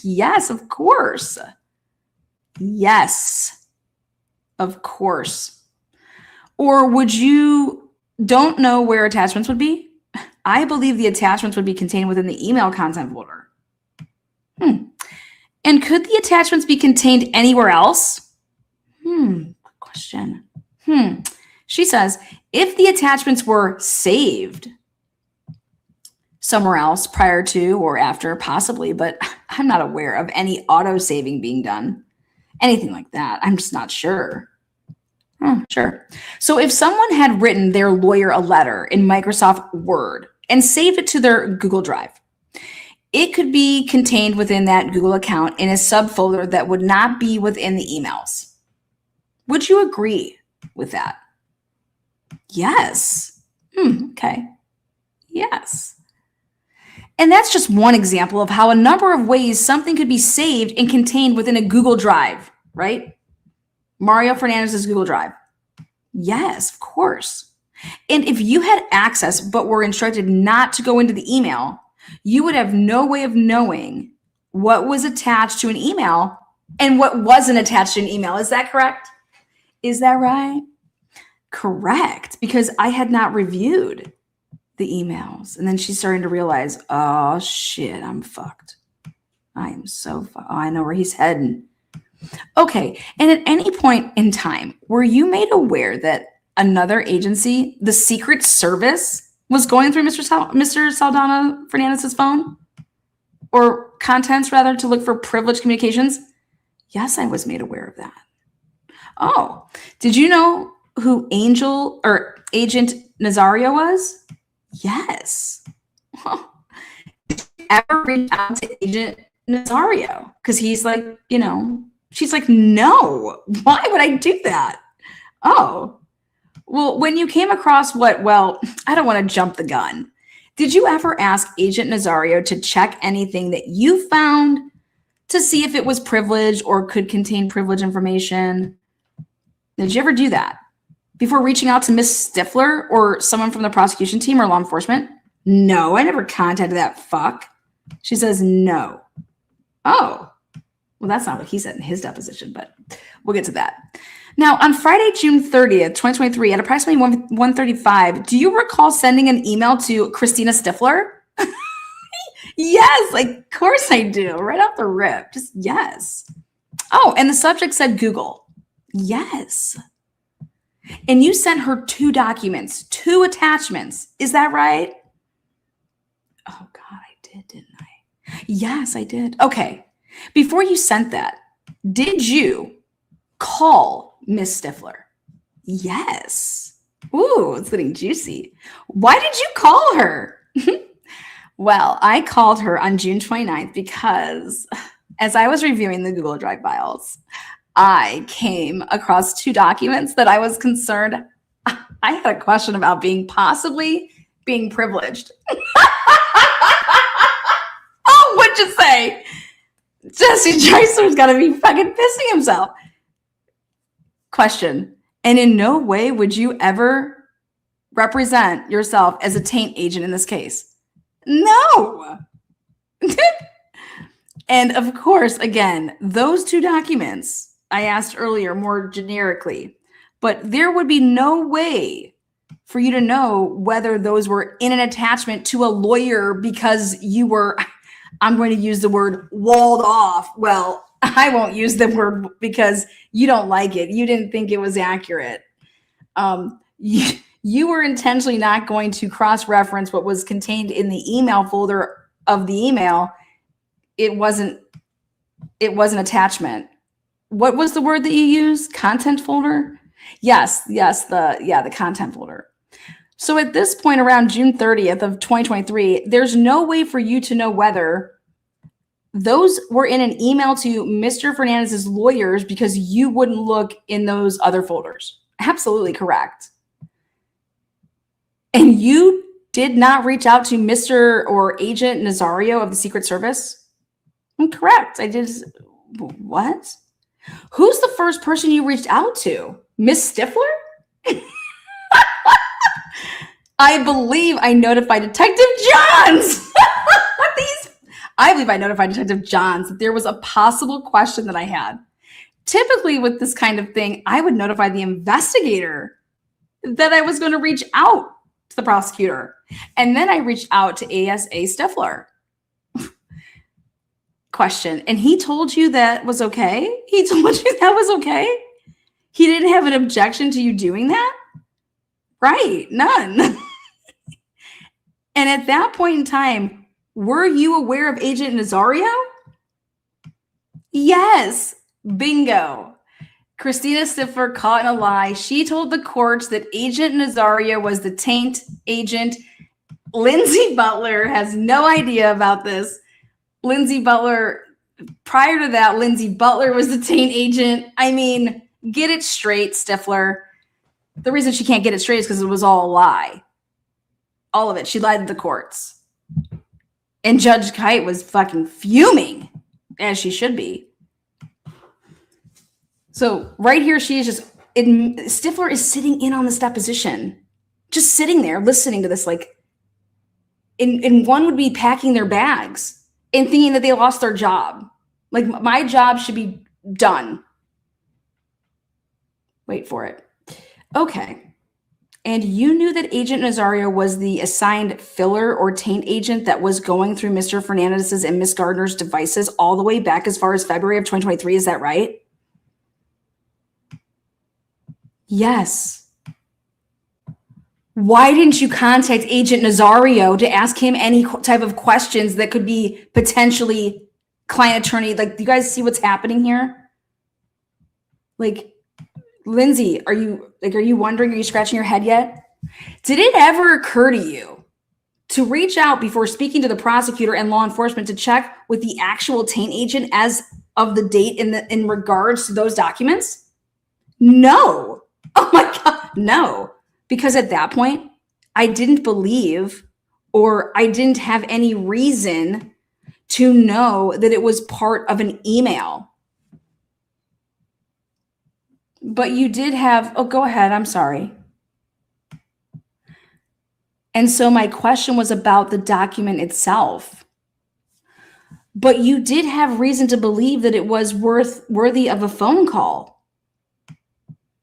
Yes, of course. Yes, of course. Or would you don't know where attachments would be? I believe the attachments would be contained within the email content folder. And could the attachments be contained anywhere else? Good question. She says, if the attachments were saved, somewhere else prior to or after, possibly, but I'm not aware of any auto saving being done. Anything like that. I'm just not sure. Sure. So if someone had written their lawyer a letter in Microsoft Word and saved it to their Google Drive, it could be contained within that Google account in a subfolder that would not be within the emails. Would you agree with that? Yes. Okay. Yes. And that's just one example of how a number of ways something could be saved and contained within a Google Drive, right? Mario Fernandez's Google Drive. Yes, of course. And if you had access but were instructed not to go into the email, you would have no way of knowing what was attached to an email and what wasn't attached to an email. Is that correct? Is that right? Correct, because I had not reviewed the emails. And then she's starting to realize, oh shit, I'm fucked. I am so fucked. Oh, I know where he's heading. Okay, and at any point in time, were you made aware that another agency, the Secret Service, was going through Mr. Saldana Fernandez's phone? Or contents, rather, to look for privileged communications? Yes, I was made aware of that. Oh, did you know who Agent Nazario was? Yes. Did you ever reach out to Agent Nazario? Because he's like, she's like, no, why would I do that? Oh, well, when you came across I don't want to jump the gun. Did you ever ask Agent Nazario to check anything that you found to see if it was privileged or could contain privileged information? Did you ever do that before reaching out to Miss Stifler or someone from the prosecution team or law enforcement? No, I never contacted that fuck. She says no. Oh, well, that's not what he said in his deposition, but we'll get to that. Now, on Friday, June 30th, 2023, at approximately 1:35, do you recall sending an email to Christina Stifler? Yes, of course I do. Right off the rip. Just yes. Oh, and the subject said Google. Yes. And you sent her 2 documents, 2 attachments. Is that right? Oh, God, I did, didn't I? Yes, I did. Okay. Before you sent that, did you call Miss Stifler? Yes. Ooh, it's getting juicy. Why did you call her? Well, I called her on June 29th because as I was reviewing the Google Drive files, I came across 2 documents that I was concerned. I had a question about possibly being privileged. Oh, what'd you say? Jesse Dreisler's got to be fucking pissing himself. Question. And in no way would you ever represent yourself as a taint agent in this case? No. And of course, again, those 2 documents I asked earlier more generically, but there would be no way for you to know whether those were in an attachment to a lawyer because you were, I'm going to use the word walled off. Well, I won't use the word because you don't like it. You didn't think it was accurate. You were intentionally not going to cross-reference what was contained in the email folder of the email. It wasn't attachment. What was the word that you used? Content folder? Yes, the content folder. So at this point around June 30th of 2023, there's no way for you to know whether those were in an email to Mr. Fernandez's lawyers because you wouldn't look in those other folders. Absolutely correct. And you did not reach out to Mr. or Agent Nazario of the Secret Service? Correct. I did. What? Who's the first person you reached out to? Miss Stifler? I believe I notified Detective Johns. I believe I notified Detective Johns that there was a possible question that I had. Typically with this kind of thing, I would notify the investigator that I was going to reach out to the prosecutor. And then I reached out to ASA Stifler. Question. And he told you that was okay? He told you that was okay? He didn't have an objection to you doing that? Right. None. And at that point in time, were you aware of Agent Nazario? Yes. Bingo. Christina Stifler caught in a lie. She told the courts that Agent Nazario was the taint agent. Lindsay Butler has no idea about this. Lindsay Butler, prior to that, Lindsay Butler was the taint agent. I mean, get it straight, Stifler. The reason she can't get it straight is because it was all a lie. All of it. She lied to the courts. And Judge Kite was fucking fuming, as she should be. So right here, she is just, Stifler is sitting in on this deposition, just sitting there listening to this, like, and one would be packing their bags and thinking that they lost their job. Like, my job should be done. Wait for it. Okay. And you knew that Agent Nazario was the assigned filler or taint agent that was going through Mr. Fernandez's and Miss Gardner's devices all the way back as far as February of 2023. Is that right? Yes. Why didn't you contact Agent Nazario to ask him any type of questions that could be potentially client attorney? Like, do you guys see what's happening here? Like, Lindsay, are you wondering, are you scratching your head yet? Did it ever occur to you to reach out before speaking to the prosecutor and law enforcement to check with the actual taint agent as of the date in regards to those documents? No. Oh my God, no. Because at that point, I didn't believe, or I didn't have any reason to know that it was part of an email. But you did have, oh, go ahead. I'm sorry. And so my question was about the document itself. But you did have reason to believe that it was worthy of a phone call.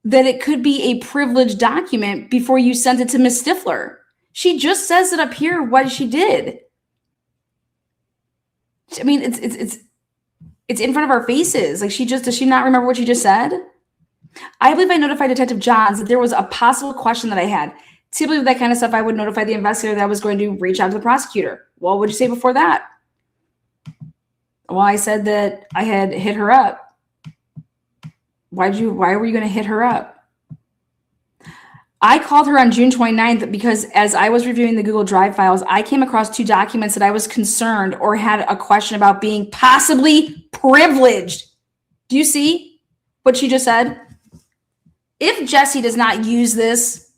That it could be a privileged document before you sent it to Ms. Stifler. She just says it up here what she did. I mean, it's in front of our faces. Like, does she not remember what she just said? I believe I notified Detective Johns that there was a possible question that I had. Typically with that kind of stuff, I would notify the investigator that I was going to reach out to the prosecutor. Well, what would you say before that? Well, I said that I had hit her up. Why were you going to hit her up? I called her on June 29th because as I was reviewing the Google Drive files, I came across 2 documents that I was concerned or had a question about being possibly privileged. Do you see what she just said? If Jesse does not use this,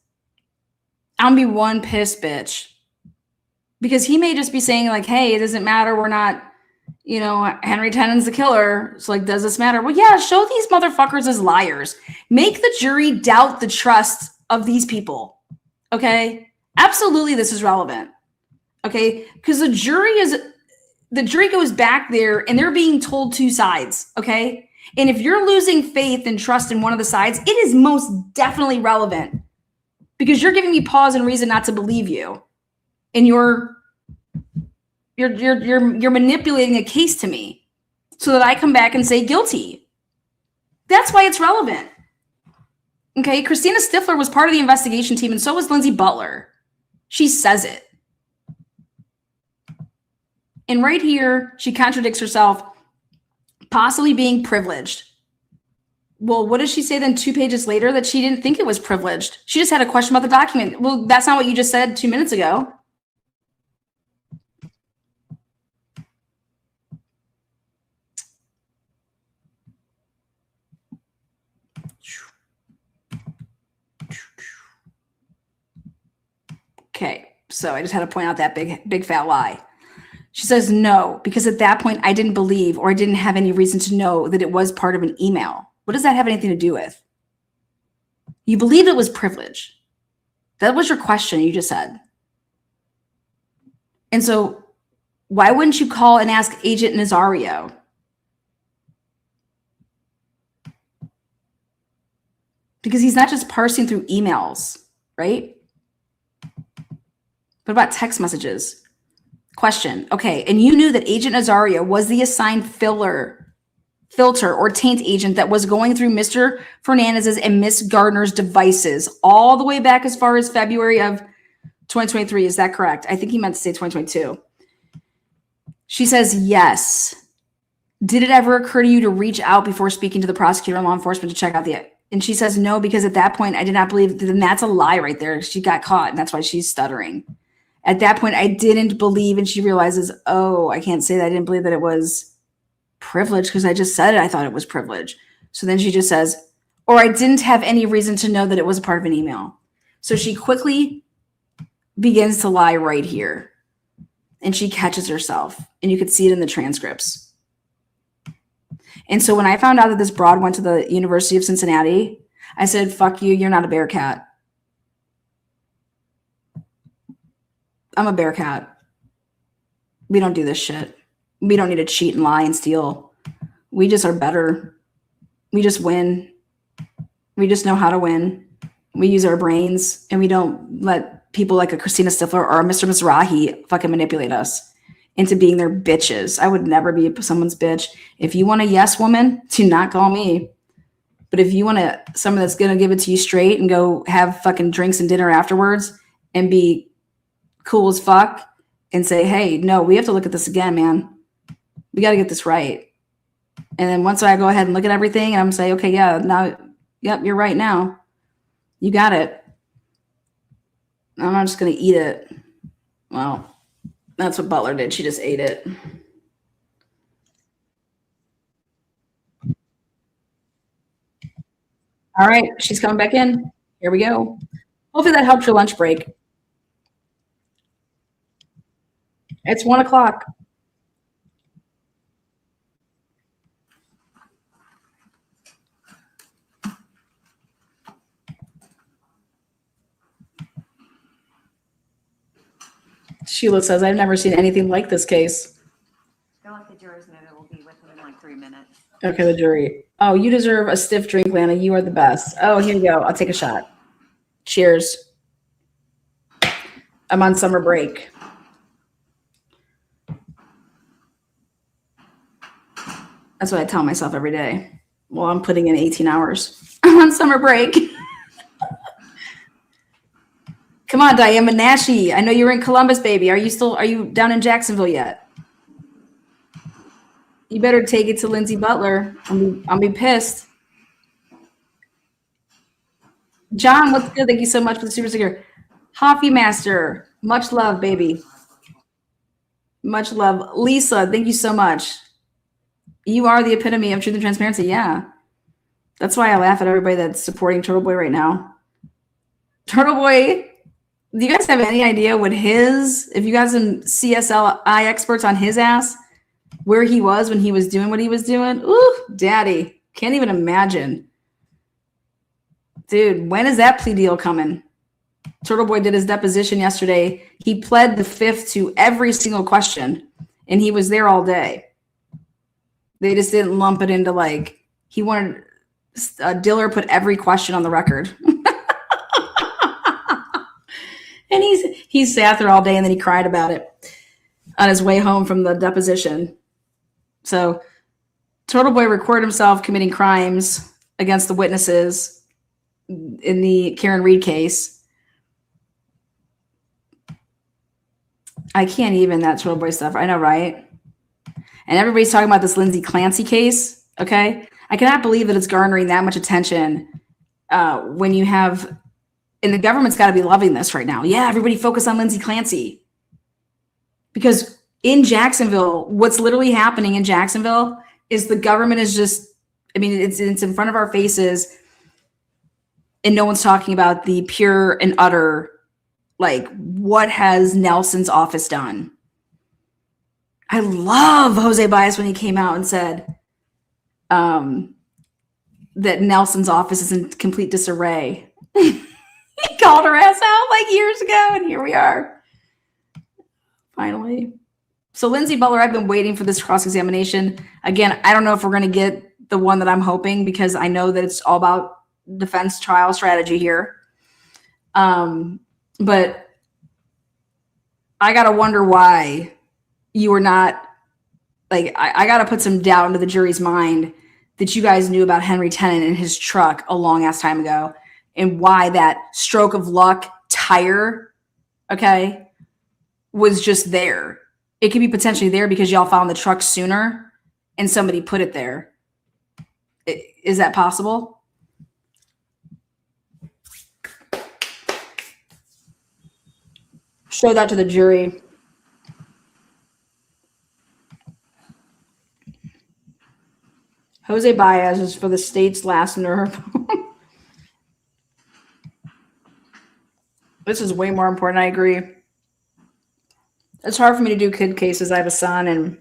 I'm gonna be one pissed bitch. Because he may just be saying like, hey, it doesn't matter. We're not, Henry Tennant's the killer. So like, does this matter? Well, yeah, show these motherfuckers as liars. Make the jury doubt the trust of these people. Okay? Absolutely, this is relevant. Okay? Because the jury goes back there and they're being told 2 sides. Okay? And if you're losing faith and trust in one of the sides, it is most definitely relevant because you're giving me pause and reason not to believe you. And you're manipulating a case to me so that I come back and say guilty. That's why it's relevant. Okay, Christina Stifler was part of the investigation team and so was Lindsay Butler. She says it. And right here, she contradicts herself. Possibly being privileged. Well, what does she say then 2 pages later? That she didn't think it was privileged. She just had a question about the document. Well, that's not what you just said 2 minutes ago. Okay, so I just had to point out that big fat lie. She says no, because at that point I didn't believe or I didn't have any reason to know that it was part of an email. What does that have anything to do with? You believe it was privilege. That was your question you just said. And so why wouldn't you call and ask Agent Nazario? Because he's not just parsing through emails, right? What about text messages? Question. Okay. And you knew that Agent Nazario was the assigned filter or taint agent that was going through Mr. Fernandez's and Miss Gardner's devices all the way back as far as February of 2023. Is that correct? I think he meant to say 2022. She says, yes. Did it ever occur to you to reach out before speaking to the prosecutor and law enforcement to check out the, and she says no, because at that point I did not believe, then that's a lie right there. She got caught and that's why she's stuttering. At that point I didn't believe, and she realizes, oh, I can't say that I didn't believe that it was privilege because I just said it. I thought it was privilege. So then she just says, or I didn't have any reason to know that it was a part of an email. So she quickly begins to lie right here. And she catches herself, and you could see it in the transcripts. And so when I found out that this broad went to the University of Cincinnati, I said, fuck you, you're not a Bearcat. I'm a Bearcat. We don't do this shit. We don't need to cheat and lie and steal. We just are better. We just win. We just know how to win. We use our brains, and we don't let people like a Christina Stifler or a Mr. Mizraahee fucking manipulate us into being their bitches. I would never be someone's bitch. If you want a yes woman, do not call me. But if you want someone that's going to give it to you straight and go have fucking drinks and dinner afterwards and be cool as fuck and say, hey, no, we have to look at this again, man. We got to get this right. And then once I go ahead and look at everything and I'm say, okay, yeah, now, yep, you're right now. You got it. I'm not just going to eat it. Well, that's what Butler did. She just ate it. All right. She's coming back in. Here we go. Hopefully that helped your lunch break. It's 1 o'clock. Sheila says, I've never seen anything like this case. Don't let the jurors know that we'll be with them in like 3 minutes. Okay, the jury. Oh, you deserve a stiff drink, Lana. You are the best. Oh, here you go. I'll take a shot. Cheers. I'm on summer break. That's what I tell myself every day. Well, I'm putting in 18 hours. I'm on summer break. Come on, Diane Menashe. I know you're in Columbus, baby. Are you down in Jacksonville yet? You better take it to Lindsay Butler. I'll be pissed. John, what's good? Thank you so much for the super sticker. Hoffy Master, much love, baby. Much love. Lisa, thank you so much. You are the epitome of truth and transparency. Yeah. That's why I laugh at everybody that's supporting Turtle Boy right now. Turtle Boy, do you guys have any idea what if you guys are CSLI experts on his ass, where he was when he was doing what he was doing? Ooh, daddy. Can't even imagine. Dude, when is that plea deal coming? Turtle Boy did his deposition yesterday. He pled the fifth to every single question, and he was there all day. They just didn't lump it into he wanted Diller put every question on the record. And he sat there all day and then he cried about it on his way home from the deposition. So Turtle Boy recorded himself committing crimes against the witnesses in the Karen Reed case. I can't even that Turtle Boy stuff. I know, right? And everybody's talking about this Lindsay Clancy case. Okay. I cannot believe that it's garnering that much attention when you have, and the government's got to be loving this right now. Yeah. Everybody focus on Lindsay Clancy. Because in Jacksonville, what's literally happening in Jacksonville is the government is just, I mean, it's in front of our faces and no one's talking about the pure and utter, what has Nelson's office done? I love Jose Baez when he came out and said that Nelson's office is in complete disarray. He called her ass out years ago, and here we are. Finally. So Lindsay Butler, I've been waiting for this cross-examination. Again, I don't know if we're going to get the one that I'm hoping because I know that it's all about defense trial strategy here. But I got to wonder why you were not I got to put some doubt into the jury's mind that you guys knew about Henry Tennant and his truck a long ass time ago and why that stroke of luck tire okay, was just there. It could be potentially there because y'all found the truck sooner and somebody put it there. Is that possible? Show that to the jury. Jose Baez is for the state's last nerve. This is way more important. I agree. It's hard for me to do kid cases. I have a son and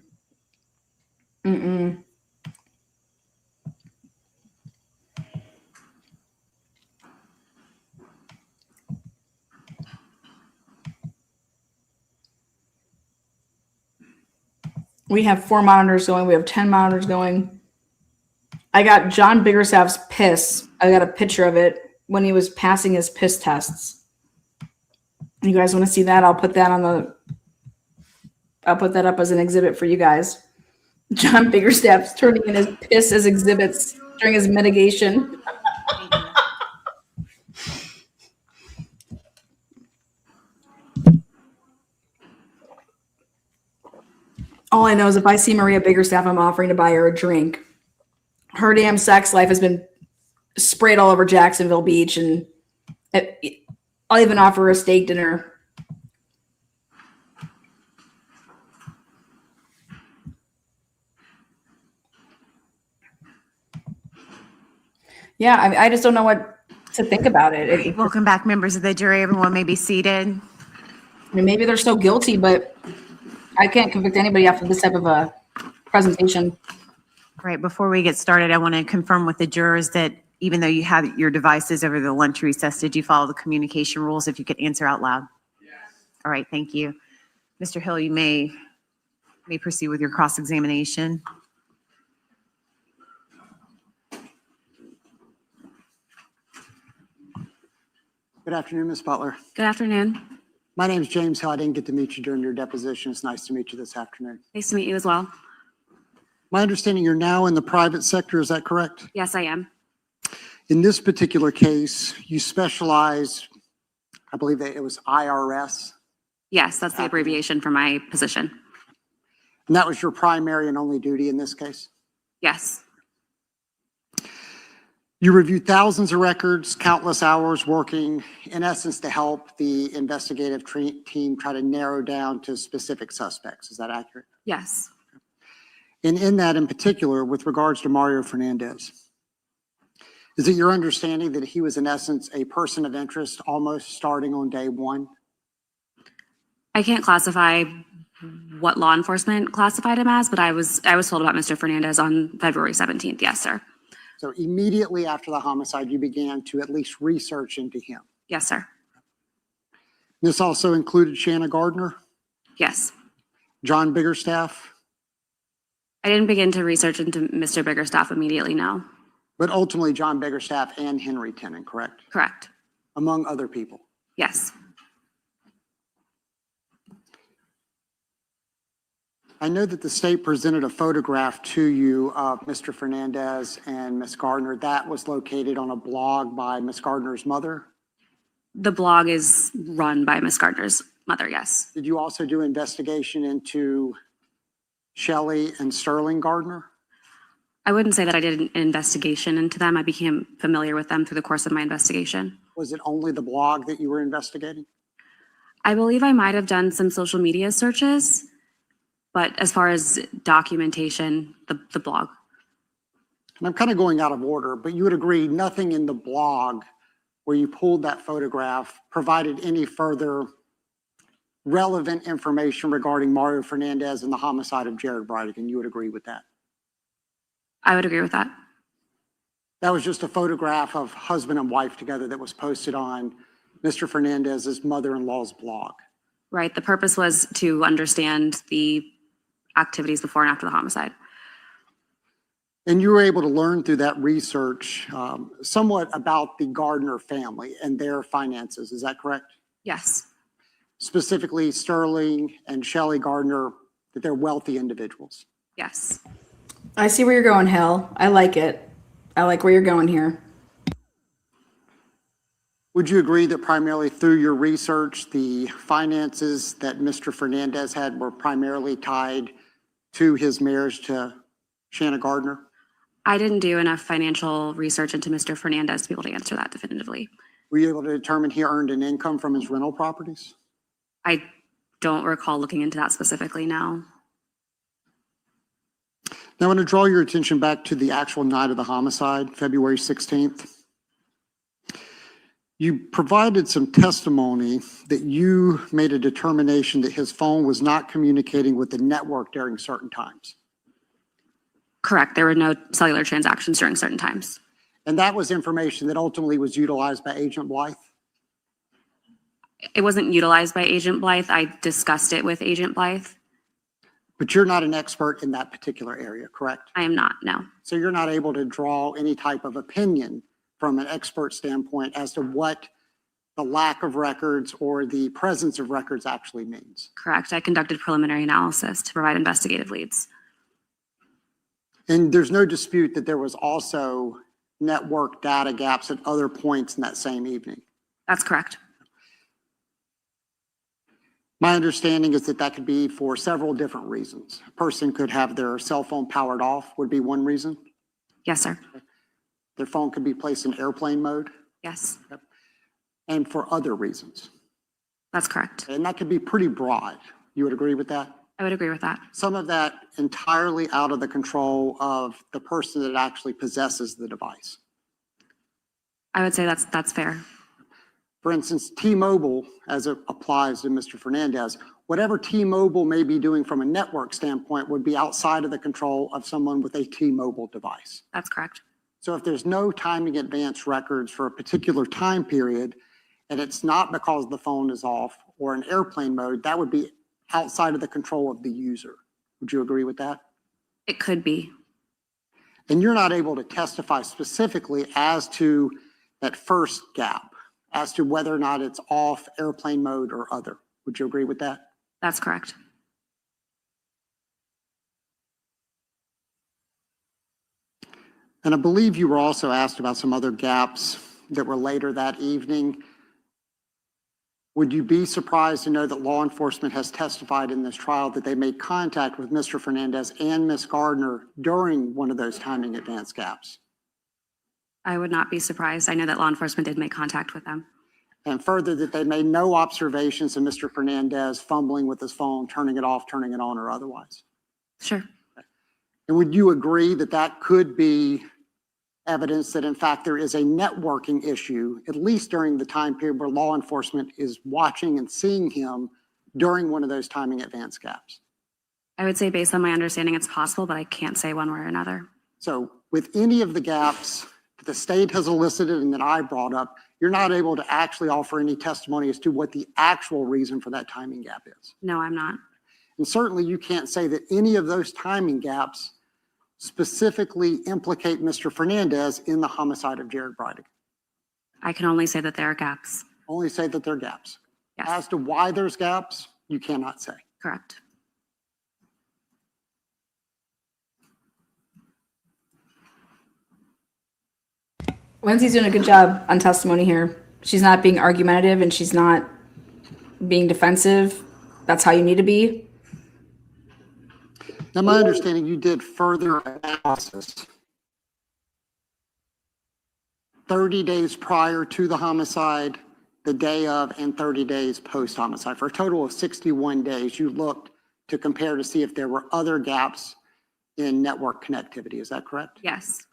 we have 4 monitors going. We have 10 monitors going. I got John Biggerstaff's piss. I got a picture of it when he was passing his piss tests. You guys want to see that? I'll put that up as an exhibit for you guys. John Biggerstaff's turning in his piss as exhibits during his mitigation. All I know is if I see Maria Biggerstaff, I'm offering to buy her a drink. Her damn sex life has been sprayed all over Jacksonville Beach, and I'll even offer her a steak dinner. Yeah, I just don't know what to think about it. Welcome back, members of the jury. Everyone may be seated. I mean, maybe they're so guilty, but I can't convict anybody after this type of a presentation. Right, before we get started, I want to confirm with the jurors that even though you had your devices over the lunch recess, did you follow the communication rules? If you could answer out loud. Yes. All right, thank you. Mr. Hill, you may proceed with your cross-examination. Good afternoon, Ms. Butler. Good afternoon. My name is James Hill. I didn't get to meet you during your deposition. It's nice to meet you this afternoon. Nice to meet you as well. My understanding, you're now in the private sector, is that correct? Yes, I am. In this particular case, you specialize, I believe that it was IRS, Yes, that's the abbreviation for my position. and that was your primary and only duty in this case? Yes. You reviewed thousands of records, countless hours working, in essence, to help the investigative team try to narrow down to specific suspects. Is that accurate? Yes. And in that in particular, with regards to Mario Fernandez, is it your understanding that he was in essence a person of interest almost starting on day one? I can't classify what law enforcement classified him as, but I was told about Mr. Fernandez on February 17th. Yes, sir. So immediately after the homicide, you began to at least research into him. Yes, sir. This also included Shanna Gardner, Yes. John Biggerstaff, I didn't begin to research into Mr. Biggerstaff immediately, no. but ultimately John Biggerstaff and Henry Tennant, correct? Correct. Among other people. Yes. I know that the state presented a photograph to you of Mr. Fernandez and Miss Gardner. That was located on a blog by Miss Gardner's mother. The blog is run by Miss Gardner's mother, yes. Did you also do investigation into Shelley and Sterling Gardner? I wouldn't say that I did an investigation into them. I became familiar with them through the course of my investigation. Was it only the blog that you were investigating? I believe I might have done some social media searches, but as far as documentation, the blog. And I'm kind of going out of order, but you would agree nothing in the blog where you pulled that photograph provided any further relevant information regarding Mario Fernandez and the homicide of Jared Bridegan. You would agree with that? I would agree with that. That was just a photograph of husband and wife together that was posted on Mr. Fernandez's mother-in-law's blog. Right. The purpose was to understand the activities before and after the homicide. And you were able to learn through that research somewhat about the Gardner family and their finances. Is that correct? Yes. Specifically Sterling and Shelley Gardner, that they're wealthy individuals. Yes. I see where you're going, Hell. I like it. I like where you're going here. Would you agree that primarily through your research, the finances that Mr. Fernandez had were primarily tied to his marriage to Shanna Gardner? I didn't do enough financial research into Mr. Fernandez to be able to answer that definitively. Were you able to determine he earned an income from his rental properties? I don't recall looking into that specifically now. Now I want to draw your attention back to the actual night of the homicide, February 16th. You provided some testimony that you made a determination that his phone was not communicating with the network during certain times. Correct. There were no cellular transactions during certain times. And that was information that ultimately was utilized by Agent Blythe? It wasn't utilized by Agent Blythe. I discussed it with Agent Blythe. But you're not an expert in that particular area, correct? I am not, no. So you're not able to draw any type of opinion from an expert standpoint as to what the lack of records or the presence of records actually means. Correct. I conducted preliminary analysis to provide investigative leads. And there's no dispute that there was also network data gaps at other points in that same evening. That's correct. My understanding is that that could be for several different reasons. A person could have their cell phone powered off, would be one reason. Yes, sir. Their phone could be placed in airplane mode. Yes. And for other reasons. That's correct. And that could be pretty broad. You would agree with that? I would agree with that. Some of that entirely out of the control of the person that actually possesses the device. I would say that's fair. For instance, T-Mobile, as it applies to Mr. Fernandez, whatever T-Mobile may be doing from a network standpoint would be outside of the control of someone with a T-Mobile device. That's correct. So if there's no timing advance records for a particular time period, and it's not because the phone is off or in airplane mode, that would be outside of the control of the user. Would you agree with that? It could be. And you're not able to testify specifically as to that first gap, as to whether or not it's off, airplane mode, or other. Would you agree with that? That's correct. And I believe you were also asked about some other gaps that were later that evening. Would you be surprised to know that law enforcement has testified in this trial that they made contact with Mr. Fernandez and Ms. Gardner during one of those timing advance gaps? I would not be surprised. I know that law enforcement did make contact with them. And further, that they made no observations of Mr. Fernandez fumbling with his phone, turning it off, turning it on, or otherwise? Sure. And would you agree that that could be evidence that in fact there is a networking issue, at least during the time period where law enforcement is watching and seeing him during one of those timing advance gaps? I would say based on my understanding, it's possible, but I can't say one way or another. So with any of the gaps that the state has elicited and that I brought up, you're not able to actually offer any testimony as to what the actual reason for that timing gap is. No, I'm not. And certainly you can't say that any of those timing gaps specifically implicate Mr. Fernandez in the homicide of Jared Brydick. I can only say that there are gaps. Only say that there are gaps. Yes. As to why there's gaps, you cannot say. Correct. Lindsay's doing a good job on testimony here. She's not being argumentative and she's not being defensive. That's how you need to be. Now, my understanding, you did further analysis 30 days prior to the homicide, the day of, and 30 days post-homicide. For a total of 61 days, you looked to compare to see if there were other gaps in network connectivity. Is that correct? Yes.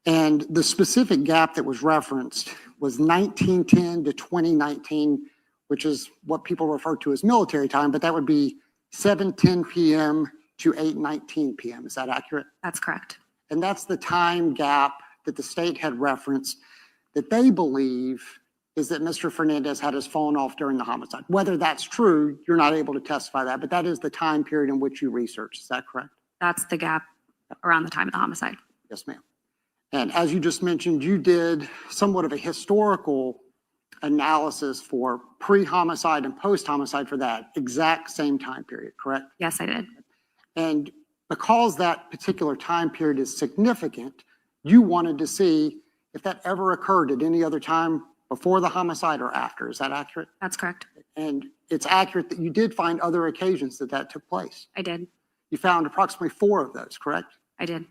And the specific gap that was referenced was 1910 to 2019, which is what people refer to as military time, but that would be 7:10 p.m. to 8:19 p.m. Is that accurate? That's correct. And that's the time gap that the state had referenced that they believe is that Mr. Fernandez had his phone off during the homicide. Whether that's true, you're not able to testify that, but that is the time period in which you researched. Is that correct? That's the gap around the time of the homicide. Yes, ma'am. And as you just mentioned, you did somewhat of a historical analysis for pre-homicide and post-homicide for that exact same time period, correct? Yes, I did. And because that particular time period is significant, you wanted to see if that ever occurred at any other time Before the homicide or after? Is that accurate? That's correct. And it's accurate that you did find other occasions that that took place. I did. You found approximately 4 of those, correct? I did.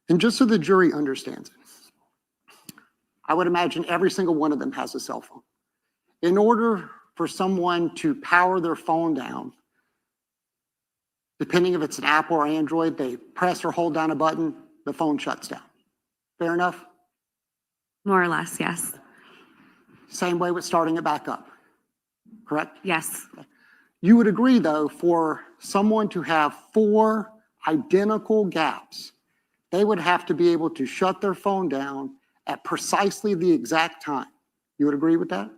And just so the jury understands it, I would imagine every single one of them has a cell phone. In order for someone to power their phone down, depending if it's an Apple or Android, they press or hold down a button, the phone shuts down. Fair enough? More or less, yes. Same way with starting it back up, correct? Yes. You would agree, though, for someone to have 4 identical gaps, they would have to be able to shut their phone down at precisely the exact time. You would agree with that?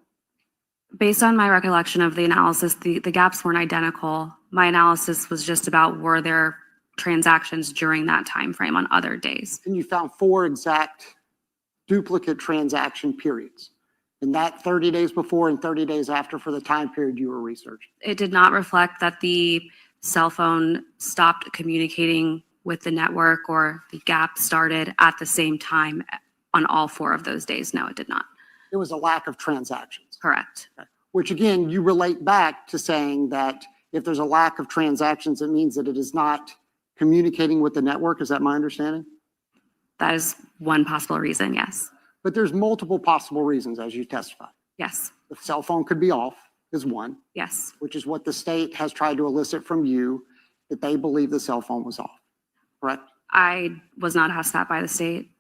Based on my recollection of the analysis, the gaps weren't identical. My analysis was just about were there transactions during that time frame on other days. And you found 4 exact duplicate transaction periods. And that 30 days before and 30 days after for the time period you were researching. It did not reflect that the cell phone stopped communicating with the network or the gap started at the same time on all 4 of those days. No, it did not. It was a lack of transactions. Correct. Which again, you relate back to saying that if there's a lack of transactions, it means that it is not communicating with the network. Is that my understanding? That is one possible reason, yes. But there's multiple possible reasons as you testified. Yes. The cell phone could be off is one, Yes. which is what the state has tried to elicit from you, that they believe the cell phone was off, correct? I was not asked that by the state.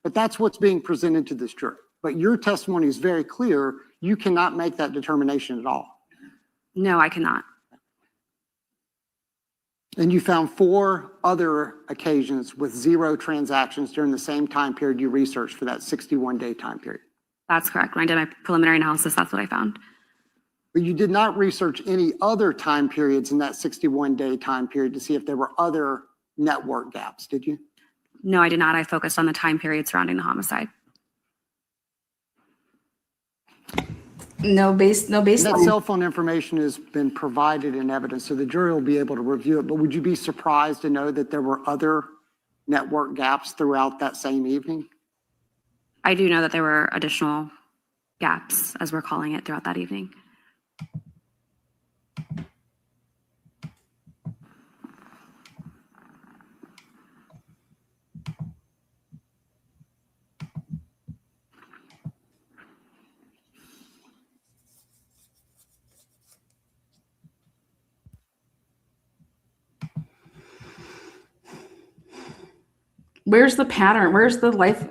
But that's what's being presented to this jury. But your testimony is very clear. You cannot make that determination at all. No, I cannot. And you found 4 other occasions with 0 transactions during the same time period you researched for that 61-day time period. That's correct. When I did my preliminary analysis, that's what I found. But you did not research any other time periods in that 61-day time period to see if there were other network gaps, did you? No, I did not. I focused on the time period surrounding the homicide. No base That cell phone information has been provided in evidence, so the jury will be able to review it. But would you be surprised to know that there were other network gaps throughout that same evening? I do know that there were additional gaps, as we're calling it, throughout that evening. Where's the pattern? Where's the life?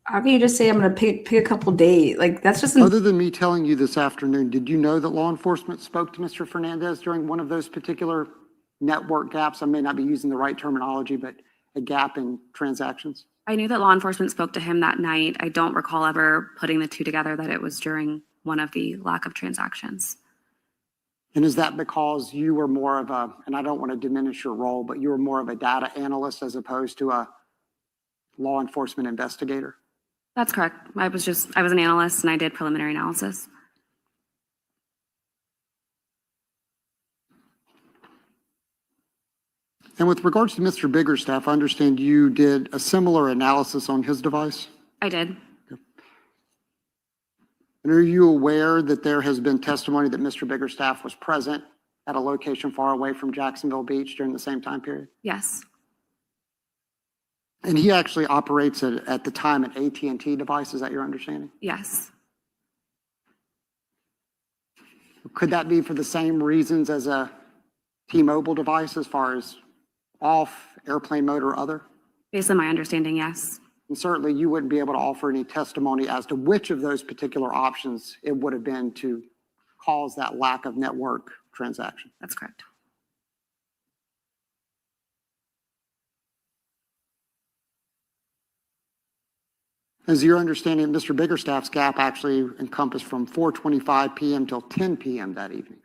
How can you just say I'm going to pick a couple days? Like that's just Other than me telling you this afternoon, did you know that law enforcement spoke to Mr. Fernandez during one of those particular network gaps? I may not be using the right terminology, but a gap in transactions. I knew that law enforcement spoke to him that night. I don't recall ever putting the two together that it was during one of the lack of transactions. And is that because you were more of a, and I don't want to diminish your role, but you were more of a data analyst as opposed to a law enforcement investigator? That's correct. I was an analyst and I did preliminary analysis. And with regards to Mr. Biggerstaff, I understand you did a similar analysis on his device? I did. And are you aware that there has been testimony that Mr. Biggerstaff was present at a location far away from Jacksonville Beach during the same time period? Yes. And he actually operates at the time an AT&T device, is that your understanding? Yes. Could that be for the same reasons as a T-Mobile device as far as off, airplane mode, or other? Based on my understanding, yes. And certainly you wouldn't be able to offer any testimony as to which of those particular options it would have been to cause that lack of network transaction. That's correct. As your understanding, Mr. Biggerstaff's gap actually encompassed from 4:25 p.m. till 10 p.m. that evening.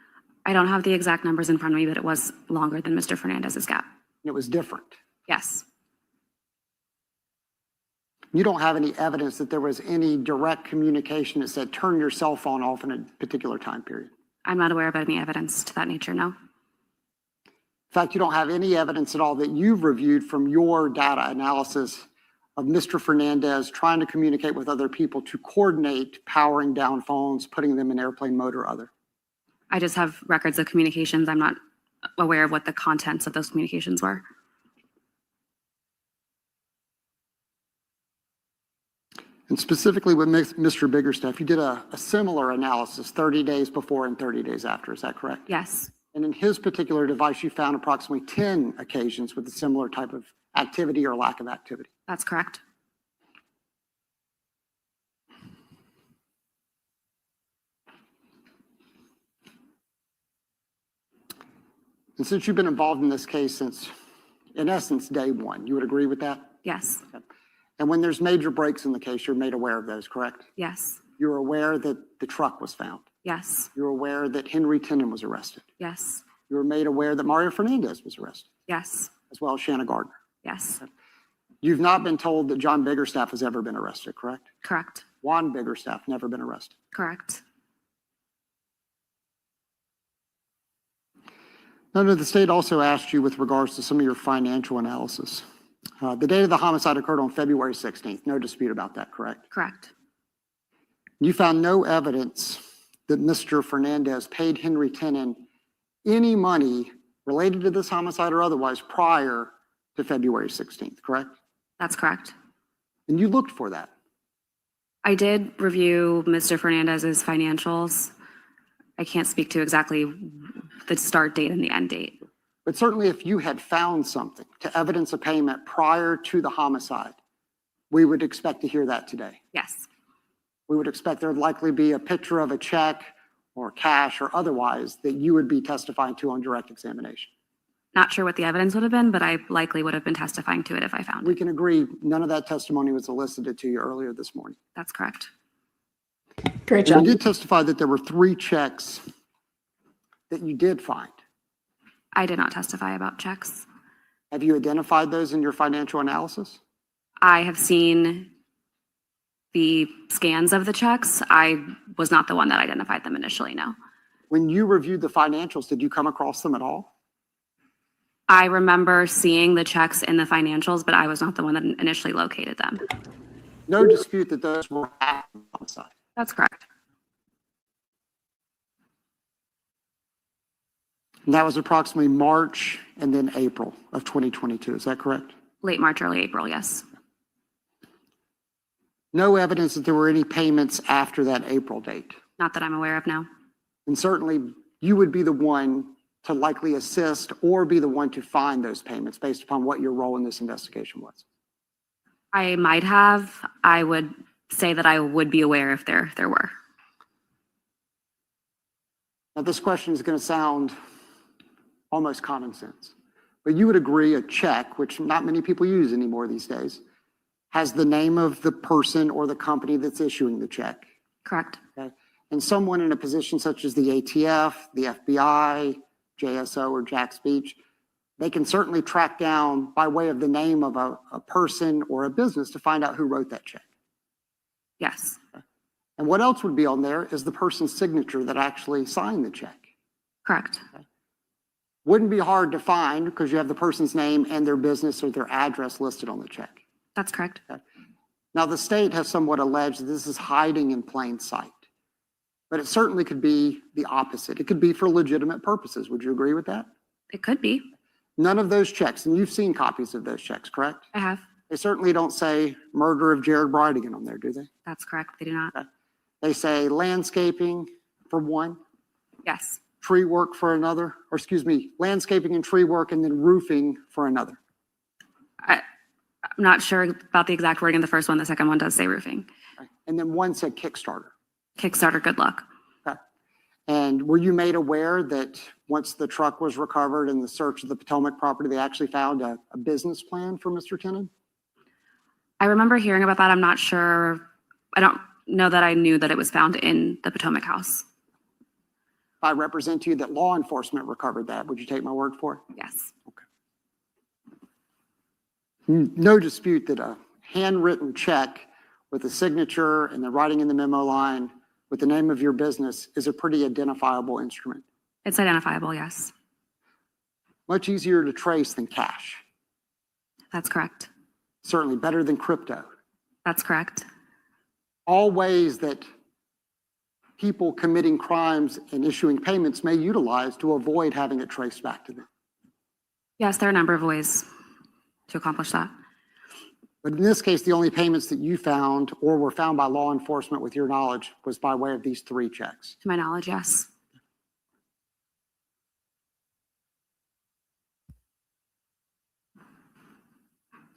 I don't have the exact numbers in front of me, but it was longer than Mr. Fernandez's gap. It was different. Yes. You don't have any evidence that there was any direct communication that said, turn your cell phone off in a particular time period. I'm not aware of any evidence to that nature, no. In fact, you don't have any evidence at all that you've reviewed from your data analysis of Mr. Fernandez trying to communicate with other people to coordinate powering down phones, putting them in airplane mode or other? I just have records of communications. I'm not aware of what the contents of those communications were. And specifically with Mr. Biggerstaff, you did a similar analysis 30 days before and 30 days after, is that correct? Yes, And in his particular device, you found approximately 10 occasions with a similar type of activity or lack of activity. that's correct. And since you've been involved in this case since, in essence, day one, you would agree with that? Yes, And when there's major breaks in the case, you're made aware of those, correct? yes, You're aware that the truck was found. yes, You're aware that Henry Tenen was arrested. yes, You were made aware that Mario Fernandez was arrested, yes, as well as Shanna Gardner. yes, You've not been told that John Biggerstaff has ever been arrested, correct? correct, Juan Biggerstaff never been arrested. correct. Now, the state also asked you with regards to some of your financial analysis. The date of the homicide occurred on February 16th. No dispute about that, correct? Correct. You found no evidence that Mr. Fernandez paid Henry Tenen any money related to this homicide or otherwise prior to February 16th, correct? That's correct. And you looked for that. I did review Mr. Fernandez's financials. I can't speak to exactly the start date and the end date. But certainly if you had found something to evidence a payment prior to the homicide, we would expect to hear that today. Yes, We would expect there would likely be a picture of a check or cash or otherwise that you would be testifying to on direct examination. not sure what the evidence would have been, but I likely would have been testifying to it if I found We it. can agree none of that testimony was elicited to you earlier this morning. That's correct. Great You job. did testify that there were 3 checks that you did find. I did not testify about checks. Have you identified those in your financial analysis? I have seen the scans of the checks. I was not the one that identified them initially, no. When you reviewed the financials, did you come across them at all? I remember seeing the checks in the financials, but I was not the one that initially located them. No dispute that those were after the homicide. That's correct. And that was approximately March and then April of 2022. Is that correct? Late March, early April, yes. No evidence that there were any payments after that April date. Not that I'm aware of, no. And certainly you would be the one to likely assist or be the one to find those payments based upon what your role in this investigation was. I might have. I would say that I would be aware if there were. Now, this question is going to sound almost common sense, but you would agree a check, which not many people use anymore these days, has the name of the person or the company that's issuing the check. Correct. Okay? And someone in a position such as the ATF, the FBI, JSO, or Jack's Beach, they can certainly track down by way of the name of a person or a business to find out who wrote that check. Yes. And what else would be on there is the person's signature that actually signed the check. Correct. Wouldn't be hard to find because you have the person's name and their business or their address listed on the check. That's correct. Now, the state has somewhat alleged that this is hiding in plain sight, but it certainly could be the opposite. It could be for legitimate purposes. Would you agree with that? It could be. None of those checks, and you've seen copies of those checks, correct? I have. They certainly don't say murder of Jared Bridigan on there, do they? That's correct. They do not. They say landscaping for one, Yes. tree work for another, or excuse me, landscaping and tree work and then roofing for another. I'm not sure about the exact wording of the first one. The second one does say roofing. Okay. And then one said Kickstarter. Kickstarter, good luck. Okay. And were you made aware that once the truck was recovered in the search of the Potomac property, they actually found a business plan for Mr. Tenen? I remember hearing about that. I'm not sure. I don't know that I knew that it was found in the Potomac house. If I represent to you that law enforcement recovered that, would you take my word for it? Yes. No dispute that a handwritten check with a signature and the writing in the memo line with the name of your business is a pretty identifiable instrument. It's identifiable, yes. Much easier to trace than cash. That's correct. Certainly better than crypto. That's correct. All ways that people committing crimes and issuing payments may utilize to avoid having it traced back to them. Yes, there are a number of ways to accomplish that. But in this case, the only payments that you found or were found by law enforcement with your knowledge was by way of these 3 checks. To my knowledge, yes.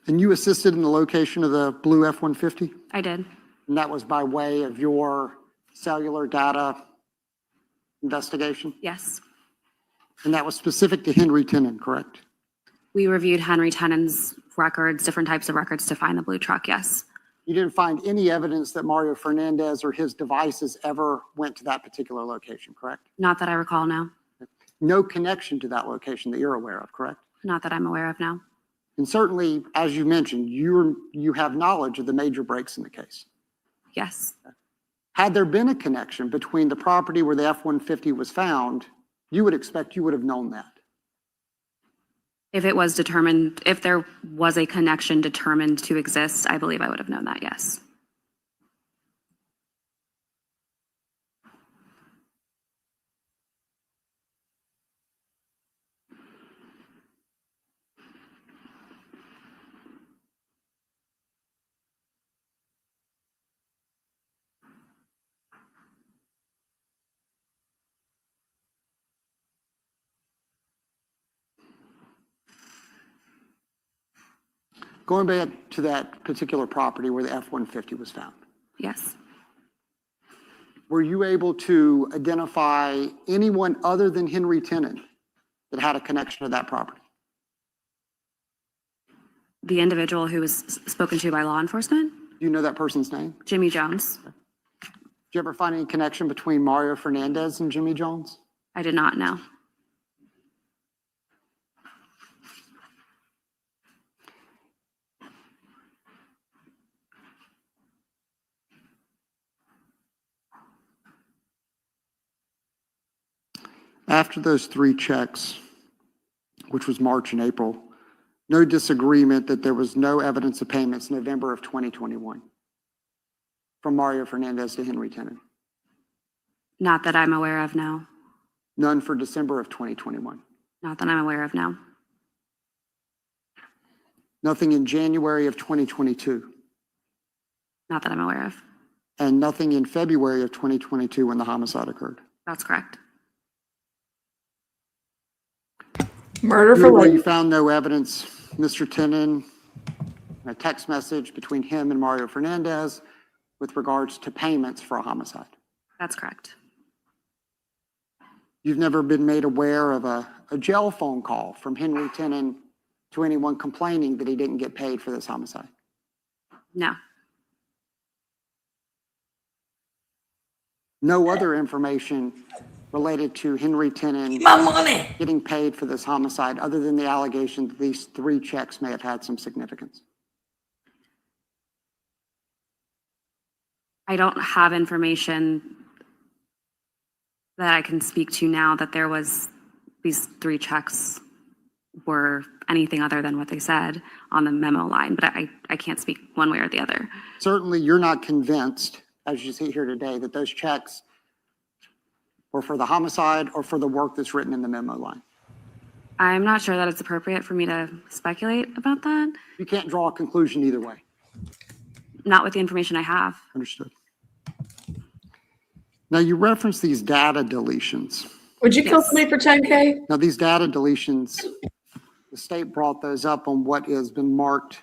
And you assisted in the location of the blue F-150? I did. And that was by way of your cellular data investigation? Yes. And that was specific to Henry Tenen, correct? We reviewed Henry Tenen's records, different types of records to find the blue truck, yes. You didn't find any evidence that Mario Fernandez or his devices ever went to that particular location, correct? Not that I recall, no. No connection to that location that you're aware of, correct? Not that I'm aware of, no. And certainly, as you mentioned, you have knowledge of the major breaks in the case. Yes. Had there been a connection between the property where the F-150 was found, you would expect you would have known that. If it was determined, if there was a connection determined to exist, I believe I would have known that, yes. Going back to that particular property where the F-150 was found, Yes. were you able to identify anyone other than Henry Tenen that had a connection to that property? The individual who was spoken to by law enforcement? Do you know that person's name? Jimmy Jones. Did you ever find any connection between Mario Fernandez and Jimmy Jones? I did not know. After those 3 checks, which was March and April, no disagreement that there was no evidence of payments November of 2021 from Mario Fernandez to Henry Tenen. Not that I'm aware of, no. None for December of 2021. Not that I'm aware of, no. Nothing in January of 2022. Not that I'm aware of. And nothing in February of 2022 when the homicide occurred. That's correct. Murder for Where life. you found no evidence, Mr. Tenen, a text message between him and Mario Fernandez with regards to payments for a homicide. That's correct. You've never been made aware of a jail phone call from Henry Tenen to anyone complaining that he didn't get paid for this homicide? No. No other information related to Henry Tenen My money. getting paid for this homicide other than the allegation that these 3 checks may have had some significance? I don't have information that I can speak to now that there was, these 3 checks were anything other than what they said on the memo line, but I can't speak one way or the other. Certainly, you're not convinced, as you see here today, that those checks were for the homicide or for the work that's written in the memo line. I'm not sure that it's appropriate for me to speculate about that. You can't draw a conclusion either way. Not with the information I have. Understood. Now, you referenced these data deletions. Would you kill Yes. somebody for 10K? Now, these data deletions, the state brought those up on what has been marked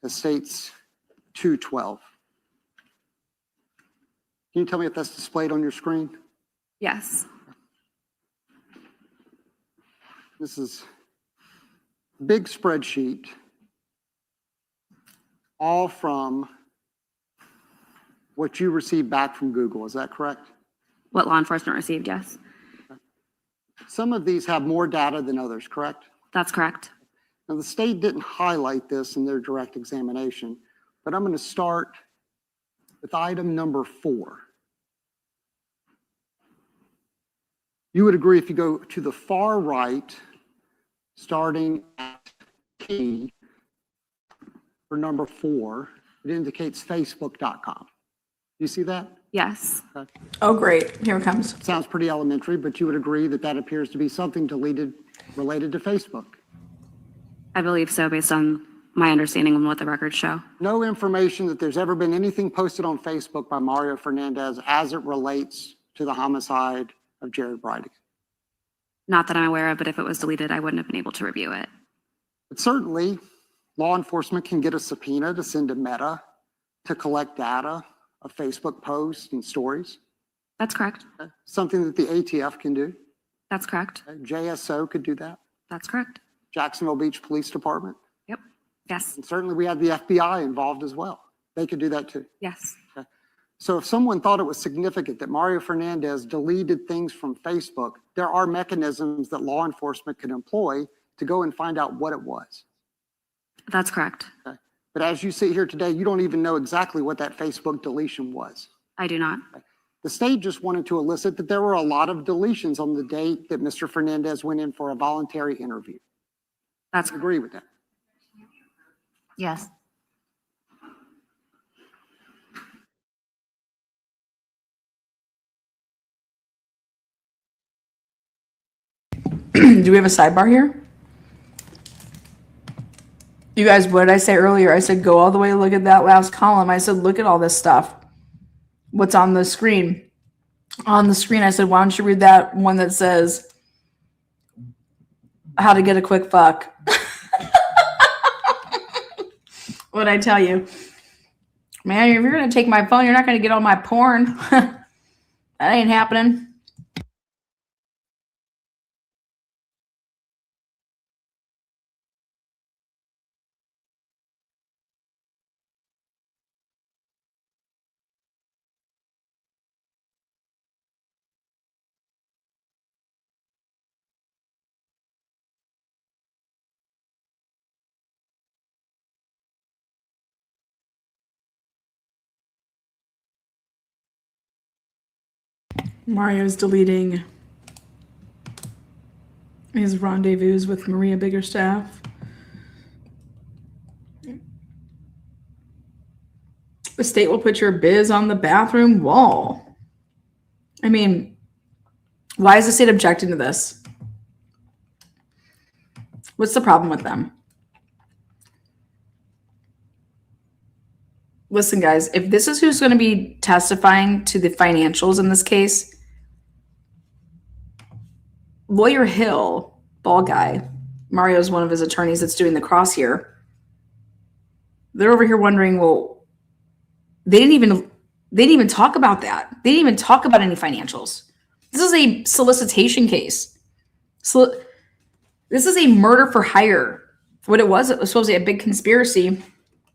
as states 212. Can you tell me if that's displayed on your screen? Yes. This is a big spreadsheet, all from what you received back from Google. Is that correct? What law enforcement received, yes. Some of these have more data than others, correct? That's correct. Now, the state didn't highlight this in their direct examination, but I'm going to start with item number 4. You would agree if you go to the far right, starting at P, for number 4, it indicates facebook.com. You see that? Yes. Oh, great. Here it comes. Sounds pretty elementary, but you would agree that that appears to be something deleted related to Facebook. I believe so, based on my understanding of what the records show. No information that there's ever been anything posted on Facebook by Mario Fernandez as it relates to the homicide of Jared Blythe. Not that I'm aware of, but if it was deleted, I wouldn't have been able to review it. But certainly, law enforcement can get a subpoena to send to Meta to collect data of Facebook posts and stories. That's correct. Something that the ATF can do. That's correct. JSO could do that. That's correct. Jacksonville Beach Police Department. Yep. Yes. And certainly we have the FBI involved as well. They could do that too. Yes. So if someone thought it was significant that Mario Fernandez deleted things from Facebook, there are mechanisms that law enforcement can employ to go and find out what it was. That's correct. Okay. But as you sit here today, you don't even know exactly what that Facebook deletion was. I do not. The state just wanted to elicit that there were a lot of deletions on the date that Mr. Fernandez went in for a voluntary interview. That's agree with that. Yes. Do we have a sidebar here? You guys, what did I say earlier? I said, go all the way, look at that last column. I said, look at all this stuff. What's on the screen? On the screen, I said, why don't you read that one that says, how to get a quick fuck? What'd I tell you? Man, if you're going to take my phone, you're not going to get all my porn. That ain't happening. Mario's deleting his rendezvous with Maria Biggerstaff. The state will put your biz on the bathroom wall. I mean, why is the state objecting to this? What's the problem with them? Listen, guys, if this is who's going to be testifying to the financials in this case, Lawyer Hill, ball guy, Mario's one of his attorneys that's doing the cross here. They're over here wondering, well, they didn't even talk about that. They didn't even talk about any financials. This is a solicitation case. So this is a murder for hire. What it was supposed to be a big conspiracy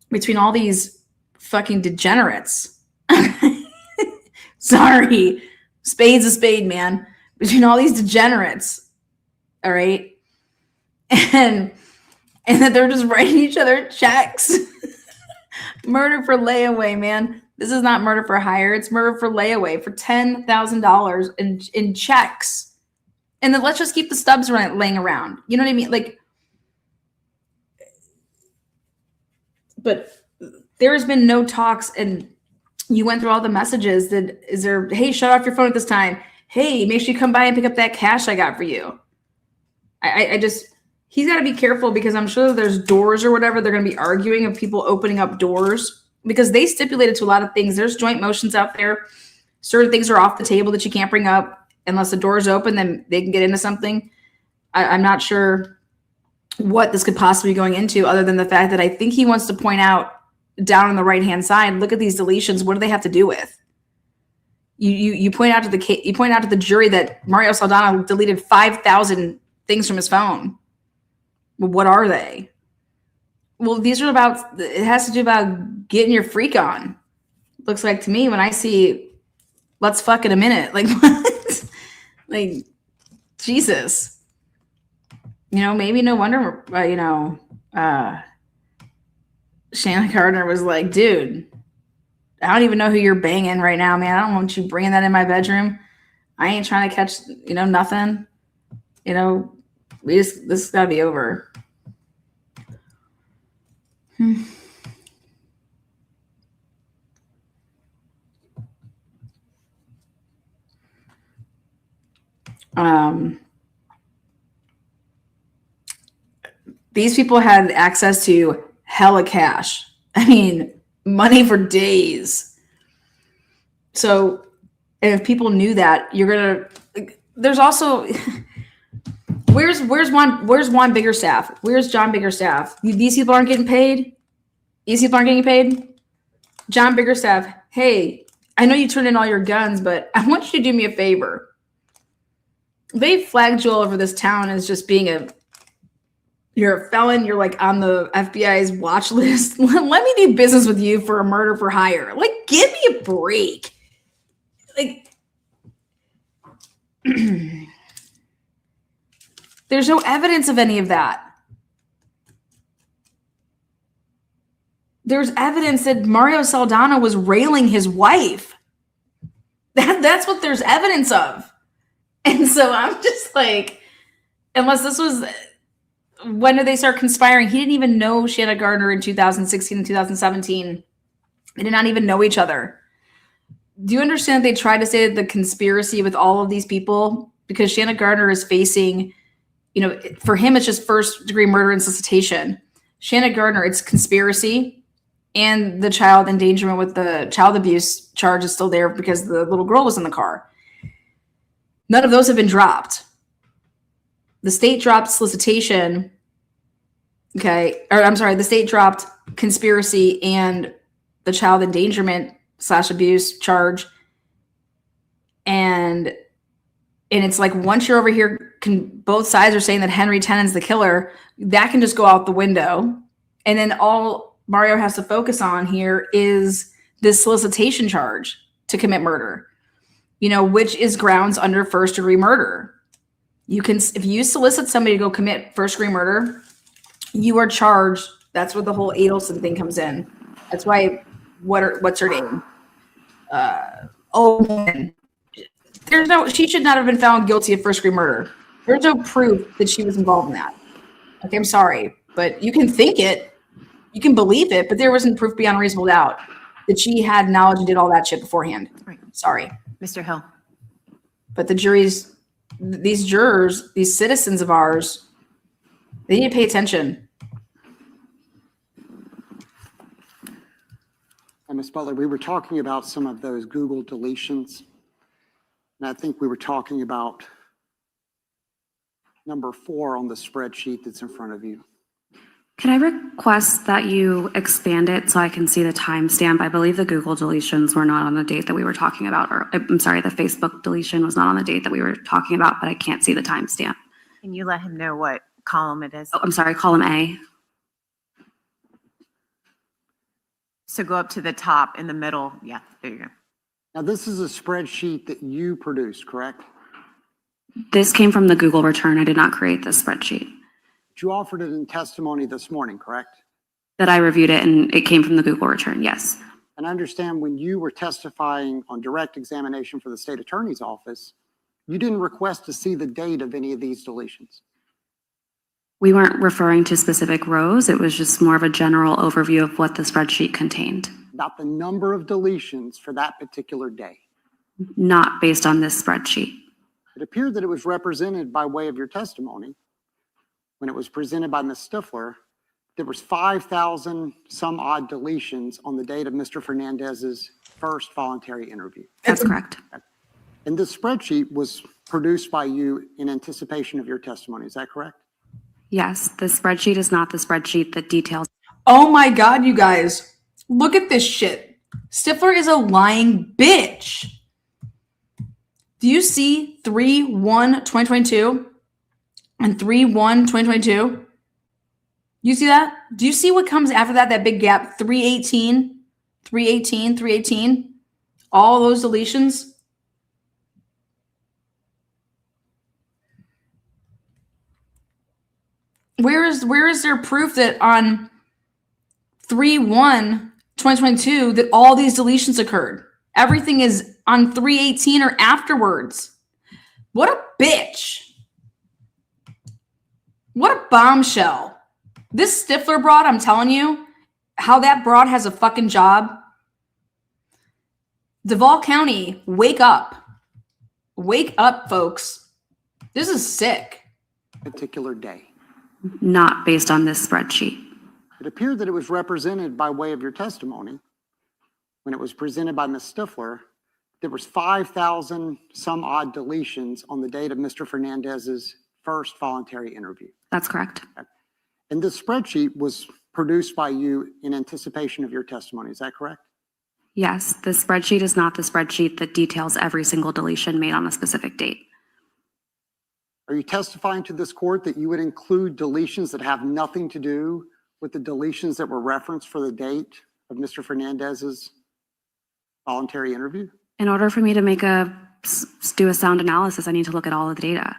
between all these fucking degenerates. Sorry. Spade's a spade, man. Between all these degenerates. All right. And that they're just writing each other checks. Murder for layaway, man. This is not murder for hire. It's murder for layaway for $10,000 in checks. And then let's just keep the stubs laying around. You know what I mean? Like, but there has been no talks, and you went through all the messages. Is there, hey, shut off your phone at this time. Hey, make sure you come by and pick up that cash I got for you. I just, he's got to be careful, because I'm sure there's doors or whatever. They're going to be arguing of people opening up doors, because they stipulated to a lot of things. There's joint motions out there. Certain things are off the table that you can't bring up unless the door's open, then they can get into something. I'm not sure what this could possibly be going into, other than the fact that I think he wants to point out down on the right-hand side, look at these deletions. What do they have to do with? You point out to the jury that Mario Saldana deleted 5,000 things from his phone. Well, what are they? Well, these are about, it has to do about getting your freak on. Looks like to me when I see, let's fuck in a minute. Like, what? Like, Jesus. You know, maybe no wonder, Shannon Gardner was like, dude, I don't even know who you're banging right now, man. I don't want you bringing that in my bedroom. I ain't trying to catch, nothing. This got to be over. These people had access to hella cash. I mean, money for days. So, and if people knew that, you're gonna. There's also. Where's Juan Biggerstaff? Where's John Biggerstaff? These people aren't getting paid. These people aren't getting paid. John Biggerstaff, hey, I know you turned in all your guns, but I want you to do me a favor. They flagged you all over this town as just being you're a felon. You're like on the FBI's watch list. Let me do business with you for a murder for hire. Like, give me a break. Like, there's no evidence of any of that. There's evidence that Mario Saldana was railing his wife. That's what there's evidence of. And so I'm just like, unless this was, when did they start conspiring? He didn't even know Shanna Gardner in 2016 and 2017. They did not even know each other. Do you understand they tried to say the conspiracy with all of these people? Because Shanna Gardner is facing, for him, it's just first degree murder and solicitation. Shanna Gardner, it's conspiracy. And the child endangerment with the child abuse charge is still there because the little girl was in the car. None of those have been dropped. The state dropped solicitation. Okay. Or I'm sorry, the state dropped conspiracy and the child endangerment / abuse charge. And it's like, once you're over here, both sides are saying that Henry Tennant's the killer. That can just go out the window. And then all Mario has to focus on here is this solicitation charge to commit murder, which is grounds under first degree murder. You can, if you solicit somebody to go commit first degree murder, you are charged. That's where the whole Adelson thing comes in. That's why, what's her name? She should not have been found guilty of first degree murder. There's no proof that she was involved in that. Okay, I'm sorry, but you can think it. You can believe it, but there wasn't proof beyond reasonable doubt that she had knowledge and did all that shit beforehand. Right. Sorry. Mr. Hill. But the juries, these jurors, these citizens of ours, they need to pay attention. And Ms. Butler, we were talking about some of those Google deletions. And I think we were talking about number 4 on the spreadsheet that's in front of you. Could I request that you expand it so I can see the timestamp? I believe the Google deletions were not on the date that we were talking about, or I'm sorry, the Facebook deletion was not on the date that we were talking about, but I can't see the timestamp. Can you let him know what column it is? Oh, I'm sorry, column A. So go up to the top in the middle. Yeah, there you go. Now, this is a spreadsheet that you produced, correct? This came from the Google return. I did not create this spreadsheet. You offered it in testimony this morning, correct? That I reviewed it and it came from the Google return, yes. And I understand when you were testifying on direct examination for the state attorney's office, you didn't request to see the date of any of these deletions. We weren't referring to specific rows. It was just more of a general overview of what the spreadsheet contained. About the number of deletions for that particular day. Not based on this spreadsheet. It appeared that it was represented by way of your testimony. When it was presented by Ms. Stifler, there was 5,000 some odd deletions on the date of Mr. Fernandez's first voluntary interview. That's correct. And this spreadsheet was produced by you in anticipation of your testimony. Is that correct? Yes, the spreadsheet is not the spreadsheet that details. Oh my God, you guys. Look at this shit. Stifler is a lying bitch. Do you see 3/1/2022 and 3/1/2022? You see that? Do you see what comes after that? That big gap, 3/18, 3/18, 3/18. All those deletions. Where is there proof that on 3/1/2022 that all these deletions occurred? Everything is on 3/18 or afterwards. What a bitch. What a bombshell. This Stifler broad, I'm telling you, how that broad has a fucking job. Duval County, wake up. Wake up, folks. This is sick. particular day? Not based on this spreadsheet. It appeared that it was represented by way of your testimony. When it was presented by Ms. Stifler, there was 5,000 some odd deletions on the date of Mr. Fernandez's first voluntary interview. That's correct. And this spreadsheet was produced by you in anticipation of your testimony. Is that correct? Yes, the spreadsheet is not the spreadsheet that details every single deletion made on a specific date. Are you testifying to this court that you would include deletions that have nothing to do with the deletions that were referenced for the date of Mr. Fernandez's voluntary interview? In order for me to do a sound analysis, I need to look at all of the data.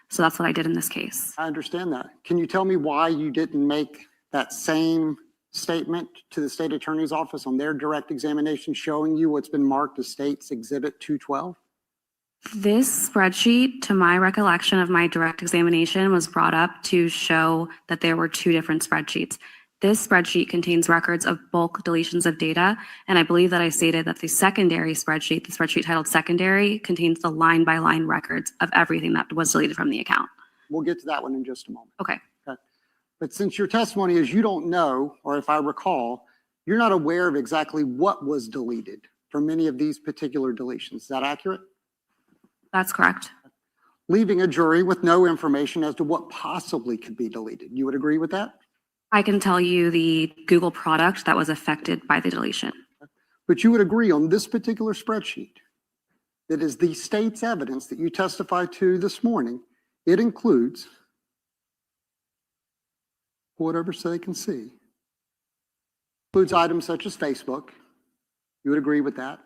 So that's what I did in this case. I understand that. Can you tell me why you didn't make that same statement to the state attorney's office on their direct examination showing you what's been marked as State's Exhibit 212? This spreadsheet, to my recollection of my direct examination, was brought up to show that there were two different spreadsheets. This spreadsheet contains records of bulk deletions of data, and I believe that I stated that the secondary spreadsheet, the spreadsheet titled secondary, contains the line-by-line records of everything that was deleted from the account. We'll get to that one in just a moment. Okay. But since your testimony is you don't know, or if I recall, you're not aware of exactly what was deleted from many of these particular deletions. Is that accurate? That's correct. Leaving a jury with no information as to what possibly could be deleted. You would agree with that? I can tell you the Google product that was affected by the deletion. But you would agree on this particular spreadsheet that is the state's evidence that you testified to this morning. It includes whatever so they can see. Includes items such as Facebook. You would agree with that?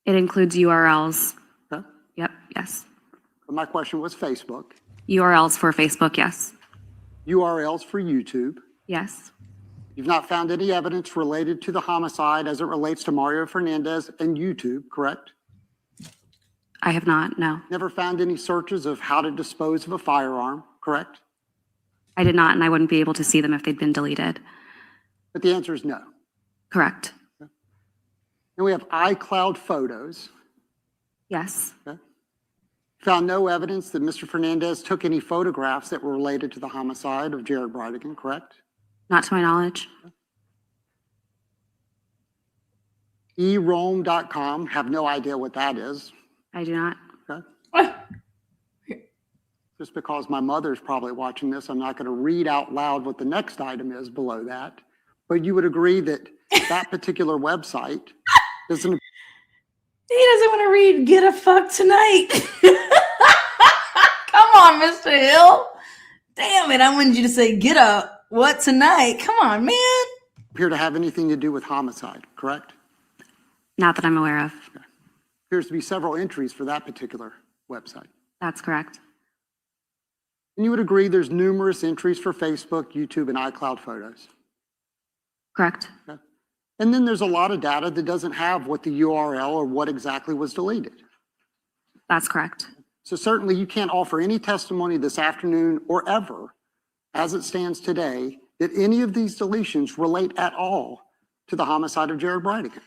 It includes URLs. Okay. Yep, yes. But my question was Facebook. URLs for Facebook, yes. URLs for YouTube. Yes. You've not found any evidence related to the homicide as it relates to Mario Fernandez and YouTube, correct? I have not, no. Never found any searches of how to dispose of a firearm, correct? I did not, and I wouldn't be able to see them if they'd been deleted. But the answer is no. Correct. Okay. Then we have iCloud photos. Yes. Okay. Found no evidence that Mr. Fernandez took any photographs that were related to the homicide of Jared Bridegan, correct? Not to my knowledge. eRome.com, have no idea what that is. I do not. Okay. Just because my mother's probably watching this, I'm not going to read out loud what the next item is below that. But you would agree that that particular website doesn't. He doesn't want to read Get a Fuck Tonight. Come on, Mr. Hill. Damn it, I wanted you to say Get a what tonight? Come on, man. Appear to have anything to do with homicide, correct? Not that I'm aware of. Okay. Appears to be several entries for that particular website. That's correct. And you would agree there's numerous entries for Facebook, YouTube, and iCloud photos. Correct. Okay. And then there's a lot of data that doesn't have what the URL or what exactly was deleted. That's correct. So certainly you can't offer any testimony this afternoon or ever, as it stands today, that any of these deletions relate at all to the homicide of Jared Bridegan.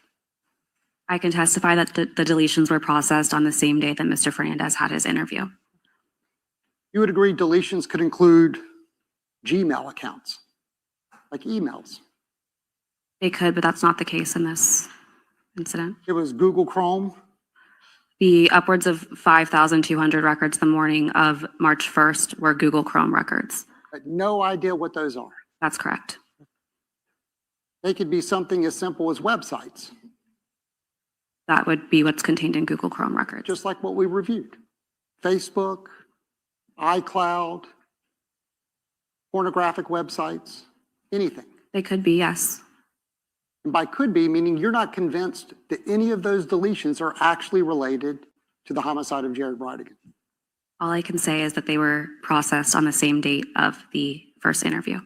I can testify that the deletions were processed on the same day that Mr. Fernandez had his interview. You would agree deletions could include Gmail accounts, like emails. They could, but that's not the case in this incident. It was Google Chrome. The upwards of 5,200 records the morning of March 1st were Google Chrome records. But no idea what those are. That's correct. They could be something as simple as websites, That would be what's contained in Google Chrome records. just like what we reviewed. Facebook, iCloud, pornographic websites, anything. They could be, yes. And by could be, meaning you're not convinced that any of those deletions are actually related to the homicide of Jared Bridegan. All I can say is that they were processed on the same date of the first interview.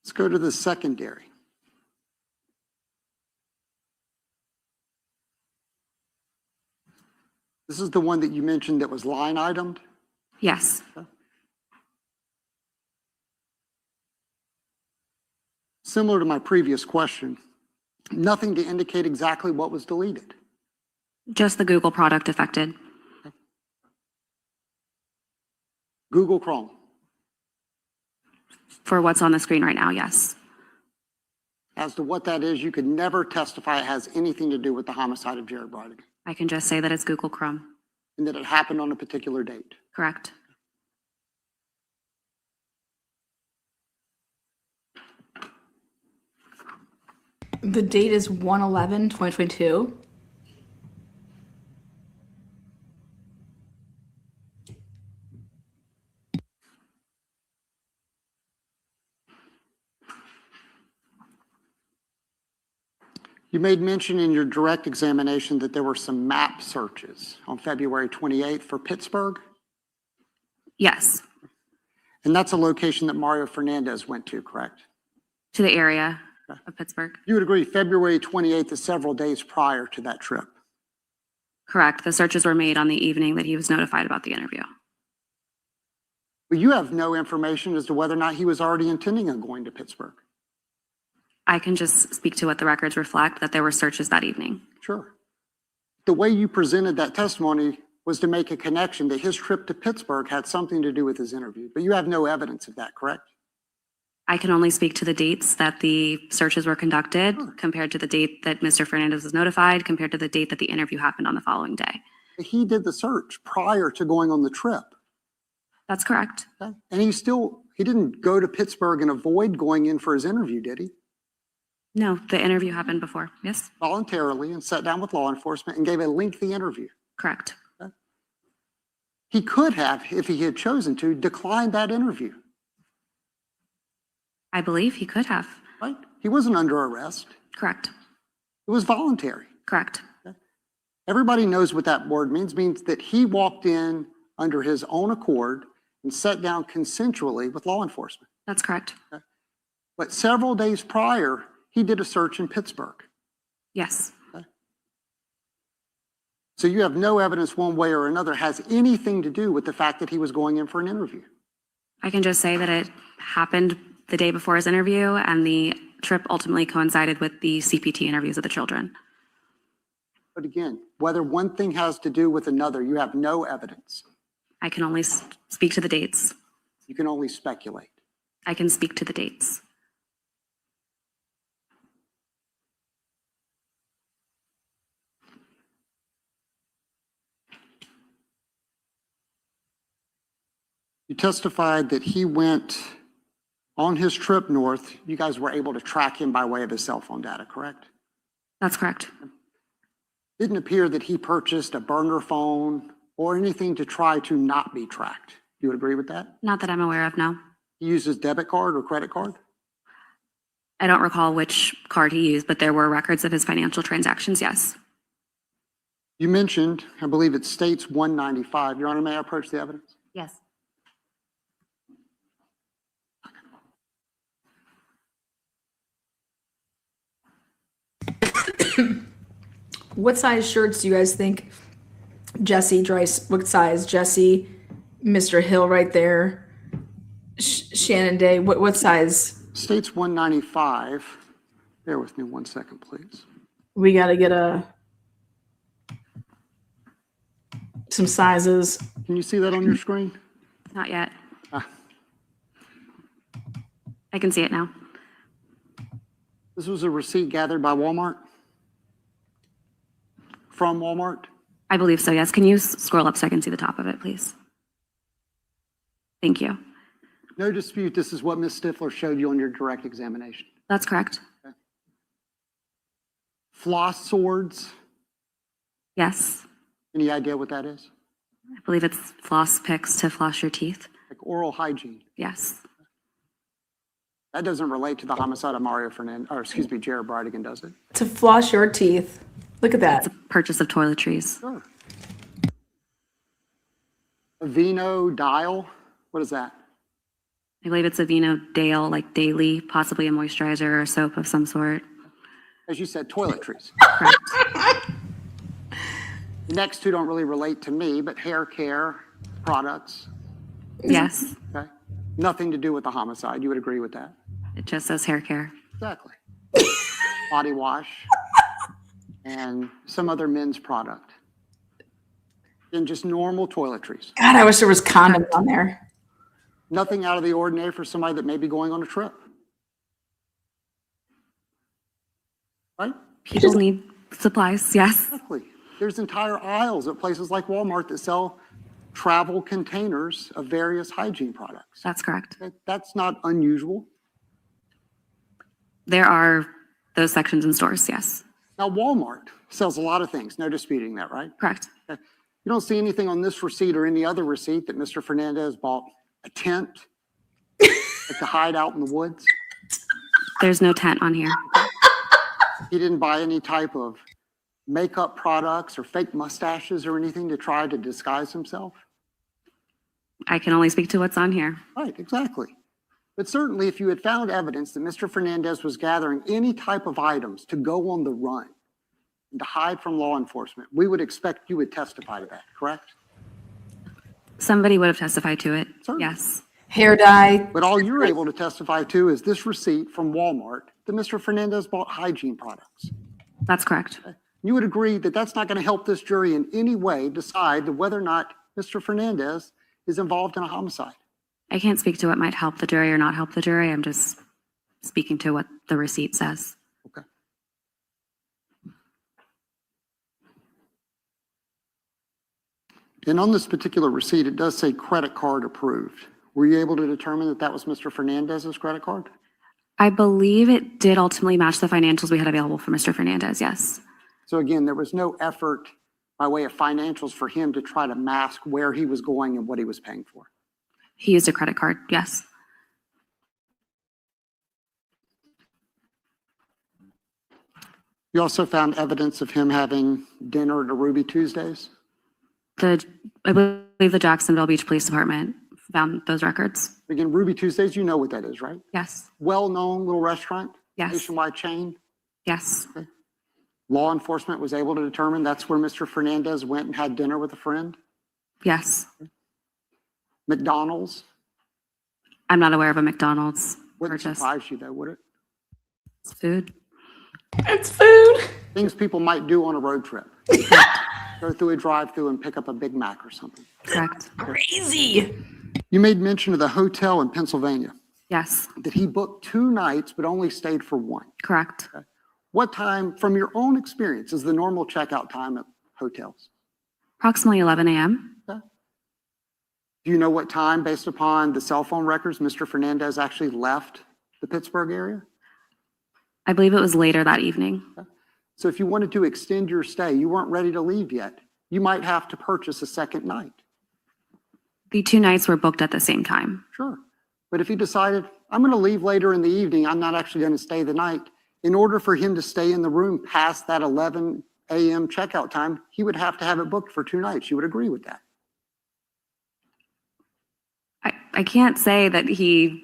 Let's go to the secondary. This is the one that you mentioned that was line itemed. Yes. Similar to my previous question, Nothing to indicate exactly what was deleted. Just the Google product affected. Google Chrome. For what's on the screen right now, yes. As to what that is, you could never testify it has anything to do with the homicide of Jared Blythe, I can just say that it's Google Chrome. and that it happened on a particular date. Correct. The date is 1/11/2022. You made mention in your direct examination that there were some map searches on February 28th for Pittsburgh, Yes. and that's a location that Mario Fernandez went to, correct? To the area of Pittsburgh. You would agree February 28th is several days prior to that trip. Correct. The searches were made on the evening that he was notified about the interview. But you have no information as to whether or not he was already intending on going to Pittsburgh. I can just speak to what the records reflect, that there were searches that evening. Sure. The way you presented that testimony was to make a connection that his trip to Pittsburgh had something to do with his interview, but you have no evidence of that, correct? I can only speak to the dates that the searches were conducted compared to the date that Mr. Fernandez was notified, compared to the date that the interview happened on the following day. He did the search prior to going on the trip. That's correct. Okay? And he didn't go to Pittsburgh and avoid going in for his interview, did he? No, the interview happened before. Yes, Voluntarily, and sat down with law enforcement and gave a lengthy interview. correct. Okay? He could have, if he had chosen to, declined that interview, I believe he could have. right? He wasn't under arrest. Correct. It was voluntary. Correct. Everybody knows what that word means that he walked in under his own accord and sat down consensually with law enforcement. That's correct. But several days prior, he did a search in Pittsburgh. Yes. So you have no evidence one way or another has anything to do with the fact that he was going in for an interview. I can just say that it happened the day before his interview, and the trip ultimately coincided with the CPT interviews of the children. But again, whether one thing has to do with another, you have no evidence. I can only speak to the dates. You can only speculate. I can speak to the dates. You testified that he went on his trip north. You guys were able to track him by way of his cell phone data, correct? That's correct. Didn't appear that he purchased a burner phone or anything to try to not be tracked. You would agree with that? Not that I'm aware of, no. He used his debit card or credit card? I don't recall which card he used, but there were records of his financial transactions, yes. You mentioned, I believe it states 195. Your Honor, may I approach the evidence? Yes. What size shirts do you guys think Jesse Dryce? What size Jesse, Mr. Hill right there, Shannon Day? What size? States 195. Bear with me 1 second, please. We got to get some sizes. Can you see that on your screen? Not yet. Ah. I can see it now. This was a receipt gathered by Walmart? From Walmart? I believe so, yes. Can you scroll up so I can see the top of it, please? Thank you. No dispute, this is what Ms. Stifler showed you on your direct examination. That's correct. Okay. Floss swords, Yes. any idea what that is? I believe it's floss picks to floss your teeth. Like oral hygiene. Yes. That doesn't relate to the homicide of Mario Fernandez, or excuse me, Jared Blythe, does it? To floss your teeth. Look at that. It's a purchase of toiletries. Sure. Aveeno dial, what is that? I believe it's Aveeno Dale, like daily, possibly a moisturizer or soap of some sort. As you said, toiletries. Correct. The next two don't really relate to me, but hair care products, Yes. okay? Nothing to do with the homicide, you would agree with that? It just says hair care. Exactly. body wash, and some other men's product. And just normal toiletries. God, I wish there was condoms on there. Nothing out of the ordinary for somebody that may be going on a trip. Right? People need supplies, yes. Exactly. There's entire aisles at places like Walmart that sell travel containers of various hygiene products. That's correct. That's not unusual. There are those sections in stores, yes. Now, Walmart sells a lot of things. No disputing that, right? Correct. Okay. You don't see anything on this receipt or any other receipt that Mr. Fernandez bought a tent to hide out in the woods. There's no tent on here. He didn't buy any type of makeup products or fake mustaches or anything to try to disguise himself. I can only speak to what's on here. Right, exactly. But certainly if you had found evidence that Mr. Fernandez was gathering any type of items to go on the run and to hide from law enforcement, we would expect you would testify to that, correct? Somebody would have testified to it, Certainly. yes. Hair dye. But all you're able to testify to is this receipt from Walmart that Mr. Fernandez bought hygiene products. That's correct. You would agree that that's not going to help this jury in any way decide whether or not Mr. Fernandez is involved in a homicide. I can't speak to what might help the jury or not help the jury. I'm just speaking to what the receipt says. Okay. And on this particular receipt, it does say credit card approved. Were you able to determine that that was Mr. Fernandez's credit card? I believe it did ultimately match the financials we had available for Mr. Fernandez, yes. So again, there was no effort by way of financials for him to try to mask where he was going and what he was paying for. He used a credit card, yes. You also found evidence of him having dinner at a Ruby Tuesdays? I believe the Jacksonville Beach Police Department found those records. Again, Ruby Tuesdays, you know what that is, right? Yes, Well-known little restaurant? Yes. Nationwide chain? yes, Okay. Law enforcement was able to determine that's where Mr. Fernandez went and had dinner with a friend? yes. McDonald's? I'm not aware of a McDonald's Wouldn't purchase. surprise you though, would it? It's food. It's food. Things people might do on a road trip. Go through a drive-through and pick up a Big Mac or something. Correct. Crazy. You made mention of the hotel in Pennsylvania, Yes, that he booked 2 nights but only stayed for 1. correct. What time, from your own experience, is the normal checkout time at hotels? Approximately 11 a.m. Do you know what time, based upon the cell phone records, Mr. Fernandez actually left the Pittsburgh area? I believe it was later that evening. So if you wanted to extend your stay, you weren't ready to leave yet, you might have to purchase a second night. The 2 nights were booked at the same time. Sure. But if he decided, I'm going to leave later in the evening, I'm not actually going to stay the night, in order for him to stay in the room past that 11 a.m. checkout time, he would have to have it booked for 2 nights. You would agree with that? I can't say that he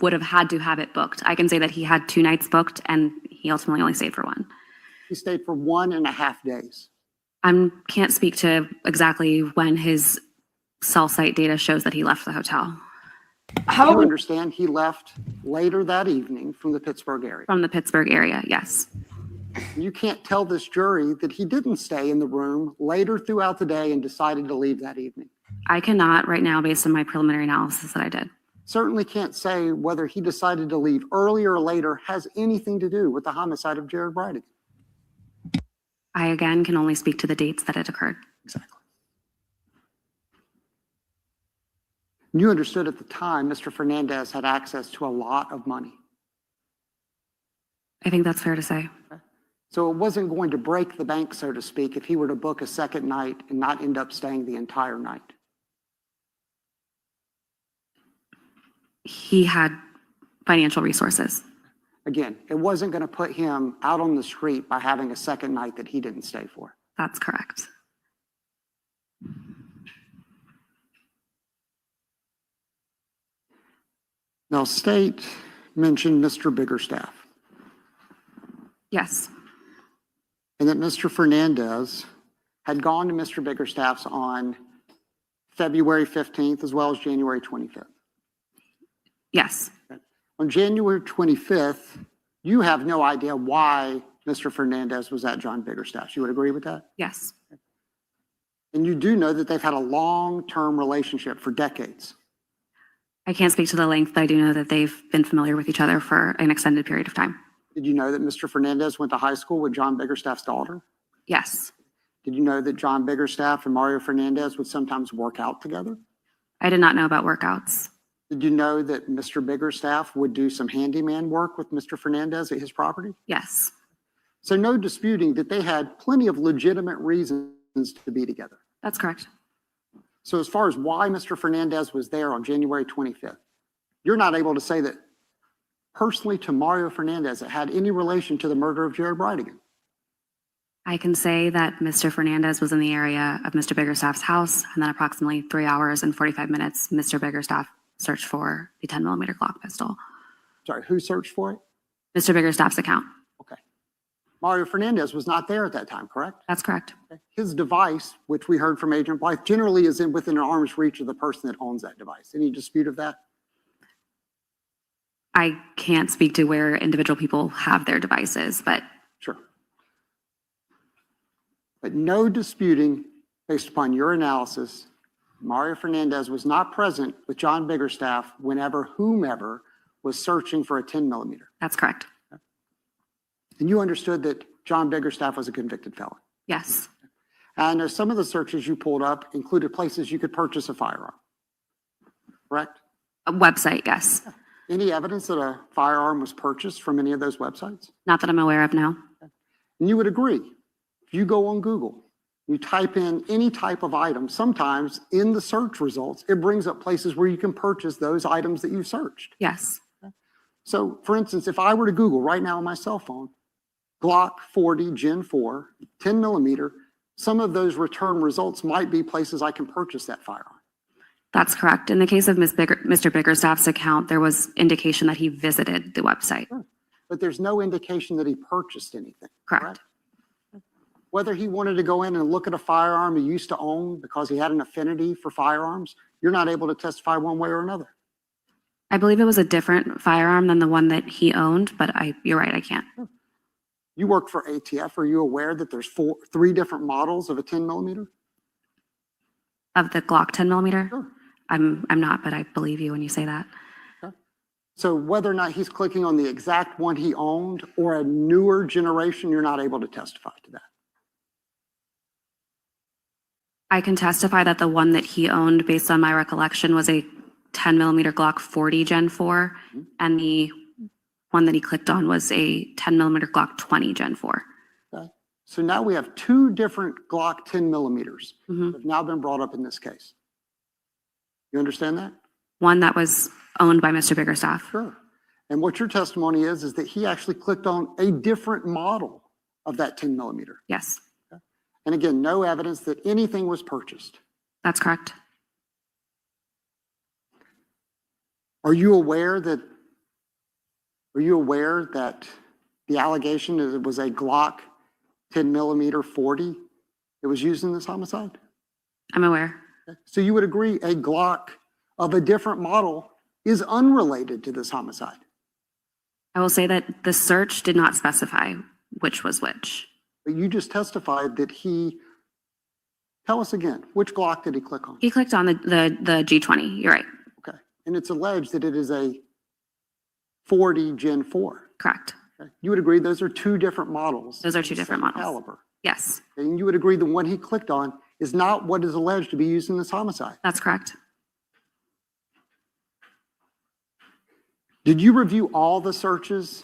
would have had to have it booked. I can say that he had 2 nights booked and he ultimately only stayed for 1. He stayed for 1.5 days. I can't speak to exactly when his cell site data shows that he left the hotel. You understand he left later that evening from the Pittsburgh area. From the Pittsburgh area, yes. You can't tell this jury that he didn't stay in the room later throughout the day and decided to leave that evening. I cannot right now based on my preliminary analysis that I did. Certainly can't say whether he decided to leave earlier or later has anything to do with the homicide of Jared Brydigan. I again can only speak to the dates that it occurred. Exactly. You understood at the time Mr. Fernandez had access to a lot of money. I think that's fair to say. So it wasn't going to break the bank, so to speak, if he were to book a second night and not end up staying the entire night. He had financial resources. Again, it wasn't going to put him out on the street by having a second night that he didn't stay for. That's correct. Now, State mentioned Mr. Biggerstaff, Yes, and that Mr. Fernandez had gone to Mr. Biggerstaff's on February 15th as well as January 25th. yes, On January 25th, You have no idea why Mr. Fernandez was at John Biggerstaff's. You would agree with that? Yes. And you do know that they've had a long-term relationship for decades. I can't speak to the length, but I do know that they've been familiar with each other for an extended period of time. Did you know that Mr. Fernandez went to high school with John Biggerstaff's daughter? Yes. Did you know that John Biggerstaff and Mario Fernandez would sometimes work out together? I did not know about workouts. Did you know that Mr. Biggerstaff would do some handyman work with Mr. Fernandez at his property? Yes. So no disputing that they had plenty of legitimate reasons to be together. That's correct. So as far as why Mr. Fernandez was there on January 25th, you're not able to say that personally to Mario Fernandez it had any relation to the murder of Jared Brightigan. I can say that Mr. Fernandez was in the area of Mr. Biggerstaff's house, and then approximately 3 hours and 45 minutes, Mr. Biggerstaff searched for the 10mm Glock pistol. Sorry, who searched for it? Mr. Biggerstaff's account. Okay. Mario Fernandez was not there at that time, correct? That's correct. Okay. His device, which we heard from Agent Blythe, generally is within an arm's reach of the person that owns that device. Any dispute of that? I can't speak to where individual people have their devices, but Sure. But no disputing, based upon your analysis, Mario Fernandez was not present with John Biggerstaff whenever whomever was searching for a 10mm. that's correct. And you understood that John Biggerstaff was a convicted felon. Yes. And some of the searches you pulled up included places you could purchase a firearm, correct? A website, yes. Any evidence that a firearm was purchased from any of those websites? Not that I'm aware of, no. And you would agree, if you go on Google, you type in any type of item, sometimes in the search results, it brings up places where you can purchase those items that you've searched. Yes. So for instance, if I were to Google right now on my cell phone, Glock 40 Gen 4, 10mm, some of those return results might be places I can purchase that firearm. That's correct. In the case of Mr. Biggerstaff's account, there was indication that he visited the website. Sure. But there's no indication that he purchased anything. Correct. Whether he wanted to go in and look at a firearm he used to own because he had an affinity for firearms, you're not able to testify one way or another. I believe it was a different firearm than the one that he owned, but you're right, I can't. You work for ATF. Are you aware that there's three different models of a 10mm? Of the Glock 10mm? Sure. I'm not, but I believe you when you say that. Okay. So whether or not he's clicking on the exact one he owned or a newer generation, you're not able to testify to that. I can testify that the one that he owned, based on my recollection, was a 10mm Glock 40 Gen 4, and the one that he clicked on was a 10mm Glock 20 Gen 4. Okay. So now we have two different Glock 10mm that have now been brought up in this case. You understand that? One that was owned by Mr. Biggerstaff. Sure. And what your testimony is that he actually clicked on a different model of that 10mm. Yes, And again, no evidence that anything was purchased. that's correct. Are you aware that the allegation is it was a Glock 10mm 40 that was used in this homicide? I'm aware. Okay. So you would agree a Glock of a different model is unrelated to this homicide? I will say that the search did not specify which was which. But you just testified that tell us again, which Glock did he click on? He clicked on the G20, you're right. Okay. And it's alleged that it is a 40 Gen 4. Correct. Okay. You would agree those are two different models. Those are two different models. Caliber. Yes, And you would agree the one he clicked on is not what is alleged to be used in this homicide. that's correct. Did you review all the searches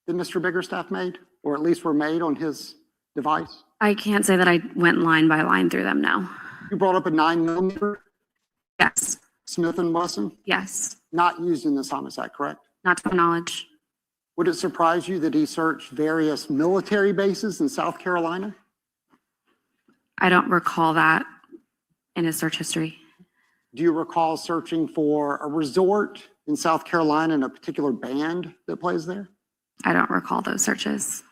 that Mr. Biggerstaff made, or at least were made on his device? I can't say that I went line by line through them, no. You brought up a 9mm Yes, Smith & Wesson, yes, not used in this homicide, correct? not to my knowledge. Would it surprise you that he searched various military bases in South Carolina? I don't recall that in his search history. Do you recall searching for a resort in South Carolina and a particular band that plays there? I don't recall those searches.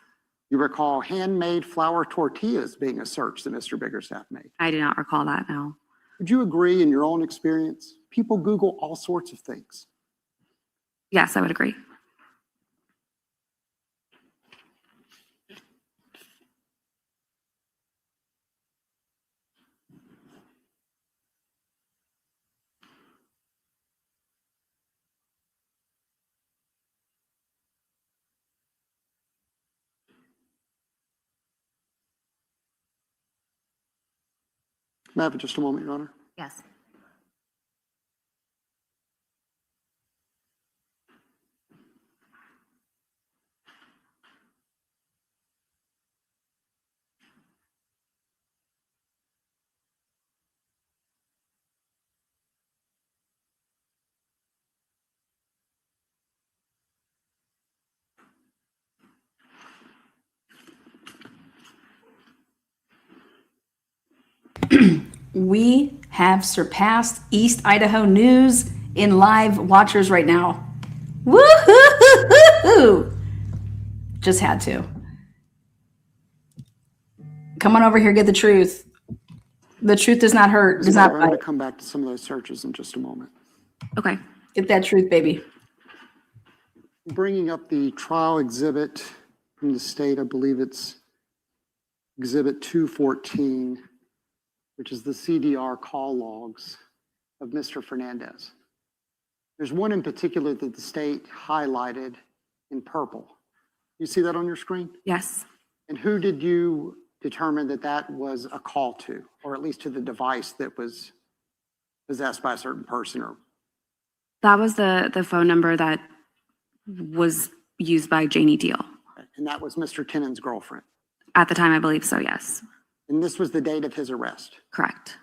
You recall handmade flour tortillas being a search that Mr. Biggerstaff made? I do not recall that, no. Would you agree in your own experience, people Google all sorts of things? Yes, I would agree. May I have just a moment, Your Honor? Yes. We have surpassed East Idaho News in live watchers right now. Woo-hoo-hoo-hoo-hoo! Just had to. Come on over here, get the truth. The truth does not hurt, does not I'm going to bite. come back to some of those searches in just a moment. Okay. Get that truth, baby. Bringing up the trial exhibit from the state, I believe it's Exhibit 214, which is the CDR call logs of Mr. Fernandez. There's one in particular that the state highlighted in purple. You see that on your screen? Yes. And who did you determine that that was a call to, or at least to the device that was possessed by a certain person? Or That was the phone number that was used by Janie Deal. and that was Mr. Tennant's girlfriend. At the time, I believe so, yes. And this was the date of his arrest. Correct.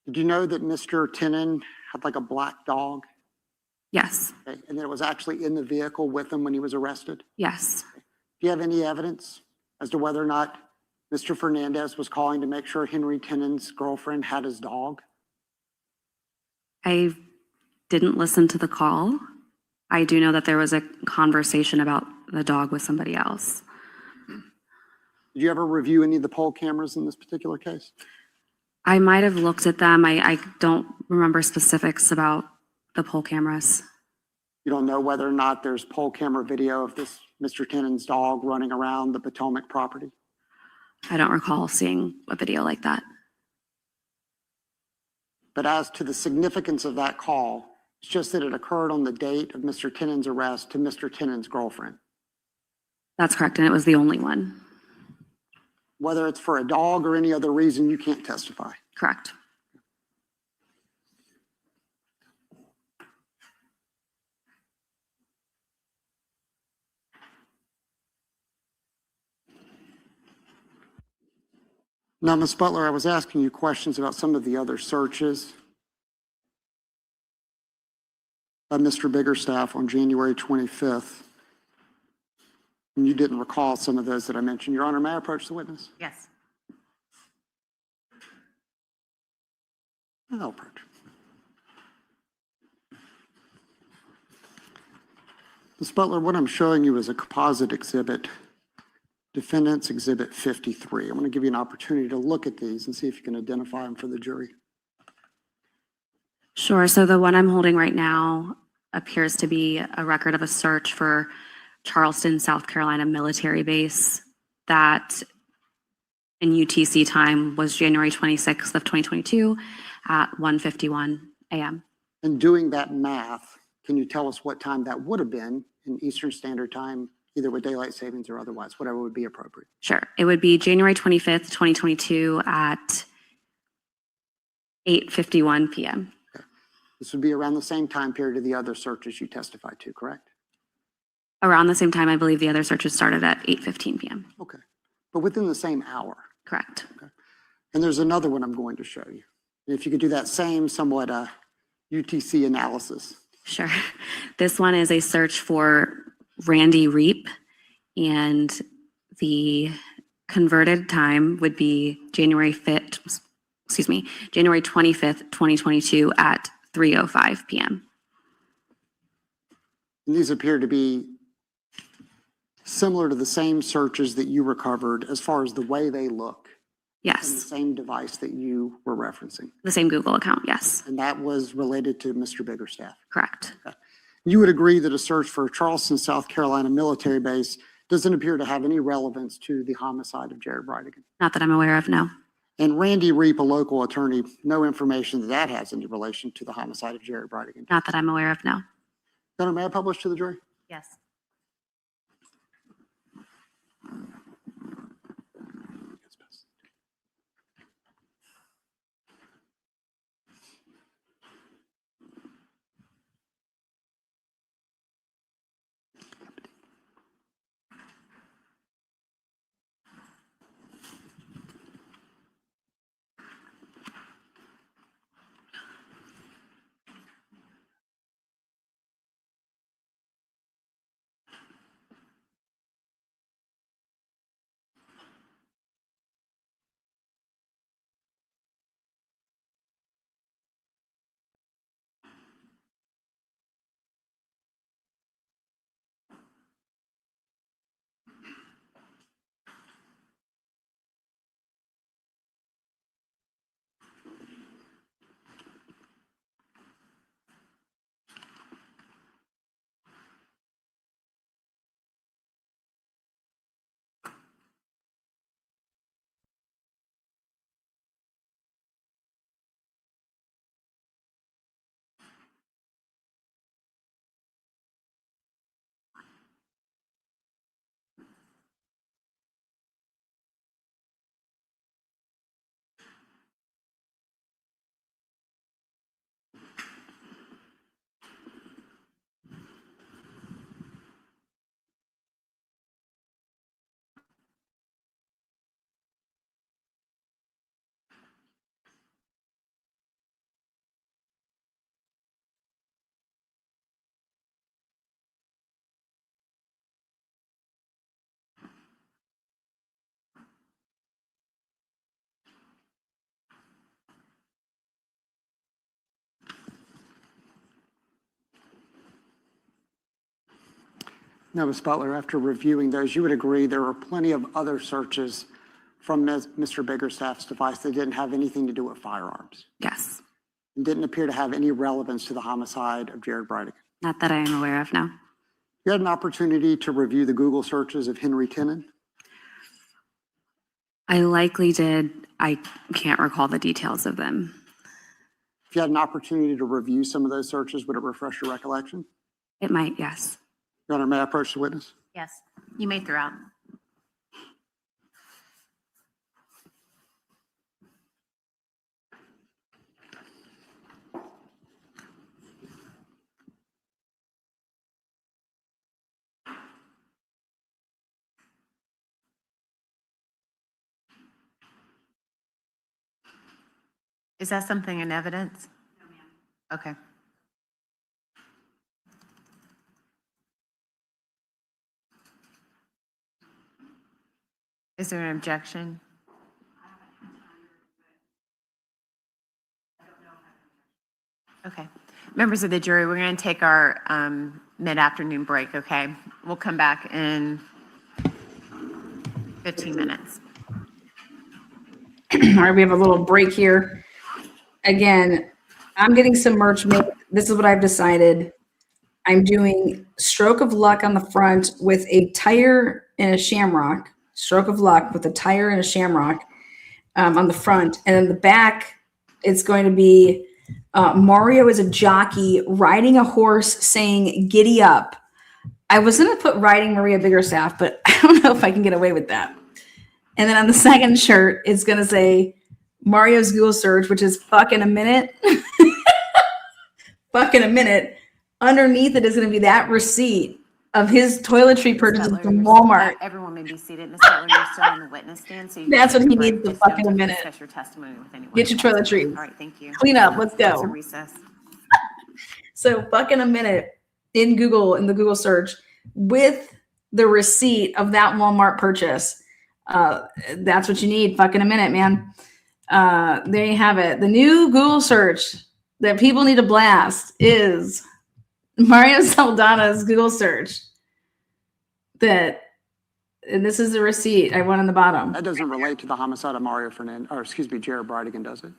Did you know that Mr. Tennant had like a black dog? Yes. Okay, and that it was actually in the vehicle with him when he was arrested? Yes. Do you have any evidence as to whether or not Mr. Fernandez was calling to make sure Henry Tennant's girlfriend had his dog? I didn't listen to the call. I do know that there was a conversation about the dog with somebody else. Did you ever review any of the poll cameras in this particular case? I might have looked at them. I don't remember specifics about the poll cameras. You don't know whether or not there's poll camera video of this Mr. Tennant's dog running around the Potomac property? I don't recall seeing a video like that. But as to the significance of that call, it's just that it occurred on the date of Mr. Tennant's arrest to Mr. Tennant's girlfriend. That's correct, and it was the only one. Whether it's for a dog or any other reason, you can't testify. Correct. Now, Ms. Butler, I was asking you questions about some of the other searches by Mr. Biggerstaff on January 25th. And you didn't recall some of those that I mentioned. Your Honor, may I approach the witness? Yes. I'll approach. Ms. Butler, what I'm showing you is a composite exhibit, Defendant's Exhibit 53. I'm going to give you an opportunity to look at these and see if you can identify them for the jury. Sure. So the one I'm holding right now appears to be a record of a search for Charleston, South Carolina military base that in UTC time was January 26th of 2022 at 1:51 a.m. And doing that math, can you tell us what time that would have been in Eastern Standard Time, either with daylight savings or otherwise, whatever would be appropriate? Sure. It would be January 25th, 2022 at 8:51 p.m. This would be around the same time period of the other searches you testified to, correct? Around the same time, I believe the other searches started at 8:15 p.m. Okay. But within the same hour. Correct. Okay. And there's another one I'm going to show you. And if you could do that same somewhat UTC analysis. Sure. This one is a search for Randy Reap, and the converted time would be January 25th, 2022 at 3:05 p.m. And these appear to be similar to the same searches that you recovered as far as the way they look. And the Yes. same device that you were referencing. The same Google account. Yes. And that was related to Mr. Biggerstaff. Correct. You would agree that a search for Charleston, South Carolina military base doesn't appear to have any relevance to the homicide of Jared Brightigan. Not that I'm aware of, no. And Randy Reap, a local attorney, no information that that has any relation to the homicide of Jared Brightigan. Not that I'm aware of, no. Senator, may I publish to the jury? Yes. Now, Ms. Butler, after reviewing those, you would agree there were plenty of other searches from Mr. Biggerstaff's device that didn't have anything to do with firearms Yes. and didn't appear to have any relevance to the homicide of Jared Brydigan. Not that I am aware of, no. You had an opportunity to review the Google searches of Henry Tennant. I likely did. I can't recall the details of them. If you had an opportunity to review some of those searches, would it refresh your recollection? It might, yes. Your Honor, may I approach the witness? Yes, you may throughout. Is that something in evidence? No, ma'am. Okay. Is there an objection? Okay. Members of the jury, we're going to take our mid-afternoon break, okay? We'll come back in 15 minutes. All right, we have a little break here. Again, I'm getting some merch made. This is what I've decided. I'm doing stroke of luck on the front with a tire and a shamrock. Stroke of luck with a tire and a shamrock on the front. And then the back, it's going to be Mario is a jockey riding a horse saying, "Giddy up." I was going to put riding Maria Biggerstaff, but I don't know if I can get away with that. And then on the second shirt, it's going to say Mario's Google search, which is fuck in a minute. Fuck in a minute. Underneath it is going to be that receipt of his toiletry purchases from Walmart. Everyone may be seated. Ms. Butler, you're still on the witness stand. So That's what he needs to fuck in a minute. Discuss your testimony with anyone. Get your toiletries. All right, thank you. Clean up. Let's go. Recess. So fuck in a minute in Google, in the Google search, with the receipt of that Walmart purchase. That's what you need. Fuck in a minute, man. There you have it. The new Google search that people need to blast is Mario Saldana's Google search. And this is the receipt I want on the bottom. That doesn't relate to the homicide of Jared Brydigan, does it?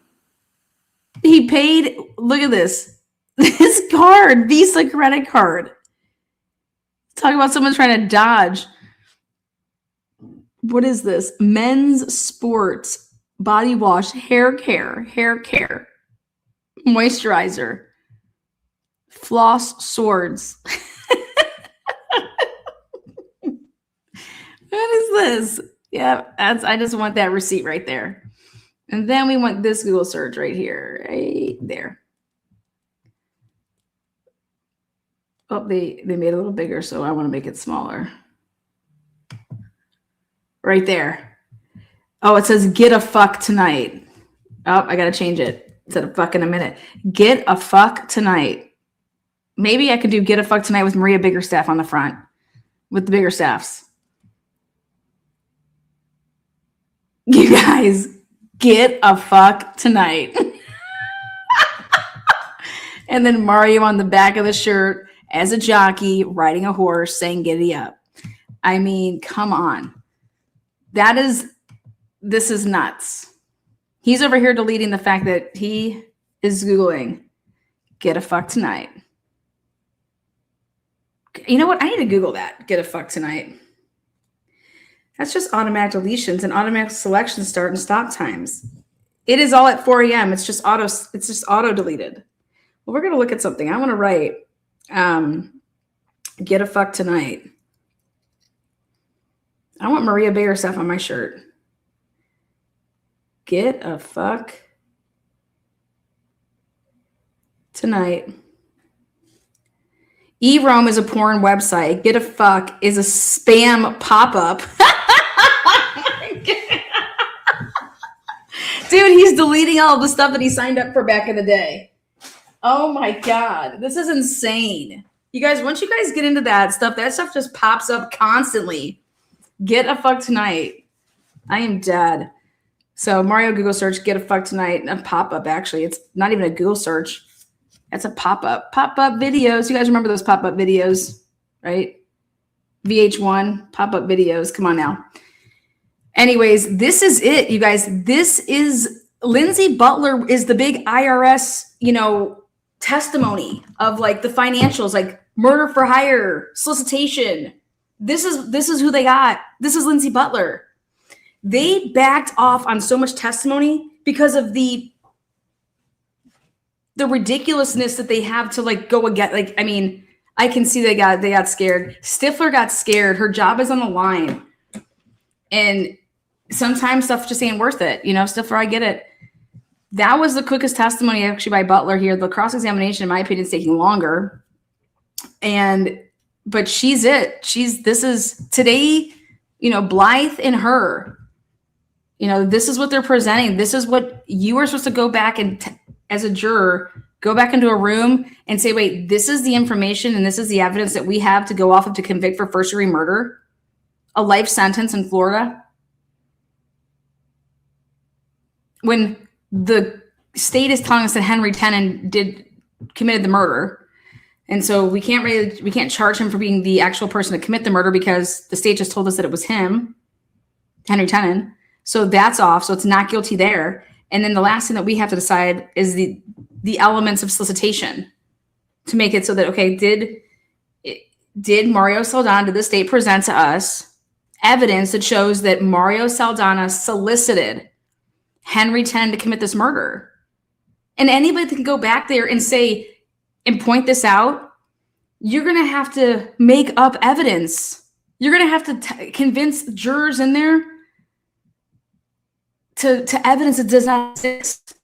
He paid, look at this. This card, Visa credit card. Talk about someone trying to dodge. What is this? Men's Sports Body Wash, hair care, moisturizer, floss swords. What is this? Yeah, I just want that receipt right there. And then we want this Google search right here, right there. Oh, they made it a little bigger, so I want to make it smaller. Right there. Oh, it says get a fuck tonight. Oh, I got to change it. Instead of fuck in a minute. Get a fuck tonight. Maybe I could do get a fuck tonight with Maria Biggerstaff on the front. With the Biggerstaffs. You guys, get a fuck tonight. And then Mario on the back of the shirt as a jockey riding a horse saying giddy up. I mean, come on. This is nuts. He's over here deleting the fact that he is Googling get a fuck tonight. You know what? I need to Google that. Get a fuck tonight. That's just automatic deletions and automatic selection start and stop times. It is all at 4 a.m. It's just auto deleted. Well, we're going to look at something. I want to write get a fuck tonight. I want Maria Biggerstaff on my shirt. Get a fuck tonight. eRome is a porn website. Get a fuck is a spam pop-up. Dude, he's deleting all the stuff that he signed up for back in the day. Oh my God. This is insane. You guys, once you guys get into that stuff just pops up constantly. Get a fuck tonight. I am dead. So Mario Google search, get a fuck tonight. A pop-up, actually. It's not even a Google search. It's a pop-up. Pop-up videos. You guys remember those pop-up videos, right? VH1 pop-up videos. Come on now. Anyways, this is it, you guys. This is Lindsay Butler is the big IRS, testimony of like the financials, like murder for hire, solicitation. This is who they got. This is Lindsay Butler. They backed off on so much testimony because of the ridiculousness that they have to like go again. Like, I mean, I can see they got scared. Stifler got scared. Her job is on the line. And sometimes stuff just ain't worth it. Stifler, I get it. That was the quickest testimony actually by Butler here. The cross-examination, in my opinion, is taking longer. But she's it. This is today, Blythe and her, this is what they're presenting. This is what you are supposed to go back and as a juror, go back into a room and say, wait, this is the information and this is the evidence that we have to go off of to convict for first-degree murder, a life sentence in Florida. When the state is telling us that Henry Tenen committed the murder, and so we can't charge him for being the actual person to commit the murder because the state just told us that it was him, Henry Tenen. So that's off. So it's not guilty there. And then the last thing that we have to decide is the elements of solicitation to make it so that, okay, did Mario Saldana, did the state present to us evidence that shows that Mario Saldana solicited Henry Tenen to commit this murder? And anybody that can go back there and say, and point this out, you're going to have to make up evidence. You're going to have to convince jurors in there to evidence that does not exist.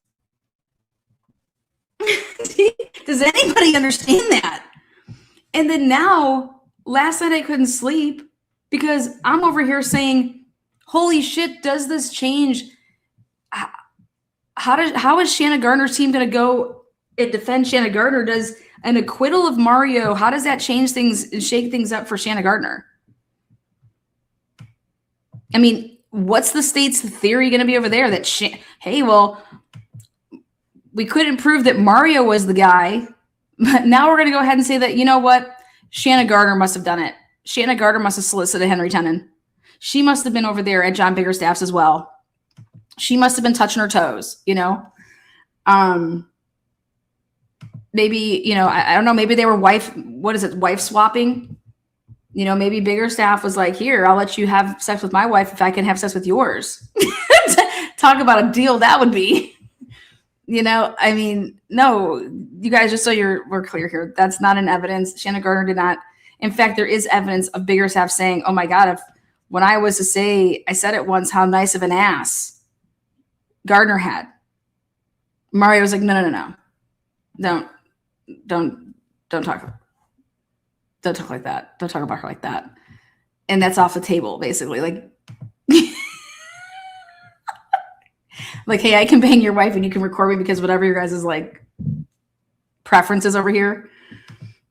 Does anybody understand that? And then now, last night I couldn't sleep because I'm over here saying, holy shit, does this change? How is Shanna Gardner's team going to go and defend Shanna Gardner? Does an acquittal of Mario, how does that change things and shake things up for Shanna Gardner? I mean, what's the state's theory going to be over there that, hey, well, we couldn't prove that Mario was the guy, but now we're going to go ahead and say that, you know what? Shanna Gardner must have done it. Shanna Gardner must have solicited Henry Tenen. She must have been over there at John Biggerstaff's as well. She must have been touching her toes, maybe, I don't know, maybe they were wife swapping. Maybe Biggerstaff was like, here, I'll let you have sex with my wife if I can have sex with yours. Talk about a deal that would be. I mean, no, you guys, just so we're clear here, that's not an evidence. Shanna Gardner did not. In fact, there is evidence of Biggerstaff saying, oh my God, when I was to say, I said it once, how nice of an ass Gardner had. Mario was like, no. Don't talk. Don't talk like that. Don't talk about her like that. And that's off the table, basically. Like, like, hey, I can bang your wife and you can record me because whatever your guys' like preferences over here.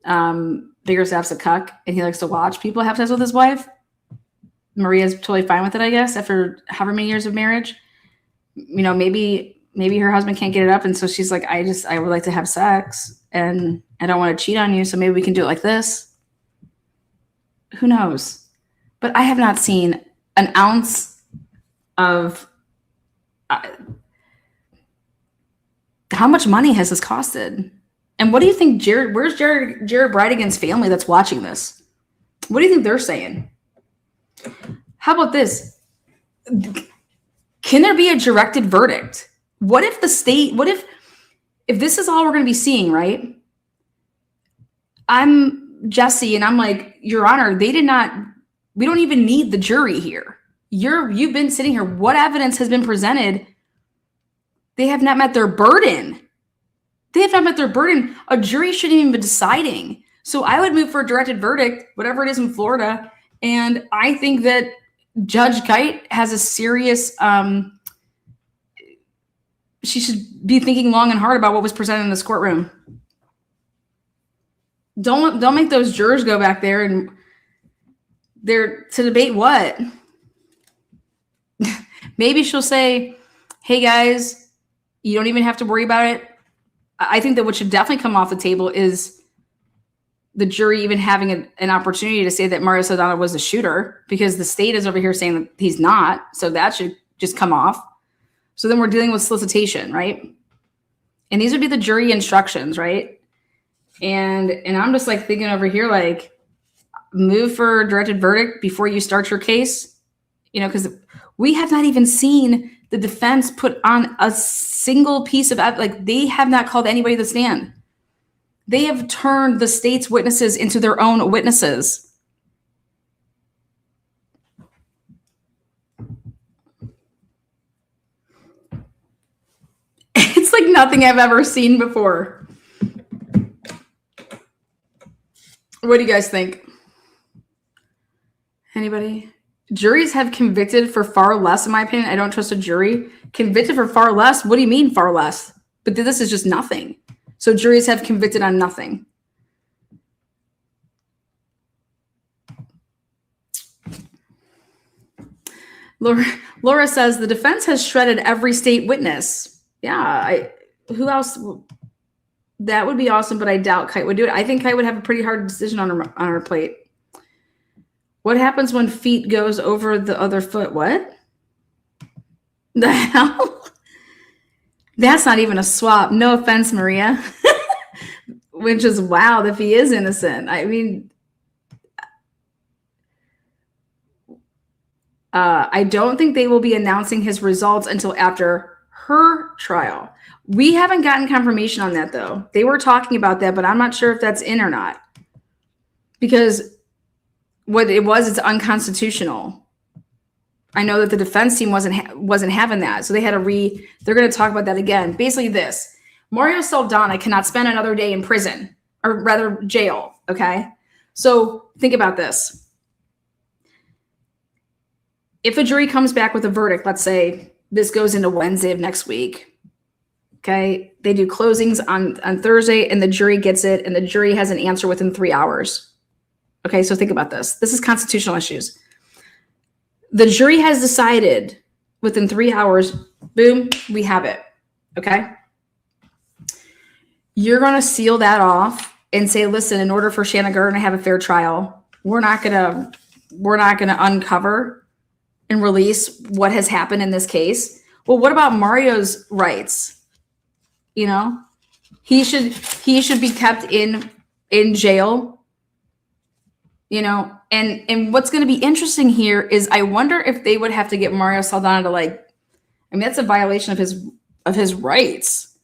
Biggerstaff's a cuck and he likes to watch people have sex with his wife. Maria's totally fine with it, I guess, after however many years of marriage. Maybe her husband can't get it up, and so she's like, I would like to have sex, and I don't want to cheat on you, so maybe we can do it like this. Who knows? But I have not seen an ounce of how much money has this costed? And what do you think, where's Jared Bridegan's family that's watching this? What do you think they're saying? How about this? Can there be a directed verdict? What if if this is all we're going to be seeing, right? I'm Jesse and I'm like, Your Honor, we don't even need the jury here. You've been sitting here. What evidence has been presented? They have not met their burden. A jury shouldn't even be deciding. So I would move for a directed verdict, whatever it is in Florida. And I think that Judge Kite has a serious, she should be thinking long and hard about what was presented in this courtroom. Don't make those jurors go back there and they're to debate what? Maybe she'll say, hey guys, you don't even have to worry about it. I think that what should definitely come off the table is the jury even having an opportunity to say that Mario Saldana was the shooter, because the state is over here saying that he's not. So that should just come off. So then we're dealing with solicitation, right? And these would be the jury instructions, right? And I'm just like thinking over here, like, move for a directed verdict before you start your case, you know, because we have not even seen the defense put on a single piece of, like, they have not called anybody to the stand. They have turned the state's witnesses into their own witnesses. It's like nothing I've ever seen before. What do you guys think? Anybody? Juries have convicted for far less, in my opinion. I don't trust a jury. Convicted for far less? What do you mean far less? But this is just nothing. So juries have convicted on nothing. Laura says the defense has shredded every state witness. Yeah, who else? That would be awesome, but I doubt Kite would do it. I think Kite would have a pretty hard decision on her plate. What happens when feet goes over the other foot? What? The hell? That's not even a swap. No offense, Maria. Which is wild if he is innocent. I mean, I don't think they will be announcing his results until after her trial. We haven't gotten confirmation on that, though. They were talking about that, but I'm not sure if that's in or not. Because what it was, it's unconstitutional. I know that the defense team wasn't having that. So they had they're going to talk about that again. Basically this, Mario Saldana cannot spend another day in prison, or rather jail, okay? So think about this. If a jury comes back with a verdict, let's say this goes into Wednesday of next week, okay? They do closings on Thursday and the jury gets it and the jury has an answer within 3 hours. Okay, so think about this. This is constitutional issues. The jury has decided within 3 hours, boom, we have it, okay? You're going to seal that off and say, listen, in order for Shanna Gardner to have a fair trial, we're not going to uncover and release what has happened in this case. Well, what about Mario's rights? You know, he should be kept in jail, you know, and what's going to be interesting here is I wonder if they would have to get Mario Saldana to, like, I mean, that's a violation of his rights.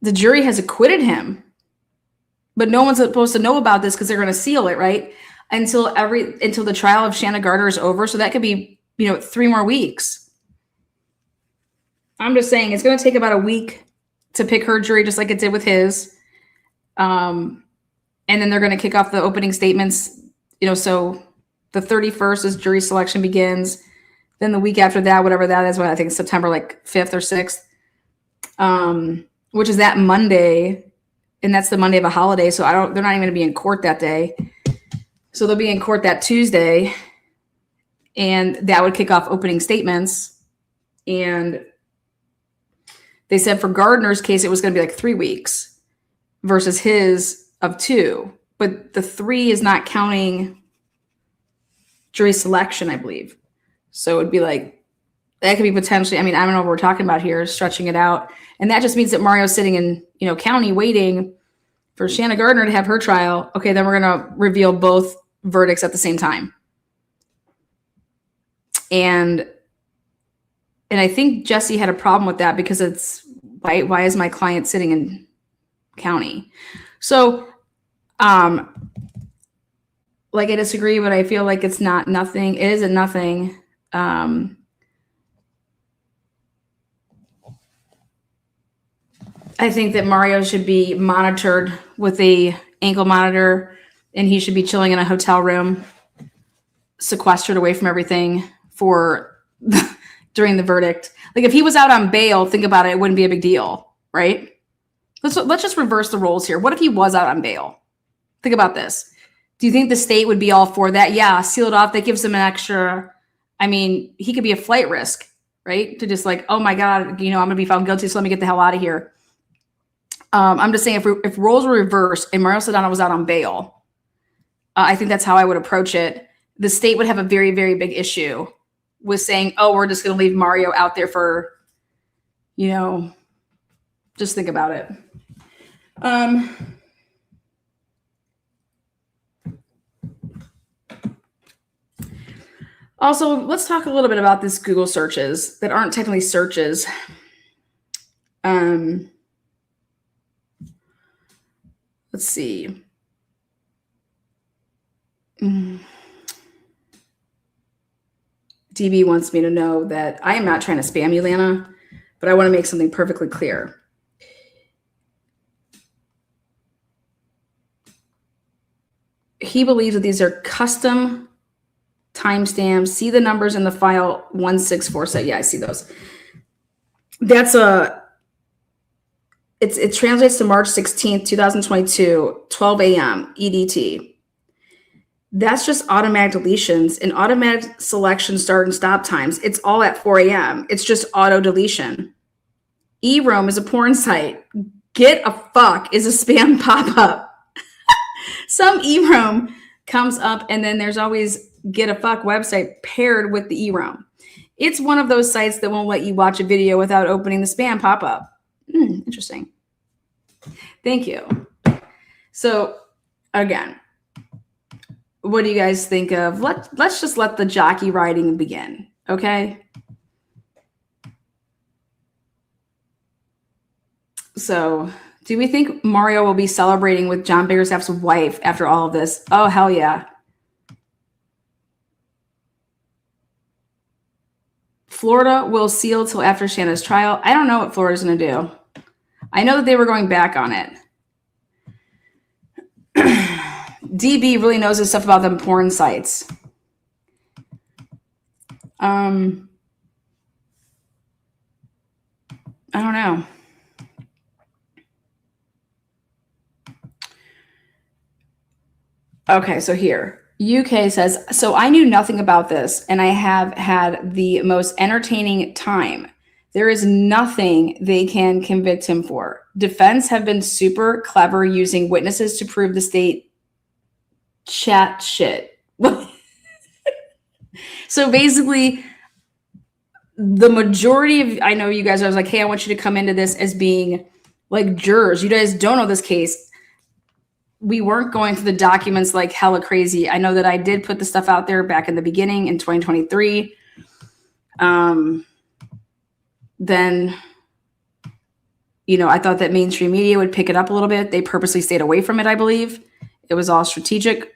The jury has acquitted him, but no one's supposed to know about this because they're going to seal it, right? Until the trial of Shanna Gardner is over. So that could be, you know, 3 more weeks. I'm just saying it's going to take about a week to pick her jury, just like it did with his. And then they're going to kick off the opening statements, you know, so the 31st is jury selection begins. Then the week after that, whatever that is, I think it's September like 5th or 6th, which is that Monday. And that's the Monday of a holiday. So they're not even going to be in court that day. So they'll be in court that Tuesday. And that would kick off opening statements. And they said for Gardner's case, it was going to be like 3 weeks versus his of 2, but the 3 is not counting jury selection, I believe. So it would be like, that could be potentially, I mean, I don't know what we're talking about here, stretching it out. And that just means that Mario's sitting in, you know, county waiting for Shanna Gardner to have her trial. Okay, then we're going to reveal both verdicts at the same time. And I think Jesse had a problem with that because it's, why is my client sitting in county? So, like, I disagree, but I feel like it's not nothing. It isn't nothing. I think that Mario should be monitored with a ankle monitor, and he should be chilling in a hotel room, sequestered away from everything for during the verdict. Like, if he was out on bail, think about it, it wouldn't be a big deal, right? Let's just reverse the roles here. What if he was out on bail? Think about this. Do you think the state would be all for that? Yeah, seal it off. That gives him an extra, I mean, he could be a flight risk, right? To just like, oh my God, you know, I'm going to be found guilty, so let me get the hell out of here. I'm just saying if roles were reversed and Mario Saldana was out on bail, I think that's how I would approach it. The state would have a very, very big issue with saying, oh, we're just going to leave Mario out there for, you know, just think about it. Also, let's talk a little bit about this Google searches that aren't technically searches. Let's see. DB wants me to know that I am not trying to spam you, Lana, but I want to make something perfectly clear. He believes that these are custom timestamps. See the numbers in the file 1647. Yeah, I see those. That's it translates to March 16th, 2022, 12 a.m. EDT. That's just automatic deletions and automatic selection start and stop times. It's all at 4 a.m. It's just auto deletion. eRoam is a porn site. Get a fuck is a spam pop-up. Some eRoam comes up and then there's always get a fuck website paired with the eRoam. It's one of those sites that won't let you watch a video without opening the spam pop-up. Interesting. Thank you. So again, what do you guys think of? Let's just let the jockey riding begin, okay? So do we think Mario will be celebrating with John Biggerstaff's wife after all of this? Oh, hell yeah. Florida will seal till after Shanna's trial. I don't know what Florida's going to do. I know that they were going back on it. DB really knows his stuff about them porn sites. I don't know. Okay, so here, UK says, so I knew nothing about this and I have had the most entertaining time. There is nothing they can convict him for. Defense have been super clever using witnesses to prove the state chat shit. So basically, the majority of, I know you guys, I was like, hey, I want you to come into this as being like jurors. You guys don't know this case. We weren't going through the documents like hella crazy. I know that I did put the stuff out there back in the beginning in 2023. Then, you know, I thought that mainstream media would pick it up a little bit. They purposely stayed away from it, I believe. It was all strategic.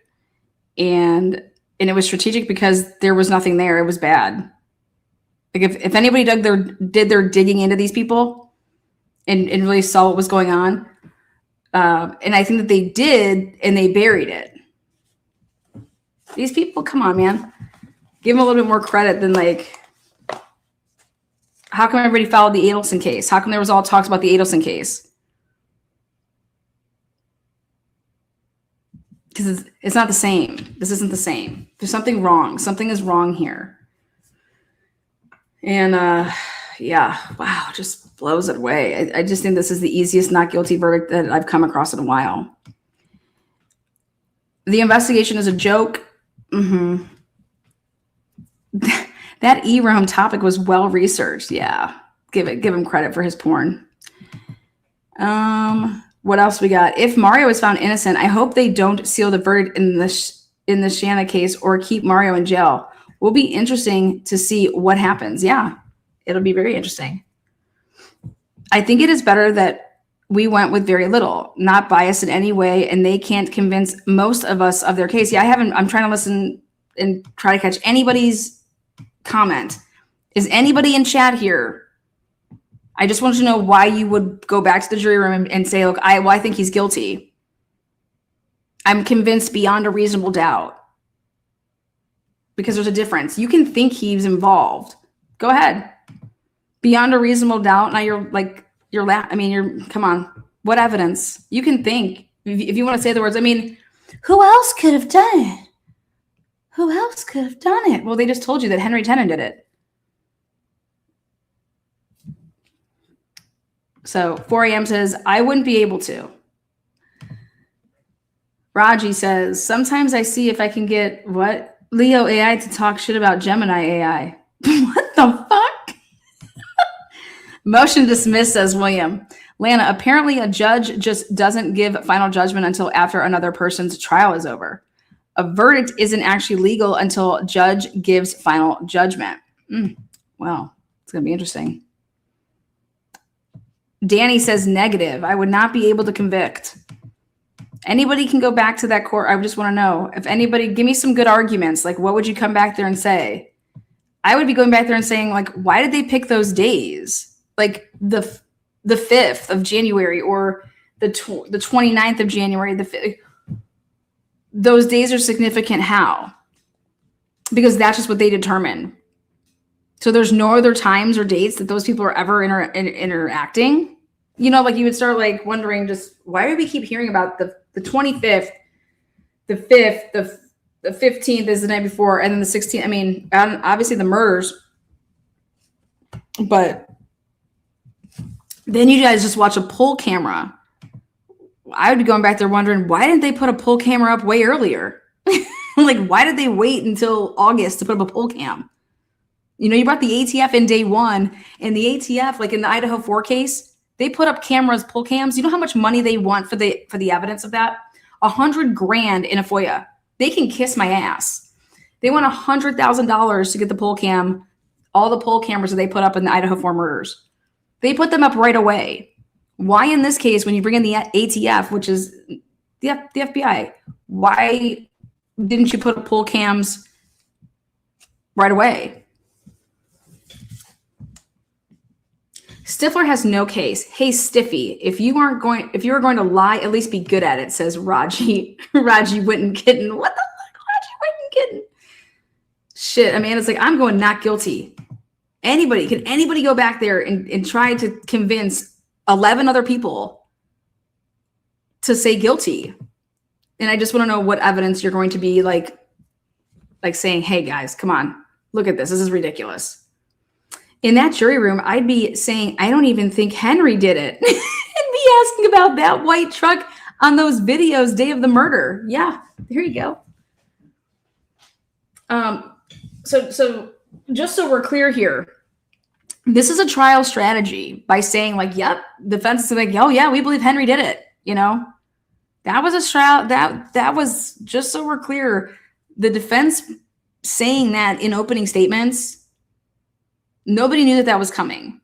And it was strategic because there was nothing there. It was bad. Like if anybody did their digging into these people and really saw what was going on, and I think that they did, and they buried it. These people, come on, man. Give them a little bit more credit than like, how come everybody followed the Adelson case? How come there was all talks about the Adelson case? Because it's not the same. This isn't the same. There's something wrong. Something is wrong here. And yeah, wow, just blows it away. I just think this is the easiest not guilty verdict that I've come across in a while. The investigation is a joke. That eRoam topic was well researched. Yeah, give him credit for his porn. What else we got? If Mario is found innocent, I hope they don't seal the verdict in the Shanna case or keep Mario in jail. Will be interesting to see what happens. Yeah, it'll be very interesting. I think it is better that we went with very little, not biased in any way, and they can't convince most of us of their case. Yeah, I'm trying to listen and try to catch anybody's comment. Is anybody in chat here? I just want to know why you would go back to the jury room and say, look, I think he's guilty. I'm convinced beyond a reasonable doubt. Because there's a difference. You can think he's involved. Go ahead. Beyond a reasonable doubt. Now come on. What evidence? You can think. If you want to say the words, who else could have done it? Who else could have done it? Well, they just told you that Henry Tennant did it. So 4 a.m. says, I wouldn't be able to. Raji says, sometimes I see if I can get what? Leo AI to talk shit about Gemini AI. What the fuck? Motion dismissed, says William. Lana, apparently a judge just doesn't give final judgment until after another person's trial is over. A verdict isn't actually legal until judge gives final judgment. Wow, it's going to be interesting. Danny says negative. I would not be able to convict. Anybody can go back to that court. I just want to know if anybody, give me some good arguments. Like, what would you come back there and say? I would be going back there and saying, like, why did they pick those days? Like the 5th of January or the 29th of January, the 5th. Those days are significant. How? Because that's just what they determine. So there's no other times or dates that those people are ever interacting. You know, like you would start like wondering just why do we keep hearing about the 25th, the 5th, the 15th is the night before, and then the 16th. I mean, obviously the murders, but then you guys just watch a poll camera. I would be going back there wondering, why didn't they put a poll camera up way earlier? Like, why did they wait until August to put up a poll cam? You know, you brought the ATF in day one, and the ATF, like in the Idaho 4 case, they put up cameras, poll cams. You know how much money they want for the evidence of that? $100,000 in a FOIA. They can kiss my ass. They want $100,000 to get the poll cam, all the poll cameras that they put up in the Idaho 4 murders. They put them up right away. Why in this case, when you bring in the ATF, which is the FBI, why didn't you put up poll cams right away? Stifler has no case. Hey, Stiffy, if you were going to lie, at least be good at it, says Raji. Raji Witten Kitten. What the fuck, Raji Witten Kitten? Shit, I mean, it's like, I'm going not guilty. Can anybody go back there and try to convince 11 other people to say guilty? And I just want to know what evidence you're going to be like saying, hey guys, come on, look at this. This is ridiculous. In that jury room, I'd be saying, I don't even think Henry did it. And be asking about that white truck on those videos, day of the murder. Yeah, there you go. So just so we're clear here, this is a trial strategy by saying like, yep, defense is like, oh yeah, we believe Henry did it. You know, that was a trial that was, just so we're clear, the defense saying that in opening statements, nobody knew that was coming.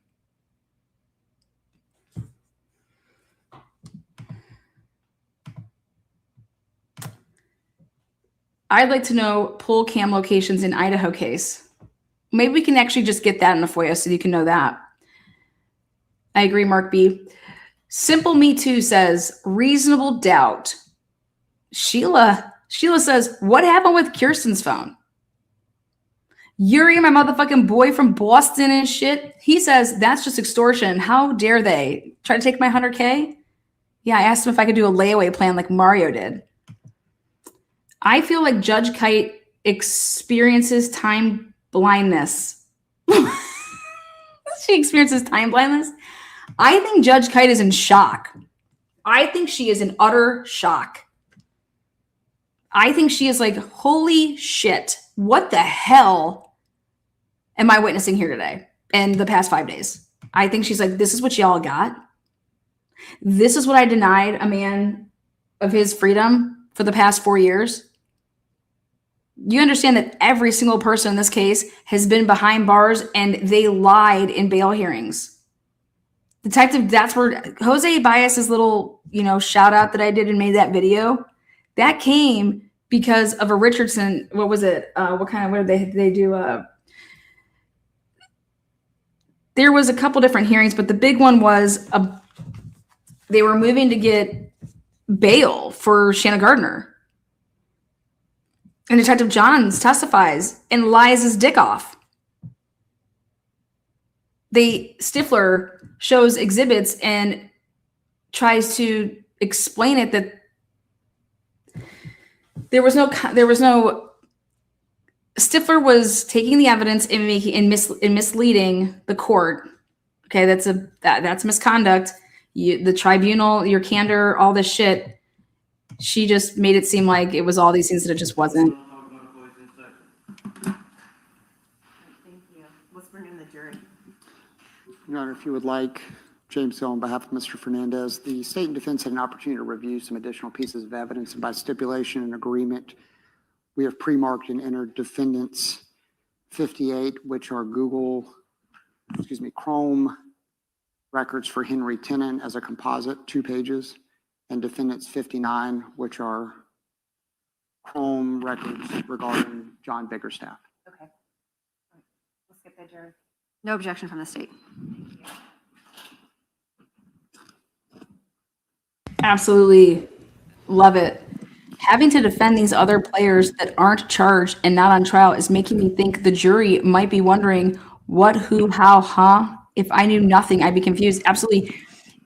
I'd like to know poll cam locations in Idaho case. Maybe we can actually just get that in the FOIA so you can know that. I agree, Mark B. Simple Me Too says, reasonable doubt. Sheila says, what happened with Kirsten's phone? Yuri, my motherfucking boy from Boston and shit, he says, that's just extortion. How dare they try to take my 100K? Yeah, I asked him if I could do a layaway plan like Mario did. I feel like Judge Kite experiences time blindness. She experiences time blindness. I think Judge Kite is in shock. I think she is in utter shock. I think she is like, holy shit, what the hell am I witnessing here today and the past 5 days? I think she's like, this is what y'all got. This is what I denied a man of his freedom for the past 4 years. You understand that every single person in this case has been behind bars and they lied in bail hearings. Detective, that's where Jose Baez's little, shout out that I did and made that video, that came because of a Richardson. What was it? What did they do? There was a couple different hearings, but the big one was they were moving to get bail for Shanna Gardner. And Detective Johns testifies and lies his dick off. Stifler shows exhibits and tries to explain it that there was no Stifler was taking the evidence and misleading the court Okay, that's misconduct. The tribunal, your candor, all this shit. She just made it seem like it was all these things that it just wasn't. Thank you. Let's bring in the jury. Your Honor, if you would like, James Hill, on behalf of Mr. Fernandez, the state and defense had an opportunity to review some additional pieces of evidence, and by stipulation and agreement, we have pre-marked and entered defendants 58, which are Chrome records for Henry Tennant as a composite, 2 pages, and defendants 59, which are Chrome records regarding John Biggerstaff. Okay. Let's get the jury. No objection from the state. Absolutely love it. Having to defend these other players that aren't charged and not on trial is making me think the jury might be wondering what, who, how, huh? If I knew nothing, I'd be confused. Absolutely.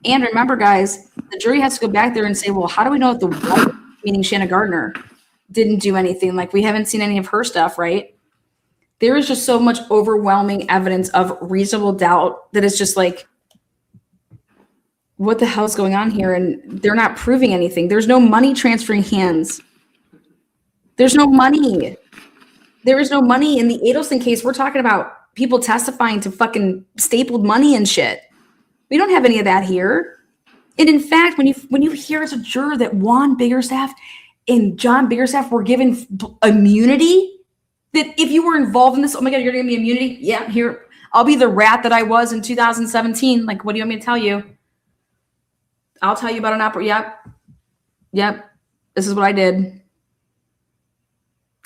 And remember, guys, the jury has to go back there and say, well, how do we know that the wife, meaning Shanna Gardner, didn't do anything? Like, we haven't seen any of her stuff, right? There is just so much overwhelming evidence of reasonable doubt that it's just like, what the hell is going on here? And they're not proving anything. There's no money transferring hands. There's no money. There is no money in the Adelson case. We're talking about people testifying to fucking stapled money and shit. We don't have any of that here. And in fact, when you hear as a juror that Juan Biggerstaff and John Biggerstaff were given immunity, that if you were involved in this, oh my God, you're gonna give me immunity? Yeah, here, I'll be the rat that I was in 2017. Like, what do you want me to tell you? I'll tell you about an opera. Yep. This is what I did.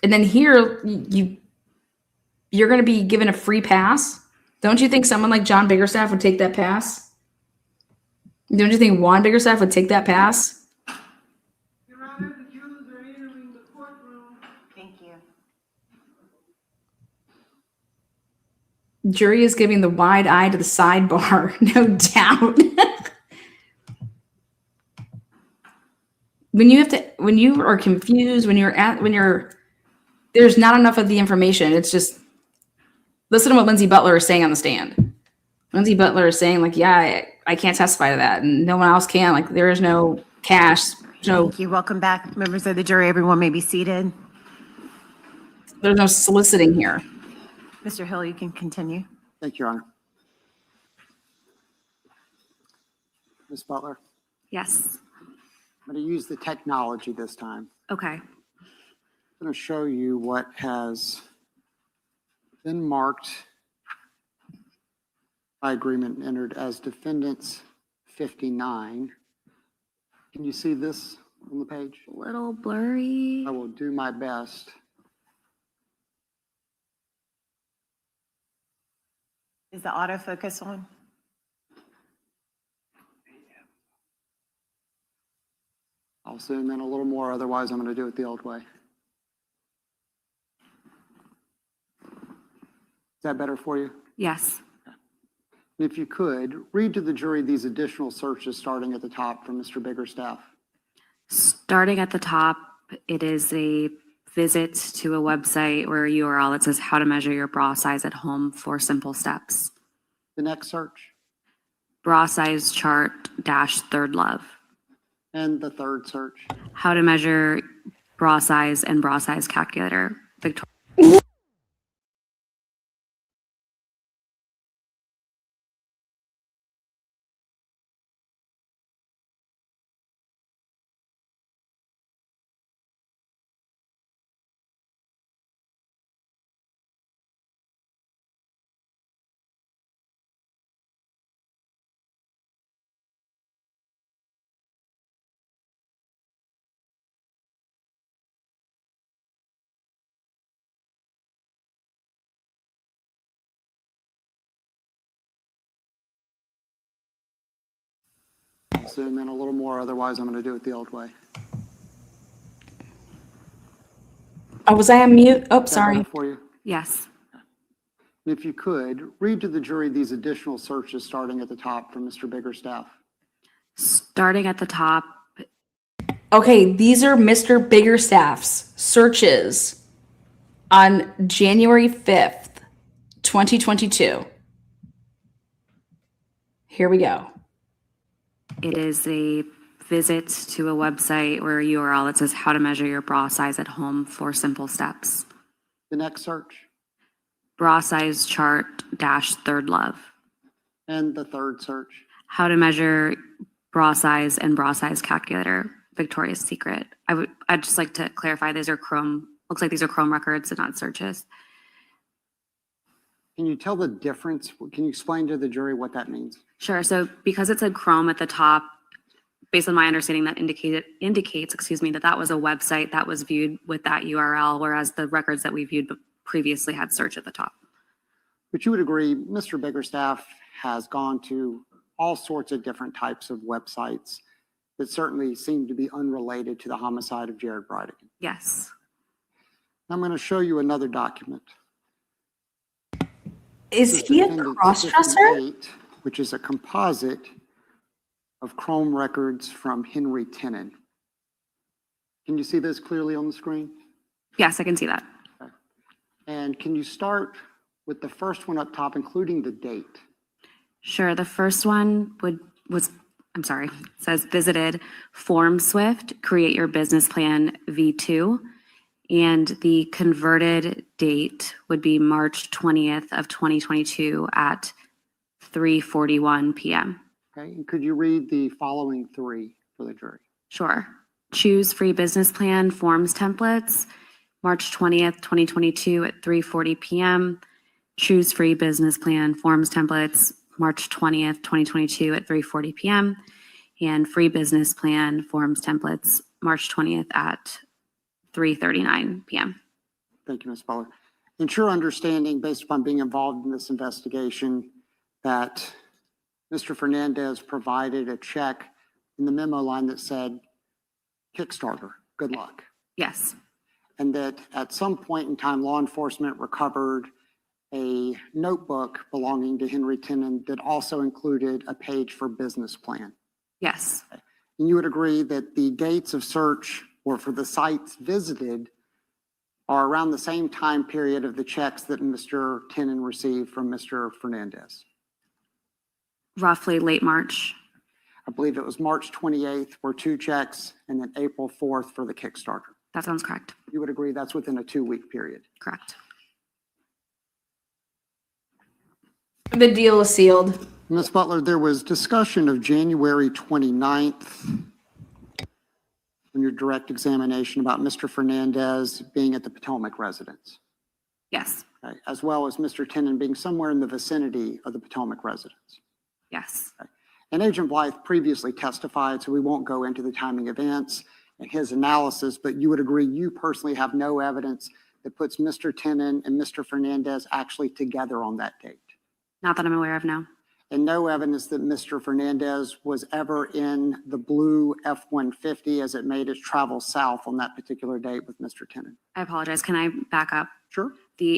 And then here, you're going to be given a free pass. Don't you think someone like John Biggerstaff would take that pass? Don't you think Juan Biggerstaff would take that pass? Your Honor, the jurors are entering the courtroom. Thank you. Jury is giving the wide eye to the sidebar, no doubt. When you are confused, there's not enough of the information. It's just, listen to what Lindsay Butler is saying on the stand. Lindsay Butler is saying, like, yeah, I can't testify to that, and no one else can. Like, there is no cash. Thank you. Welcome back, members of the jury. Everyone may be seated. There's no soliciting here. Mr. Hill, you can continue. Thank you, Your Honor. Ms. Butler, Yes. I'm going to use the technology this time. Okay. I'm going to show you what has been marked by agreement and entered as defendants 59. Can you see this on the page? A little blurry. I will do my best. Is the autofocus on? I'll zoom in a little more, otherwise I'm going to do it the old way. Is that better for you? Yes. If you could, read to the jury these additional searches starting at the top from Mr. Biggerstaff. Starting at the top, it is a visit to a website or a URL that says how to measure your bra size at home, 4 simple steps. The next search. Bra size chart dash third love. And the third search. How to measure bra size and bra size calculator. Victoria. I'll zoom in a little more, otherwise I'm going to do it the old way. Oh, was I on mute? Oh, Is that sorry. better for you? Yes. If you could, read to the jury these additional searches starting at the top from Mr. Biggerstaff. Starting at the top. Okay, these are Mr. Biggerstaff's searches on January 5th, 2022. Here we go. It is a visit to a website or a URL that says how to measure your bra size at home, 4 simple steps. The next search. Bra size chart dash third love. And the third search. How to measure bra size and bra size calculator, Victoria's Secret. I'd just like to clarify, these are Chrome, looks like these are Chrome records and not searches. Can you tell the difference? Can you explain to the jury what that means? Sure, so because it said Chrome at the top, based on my understanding, that indicates, that was a website that was viewed with that URL, whereas the records that we viewed previously had search at the top. But you would agree, Mr. Biggerstaff has gone to all sorts of different types of websites that certainly seem to be unrelated to the homicide of Jared Bridegan. Yes. I'm going to show you another document. Is he a cross-dresser? Which is a composite of Chrome records from Henry Tenen. Can you see this clearly on the screen? Yes, I can see that. Okay. And can you start with the first one up top, including the date? Sure, the first one says visited Form Swift, create your business plan V2. And the converted date would be March 20th of 2022 at 3:41 p.m. Okay, and could you read the following 3 for the jury? Sure. Choose free business plan forms templates, March 20th, 2022 at 3:40 p.m. Choose free business plan forms templates, March 20th, 2022 at 3:40 p.m. And free business plan forms templates, March 20th at 3:39 p.m. Thank you, Ms. Butler. It's your understanding, based upon being involved in this investigation, that Mr. Fernandez provided a check in the memo line that said, Kickstarter, good luck. Yes. And that at some point in time, law enforcement recovered a notebook belonging to Henry Tenen that also included a page for business plan. Yes. And you would agree that the dates of search or for the sites visited are around the same time period of the checks that Mr. Tenen received from Mr. Fernandez? Roughly late March. I believe it was March 28th were 2 checks and then April 4th for the Kickstarter. That sounds correct. You would agree that's within a 2-week period? Correct. The deal is sealed. Ms. Butler, there was discussion of January 29th in your direct examination about Mr. Fernandez being at the Potomac residence. Yes. Okay, as well as Mr. Tenen being somewhere in the vicinity of the Potomac residence. Yes. Okay. And Agent Blythe previously testified, so we won't go into the timing events and his analysis, but you would agree you personally have no evidence that puts Mr. Tenen and Mr. Fernandez actually together on that date? Not that I'm aware of, no. And no evidence that Mr. Fernandez was ever in the blue F-150 as it made its travel south on that particular date with Mr. Tenen? I apologize. Can I back up? Sure.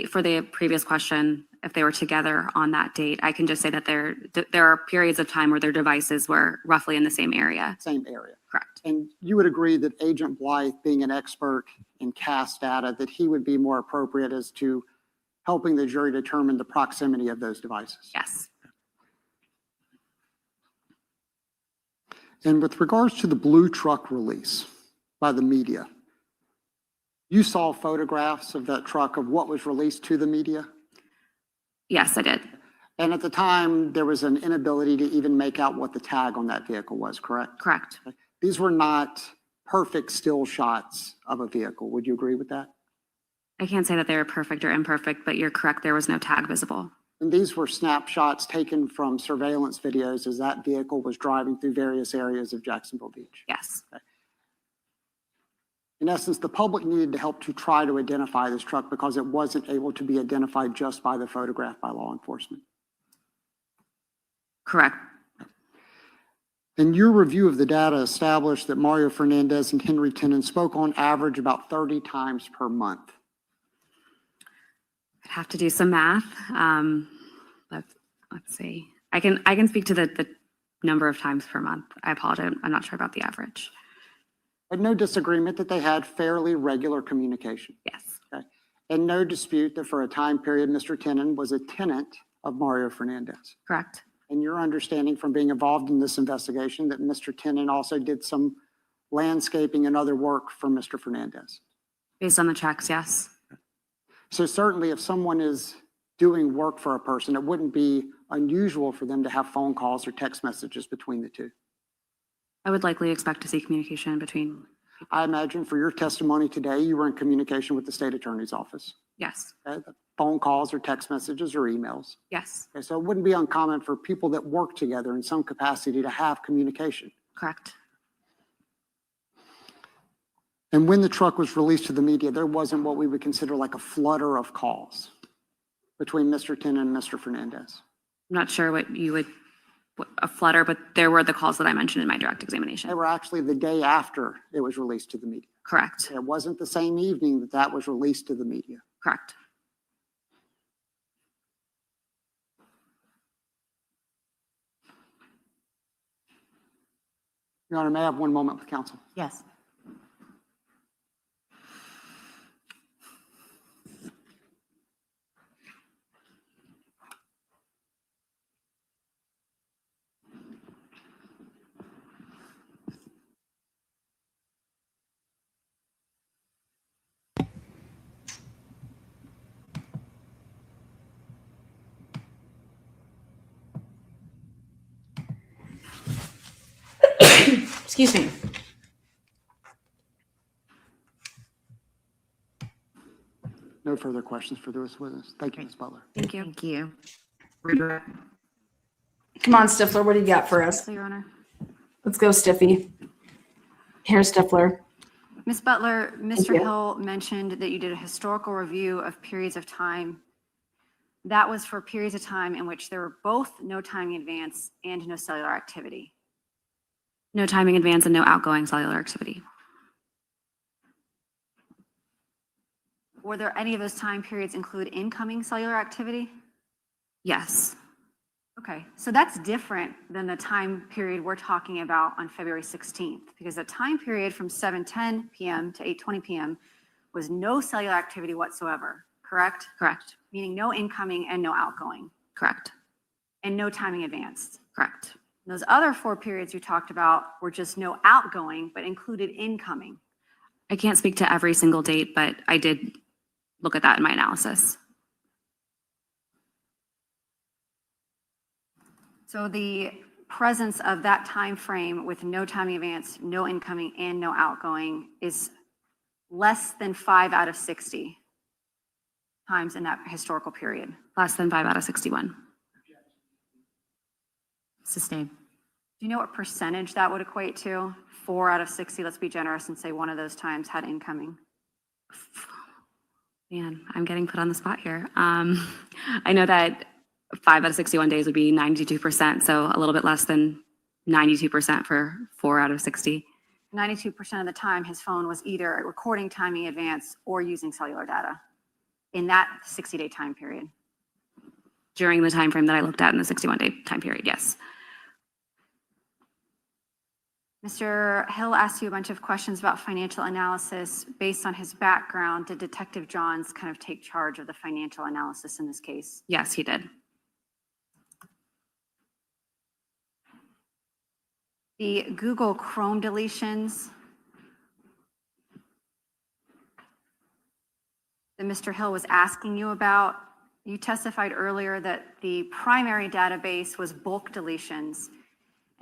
For the previous question, if they were together on that date, I can just say that there are periods of time where their devices were roughly in the same area. Same area. Correct. And you would agree that Agent Blythe, being an expert in CAS data, that he would be more appropriate as to helping the jury determine the proximity of those devices? Yes. And with regards to the blue truck release by the media, you saw photographs of that truck of what was released to the media? Yes, I did. And at the time, there was an inability to even make out what the tag on that vehicle was, correct? Correct. These were not perfect still shots of a vehicle. Would you agree with that? I can't say that they were perfect or imperfect, but you're correct. There was no tag visible. And these were snapshots taken from surveillance videos as that vehicle was driving through various areas of Jacksonville Beach. Yes. Okay. In essence, the public needed to help to try to identify this truck because it wasn't able to be identified just by the photograph by law enforcement. Correct. And your review of the data established that Mario Fernandez and Henry Tenen spoke on average about 30 times per month. I'd have to do some math. Let's see. I can speak to the number of times per month. I apologize. I'm not sure about the average. But no disagreement that they had fairly regular communication. Yes. Okay. And no dispute that for a time period, Mr. Tenen was a tenant of Mario Fernandez. Correct. and your understanding from being involved in this investigation that Mr. Tennant also did some landscaping and other work for Mr. Fernandez. Based on the checks, yes. So certainly if someone is doing work for a person, it wouldn't be unusual for them to have phone calls or text messages between the two. I would likely expect to see communication between. I imagine for your testimony today, you were in communication with the state attorney's office. Yes. Okay? Phone calls or text messages or emails. Yes. Okay, so it wouldn't be uncommon for people that work together in some capacity to have communication. Correct. And when the truck was released to the media, there wasn't what we would consider like a flutter of calls between Mr. Tennant and Mr. Fernandez. I'm not sure what a flutter, but there were the calls that I mentioned in my direct They examination. were actually the day after it was released to the media. Correct. It wasn't the same evening that that was released to the media. Correct. Your Honor, may I have one moment with counsel? Yes. Excuse me. No further questions for this witness. Thank you, Ms. Butler. Thank you. Thank you. Come on, Stifler, what do you got for us? So, Your Honor. Let's go, Stiffy. Here's Stifler. Ms. Butler, Mr. you. Hill mentioned that you did a historical review of periods of time. That was for periods of time in which there were both no timing advance and no cellular activity. No timing advance and no outgoing cellular activity. Were there any of those time periods include incoming cellular activity? Yes. Okay, so that's different than the time period we're talking about on February 16th, because the time period from 7:10 p.m. to 8:20 p.m. was no cellular activity whatsoever, correct? Correct. Meaning no incoming and no outgoing, Correct. and no timing advanced. Correct. Those other 4 periods you talked about were just no outgoing, but included incoming. I can't speak to every single date, but I did look at that in my analysis. So the presence of that time frame with no timing advance, no incoming, and no outgoing is less than 5 out of 60 times in that historical period. Less than 5 out of 61. Sustained. Do you know what percentage that would equate to? 4 out of 60, let's be generous and say one of those times had incoming. Man, I'm getting put on the spot here. I know that 5 out of 61 days would be 92%, so a little bit less than 92% for 4 out of 60. 92% of the time, his phone was either recording timing advance or using cellular data in that 60-day time period. During the time frame that I looked at in the 61-day time period, yes. Mr. Hill asked you a bunch of questions about financial analysis. Based on his background, did Detective Johns kind of take charge of the financial analysis in this case? Yes, he did. The Google Chrome deletions that Mr. Hill was asking you about, you testified earlier that the primary database was bulk deletions.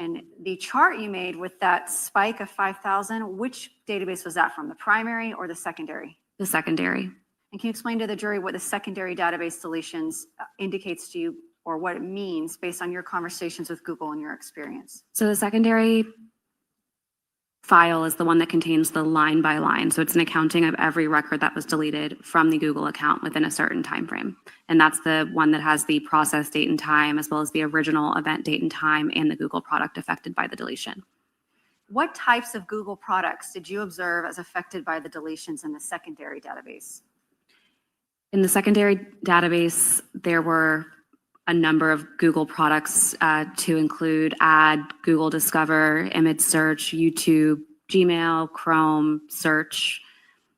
And the chart you made with that spike of 5,000, which database was that from, the primary or the secondary? The secondary. And can you explain to the jury what the secondary database deletions indicates to you, or what it means based on your conversations with Google and your experience? So the secondary file is the one that contains the line by line. So it's an accounting of every record that was deleted from the Google account within a certain time frame. And that's the one that has the process date and time, as well as the original event date and time and the Google product affected by the deletion. What types of Google products did you observe as affected by the deletions in the secondary database? In the secondary database, there were a number of Google products to include Add, Google Discover, Image Search, YouTube, Gmail, Chrome, Search.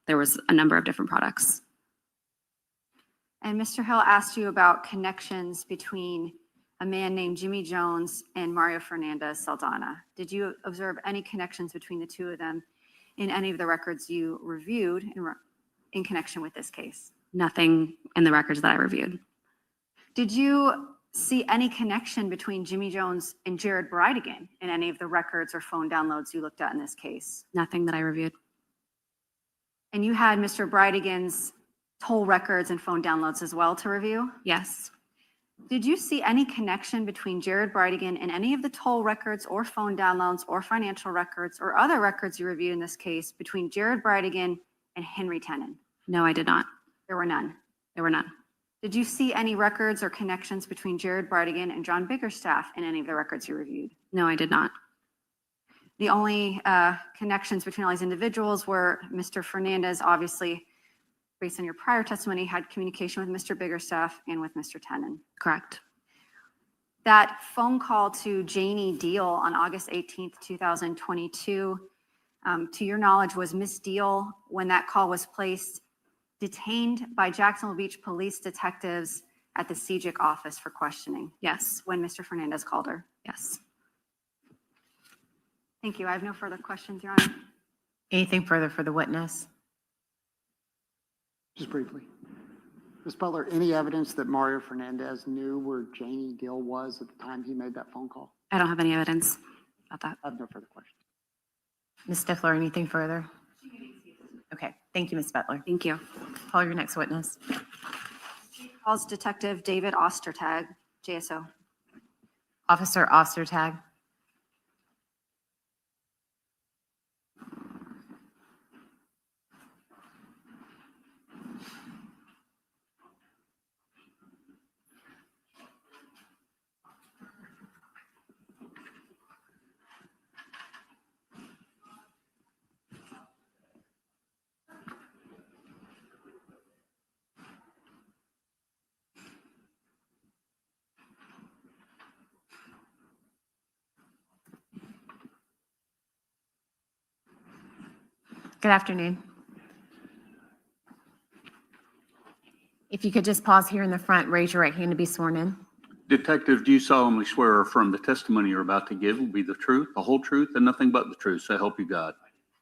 There was a number of different products. And Mr. Hill asked you about connections between a man named Jimmy Jones and Mario Fernandez Saldana. Did you observe any connections between the two of them in any of the records you reviewed in connection with this case? Nothing in the records that I reviewed. Did you see any connection between Jimmy Jones and Jared Bridegan in any of the records or phone downloads you looked at in this case? Nothing that I reviewed. And you had Mr. Bridegan's toll records and phone downloads as well to review? Yes. Did you see any connection between Jared Bridegan and any of the toll records or phone downloads or financial records or other records you reviewed in this case between Jared Bridegan and Henry Tenen? No, I did not. There were none. There were none. Did you see any records or connections between Jared Bridegan and John Biggerstaff in any of the records you reviewed? No, I did not. The only connections between all these individuals were Mr. Fernandez, obviously, based on your prior testimony, had communication with Mr. Biggerstaff and with Mr. Tenen. Correct. That phone call to Janie Deal on August 18th, 2022, to your knowledge, was Miss Deal, when that call was placed, detained by Jacksonville Beach police detectives at the CJIC office for questioning? Yes. When Mr. Fernandez called her? Yes. Thank you. I have no further questions, Your Honor. Anything further for the witness? Just briefly. Ms. Butler, any evidence that Mario Fernandez knew where Janie Dill was at the time he made that phone call? I don't have any evidence about that. I have no further questions. Ms. Stifler, anything further? Okay, thank you, Ms. Butler. Thank you. Call your next witness. Calls Detective David Ostertag, JSO. Officer Ostertag. Good afternoon. If you could just pause here in the front, raise your right hand to be sworn in. Detective, do you solemnly swear or affirm the testimony you're about to give will be the truth, the whole truth, and nothing but the truth? So help you God.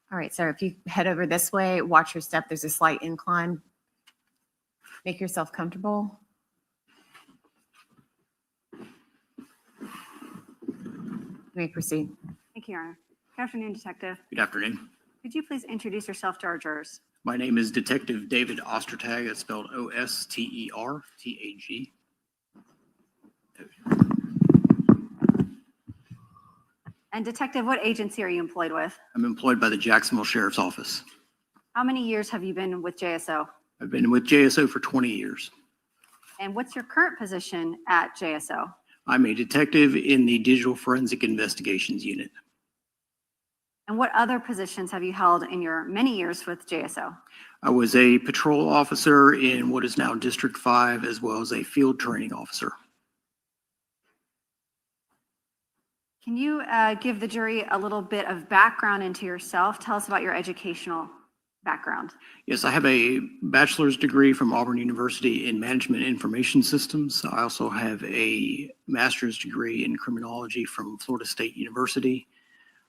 All right, sir, if you head over this way, watch your step. There's a slight incline. Make yourself comfortable. You may proceed. Thank you, Your Honor. Good afternoon, Detective. Good afternoon. Could you please introduce yourself to our jurors? My name is Detective David Ostertag. It's spelled Ostertag. And Detective, what agency are you employed with? I'm employed by the Jacksonville Sheriff's Office. How many years have you been with JSO? I've been with JSO for 20 years. And what's your current position at JSO? I'm a detective in the Digital Forensic Investigations Unit. And what other positions have you held in your many years with JSO? I was a patrol officer in what is now District 5, as well as a field training officer. Can you give the jury a little bit of background into yourself? Tell us about your educational background. Yes, I have a bachelor's degree from Auburn University in Management Information Systems. I also have a master's degree in criminology from Florida State University.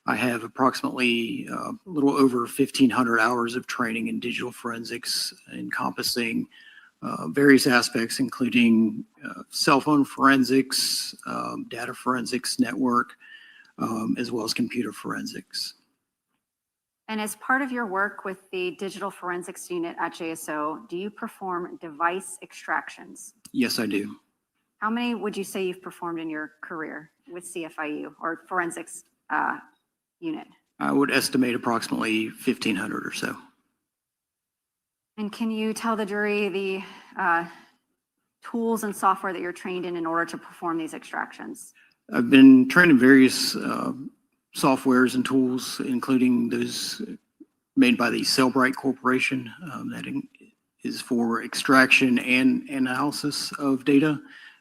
I have approximately a little over 1,500 hours of training in digital forensics, encompassing various aspects, including cell phone forensics, data forensics network, as well as computer forensics. And as part of your work with the Digital Forensics Unit at JSO, do you perform device extractions? Yes, I do. How many would you say you've performed in your career with CFIU or forensics unit? I would estimate approximately 1,500 or so. And can you tell the jury the tools and software that you're trained in order to perform these extractions? I've been trained in various softwares and tools, including those made by the Cellbrite Corporation that is for extraction and analysis of data,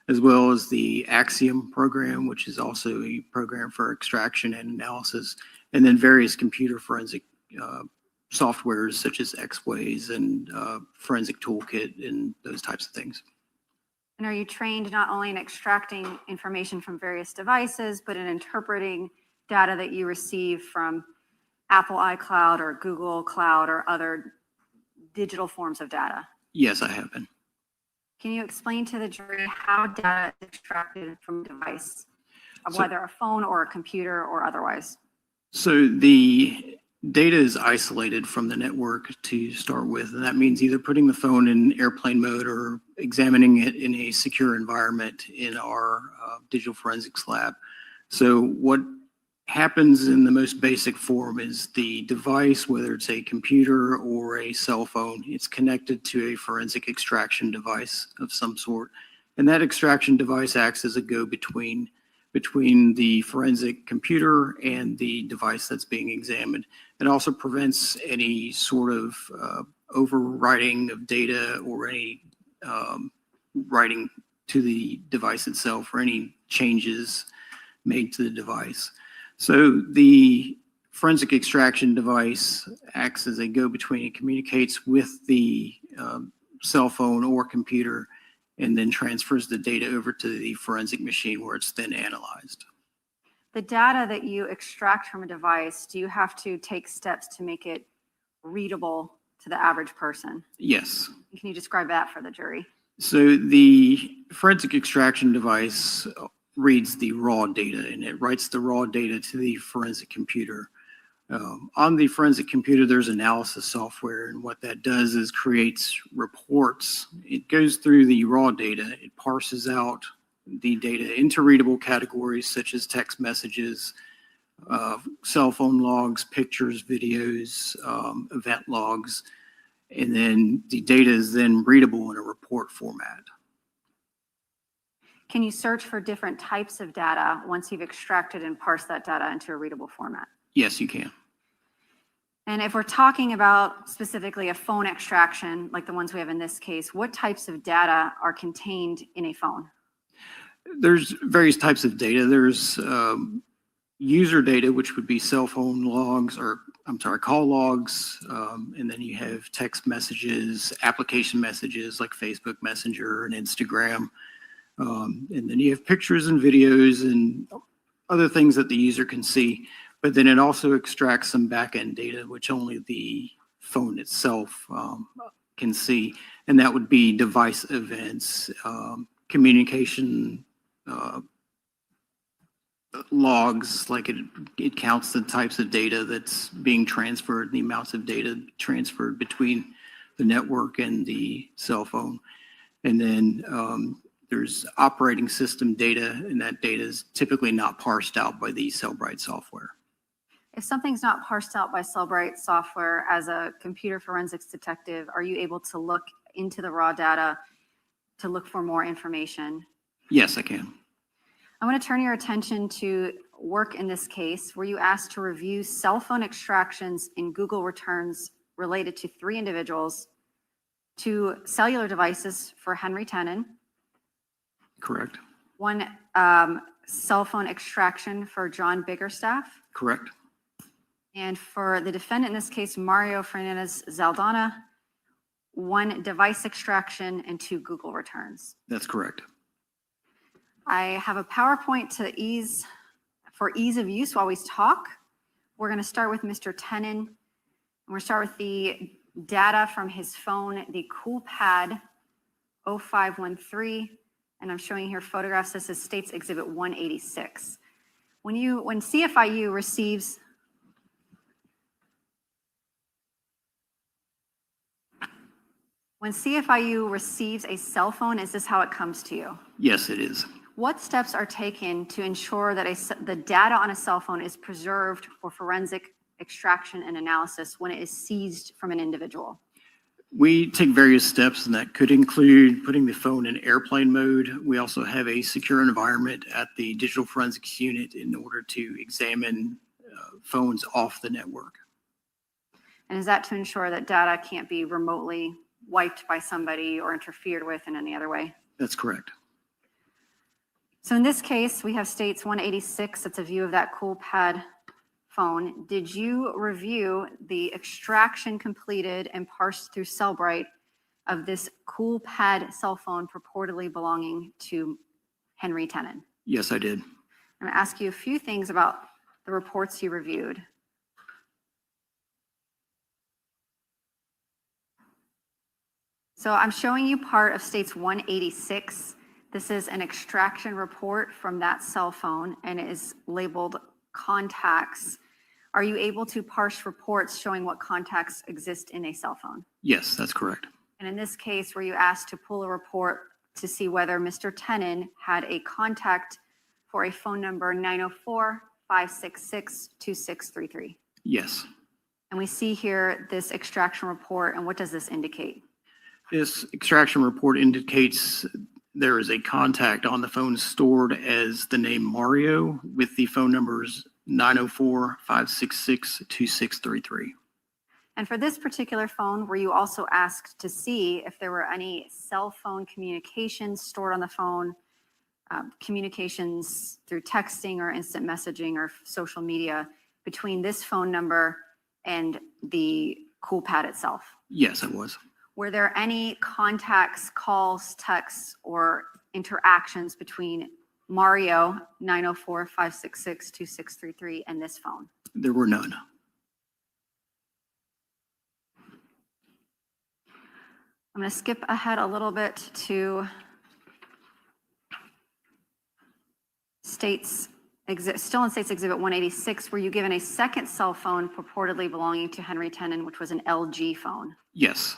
as well as the Axiom program, which is also a program for extraction and analysis, and then various computer forensic softwares such as X-Ways and Forensic Toolkit and those types of things. And are you trained not only in extracting information from various devices, but in interpreting data that you receive from Apple iCloud or Google Cloud or other digital forms of data? Yes, I have been. Can you explain to the jury how data is extracted from a device, So- whether a phone or a computer or otherwise? So the data is isolated from the network to start with, and that means either putting the phone in airplane mode or examining it in a secure environment in our digital forensics lab. So what happens in the most basic form is the device, whether it's a computer or a cell phone, it's connected to a forensic extraction device of some sort. And that extraction device acts as a go-between between the forensic computer and the device that's being examined. It also prevents any sort of overwriting of data or any writing to the device itself or any changes made to the device. So the forensic extraction device acts as a go-between. It communicates with the cell phone or computer and then transfers the data over to the forensic machine where it's then analyzed. The data that you extract from a device, do you have to take steps to make it readable to the average person? Yes. Can you describe that for the jury? So the forensic extraction device reads the raw data and it writes the raw data to the forensic computer. On the forensic computer, there's analysis software, and what that does is creates reports. It goes through the raw data, it parses out the data into readable categories such as text messages, cell phone logs, pictures, videos, event logs, and then the data is then readable in a report format. Can you search for different types of data once you've extracted and parsed that data into a readable format? Yes, you can. And if we're talking about specifically a phone extraction, like the ones we have in this case, what types of data are contained in a phone? There's various types of data. There's user data, which would be cell phone logs, or I'm sorry, call logs. And then you have text messages, application messages like Facebook Messenger and Instagram. And then you have pictures and videos and other things that the user can see. But then it also extracts some back-end data, which only the phone itself can see. And that would be device events, communication logs, like it counts the types of data that's being transferred, the amounts of data transferred between the network and the cell phone. And then there's operating system data, and that data is typically not parsed out by the Cellbrite software. If something's not parsed out by Cellbrite software, as a computer forensics detective, are you able to look into the raw data to look for more information? Yes, I can. I want to turn your attention to work in this case. Were you asked to review cell phone extractions in Google returns related to 3 individuals, 2 cellular devices for Henry Tenon? Correct. 1 cell phone extraction for John Biggerstaff? Correct. And for the defendant in this case, Mario Fernandez Saldana, 1 device extraction and 2 Google returns. That's correct. I have a PowerPoint for ease of use while we talk. We're going to start with Mr. Tenon. And we're going to start with the data from his phone, the CoolPad 0513. And I'm showing here photographs. This is State's Exhibit 186. When CFIU receives a cell phone, is this how it comes to you? Yes, it is. What steps are taken to ensure that the data on a cell phone is preserved for forensic extraction and analysis when it is seized from an individual? We take various steps, and that could include putting the phone in airplane mode. We also have a secure environment at the digital forensics unit in order to examine phones off the network. And is that to ensure that data can't be remotely wiped by somebody or interfered with in any other way? That's correct. So in this case, we have States 186. That's a view of that CoolPad phone. Did you review the extraction completed and parsed through Cellbrite of this cool pad cell phone purportedly belonging to Henry Tenen? Yes, I did. I'm going to ask you a few things about the reports you reviewed. So I'm showing you part of States 186. This is an extraction report from that cell phone, and it is labeled contacts. Are you able to parse reports showing what contacts exist in a cell phone? Yes, that's correct. And in this case, were you asked to pull a report to see whether Mr. Tenen had a contact for a phone number 904-566-2633? Yes. And we see here this extraction report, and what does this indicate? This extraction report indicates there is a contact on the phone stored as the name Mario with the phone numbers 904-566-2633. And for this particular phone, were you also asked to see if there were any cell phone communications stored on the phone, communications through texting or instant messaging or social media between this phone number and the cool pad itself? Yes, I was. Were there any contacts, calls, texts, or interactions between Mario 904-566-2633 and this phone? There were none. I'm going to skip ahead a little bit to still in States Exhibit 186. Were you given a second cell phone purportedly belonging to Henry Tenen, which was an LG phone? Yes.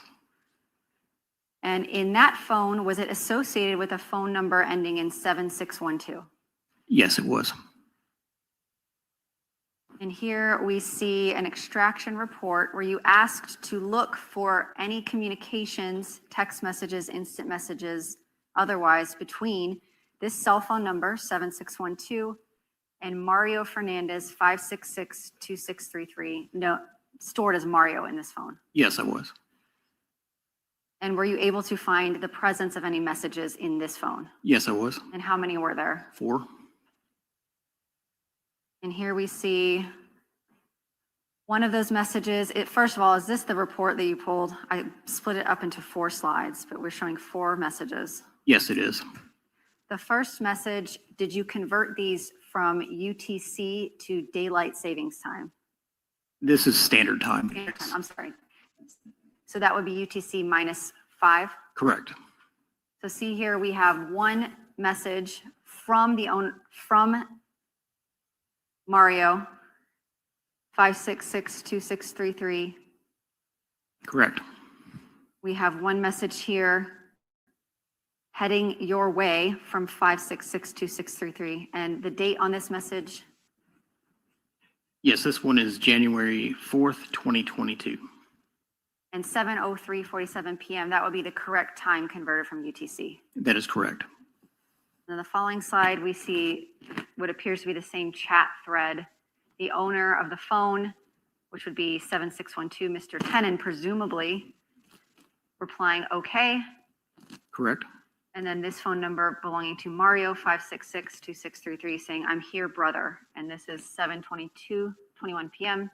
And in that phone, was it associated with a phone number ending in 7612? Yes, it was. And here we see an extraction report where you asked to look for any communications, text messages, instant messages, otherwise between this cell phone number 7612 and Mario Fernandez 566-2633, no, stored as Mario in this phone. Yes, I was. And were you able to find the presence of any messages in this phone? Yes, I was. And how many were there? 4. And here we see one of those messages. First of all, is this the report that you pulled? I split it up into 4 slides, but we're showing 4 messages. Yes, it is. The first message, did you convert these from UTC to daylight savings time? This is standard time. Standard time, I'm sorry. So that would be UTC -5? Correct. So see here, we have one message from Mario 566-2633. Correct. We have one message here heading your way from 566-2633. And the date on this message? Yes, this one is January 4th, 2022. And 7:03:47 p.m. That would be the correct time converted from UTC. That is correct. On the following slide, we see what appears to be the same chat thread. The owner of the phone, which would be 7612, Mr. Tenen, presumably replying, okay. Correct. And then this phone number belonging to Mario 566-2633 saying, I'm here, brother. And this is 7:22:21 p.m.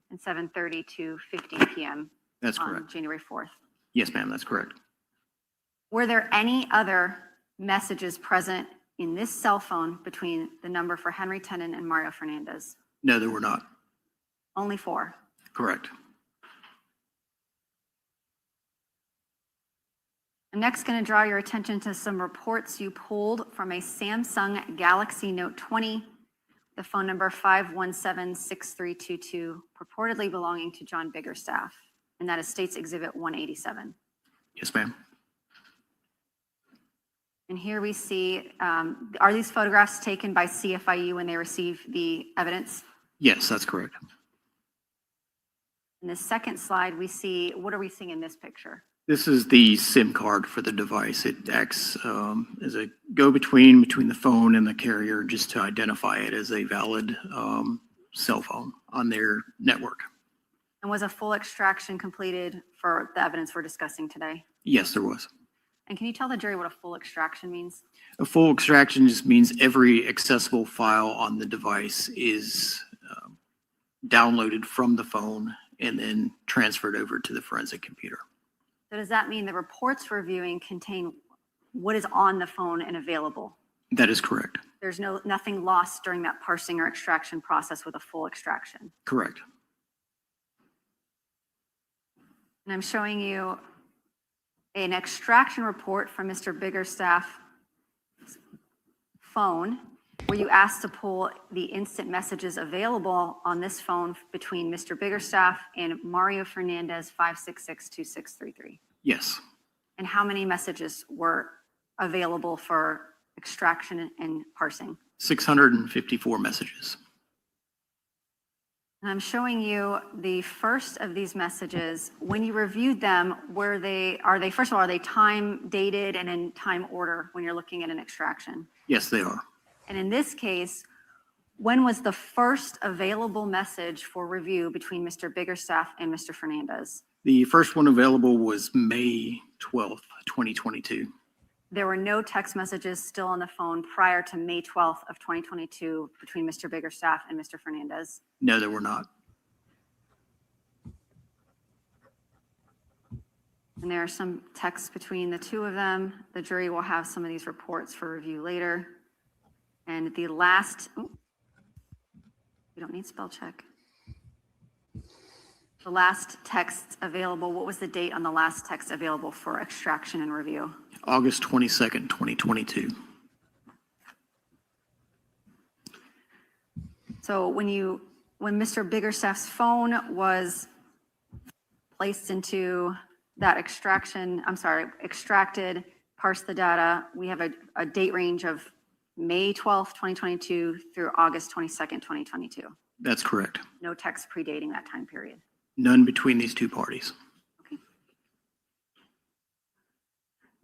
and 7:32:50 p.m. That's on correct. January 4th. Yes, ma'am, that's correct. Were there any other messages present in this cell phone between the number for Henry Tenen and Mario Fernandez? No, there were not. Only 4. Correct. I'm next going to draw your attention to some reports you pulled from a Samsung Galaxy Note 20, the phone number 517-6322, purportedly belonging to John Biggerstaff, and that is States Exhibit 187. Yes, ma'am. And here we see, are these photographs taken by CFIU when they receive the evidence? Yes, that's correct. In the second slide, we see, what are we seeing in this picture? This is the SIM card for the device. It acts as a go-between between the phone and the carrier just to identify it as a valid cell phone on their network. And was a full extraction completed for the evidence we're discussing today? Yes, there was. And can you tell the jury what a full extraction means? A full extraction just means every accessible file on the device is downloaded from the phone and then transferred over to the forensic computer. So does that mean the reports we're reviewing contain what is on the phone and available? That is correct. There's nothing lost during that parsing or extraction process with a full extraction. Correct. And I'm showing you an extraction report from Mr. Biggerstaff's phone where you asked to pull the instant messages available on this phone between Mr. Biggerstaff and Mario Fernandez 5662633. Yes. And how many messages were available for extraction and parsing? 654 messages. And I'm showing you the first of these messages. When you reviewed them, first of all, are they time dated and in time order when you're looking at an extraction? Yes, they are. And in this case, when was the first available message for review between Mr. Biggerstaff and Mr. Fernandez? The first one available was May 12th, 2022. There were no text messages still on the phone prior to May 12th of 2022 between Mr. Biggerstaff and Mr. Fernandez? No, there were not. And there are some texts between the two of them. The jury will have some of these reports for review later. And the last, we don't need spell check. The last text available, what was the date on the last text available for extraction and review? August 22nd, 2022. So when Mr. Biggerstaff's phone was placed into that extracted, parsed the data, we have a date range of May 12th, 2022 through August 22nd, 2022. That's correct. No text predating that time period. None between these two parties. Okay.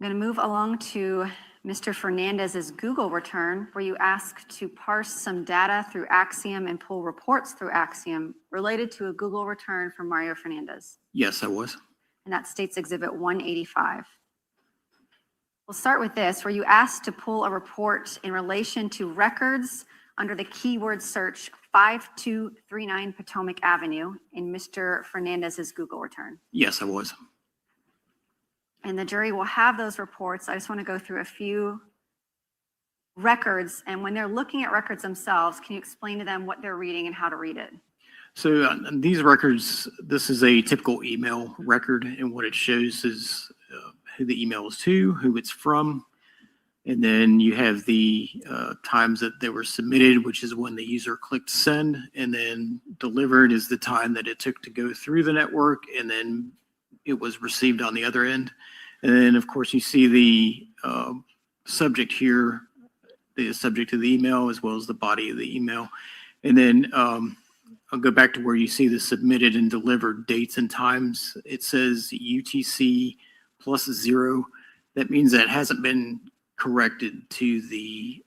I'm going to move along to Mr. Fernandez's Google return, where you ask to parse some data through Axiom and pull reports through Axiom related to a Google return from Mario Fernandez. Yes, I was. And that states Exhibit 185. We'll start with this, where you asked to pull a report in relation to records under the keyword search 5239 Potomac Avenue in Mr. Fernandez's Google return. Yes, I was. And the jury will have those reports. I just want to go through a few records. And when they're looking at records themselves, can you explain to them what they're reading and how to read it? So these records, this is a typical email record, and what it shows is who the email is to, who it's from, and then you have the times that they were submitted, which is when the user clicked send, and then delivered is the time that it took to go through the network, and then it was received on the other end. And then, of course, you see the subject here, the subject of the email, as well as the body of the email. And then I'll go back to where you see the submitted and delivered dates and times. It says UTC +0. That means that it hasn't been corrected to the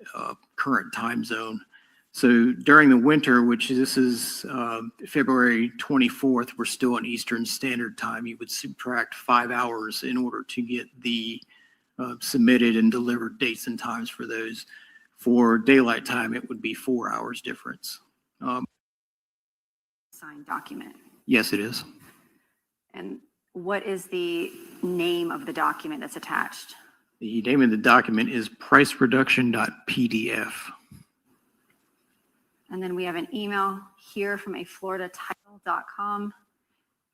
current time zone. So during the winter, which this is February 24th, we're still on Eastern Standard Time. You would subtract 5 hours in order to get the submitted and delivered dates and times for those. For daylight time, it would be 4 hours difference. Signed document. Yes, it is. And what is the name of the document that's attached? The name of the document is pricereduction.pdf. And then we have an email here from a floridatitle.com.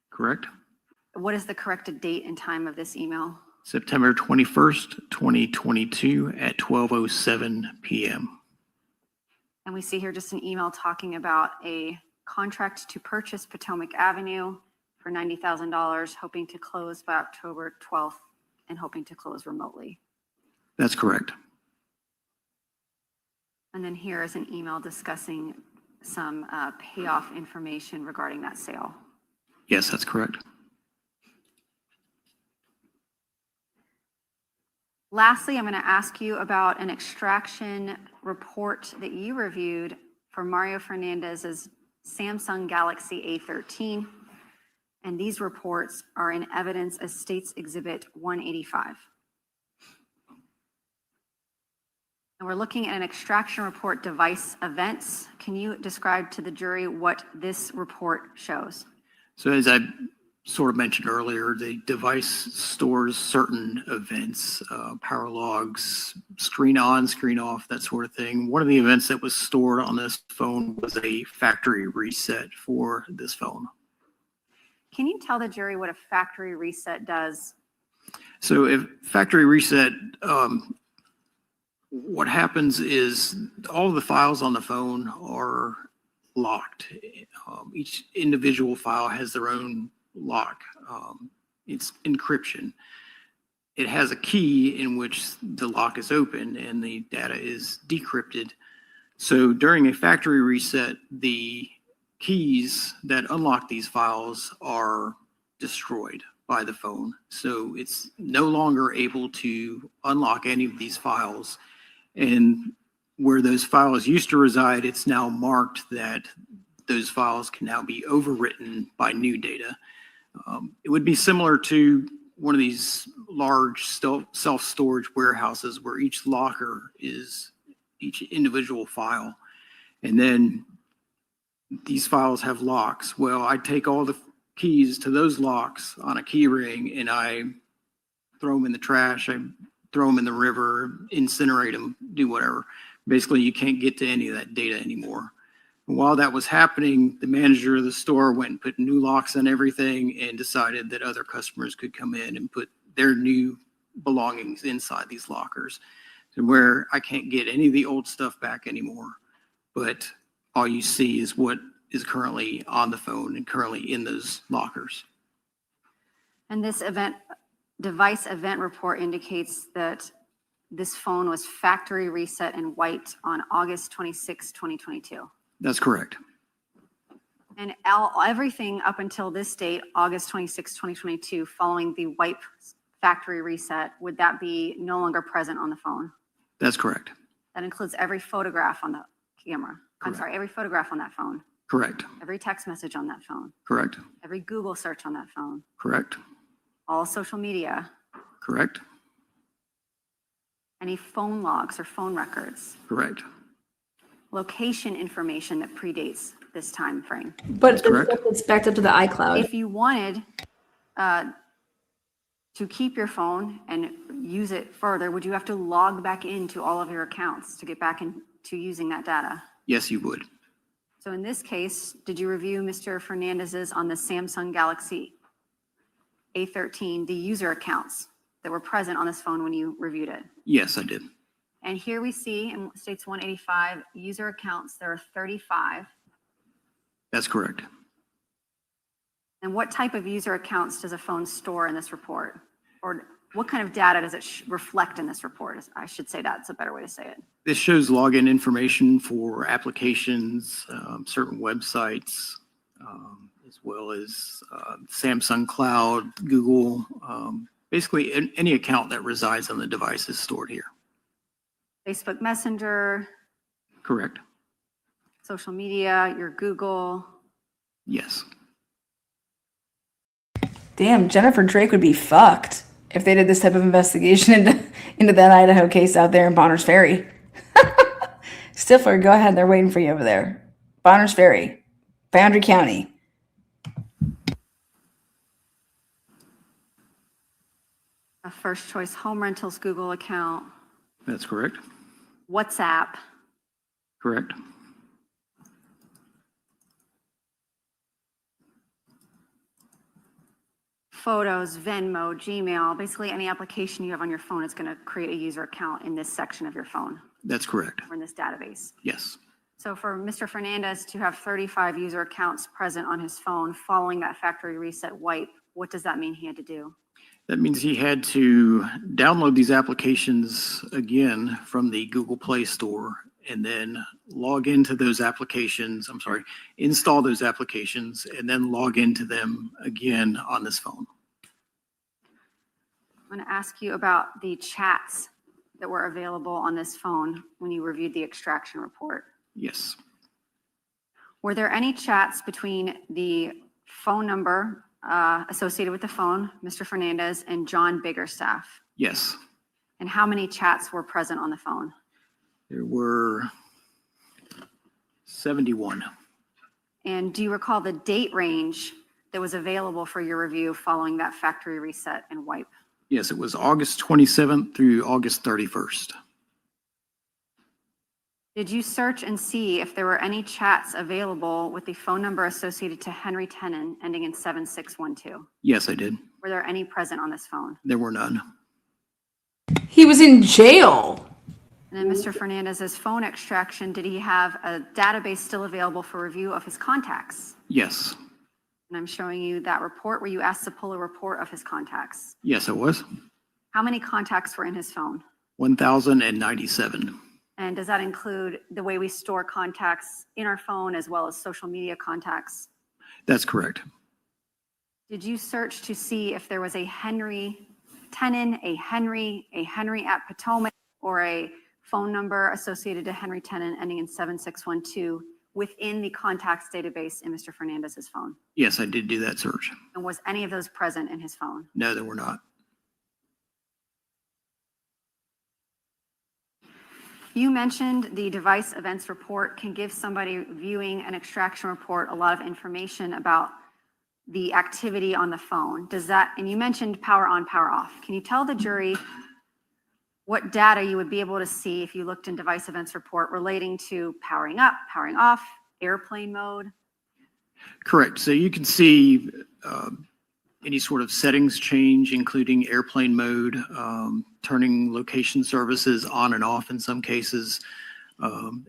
Correct. What is the corrected date and time of this email? September 21st, 2022 at 12:07 p.m. And we see here just an email talking about a contract to purchase Potomac Avenue for $90,000, hoping to close by October 12th and hoping to close remotely. That's correct. And then here is an email discussing some payoff information regarding that sale. Yes, that's correct. Lastly, I'm going to ask you about an extraction report that you reviewed for Mario Fernandez's Samsung Galaxy A13. And these reports are in evidence as States Exhibit 185. And we're looking at an extraction report device events. Can you describe to the jury what this report shows? So as I sort of mentioned earlier, the device stores certain events, power logs, screen on, screen off, that sort of thing. One of the events that was stored on this phone was a factory reset for this phone. Can you tell the jury what a factory reset does? So if factory reset, what happens is all of the files on the phone are locked. Each individual file has their own lock. It's encryption. It has a key in which the lock is open and the data is decrypted. So during a factory reset, the keys that unlock these files are destroyed by the phone. So it's no longer able to unlock any of these files. And where those files used to reside, it's now marked that those files can now be overwritten by new data. It would be similar to one of these large self-storage warehouses where each locker is each individual file. And then these files have locks. Well, I take all the keys to those locks on a key ring and I throw them in the trash. I throw them in the river, incinerate them, do whatever. Basically, you can't get to any of that data anymore. And while that was happening, the manager of the store went and put new locks on everything and decided that other customers could come in and put their new belongings inside these lockers, to where I can't get any of the old stuff back anymore. But all you see is what is currently on the phone and currently in those lockers. And this device event report indicates that this phone was factory reset and wiped on August 26, 2022. That's correct. And everything up until this date, August 26, 2022, following the wipe factory reset, would that be no longer present on the phone? That's correct. That includes every photograph on the camera. I'm sorry, every photograph on that phone. Correct. Every text message on that phone. Correct. Every Google search on that phone. Correct. All social media. Correct. Any phone logs or phone records. Correct. Location information that predates this time frame. But it's backed up to the iCloud. If you wanted to keep your phone and use it further, would you have to log back into all of your accounts to get back into using that data? Yes, you would. So in this case, did you review Mr. Fernandez's on the Samsung Galaxy A13, the user accounts that were present on this phone when you reviewed it? Yes, I did. And here we see in states 185 user accounts, there are 35. That's correct. And what type of user accounts does a phone store in this report? Or what kind of data does it reflect in this report? I should say that's a better way to say it. This shows login information for applications, certain websites, as well as Samsung Cloud, Google, basically any account that resides on the device is stored here. Facebook Messenger. Correct. Social media, your Google. Yes. Damn, Jennifer Drake would be fucked if they did this type of investigation into that Idaho case out there in Bonners Ferry. Stifler, go ahead. They're waiting for you over there. Bonners Ferry, Boundary County. A First Choice Home Rentals Google account. That's correct. WhatsApp. Correct. Photos, Venmo, Gmail, basically any application you have on your phone is going to create a user account in this section of your phone. That's correct. Or in this database. Yes. So for Mr. Fernandez to have 35 user accounts present on his phone following that factory reset wipe, what does that mean he had to do? That means he had to download these applications again from the Google Play Store and then log into those applications, install those applications and then log into them again on this phone. I'm going to ask you about the chats that were available on this phone when you reviewed the extraction report. Yes. Were there any chats between the phone number associated with the phone, Mr. Fernandez, and John Biggerstaff? Yes. And how many chats were present on the phone? There were 71. And do you recall the date range that was available for your review following that factory reset and wipe? Yes, it was August 27th through August 31st. Did you search and see if there were any chats available with the phone number associated to Henry Tenen ending in 7612? Yes, I did. Were there any present on this phone? There were none. He was in jail. And then Mr. Fernandez's phone extraction, did he have a database still available for review of his contacts? Yes. And I'm showing you that report where you asked to pull a report of his contacts. Yes, it was. How many contacts were in his phone? 1,097. And does that include the way we store contacts in our phone as well as social media contacts? That's correct. Did you search to see if there was a Henry Tenen, a Henry at Potomac, or a phone number associated to Henry Tenen ending in 7612 within the contacts database in Mr. Fernandez's phone? Yes, I did do that search. And was any of those present in his phone? No, there were not. You mentioned the device events report can give somebody viewing an extraction report a lot of information about the activity on the phone. Does that, and you mentioned power on, power off. Can you tell the jury what data you would be able to see if you looked in device events report relating to powering up, powering off, airplane mode? Correct. So you can see any sort of settings change, including airplane mode, turning location services on and off in some cases,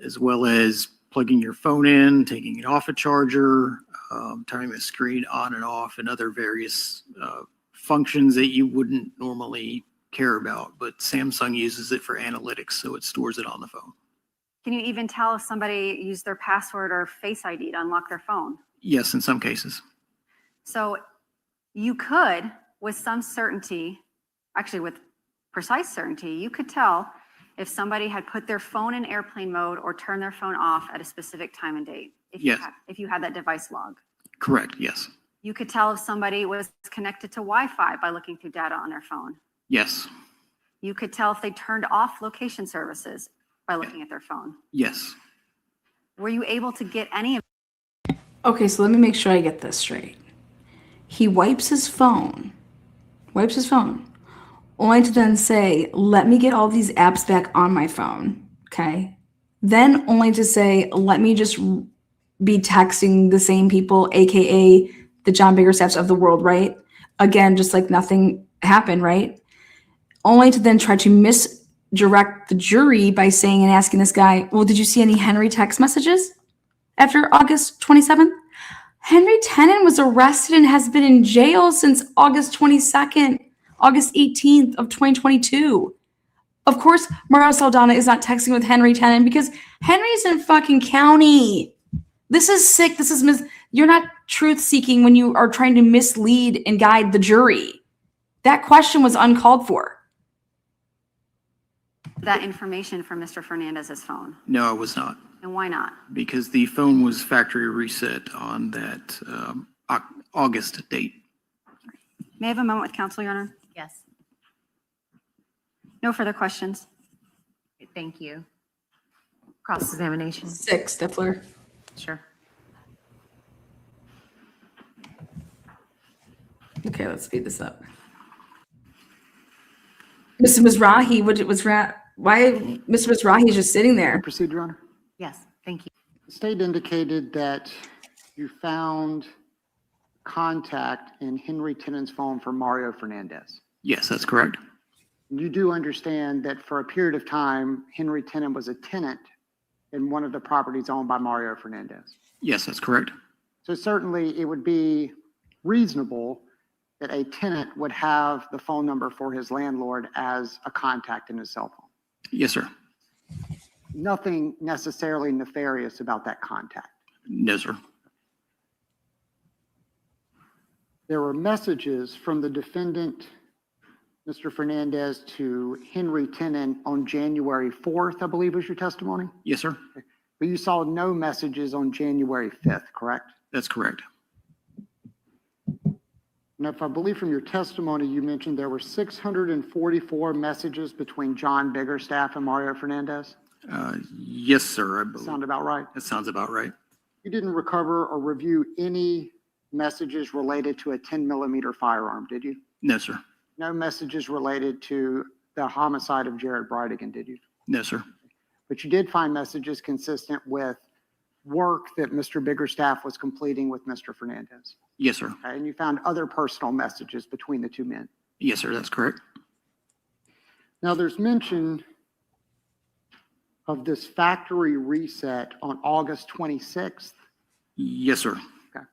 as well as plugging your phone in, taking it off a charger, turning the screen on and off, and other various functions that you wouldn't normally care about. But Samsung uses it for analytics, so it stores it on the phone. Can you even tell if somebody used their password or Face ID to unlock their phone? Yes, in some cases. So you could, with some certainty, actually with precise certainty, you could tell if somebody had put their phone in airplane mode or turned their phone off at a specific time and date, Yes. if you had that device log. Correct, yes. You could tell if somebody was connected to Wi-Fi by looking through data on their phone. Yes. You could tell if they turned off location services by looking at their phone. Yes. Were you able to get any of? Okay, so let me make sure I get this straight. He wipes his phone, only to then say, let me get all these apps back on my phone, okay? Then only to say, let me just be texting the same people, AKA the John Biggerstaffs of the world, right? Again, just like nothing happened, right? Only to then try to misdirect the jury by saying and asking this guy, well, did you see any Henry text messages after August 27th? Henry Tenen was arrested and has been in jail since August 22nd, August 18th of 2022. Of course, Mario Saldana is not texting with Henry Tenen because Henry's in fucking county. This is sick. This is you're not truth seeking when you are trying to mislead and guide the jury. That question was uncalled for. That information from Mr. Fernandez's phone? No, I was not. And why not? Because the phone was factory reset on that August date. May I have a moment with counsel, Your Honor? Yes. No further questions. Thank you. Cross-examination. 6, Stifler. Sure. Okay, let's speed this up. Mr. Mizraahee, why Mr. Mizraahee is just sitting there? Proceed, Your Honor. Yes, thank you. The state indicated that you found contact in Henry Tenen's phone for Mario Fernandez. Yes, that's correct. You do understand that for a period of time, Henry Tenen was a tenant in one of the properties owned by Mario Fernandez. Yes, that's correct. So certainly it would be reasonable that a tenant would have the phone number for his landlord as a contact in his cell phone. Yes, sir. Nothing necessarily nefarious about that contact. No, sir. There were messages from the defendant, Mr. Fernandez, to Henry Tenen on January 4th, I believe was your testimony? Yes, sir. But you saw no messages on January 5th, correct? That's correct. And if I believe from your testimony, you mentioned there were 644 messages between John Biggerstaff and Mario Fernandez? Yes, sir. I believe. Sound about right? That sounds about right. You didn't recover or review any messages related to a 10 mm firearm, did you? No, sir. No messages related to the homicide of Jared Bridegan, did you? No, sir. But you did find messages consistent with work that Mr. Biggerstaff was completing with Mr. Fernandez. Yes, sir. Okay, and you found other personal messages between the two men. Yes, sir. That's correct. Now, there's mention of this factory reset on August 26th. Yes, sir. Okay.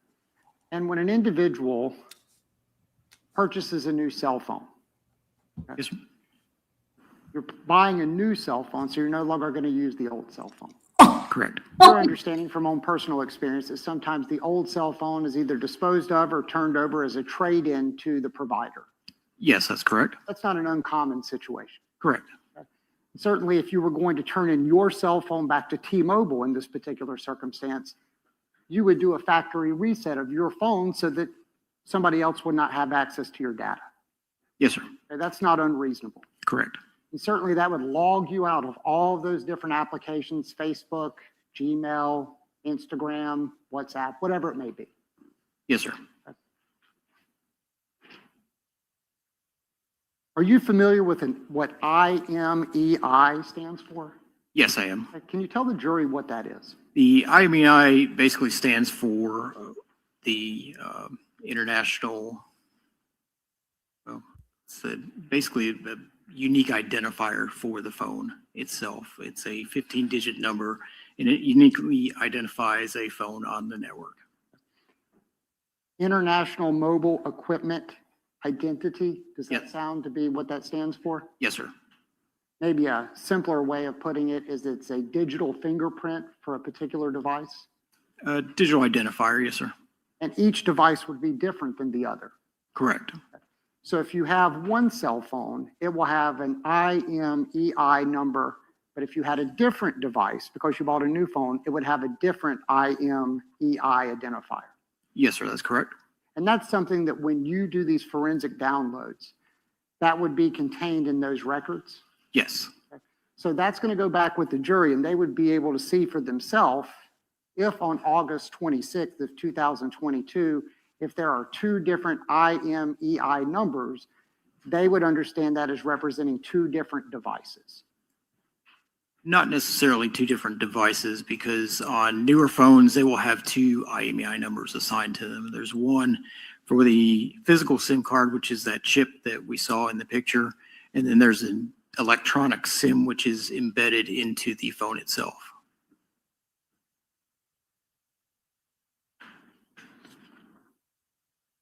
And when an individual purchases a new cell phone, okay, Yes, sir. you're buying a new cell phone, so you're no longer going to use the old cell phone. Correct. Your understanding from own personal experience is sometimes the old cell phone is either disposed of or turned over as a trade-in to the provider. Yes, that's correct. That's not an uncommon situation. Correct. Certainly, if you were going to turn in your cell phone back to T-Mobile in this particular circumstance, you would do a factory reset of your phone so that somebody else would not have access to your data. Yes, sir. Okay, that's not unreasonable. Correct. And certainly that would log you out of all of those different applications, Facebook, Gmail, Instagram, WhatsApp, whatever it may be. Yes, sir. Are you familiar with what IMEI stands for? Yes, I am. Can you tell the jury what that is? The IMEI basically stands for the international, well, it's basically the unique identifier for the phone itself. It's a 15-digit number, and it uniquely identifies a phone on the network. International Mobile Equipment Identity. Does that Yes. sound to be what that stands for? Yes, sir. Maybe a simpler way of putting it is it's a digital fingerprint for a particular device. Digital identifier, yes, sir. And each device would be different than the other. Correct. So if you have one cell phone, it will have an IMEI number, but if you had a different device, because you bought a new phone, it would have a different IMEI identifier. Yes, sir, that's correct. And that's something that when you do these forensic downloads, that would be contained in those records. Yes. So that's going to go back with the jury, and they would be able to see for themselves if on August 26th of 2022, if there are two different IMEI numbers, they would understand that as representing two different devices. Not necessarily two different devices, because on newer phones, they will have two IMEI numbers assigned to them. There's one for the physical SIM card, which is that chip that we saw in the picture. And then there's an electronic SIM, which is embedded into the phone itself.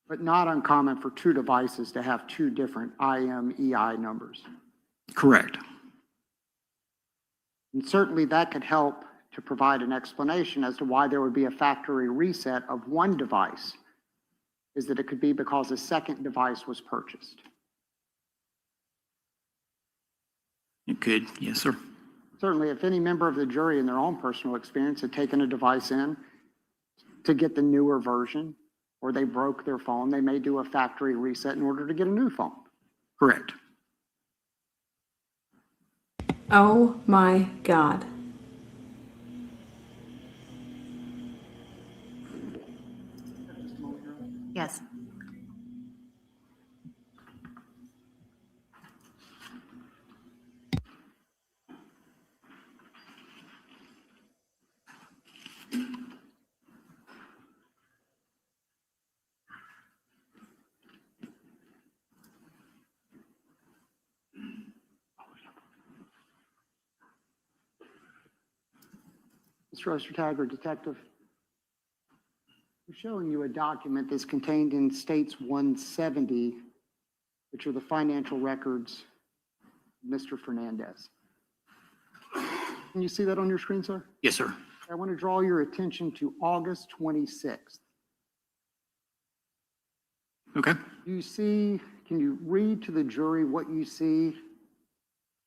But not uncommon for two devices to have two different IMEI numbers. Correct. And certainly that could help to provide an explanation as to why there would be a factory reset of one device, is that it could be because a second device was purchased. It could, yes, sir. Certainly, if any member of the jury in their own personal experience had taken a device in to get the newer version, or they broke their phone, they may do a factory reset in order to get a new phone. Correct. Oh my God. Yes. Mr. Ostertag, detective, I'm showing you a document that's contained in States 170, which are the financial records of Mr. Fernandez. Can you see that on your screen, sir? Yes, sir. I want to draw your attention to August 26th. Okay. You see, can you read to the jury what you see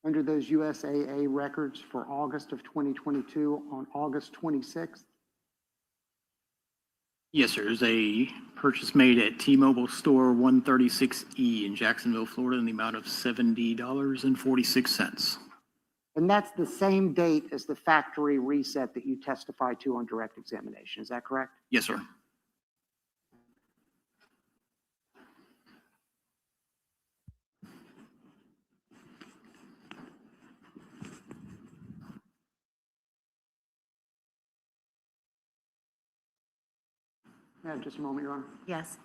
under those USAA records for August of 2022 on August 26th? Yes, sir. There's a purchase made at T-Mobile Store 136E in Jacksonville, Florida, in the amount of $70.46. And that's the same date as the factory reset that you testified to on direct examination. Is that correct? Yes, sir. Yeah, just a moment, Your Honor. Yes.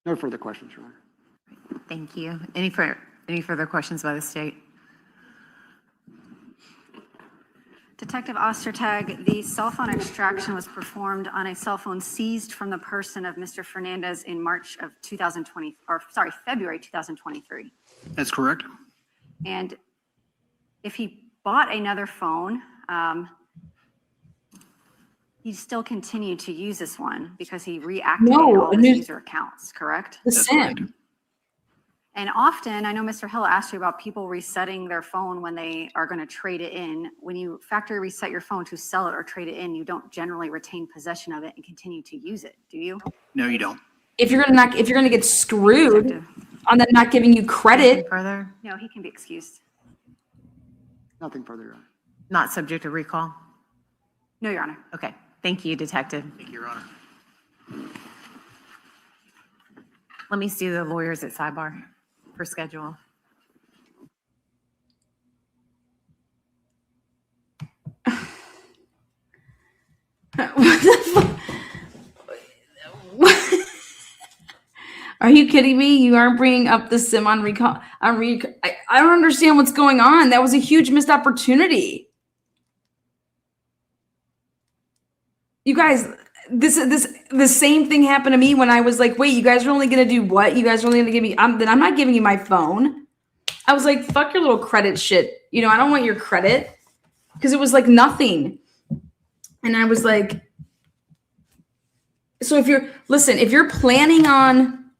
No further questions, Your Honor. Thank you. Any further questions by the state? Detective Ostertag, the cell phone extraction was performed on a cell phone seized from the person of Mr. Fernandez in March of 2020, or sorry, February 2023. That's correct. And if he bought another phone, he still continued to use this one because he reactivated all his user accounts, correct? The SIM. And often, I know Mr. Hill asked you about people resetting their phone when they are going to trade it in. When you factory reset your phone to sell it or trade it in, you don't generally retain possession of it and continue to use it, do you? No, you don't. If you're gonna get screwed on them not giving you credit. Anything further? No, he can be excused. Nothing further, Your Honor. Not subject to recall? No, Your Honor. Okay. Thank you, Detective. Thank you, Your Honor. Let me see the lawyers at sidebar for schedule. What the fuck? Are you kidding me? You aren't bringing up the SIM on recall. I don't understand what's going on. That was a huge missed opportunity. You guys, the same thing happened to me when I was like, wait, you guys are only going to do what? You guys are only going to give me, then I'm not giving you my phone. I was like, fuck your little credit shit. You know, I don't want your credit because it was like nothing. And I was like, so if you're planning on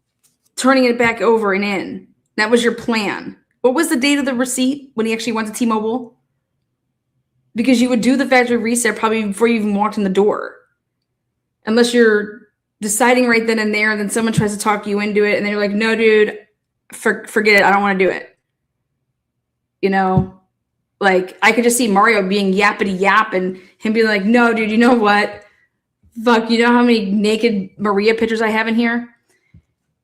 turning it back over and in, that was your plan. What was the date of the receipt when he actually went to T-Mobile? Because you would do the factory reset probably before you even walked in the door. Unless you're deciding right then and there, and then someone tries to talk you into it, and then you're like, no, dude, forget it. I don't want to do it. You know? Like, I could just see Mario being yappity yap and him being like, no, dude, you know what? Fuck, you know how many naked Maria pictures I have in here?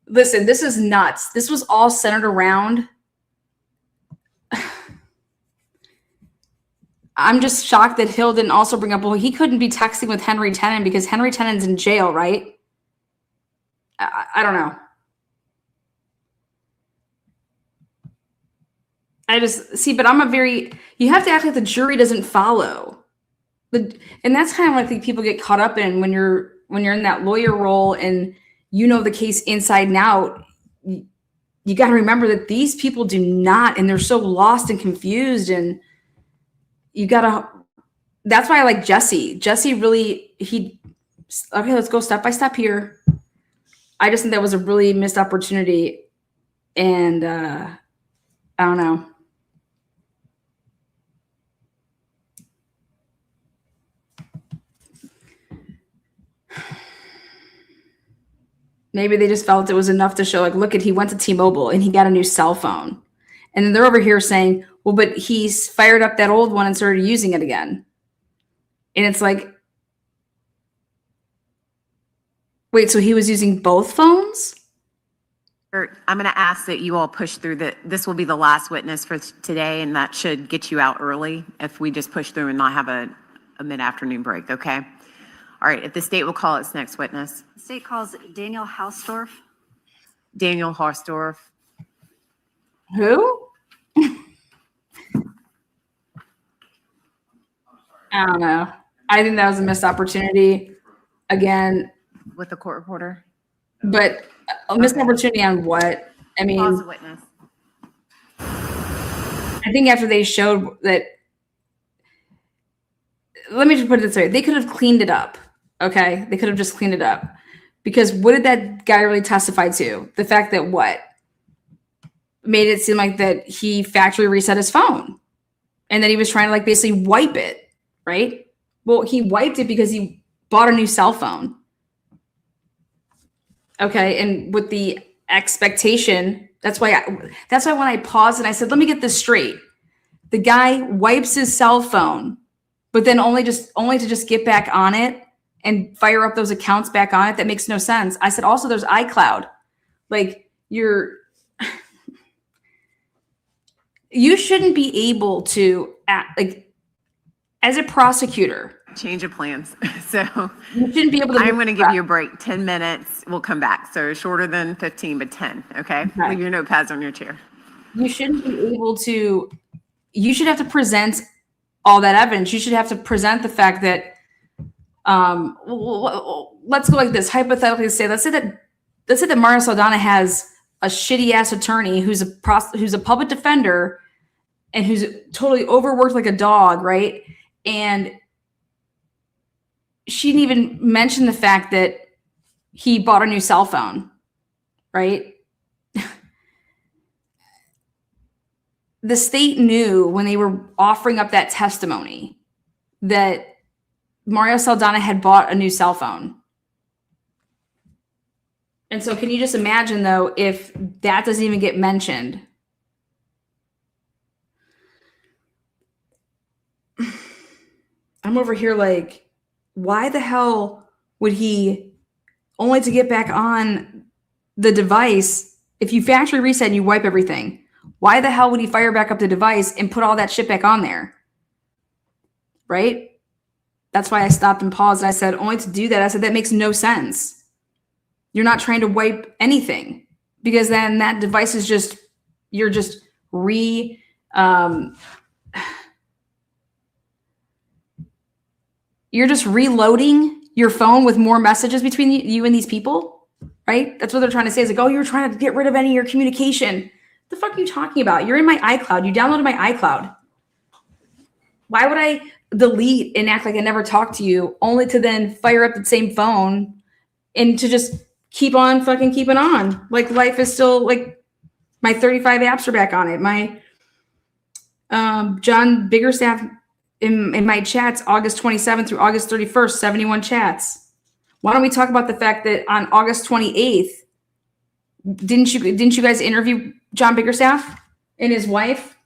Listen, this is nuts. This was all centered around. I'm just shocked that Hill didn't also bring up, well, he couldn't be texting with Henry Tenen because Henry Tenen's in jail, right? I don't know. I just see, but you have to act like the jury doesn't follow. And that's kind of what I think people get caught up in when you're in that lawyer role and you know the case inside and out. You got to remember that these people do not, and they're so lost and confused, and you got to, that's why I like Jesse. Jesse really, okay, let's go step by step here. I just think that was a really missed opportunity. And I don't know. Maybe they just felt it was enough to show, like, look at, he went to T-Mobile and he got a new cell phone. And then they're over here saying, well, but he's fired up that old one and started using it again. And it's like, wait, so he was using both phones? I'm going to ask that you all push through this will be the last witness for today, and that should get you out early if we just push through and not have a mid-afternoon break, okay? All right, if the state will call its next witness. The state calls Daniel Hausdorff. Daniel Hausdorff. Who? I don't know. I think that was a missed opportunity. Again. With the court reporter. But a missed opportunity on what? I mean. Pause the witness. I think after they showed that. Let me just put it this way. They could have cleaned it up. Okay? They could have just cleaned it up. Because what did that guy really testify to? The fact that what? Made it seem like that he factory reset his phone. And then he was trying to, like, basically wipe it. Right? Well, he wiped it because he bought a new cell phone. Okay? And with the expectation, that's why when I paused and I said, let me get this straight. The guy wipes his cell phone, but then only to just get back on it and fire up those accounts back on it. That makes no sense. I said, also, there's iCloud. Like you shouldn't be able to act like as a prosecutor. Change of plans. So You shouldn't be able to. I'm going to give you a break, 10 minutes. We'll come back. So shorter than 15, but 10. Okay. Leave your notepads on your chair. You shouldn't be able to. You should have to present all that evidence. You should have to present the fact that. Let's go like this. Hypothetically, let's say that Mario Saldana has a shitty ass attorney who's a public defender and who's totally overworked like a dog, right? And she didn't even mention the fact that he bought a new cell phone, right? The state knew when they were offering up that testimony that Mario Saldana had bought a new cell phone. And so can you just imagine, though, if that doesn't even get mentioned? I'm over here like, why the hell would he, only to get back on the device, if you factory reset and you wipe everything, why the hell would he fire back up the device and put all that shit back on there? Right? That's why I stopped and paused. And I said, only to do that. I said, that makes no sense. You're not trying to wipe anything, because then that device is just, you're just you're just reloading your phone with more messages between you and these people, right? That's what they're trying to say, is like, oh, you're trying to get rid of any of your communication. The fuck are you talking about? You're in my iCloud. You downloaded my iCloud. Why would I delete and act like I never talked to you, only to then fire up the same phone and to just keep on fucking keeping on? Like life is still, like, my 35 apps are back on it. My John Biggerstaff in my chats, August 27th through August 31st, 71 chats. Why don't we talk about the fact that on August 28th, didn't you guys interview John Biggerstaff and his wife?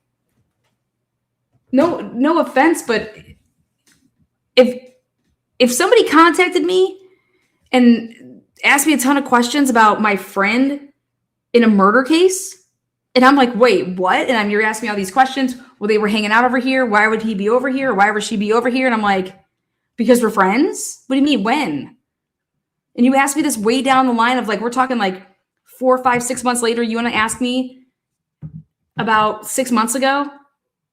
No offense, but if somebody contacted me and asked me a ton of questions about my friend in a murder case, and I'm like, wait, what? And you're asking me all these questions. Well, they were hanging out over here. Why would he be over here? Or why would she be over here? And I'm like, because we're friends? What do you mean, when? And you asked me this way down the line of, like, we're talking like 4, 5, 6 months later. You want to ask me about 6 months ago?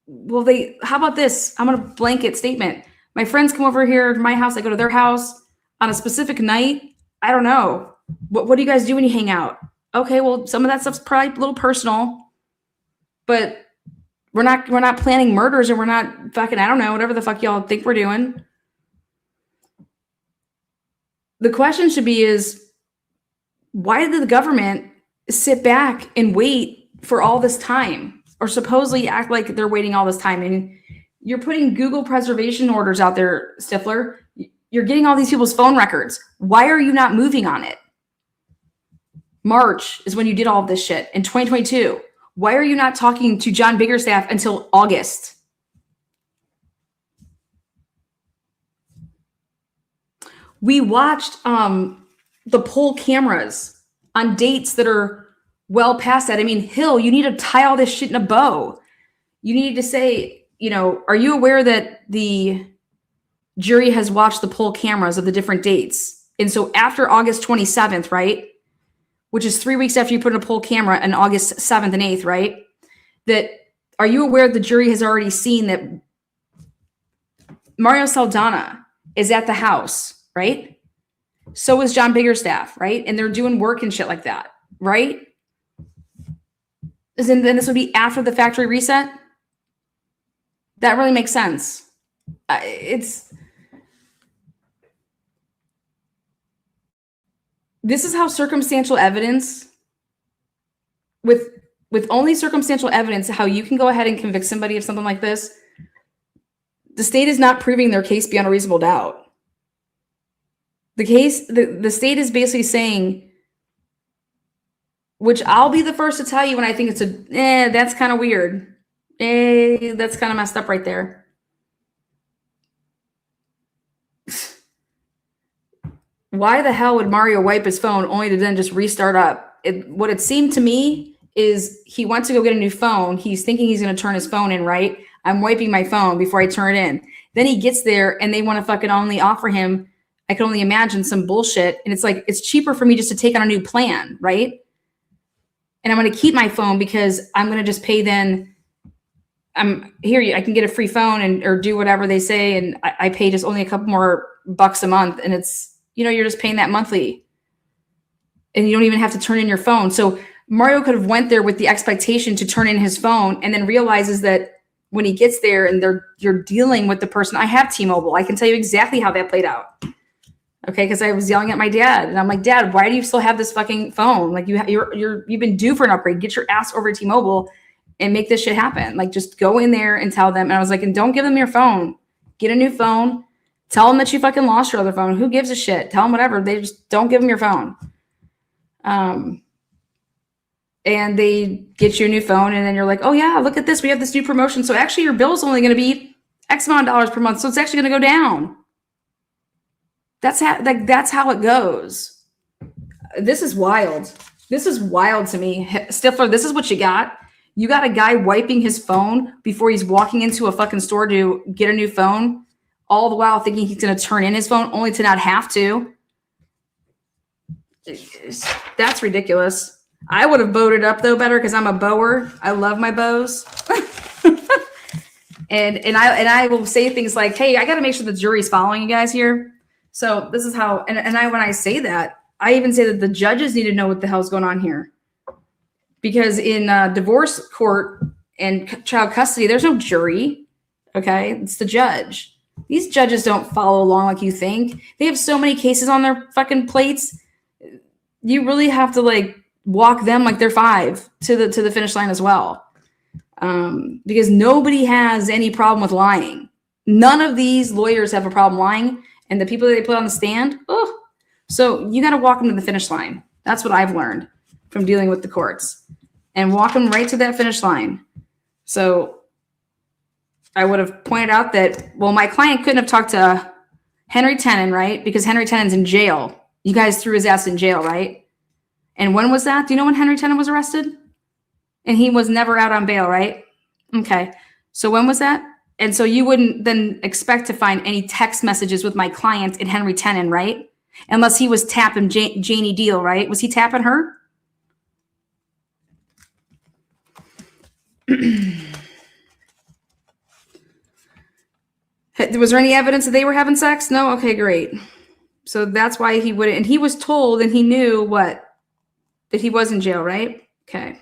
Well, how about this? I'm going to blanket statement. My friends come over here to my house. I go to their house on a specific night. I don't know. What do you guys do when you hang out? Okay, well, some of that stuff's probably a little personal, but we're not planning murders, and we're not fucking, I don't know, whatever the fuck y'all think we're doing. The question should be is, why did the government sit back and wait for all this time, or supposedly act like they're waiting all this time? And you're putting Google preservation orders out there, Stifler. You're getting all these people's phone records. Why are you not moving on it? March is when you did all of this shit in 2022. Why are you not talking to John Biggerstaff until August? We watched the poll cameras on dates that are well past that. I mean, Hill, you need to tie all this shit in a bow. You need to say, are you aware that the jury has watched the poll cameras of the different dates? And so after August 27th, right, which is 3 weeks after you put in a poll camera, on August 7th and 8th, right? Are you aware the jury has already seen that Mario Saldana is at the house, right? So is John Biggerstaff, right? And they're doing work and shit like that, right? Then this would be after the factory reset? That really makes sense. This is how circumstantial evidence, with only circumstantial evidence, how you can go ahead and convict somebody of something like this. The state is not proving their case beyond a reasonable doubt. The state is basically saying, which I'll be the first to tell you when I think it's that's kind of weird. That's kind of messed up right there. Why the hell would Mario wipe his phone only to then just restart up? what it seemed to me is he went to go get a new phone. He's thinking he's going to turn his phone in, right? I'm wiping my phone before I turn it in. Then he gets there and they want to fucking only offer him, I can only imagine, some bullshit. And it's like, it's cheaper for me just to take on a new plan, right? And I'm going to keep my phone because I'm going to just pay then. I'm here. I can get a free phone or do whatever they say. And I pay just only a couple more bucks a month. And it's, you're just paying that monthly. And you don't even have to turn in your phone. So Mario could have went there with the expectation to turn in his phone and then realizes that when he gets there and you're dealing with the person. I have T-Mobile. I can tell you exactly how that played out. Okay, because I was yelling at my dad and I'm like, Dad, why do you still have this fucking phone? Like you've been due for an upgrade. Get your ass over to T-Mobile and make this shit happen. Like just go in there and tell them. And I was like, and don't give them your phone. Get a new phone. Tell them that you fucking lost your other phone. Who gives a shit? Tell them whatever. They just don't give them your phone. And they get you a new phone and then you're like, oh yeah, look at this. We have this new promotion. So actually your bill's only going to be X amount of dollars per month. So it's actually going to go down. That's how it goes. This is wild. This is wild to me. Stifler, this is what you got. You got a guy wiping his phone before he's walking into a fucking store to get a new phone, all the while thinking he's going to turn in his phone only to not have to. That's ridiculous. I would have voted up though better because I'm a bower. I love my bows. and I will say things like, hey, I got to make sure the jury's following you guys here. So this is how, when I say that, I even say that the judges need to know what the hell's going on here. Because in divorce court and child custody, there's no jury. Okay. It's the judge. These judges don't follow along like you think. They have so many cases on their fucking plates. You really have to like walk them like they're 5 to the finish line as well. Because nobody has any problem with lying. None of these lawyers have a problem lying. And the people that they put on the stand, so you got to walk them to the finish line. That's what I've learned from dealing with the courts, and walk them right to that finish line. So I would have pointed out that, well, my client couldn't have talked to Henry Tenen, right? Because Henry Tenen's in jail. You guys threw his ass in jail, right? And when was that? Do you know when Henry Tenen was arrested? And he was never out on bail, right? Okay. So when was that? And so you wouldn't then expect to find any text messages with my client and Henry Tenen, right? Unless he was tapping Janie Deal, right? Was he tapping her? Was there any evidence that they were having sex? No? Okay, great. So that's why he wouldn't. And he was told and he knew what? That he was in jail, right? Okay.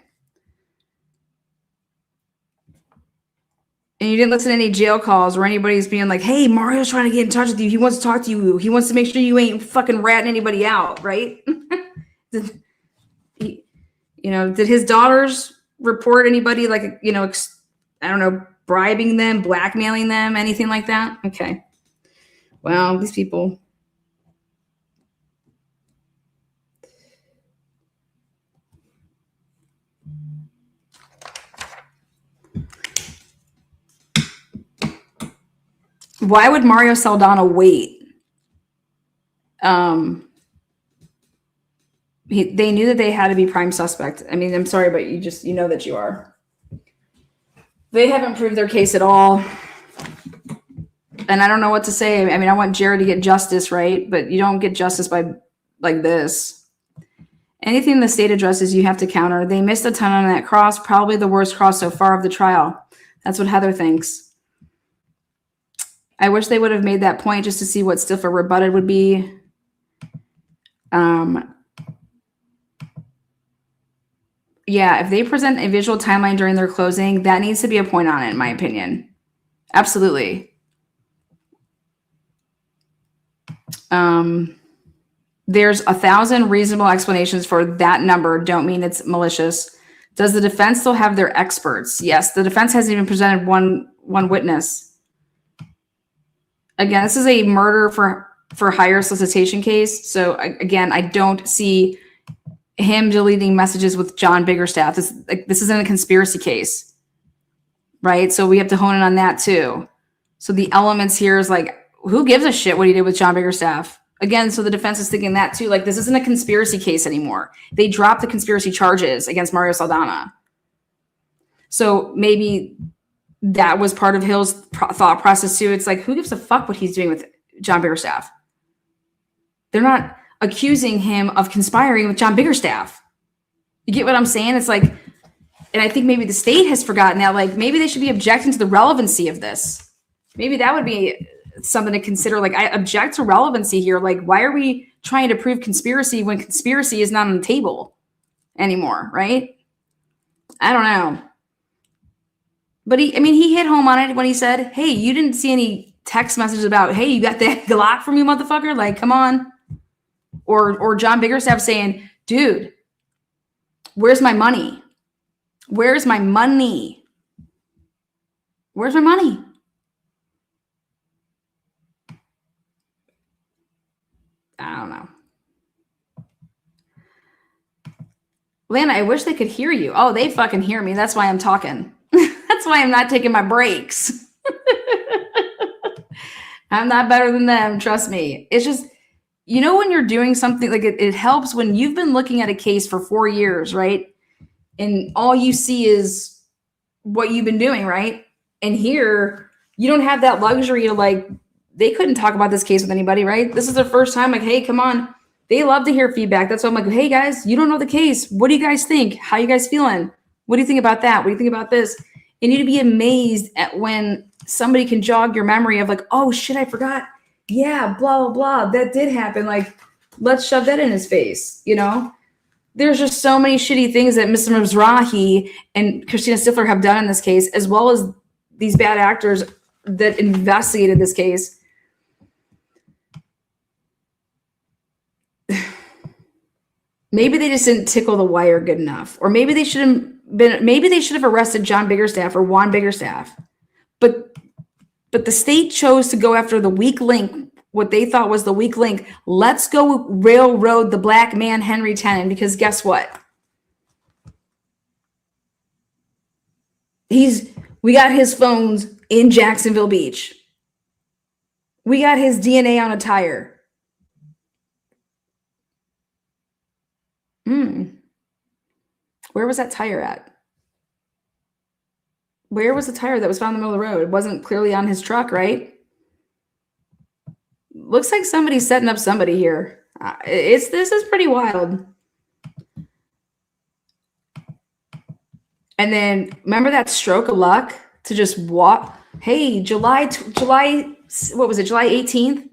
And you didn't listen to any jail calls or anybody's being like, hey, Mario's trying to get in touch with you. He wants to talk to you. He wants to make sure you ain't fucking ratting anybody out, right? Did his daughters report anybody like, I don't know, bribing them, blackmailing them, anything like that? Okay. Well, these people. Why would Mario Saldana wait? They knew that they had to be prime suspect. I mean, I'm sorry, but you know that you are. They haven't proved their case at all. And I don't know what to say. I mean, I want Jared to get justice, right? But you don't get justice by like this. Anything the state addresses, you have to counter. They missed a ton on that cross, probably the worst cross so far of the trial. That's what Heather thinks. I wish they would have made that point just to see what Stiffer rebutted would be. Yeah, if they present a visual timeline during their closing, that needs to be a point on it, in my opinion. Absolutely. There's 1,000 reasonable explanations for that number. Don't mean it's malicious. Does the defense still have their experts? Yes, the defense hasn't even presented one witness. Again, this is a murder for hire solicitation case. So again, I don't see him deleting messages with John Biggerstaff. This isn't a conspiracy case, right? So we have to hone in on that too. So the elements here is like, who gives a shit what he did with John Biggerstaff? Again, so the defense is thinking that too. Like, this isn't a conspiracy case anymore. They dropped the conspiracy charges against Mario Saldana. So maybe that was part of Hill's thought process too. It's like, who gives a fuck what he's doing with John Biggerstaff? They're not accusing him of conspiring with John Biggerstaff. You get what I'm saying? It's like, and I think maybe the state has forgotten that, like, maybe they should be objecting to the relevancy of this. Maybe that would be something to consider. Like, I object to relevancy here. Like, why are we trying to prove conspiracy when conspiracy is not on the table anymore, right? I don't know. But he hit home on it when he said, hey, you didn't see any text messages about, hey, you got that Glock from you, motherfucker? Like, come on. Or John Biggerstaff saying, dude, where's my money? Where's my money? Where's my money? I don't know. Lana, I wish they could hear you. Oh, they fucking hear me. That's why I'm talking. That's why I'm not taking my breaks. I'm not better than them. Trust me. It's just, you know, when you're doing something, like it helps when you've been looking at a case for 4 years, right? And all you see is what you've been doing, right? And here, you don't have that luxury of, like, they couldn't talk about this case with anybody, right? This is their first time. Like, hey, come on. They love to hear feedback. That's why I'm like, hey, guys, you don't know the case. What do you guys think? How you guys feeling? What do you think about that? What do you think about this? You need to be amazed at when somebody can jog your memory of, like, oh, shit, I forgot. Yeah, blah, blah, blah. That did happen. Like, let's shove that in his face, you know? There's just so many shitty things that Mr. Mizraahee and Christina Stifler have done in this case, as well as these bad actors that investigated this case. Maybe they just didn't tickle the wire good enough. Or maybe they should have arrested John Biggerstaff or Juan Biggerstaff. But the state chose to go after the weak link, what they thought was the weak link. Let's go railroad the black man, Henry Tennant, because guess what? We got his phones in Jacksonville Beach. We got his DNA on a tire. Where was that tire at? Where was the tire that was found in the middle of the road? It wasn't clearly on his truck, right? Looks like somebody's setting up somebody here. This is pretty wild. And then remember that stroke of luck to just walk. Hey, July, what was it? July 18th?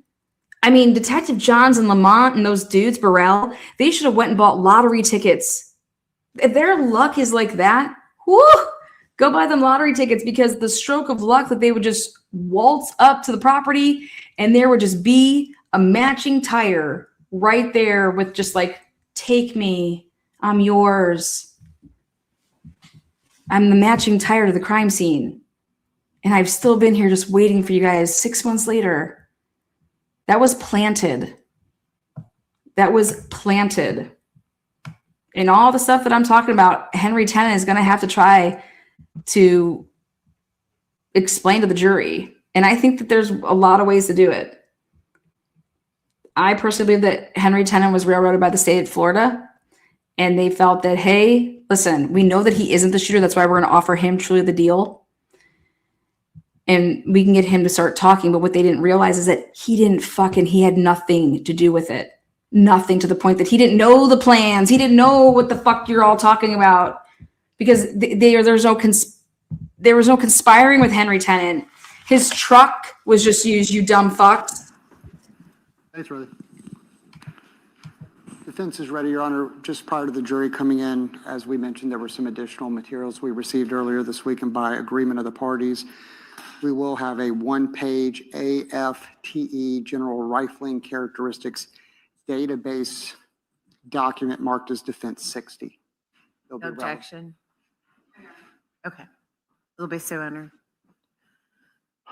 I mean, Detective Johns and Lamont and those dudes, Burrell, they should have went and bought lottery tickets. If their luck is like that, whoo, go buy them lottery tickets, because the stroke of luck that they would just waltz up to the property and there would just be a matching tire right there with just like, take me, I'm yours. I'm the matching tire to the crime scene. And I've still been here just waiting for you guys 6 months later. That was planted. That was planted. And all the stuff that I'm talking about, Henry Tennant is going to have to try to explain to the jury. And I think that there's a lot of ways to do it. I personally believe that Henry Tennant was railroaded by the state of Florida. And they felt that, hey, listen, we know that he isn't the shooter. That's why we're going to offer him truly the deal. And we can get him to start talking. But what they didn't realize is that he had nothing to do with it. Nothing, to the point that he didn't know the plans. He didn't know what the fuck you're all talking about, because there was no conspiring with Henry Tennant. His truck was just used, you dumb fucks. Thanks, Rosie. Defense is ready, Your Honor. Just prior to the jury coming in, as we mentioned, there were some additional materials we received earlier this week, and by agreement of the parties, we will have a one-page AFTE General Rifling Characteristics database document marked as Defense 60. No objection. Okay. It'll be so honored.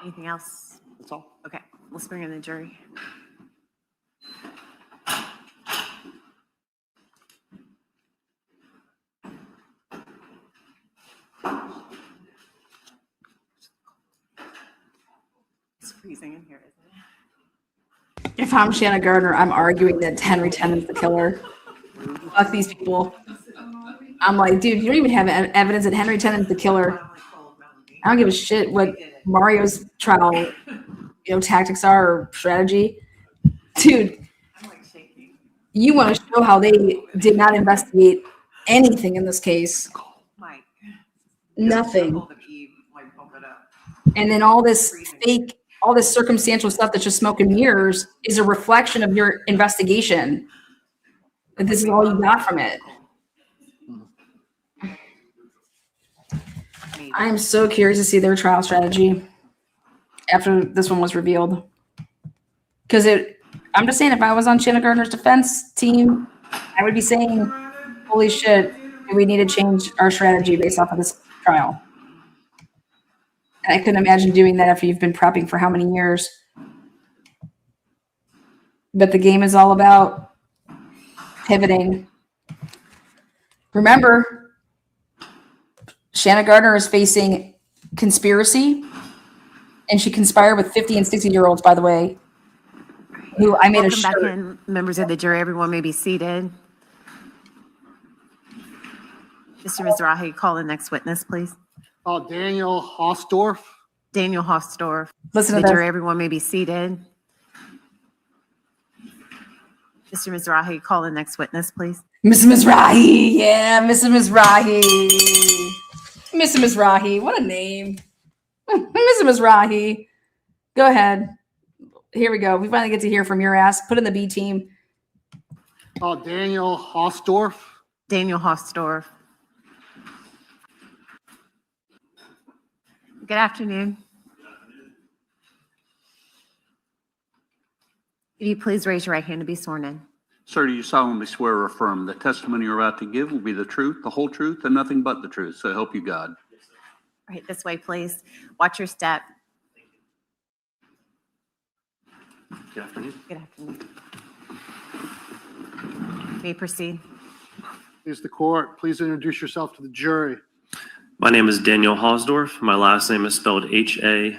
Anything else? That's all. Okay. Let's bring in the jury. It's freezing in here, isn't it? If I'm Shanna Gardner, I'm arguing that Henry Tennant's the killer. Fuck these people. I'm like, dude, you don't even have evidence that Henry Tennant's the killer. I don't give a shit what Mario's trial, tactics are or strategy. Dude, you want to show how they did not investigate anything in this case. Nothing. And then all this fake, all this circumstantial stuff that's just smoke and mirrors is a reflection of your investigation. That this is all you got from it. I am so curious to see their trial strategy after this one was revealed. Because I'm just saying, if I was on Shanna Gardner's defense team, I would be saying, holy shit, we need to change our strategy based off of this trial. And I couldn't imagine doing that after you've been prepping for how many years. But the game is all about pivoting. Remember, Shanna Gardner is facing conspiracy, and she conspired with 50 and 60-year-olds, by the way, who I made Welcome a back shirt. in, members of the jury. Everyone may be seated. Mr. Mizrahi, call the next witness, please. Daniel Hausdorff. Daniel Hausdorff. Listen The to jury, this. everyone may be seated. Mr. Mizrahi, call the next witness, please. Mr. Mizrahi, yeah, Mr. Mizrahi. Mr. Mizrahi, what a name. Mr. Mizrahi, go ahead. Here we go. We finally get to hear from your ass. Put in the B team. Daniel Hausdorff. Daniel Hausdorff. Good afternoon. Will you please raise your right hand to be sworn in? Sir, do you solemnly swear or affirm the testimony you're about to give will be the truth, the whole truth, and nothing but the truth? So help you God. All right, this way, please. Watch your step. Good afternoon. Good afternoon. You may proceed. Please the court. Please introduce yourself to the jury. My name is Daniel Hausdorff. My last name is spelled Hausdorf.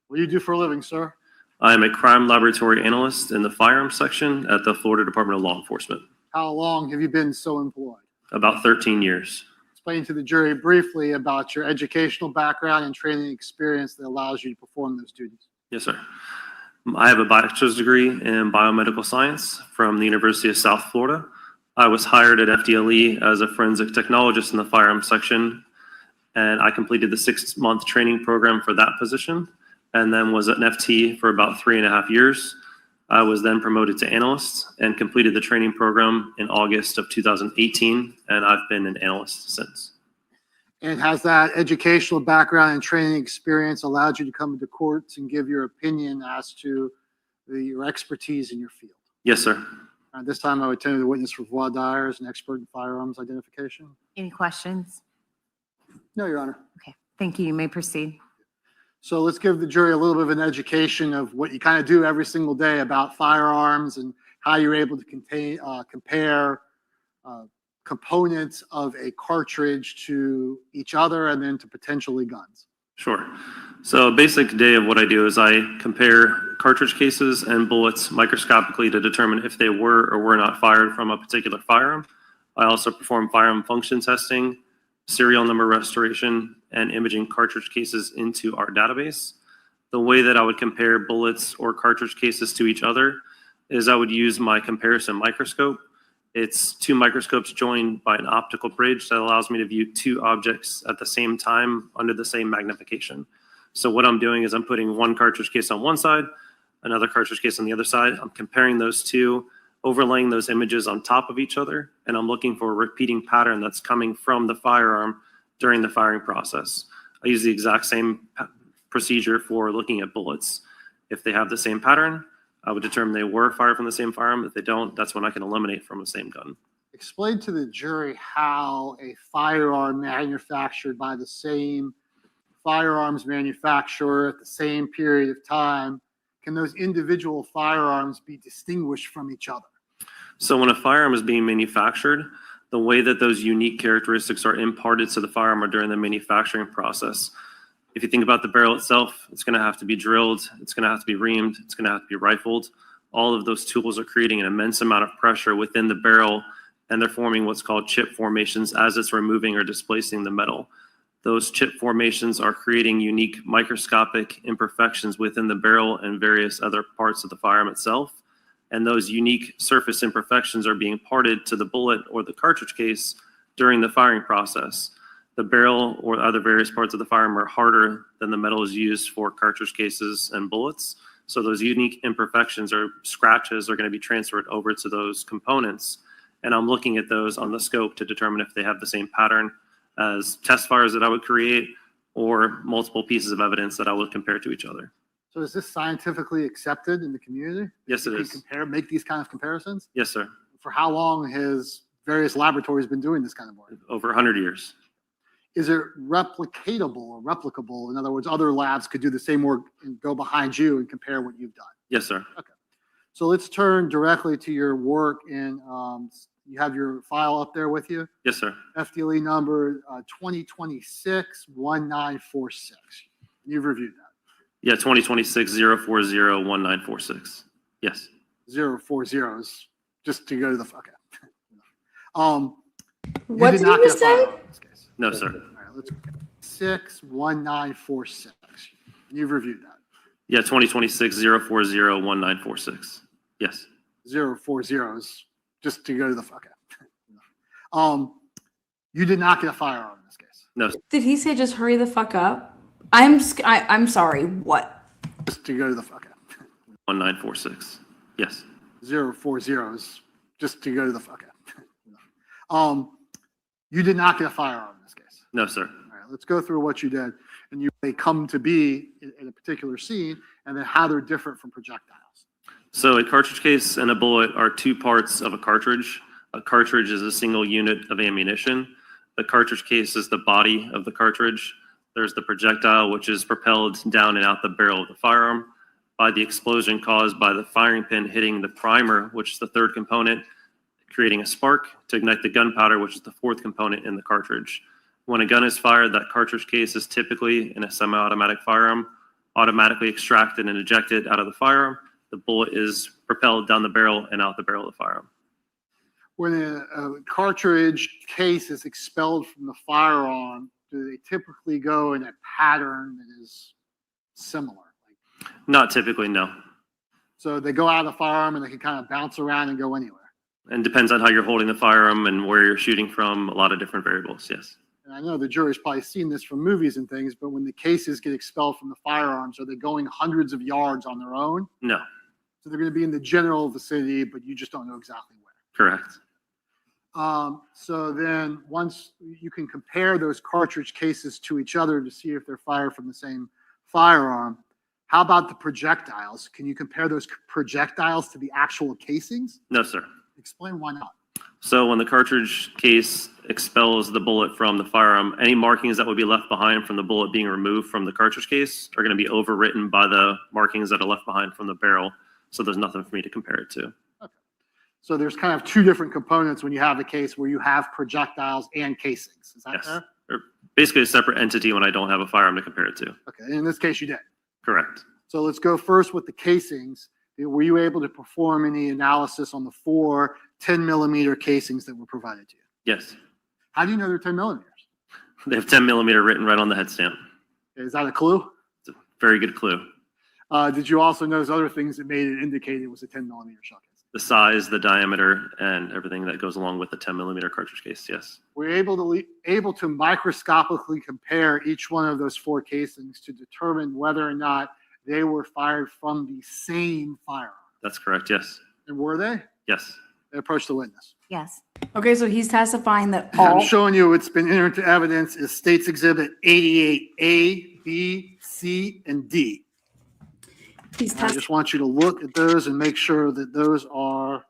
What do you do for a living, sir? I am a crime laboratory analyst in the firearms section at the Florida Department of Law Enforcement. How long have you been so employed? About 13 years. Explain to the jury briefly about your educational background and training experience that allows you to perform those duties. Yes, sir. I have a bachelor's degree in biomedical science from the University of South Florida. I was hired at FDLE as a forensic technologist in the firearms section, and I completed the 6-month training program for that position, and then was an FT for about 3.5 years. I was then promoted to analyst and completed the training program in August of 2018, and I've been an analyst since. And has that educational background and training experience allowed you to come into courts and give your opinion as to your expertise in your field? Yes, sir. This time I would turn to the witness for voir dire as an expert in firearms identification. Any questions? No, Your Honor. Okay, thank you. You may proceed. So let's give the jury a little bit of an education of what you kind of do every single day about firearms and how you're able to compare components of a cartridge to each other and then to potentially guns. Sure. So a basic day of what I do is I compare cartridge cases and bullets microscopically to determine if they were or were not fired from a particular firearm. I also perform firearm function testing, serial number restoration, and imaging cartridge cases into our database. The way that I would compare bullets or cartridge cases to each other is I would use my comparison microscope. It's 2 microscopes joined by an optical bridge that allows me to view 2 objects at the same time under the same magnification. So what I'm doing is I'm putting one cartridge case on one side, another cartridge case on the other side. I'm comparing those 2, overlaying those images on top of each other, and I'm looking for a repeating pattern that's coming from the firearm during the firing process. I use the exact same procedure for looking at bullets. If they have the same pattern, I would determine they were fired from the same firearm. If they don't, that's when I can eliminate from the same gun. Explain to the jury how a firearm manufactured by the same firearms manufacturer at the same period of time, can those individual firearms be distinguished from each other? So when a firearm is being manufactured, the way that those unique characteristics are imparted to the firearm are during the manufacturing process. If you think about the barrel itself, it's going to have to be drilled, it's going to have to be reamed, it's going to have to be rifled. All of those tools are creating an immense amount of pressure within the barrel, and they're forming what's called chip formations as it's removing or displacing the metal. Those chip formations are creating unique microscopic imperfections within the barrel and various other parts of the firearm itself. And those unique surface imperfections are being imparted to the bullet or the cartridge case during the firing process. The barrel or other various parts of the firearm are harder than the metals used for cartridge cases and bullets. So those unique imperfections or scratches are going to be transferred over to those components. And I'm looking at those on the scope to determine if they have the same pattern as test fires that I would create or multiple pieces of evidence that I would compare to each other. So is this scientifically accepted in the community? Yes, it You is. can make these kind of comparisons? Yes, sir. For how long has various laboratories been doing this kind of work? Over 100 years. Is it replicatable or replicable? In other words, other labs could do the same work and go behind you and compare what you've done. Yes, sir. Okay. So let's turn directly to your work in, you have your file up there with you? Yes, sir. FDLE number 2026-1946. You've reviewed that. Yeah, 2026-040-1946. Yes. 040s, just to go to the, okay. What did you just say? No, sir. All right, let's 61946. You've reviewed that. Yeah, 2026-040-1946. Yes. 040s, just to go to the, okay. You did not get a firearm in this case. No. Did he say just hurry the fuck up? I'm sorry. What? Just to go to the, okay. 1946. Yes. 040s, just to go to the, okay. You did not get a firearm in this case. No, sir. All right, let's go through what you did, and they come to be in a particular scene, and then how they're different from projectiles. So a cartridge case and a bullet are two parts of a cartridge. A cartridge is a single unit of ammunition. The cartridge case is the body of the cartridge. There's the projectile, which is propelled down and out the barrel of the firearm by the explosion caused by the firing pin hitting the primer, which is the third component, creating a spark to ignite the gunpowder, which is the fourth component in the cartridge. When a gun is fired, that cartridge case is typically in a semi-automatic firearm, automatically extracted and ejected out of the firearm. The bullet is propelled down the barrel and out the barrel of the firearm. When a cartridge case is expelled from the firearm, do they typically go in a pattern that is similar? Not typically, no. So they go out of the firearm and they can kind of bounce around and go anywhere. And depends on how you're holding the firearm and where you're shooting from, a lot of different variables, yes. And I know the jury's probably seen this from movies and things, but when the cases get expelled from the firearms, are they going hundreds of yards on their own? No. So they're going to be in the general vicinity, but you just don't know exactly where. Correct. So then once you can compare those cartridge cases to each other to see if they're fired from the same firearm, how about the projectiles? Can you compare those projectiles to the actual casings? No, sir. Explain why not. So when the cartridge case expels the bullet from the firearm, any markings that would be left behind from the bullet being removed from the cartridge case are going to be overwritten by the markings that are left behind from the barrel. So there's nothing for me to compare it to. Okay. So there's kind of two different components when you have a case where you have projectiles and casings. Is that Yes. fair? Or basically a separate entity when I don't have a firearm to compare it to. Okay. In this case, you did. Correct. So let's go first with the casings. Were you able to perform any analysis on the 4 10-millimeter casings that were provided to you? Yes. How do you know they're 10 millimeters? They have 10 millimeter written right on the head stamp. Is that a clue? It's a very good clue. Did you also notice other things that made it indicate it was a 10-millimeter shot case? The size, the diameter, and everything that goes along with the 10 millimeter cartridge case, yes. Were you able to microscopically compare each one of those 4 casings to determine whether or not they were fired from the same firearm? That's correct, yes. And were they? Yes. They approached the witness. Yes. Okay, so he's testifying that all. I'm showing you what's been entered into evidence is States Exhibit 88A, B, C, and D. I just want you to look at those and make sure that those are, of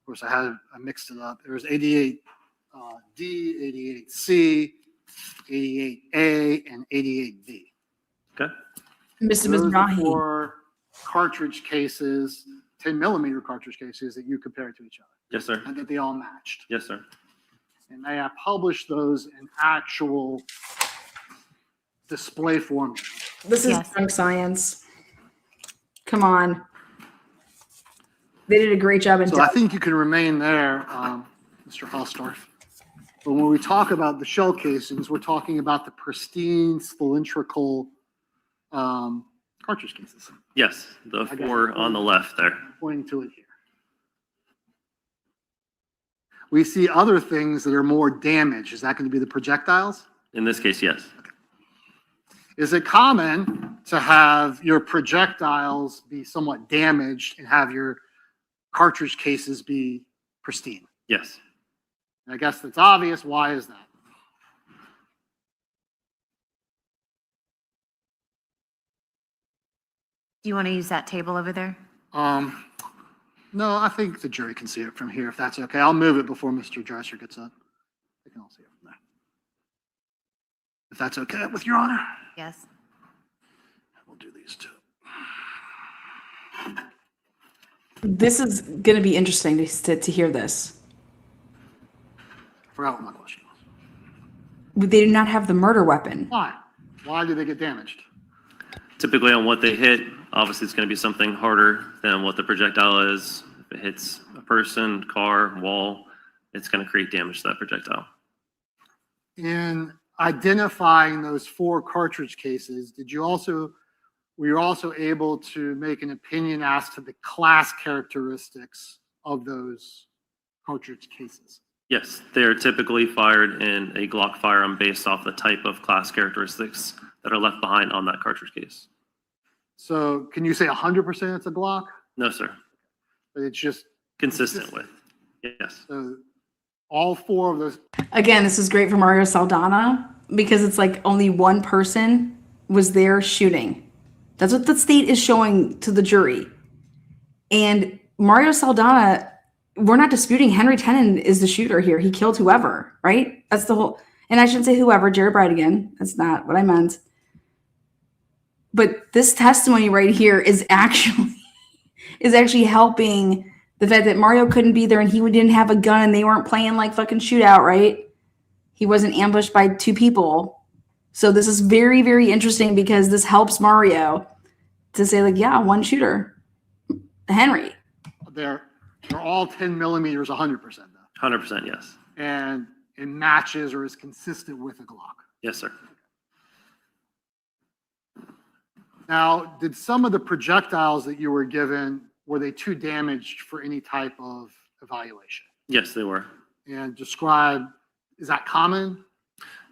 course, I mixed it up. There's 88D, 88C, 88A, and 88B. Okay. Mr. Those are Mizrahi. 4 cartridge cases, 10-millimeter cartridge cases that you compared to each other. Yes, sir. And that they all matched. Yes, sir. And they have published those in actual display for me. This is Yes. junk science. Come on. They did a great job in So I think you can remain there, Mr. Hostorf. But when we talk about the shell casings, we're talking about the pristine cylindrical cartridge cases. Yes, the I got four it. on the left there. I'm pointing to it here. We see other things that are more damaged. Is that going to be the projectiles? In this case, yes. Is it common to have your projectiles be somewhat damaged and have your cartridge cases be pristine? Yes. And I guess that's obvious. Why is that? Do you want to use that table over there? No, I think the jury can see it from here if that's okay. I'll move it before Mr. Dresser gets up. They can all see it from there. If that's okay with Your Honor. Yes. We'll do these two. This is going to be interesting to hear this. I forgot what my question was. They did not have the murder weapon. Why? Why did they get damaged? Typically on what they hit, obviously it's going to be something harder than what the projectile is. If it hits a person, car, wall, it's going to create damage to that projectile. In identifying those 4 cartridge cases, were you also able to make an opinion as to the class characteristics of those cartridge cases? Yes, they are typically fired in a Glock firearm based off the type of class characteristics that are left behind on that cartridge case. So can you say 100% it's a Glock? No, sir. But it's just Consistent with. Yes. so all 4 of those. Again, this is great for Mario Saldana because it's like only one person was there shooting. That's what the state is showing to the jury. And Mario Saldana, we're not disputing Henry Tenen is the shooter here. He killed whoever, right? That's the whole, and I shouldn't say whoever, Jared Bright again. That's not what I meant. But this testimony right here is actually helping the fact that Mario couldn't be there and he didn't have a gun and they weren't playing like fucking shootout, right? He wasn't ambushed by 2 people. So this is very, very interesting because this helps Mario to say like, yeah, one shooter, Henry. They're all 10 millimeters, 100% though. 100% yes. And it matches or is consistent with a Glock. Yes, sir. Now, did some of the projectiles that you were given, were they too damaged for any type of evaluation? Yes, they were. And describe, is that common?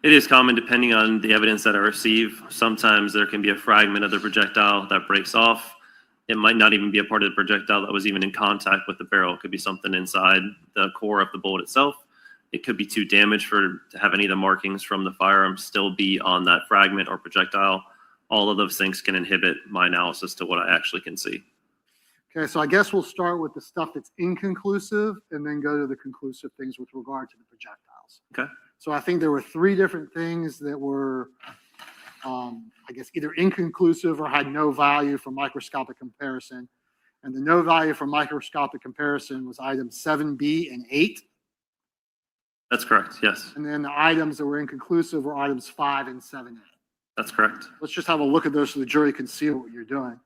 It is common depending on the evidence that I receive. Sometimes there can be a fragment of the projectile that breaks off. It might not even be a part of the projectile that was even in contact with the barrel. It could be something inside the core of the bullet itself. It could be too damaged to have any of the markings from the firearm still be on that fragment or projectile. All of those things can inhibit my analysis to what I actually can see. Okay, so I guess we'll start with the stuff that's inconclusive and then go to the conclusive things with regard to the projectiles. Okay. So I think there were 3 different things that were, I guess, either inconclusive or had no value for microscopic comparison. And the no value for microscopic comparison was items 7B and 8. That's correct, yes. And then the items that were inconclusive were items 5 and 7A. That's correct. Let's just have a look at those so the jury can see what you're doing.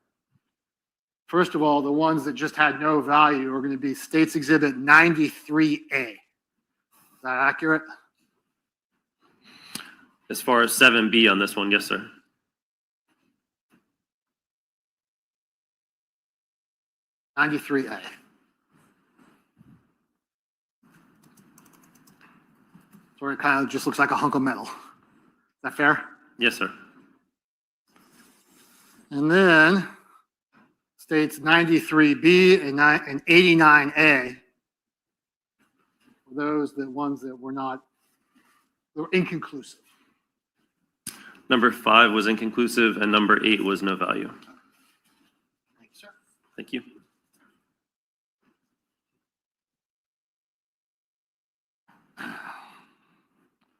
First of all, the ones that just had no value are going to be State's Exhibit 93A. Is that accurate? As far as 7B on this one, yes, sir. '93A. So it kind of just looks like a hunk of metal. Is that fair? Yes, sir. And then States 93B and 89A. Those the ones that were not, they were inconclusive. Number 5 was inconclusive and number 8 was no value. Thank you, sir. Thank you.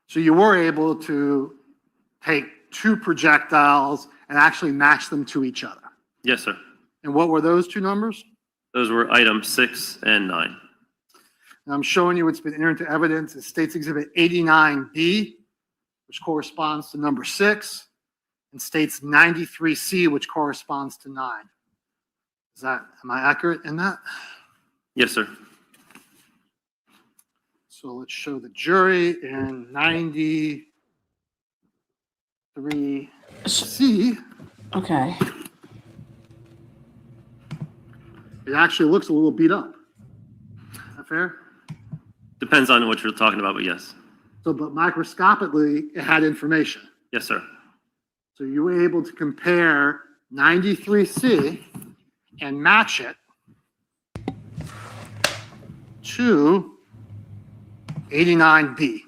So you were able to take 2 projectiles and actually match them to each other. Yes, sir. And what were those 2 numbers? Those were items 6 and 9. And I'm showing you what's been entered into evidence as State's Exhibit 89B, which corresponds to number 6, and states 93C, which corresponds to 9. Am I accurate in that? Yes, sir. So let's show the jury in 93C. Okay. It actually looks a little beat up. Is that fair? Depends on what you're talking about, but yes. So, but microscopically, it had information. Yes, sir. So you were able to compare 93C and match it to 89B.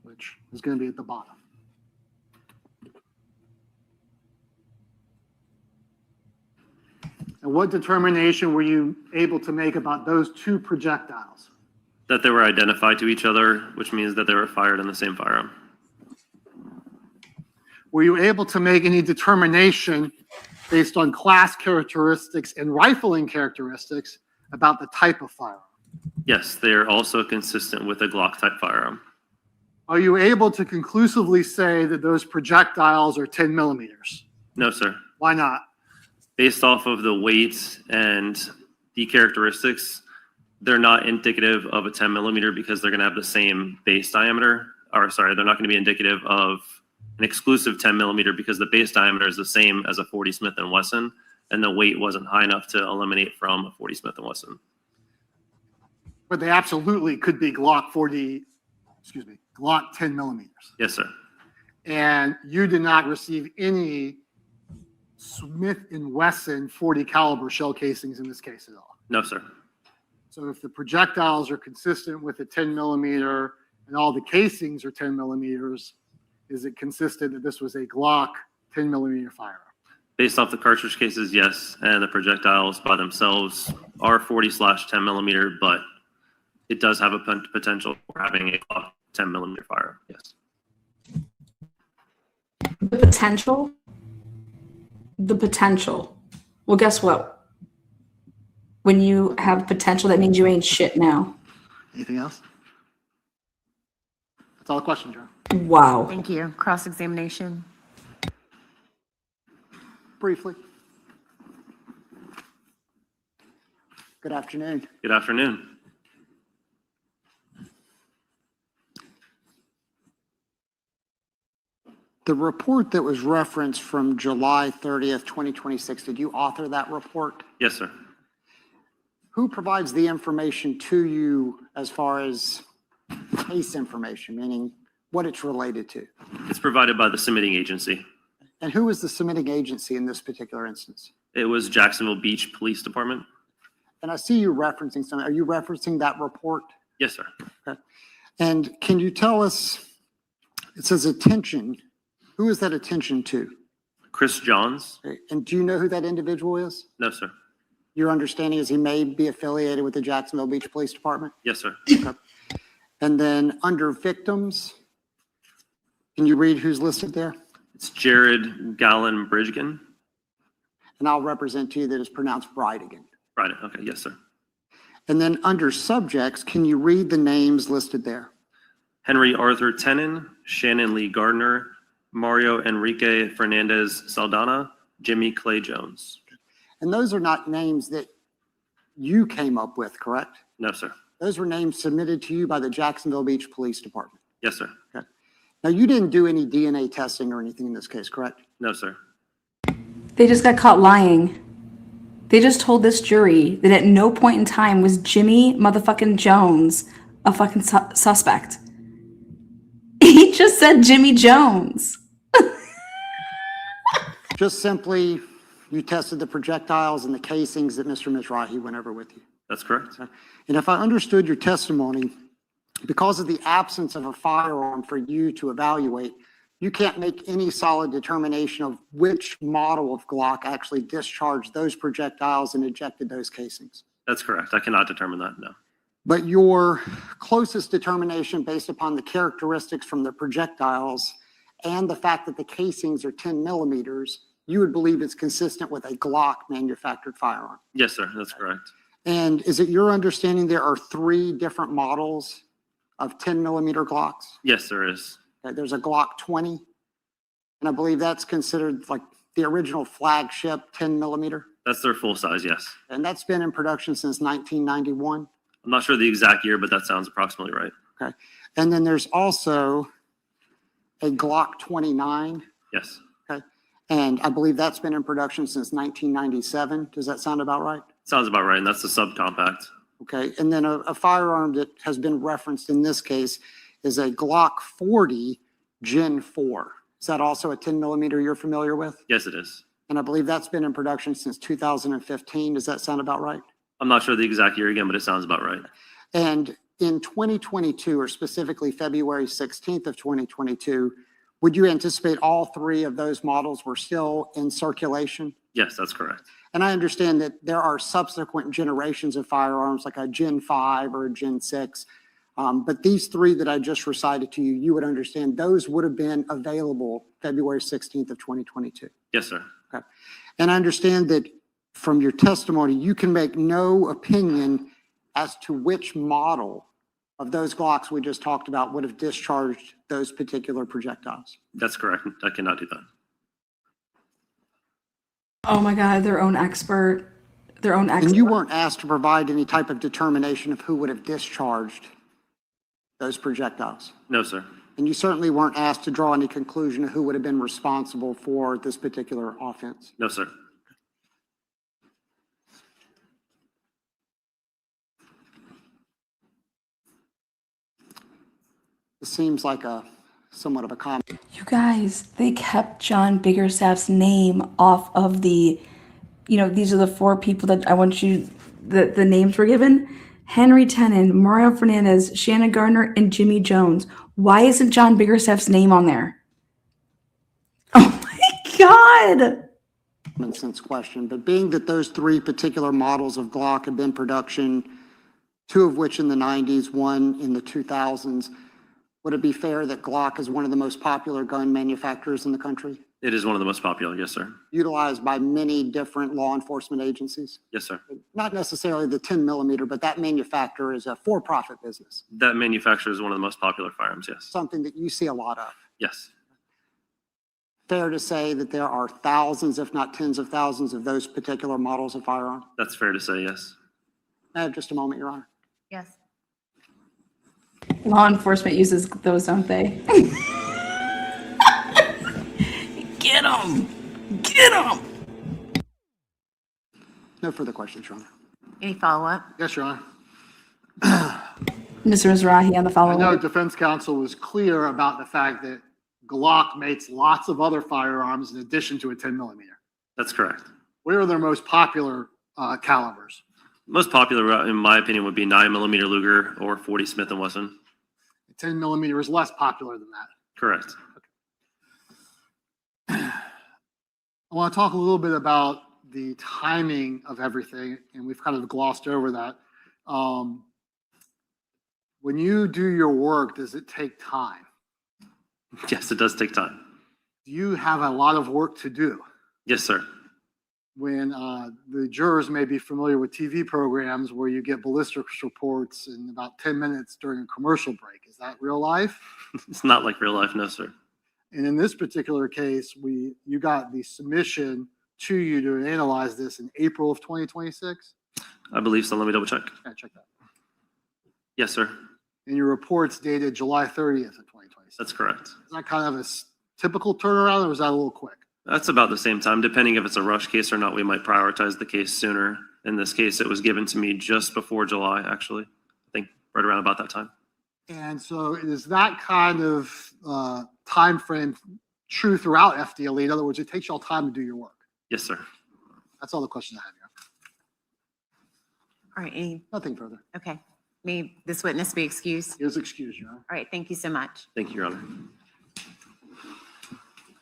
Which is going to be at the bottom. And what determination were you able to make about those two projectiles? That they were identified to each other, which means that they were fired in the same firearm. Were you able to make any determination based on class characteristics and rifling characteristics about the type of firearm? Yes, they are also consistent with a Glock type firearm. Are you able to conclusively say that those projectiles are 10 millimeters? No, sir. Why not? Based off of the weight and the characteristics, they're not indicative of a 10 millimeter because they're going to have the same base diameter. Or sorry, they're not going to be indicative of an exclusive 10 millimeter because the base diameter is the same as a 40 Smith & Wesson, and the weight wasn't high enough to eliminate from a 40 Smith & Wesson. But they absolutely could be Glock 10 millimeters. Yes, sir. And you did not receive any Smith & Wesson 40 caliber shell casings in this case at all. No, sir. So if the projectiles are consistent with a 10 millimeter and all the casings are 10 millimeters, is it consistent that this was a Glock 10 millimeter firearm? Based off the cartridge cases, yes, and the projectiles by themselves are 40/10 millimeter, but it does have a potential for having a Glock 10 millimeter firearm. Yes. The potential? The potential. Well, guess what? When you have potential, that means you ain't shit now. Anything else? That's all the questions, John. Wow. Thank you. Cross-examination. Briefly. Good afternoon. Good afternoon. The report that was referenced from July 30th, 2026, did you author that report? Yes, sir. Who provides the information to you as far as case information, meaning what it's related to? It's provided by the submitting agency. And who is the submitting agency in this particular instance? It was Jacksonville Beach Police Department. And I see you referencing something. Are you referencing that report? Yes, sir. Okay. And can you tell us, it says attention. Who is that attention to? Chris Johns. Okay. And do you know who that individual is? No, sir. Your understanding is he may be affiliated with the Jacksonville Beach Police Department? Yes, sir. Okay. And then under victims, can you read who's listed there? It's Jared Gallon Bridgen. And I'll represent to you that it's pronounced Bridegan. Right. Okay. Yes, sir. And then under subjects, can you read the names listed there? Henry Arthur Tenon, Shannon Lee Gardner, Mario Enrique Fernandez Saldana, Jimmy Clay Jones. And those are not names that you came up with, correct? No, sir. Those were names submitted to you by the Jacksonville Beach Police Department. Yes, sir. Okay. Now, you didn't do any DNA testing or anything in this case, correct? No, sir. They just got caught lying. They just told this jury that at no point in time was Jimmy motherfucking Jones a fucking suspect. He just said Jimmy Jones. Just simply, you tested the projectiles and the casings that Mr. Mizrahi went over with you. That's correct. And if I understood your testimony, because of the absence of a firearm for you to evaluate, you can't make any solid determination of which model of Glock actually discharged those projectiles and ejected those casings. That's correct. I cannot determine that, no. But your closest determination based upon the characteristics from the projectiles and the fact that the casings are 10 millimeters, you would believe it's consistent with a Glock manufactured firearm. Yes, sir. That's correct. And is it your understanding there are 3 different models of 10 mm Glocks? Yes, there is. Okay, there's a Glock 20, and I believe that's considered like the original flagship 10 mm. That's their full size, yes. And that's been in production since 1991. I'm not sure the exact year, but that sounds approximately right. Okay. And then there's also a Glock 29. Yes. Okay. And I believe that's been in production since 1997. Does that sound about right? Sounds about right, and that's the subcompact. Okay. And then a firearm that has been referenced in this case is a Glock 40 Gen 4. Is that also a 10 mm you're familiar with? Yes, it is. And I believe that's been in production since 2015. Does that sound about right? I'm not sure the exact year again, but it sounds about right. And in 2022, or specifically February 16th of 2022, would you anticipate all three of those models were still in circulation? Yes, that's correct. And I understand that there are subsequent generations of firearms, like a Gen 5 or a Gen 6. But these three that I just recited to you, you would understand those would have been available February 16th of 2022. Yes, sir. Okay. And I understand that from your testimony, you can make no opinion as to which model of those Glocks we just talked about would have discharged those particular projectiles. That's correct. I cannot do that. Oh my God, their own expert. And you weren't asked to provide any type of determination of who would have discharged those projectiles. No, sir. And you certainly weren't asked to draw any conclusion of who would have been responsible for this particular offense. No, sir. It seems like somewhat of a comment. You guys, they kept John Biggerstaff's name off of the, these are the four people that I want you, the names were given. Henry Tenen, Mario Fernandez, Shannon Gardner, and Jimmy Jones. Why isn't John Biggerstaff's name on there? Oh my God. Common sense question, but being that those three particular models of Glock have been in production, two of which in the 90s, one in the 2000s, would it be fair that Glock is one of the most popular gun manufacturers in the country? It is one of the most popular. Yes, sir. Utilized by many different law enforcement agencies? Yes, sir. Not necessarily the 10 mm, but that manufacturer is a for-profit business. That manufacturer is one of the most popular firearms. Yes. Something that you see a lot of. Yes. Fair to say that there are thousands, if not tens of thousands, of those particular models of firearm? That's fair to say. Yes. I have just a moment, Your Honor. Yes. Law enforcement uses those, don't they? Get them! Get them! No further questions, Your Honor. Any follow-up? Yes, Your Honor. Mr. Mizrahi on the I follow-up. know defense counsel was clear about the fact that Glock makes lots of other firearms in addition to a 10 mm. That's correct. What are their most popular calibers? Most popular, in my opinion, would be 9mm Luger or 40 Smith & Wesson. 10 mm is less popular than that. Correct. I want to talk a little bit about the timing of everything, and we've kind of glossed over that. When you do your work, does it take time? Yes, it does take time. Do you have a lot of work to do? Yes, sir. When the jurors may be familiar with TV programs where you get ballistics reports in about 10 minutes during a commercial break. Is that real life? It's not like real life, no, sir. And in this particular case, you got the submission to you to analyze this in April of 2026? I believe so. Let me double check. Yeah, check that. Yes, sir. And your report's dated July 30th of 2026. That's correct. Is that kind of a typical turnaround, or was that a little quick? That's about the same time. Depending if it's a rush case or not, we might prioritize the case sooner. In this case, it was given to me just before July, actually. I think right around about that time. And so is that kind of time frame true throughout FDLE? In other words, it takes y'all time to do your work. Yes, sir. That's all the questions I have here. All right. Nothing further. Okay. May this witness be excused? He is excused, Your Honor. All right. Thank you so much. Thank you, Your Honor.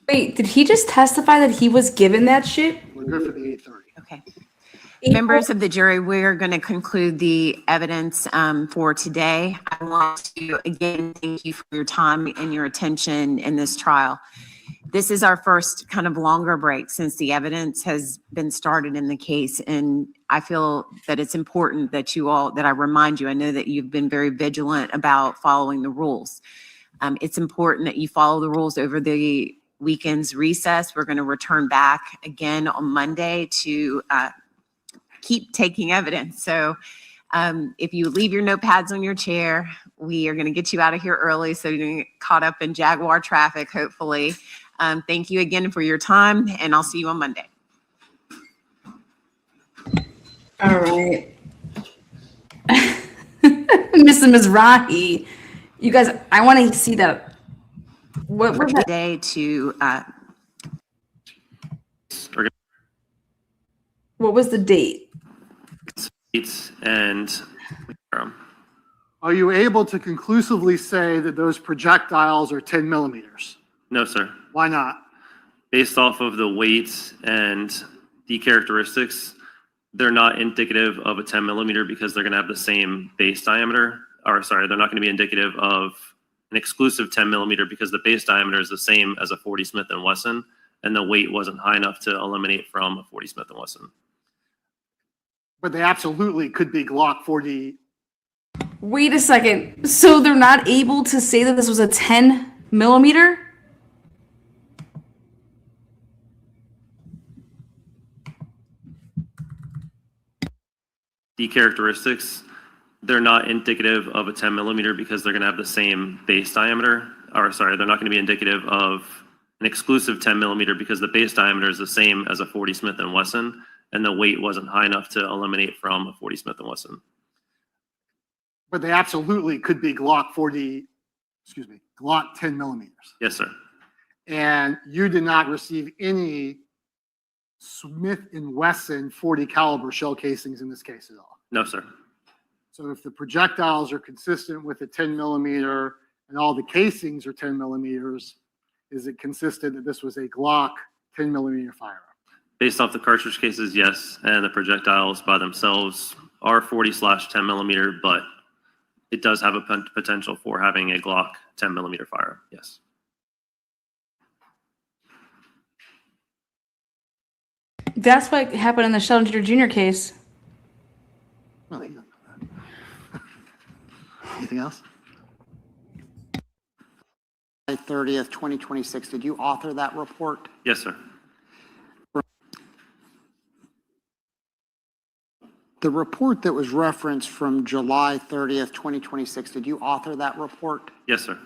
Wait, did he just testify that he was given that shit? We're good for the 8:30. Okay. Members of the jury, we're going to conclude the evidence for today. I want to again thank you for your time and your attention in this trial. This is our first kind of longer break since the evidence has been started in the case. And I feel that it's important that that I remind you, I know that you've been very vigilant about following the rules. It's important that you follow the rules over the weekend's recess. We're going to return back again on Monday to keep taking evidence. So if you leave your notepads on your chair, we are going to get you out of here early so you don't get caught up in Jaguar traffic, hopefully. Thank you again for your time, and I'll see you on Monday. All right. Mr. Mizrahi, you guys, I want to see that. What was that? Day to What was the date? And Are you able to conclusively say that those projectiles are 10 millimeters? no, sir. Why not? Based off of the weights and the characteristics, they're not indicative of a 10 millimeter because they're going to have the same base diameter. Or sorry, they're not going to be indicative of an exclusive 10 millimeter because the base diameter is the same as a 40 Smith & Wesson, and the weight wasn't high enough to eliminate from a 40 Smith & Wesson. But they absolutely could be Glock 40. Wait a second. So they're not able to say that this was a 10 millimeter? The characteristics, they're not indicative of a 10 millimeter because they're going to have the same base diameter. Or sorry, they're not going to be indicative of an exclusive 10 millimeter because the base diameter is the same as a 40 Smith & Wesson, and the weight wasn't high enough to eliminate from a 40 Smith & Wesson. But they absolutely could be Glock 10 millimeters. Yes, sir. And you did not receive any Smith & Wesson 40 caliber shell casings in this case at all. No, sir. So if the projectiles are consistent with the 10 millimeter and all the casings are 10 millimeters, is it consistent that this was a Glock 10 millimeter firearm? Based off the cartridge cases, yes, and the projectiles by themselves are 40/10 millimeter, but it does have a potential for having a Glock 10 millimeter firearm. Yes. That's what happened in the Sheldon Jr. case. Well, you don't know that. Anything else? July 30th, 2026. Did you author that report? Yes, sir. The report that was referenced from July 30th, 2026, did you author that report? Yes, sir.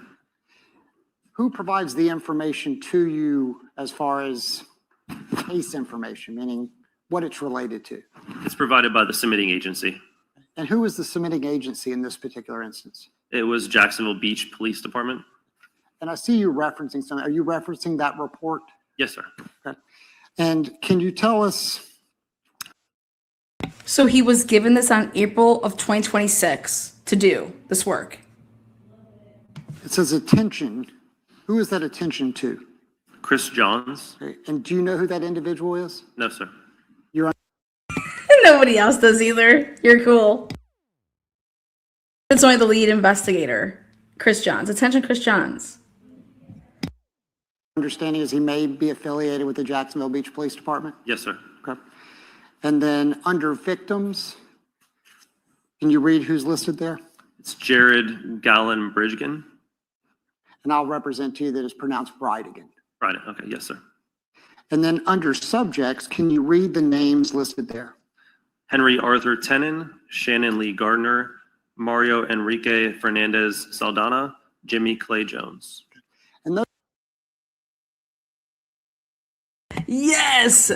Who provides the information to you as far as case information, meaning what it's related to? It's provided by the submitting agency. And who is the submitting agency in this particular instance? It was Jacksonville Beach Police Department. And I see you referencing something. Are you referencing that report? Yes, sir. Okay. And can you tell us? So he was given this on April of 2026 to do this work. It says attention. Who is that attention to? Chris Johns. Okay. And do you know who that individual is? No, sir. You're on. Nobody else does either. You're cool. It's only the lead investigator, Chris Johns. Attention, Chris Johns. Understanding is he may be affiliated with the Jacksonville Beach Police Department? Yes, sir. Okay. And then under victims, can you read who's listed there? It's Jared Gallen Bridgen. And I'll represent to you that it's pronounced Bridegan. Right. Okay. Yes, sir. And then under subjects, can you read the names listed there? Henry Arthur Tenon, Shannon Lee Gardner, Mario Enrique Fernandez Saldana, Jimmy Clay Jones. And those. Yes.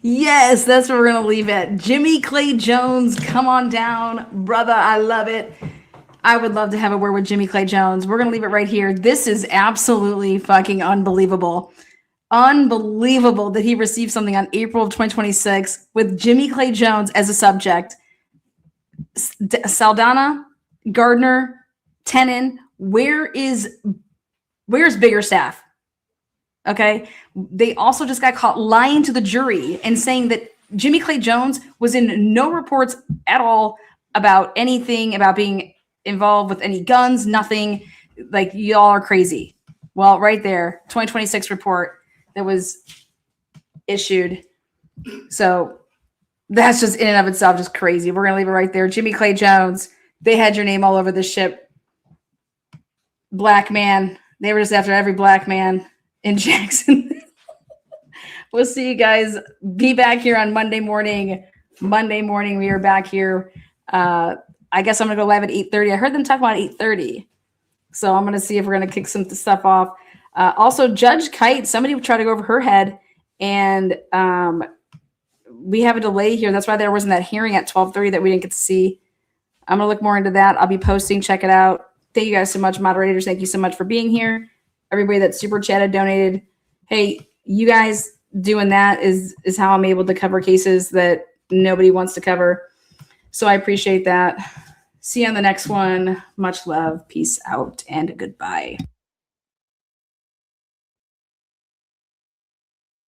Yes, that's where we're going to leave it. Jimmy Clay Jones, come on down, brother. I love it. I would love to have a word with Jimmy Clay Jones. We're going to leave it right here. This is absolutely fucking unbelievable. Unbelievable that he received something on April of 2026 with Jimmy Clay Jones as a subject. Saldana, Gardner, Tenon, where's Biggerstaff? Okay. They also just got caught lying to the jury and saying that Jimmy Clay Jones was in no reports at all about anything, about being involved with any guns, nothing. Like, y'all are crazy. Well, right there, 2026 report. that was issued. So that's just in and of itself just crazy. We're gonna leave it right there. Jimmy Clay Jones, they had your name all over the ship. Black man, they were just after every black man in Jackson. We'll see you guys. Be back here on Monday morning. Monday morning, we are back here. I guess I'm gonna go live at 8:30. I heard them talk about 8:30. So I'm gonna see if we're gonna kick some stuff off. Also, Judge Kite, somebody would try to go over her head, and we have a delay here. That's why there wasn't that hearing at 12:30 that we didn't get to see. I'm gonna look more into that. I'll be posting. Check it out. Thank you guys so much, moderators. Thank you so much for being here. Everybody that super chatted, donated. Hey, you guys doing that is how I'm able to cover cases that nobody wants to cover. So I appreciate that. See you on the next one. Much love. Peace out and goodbye.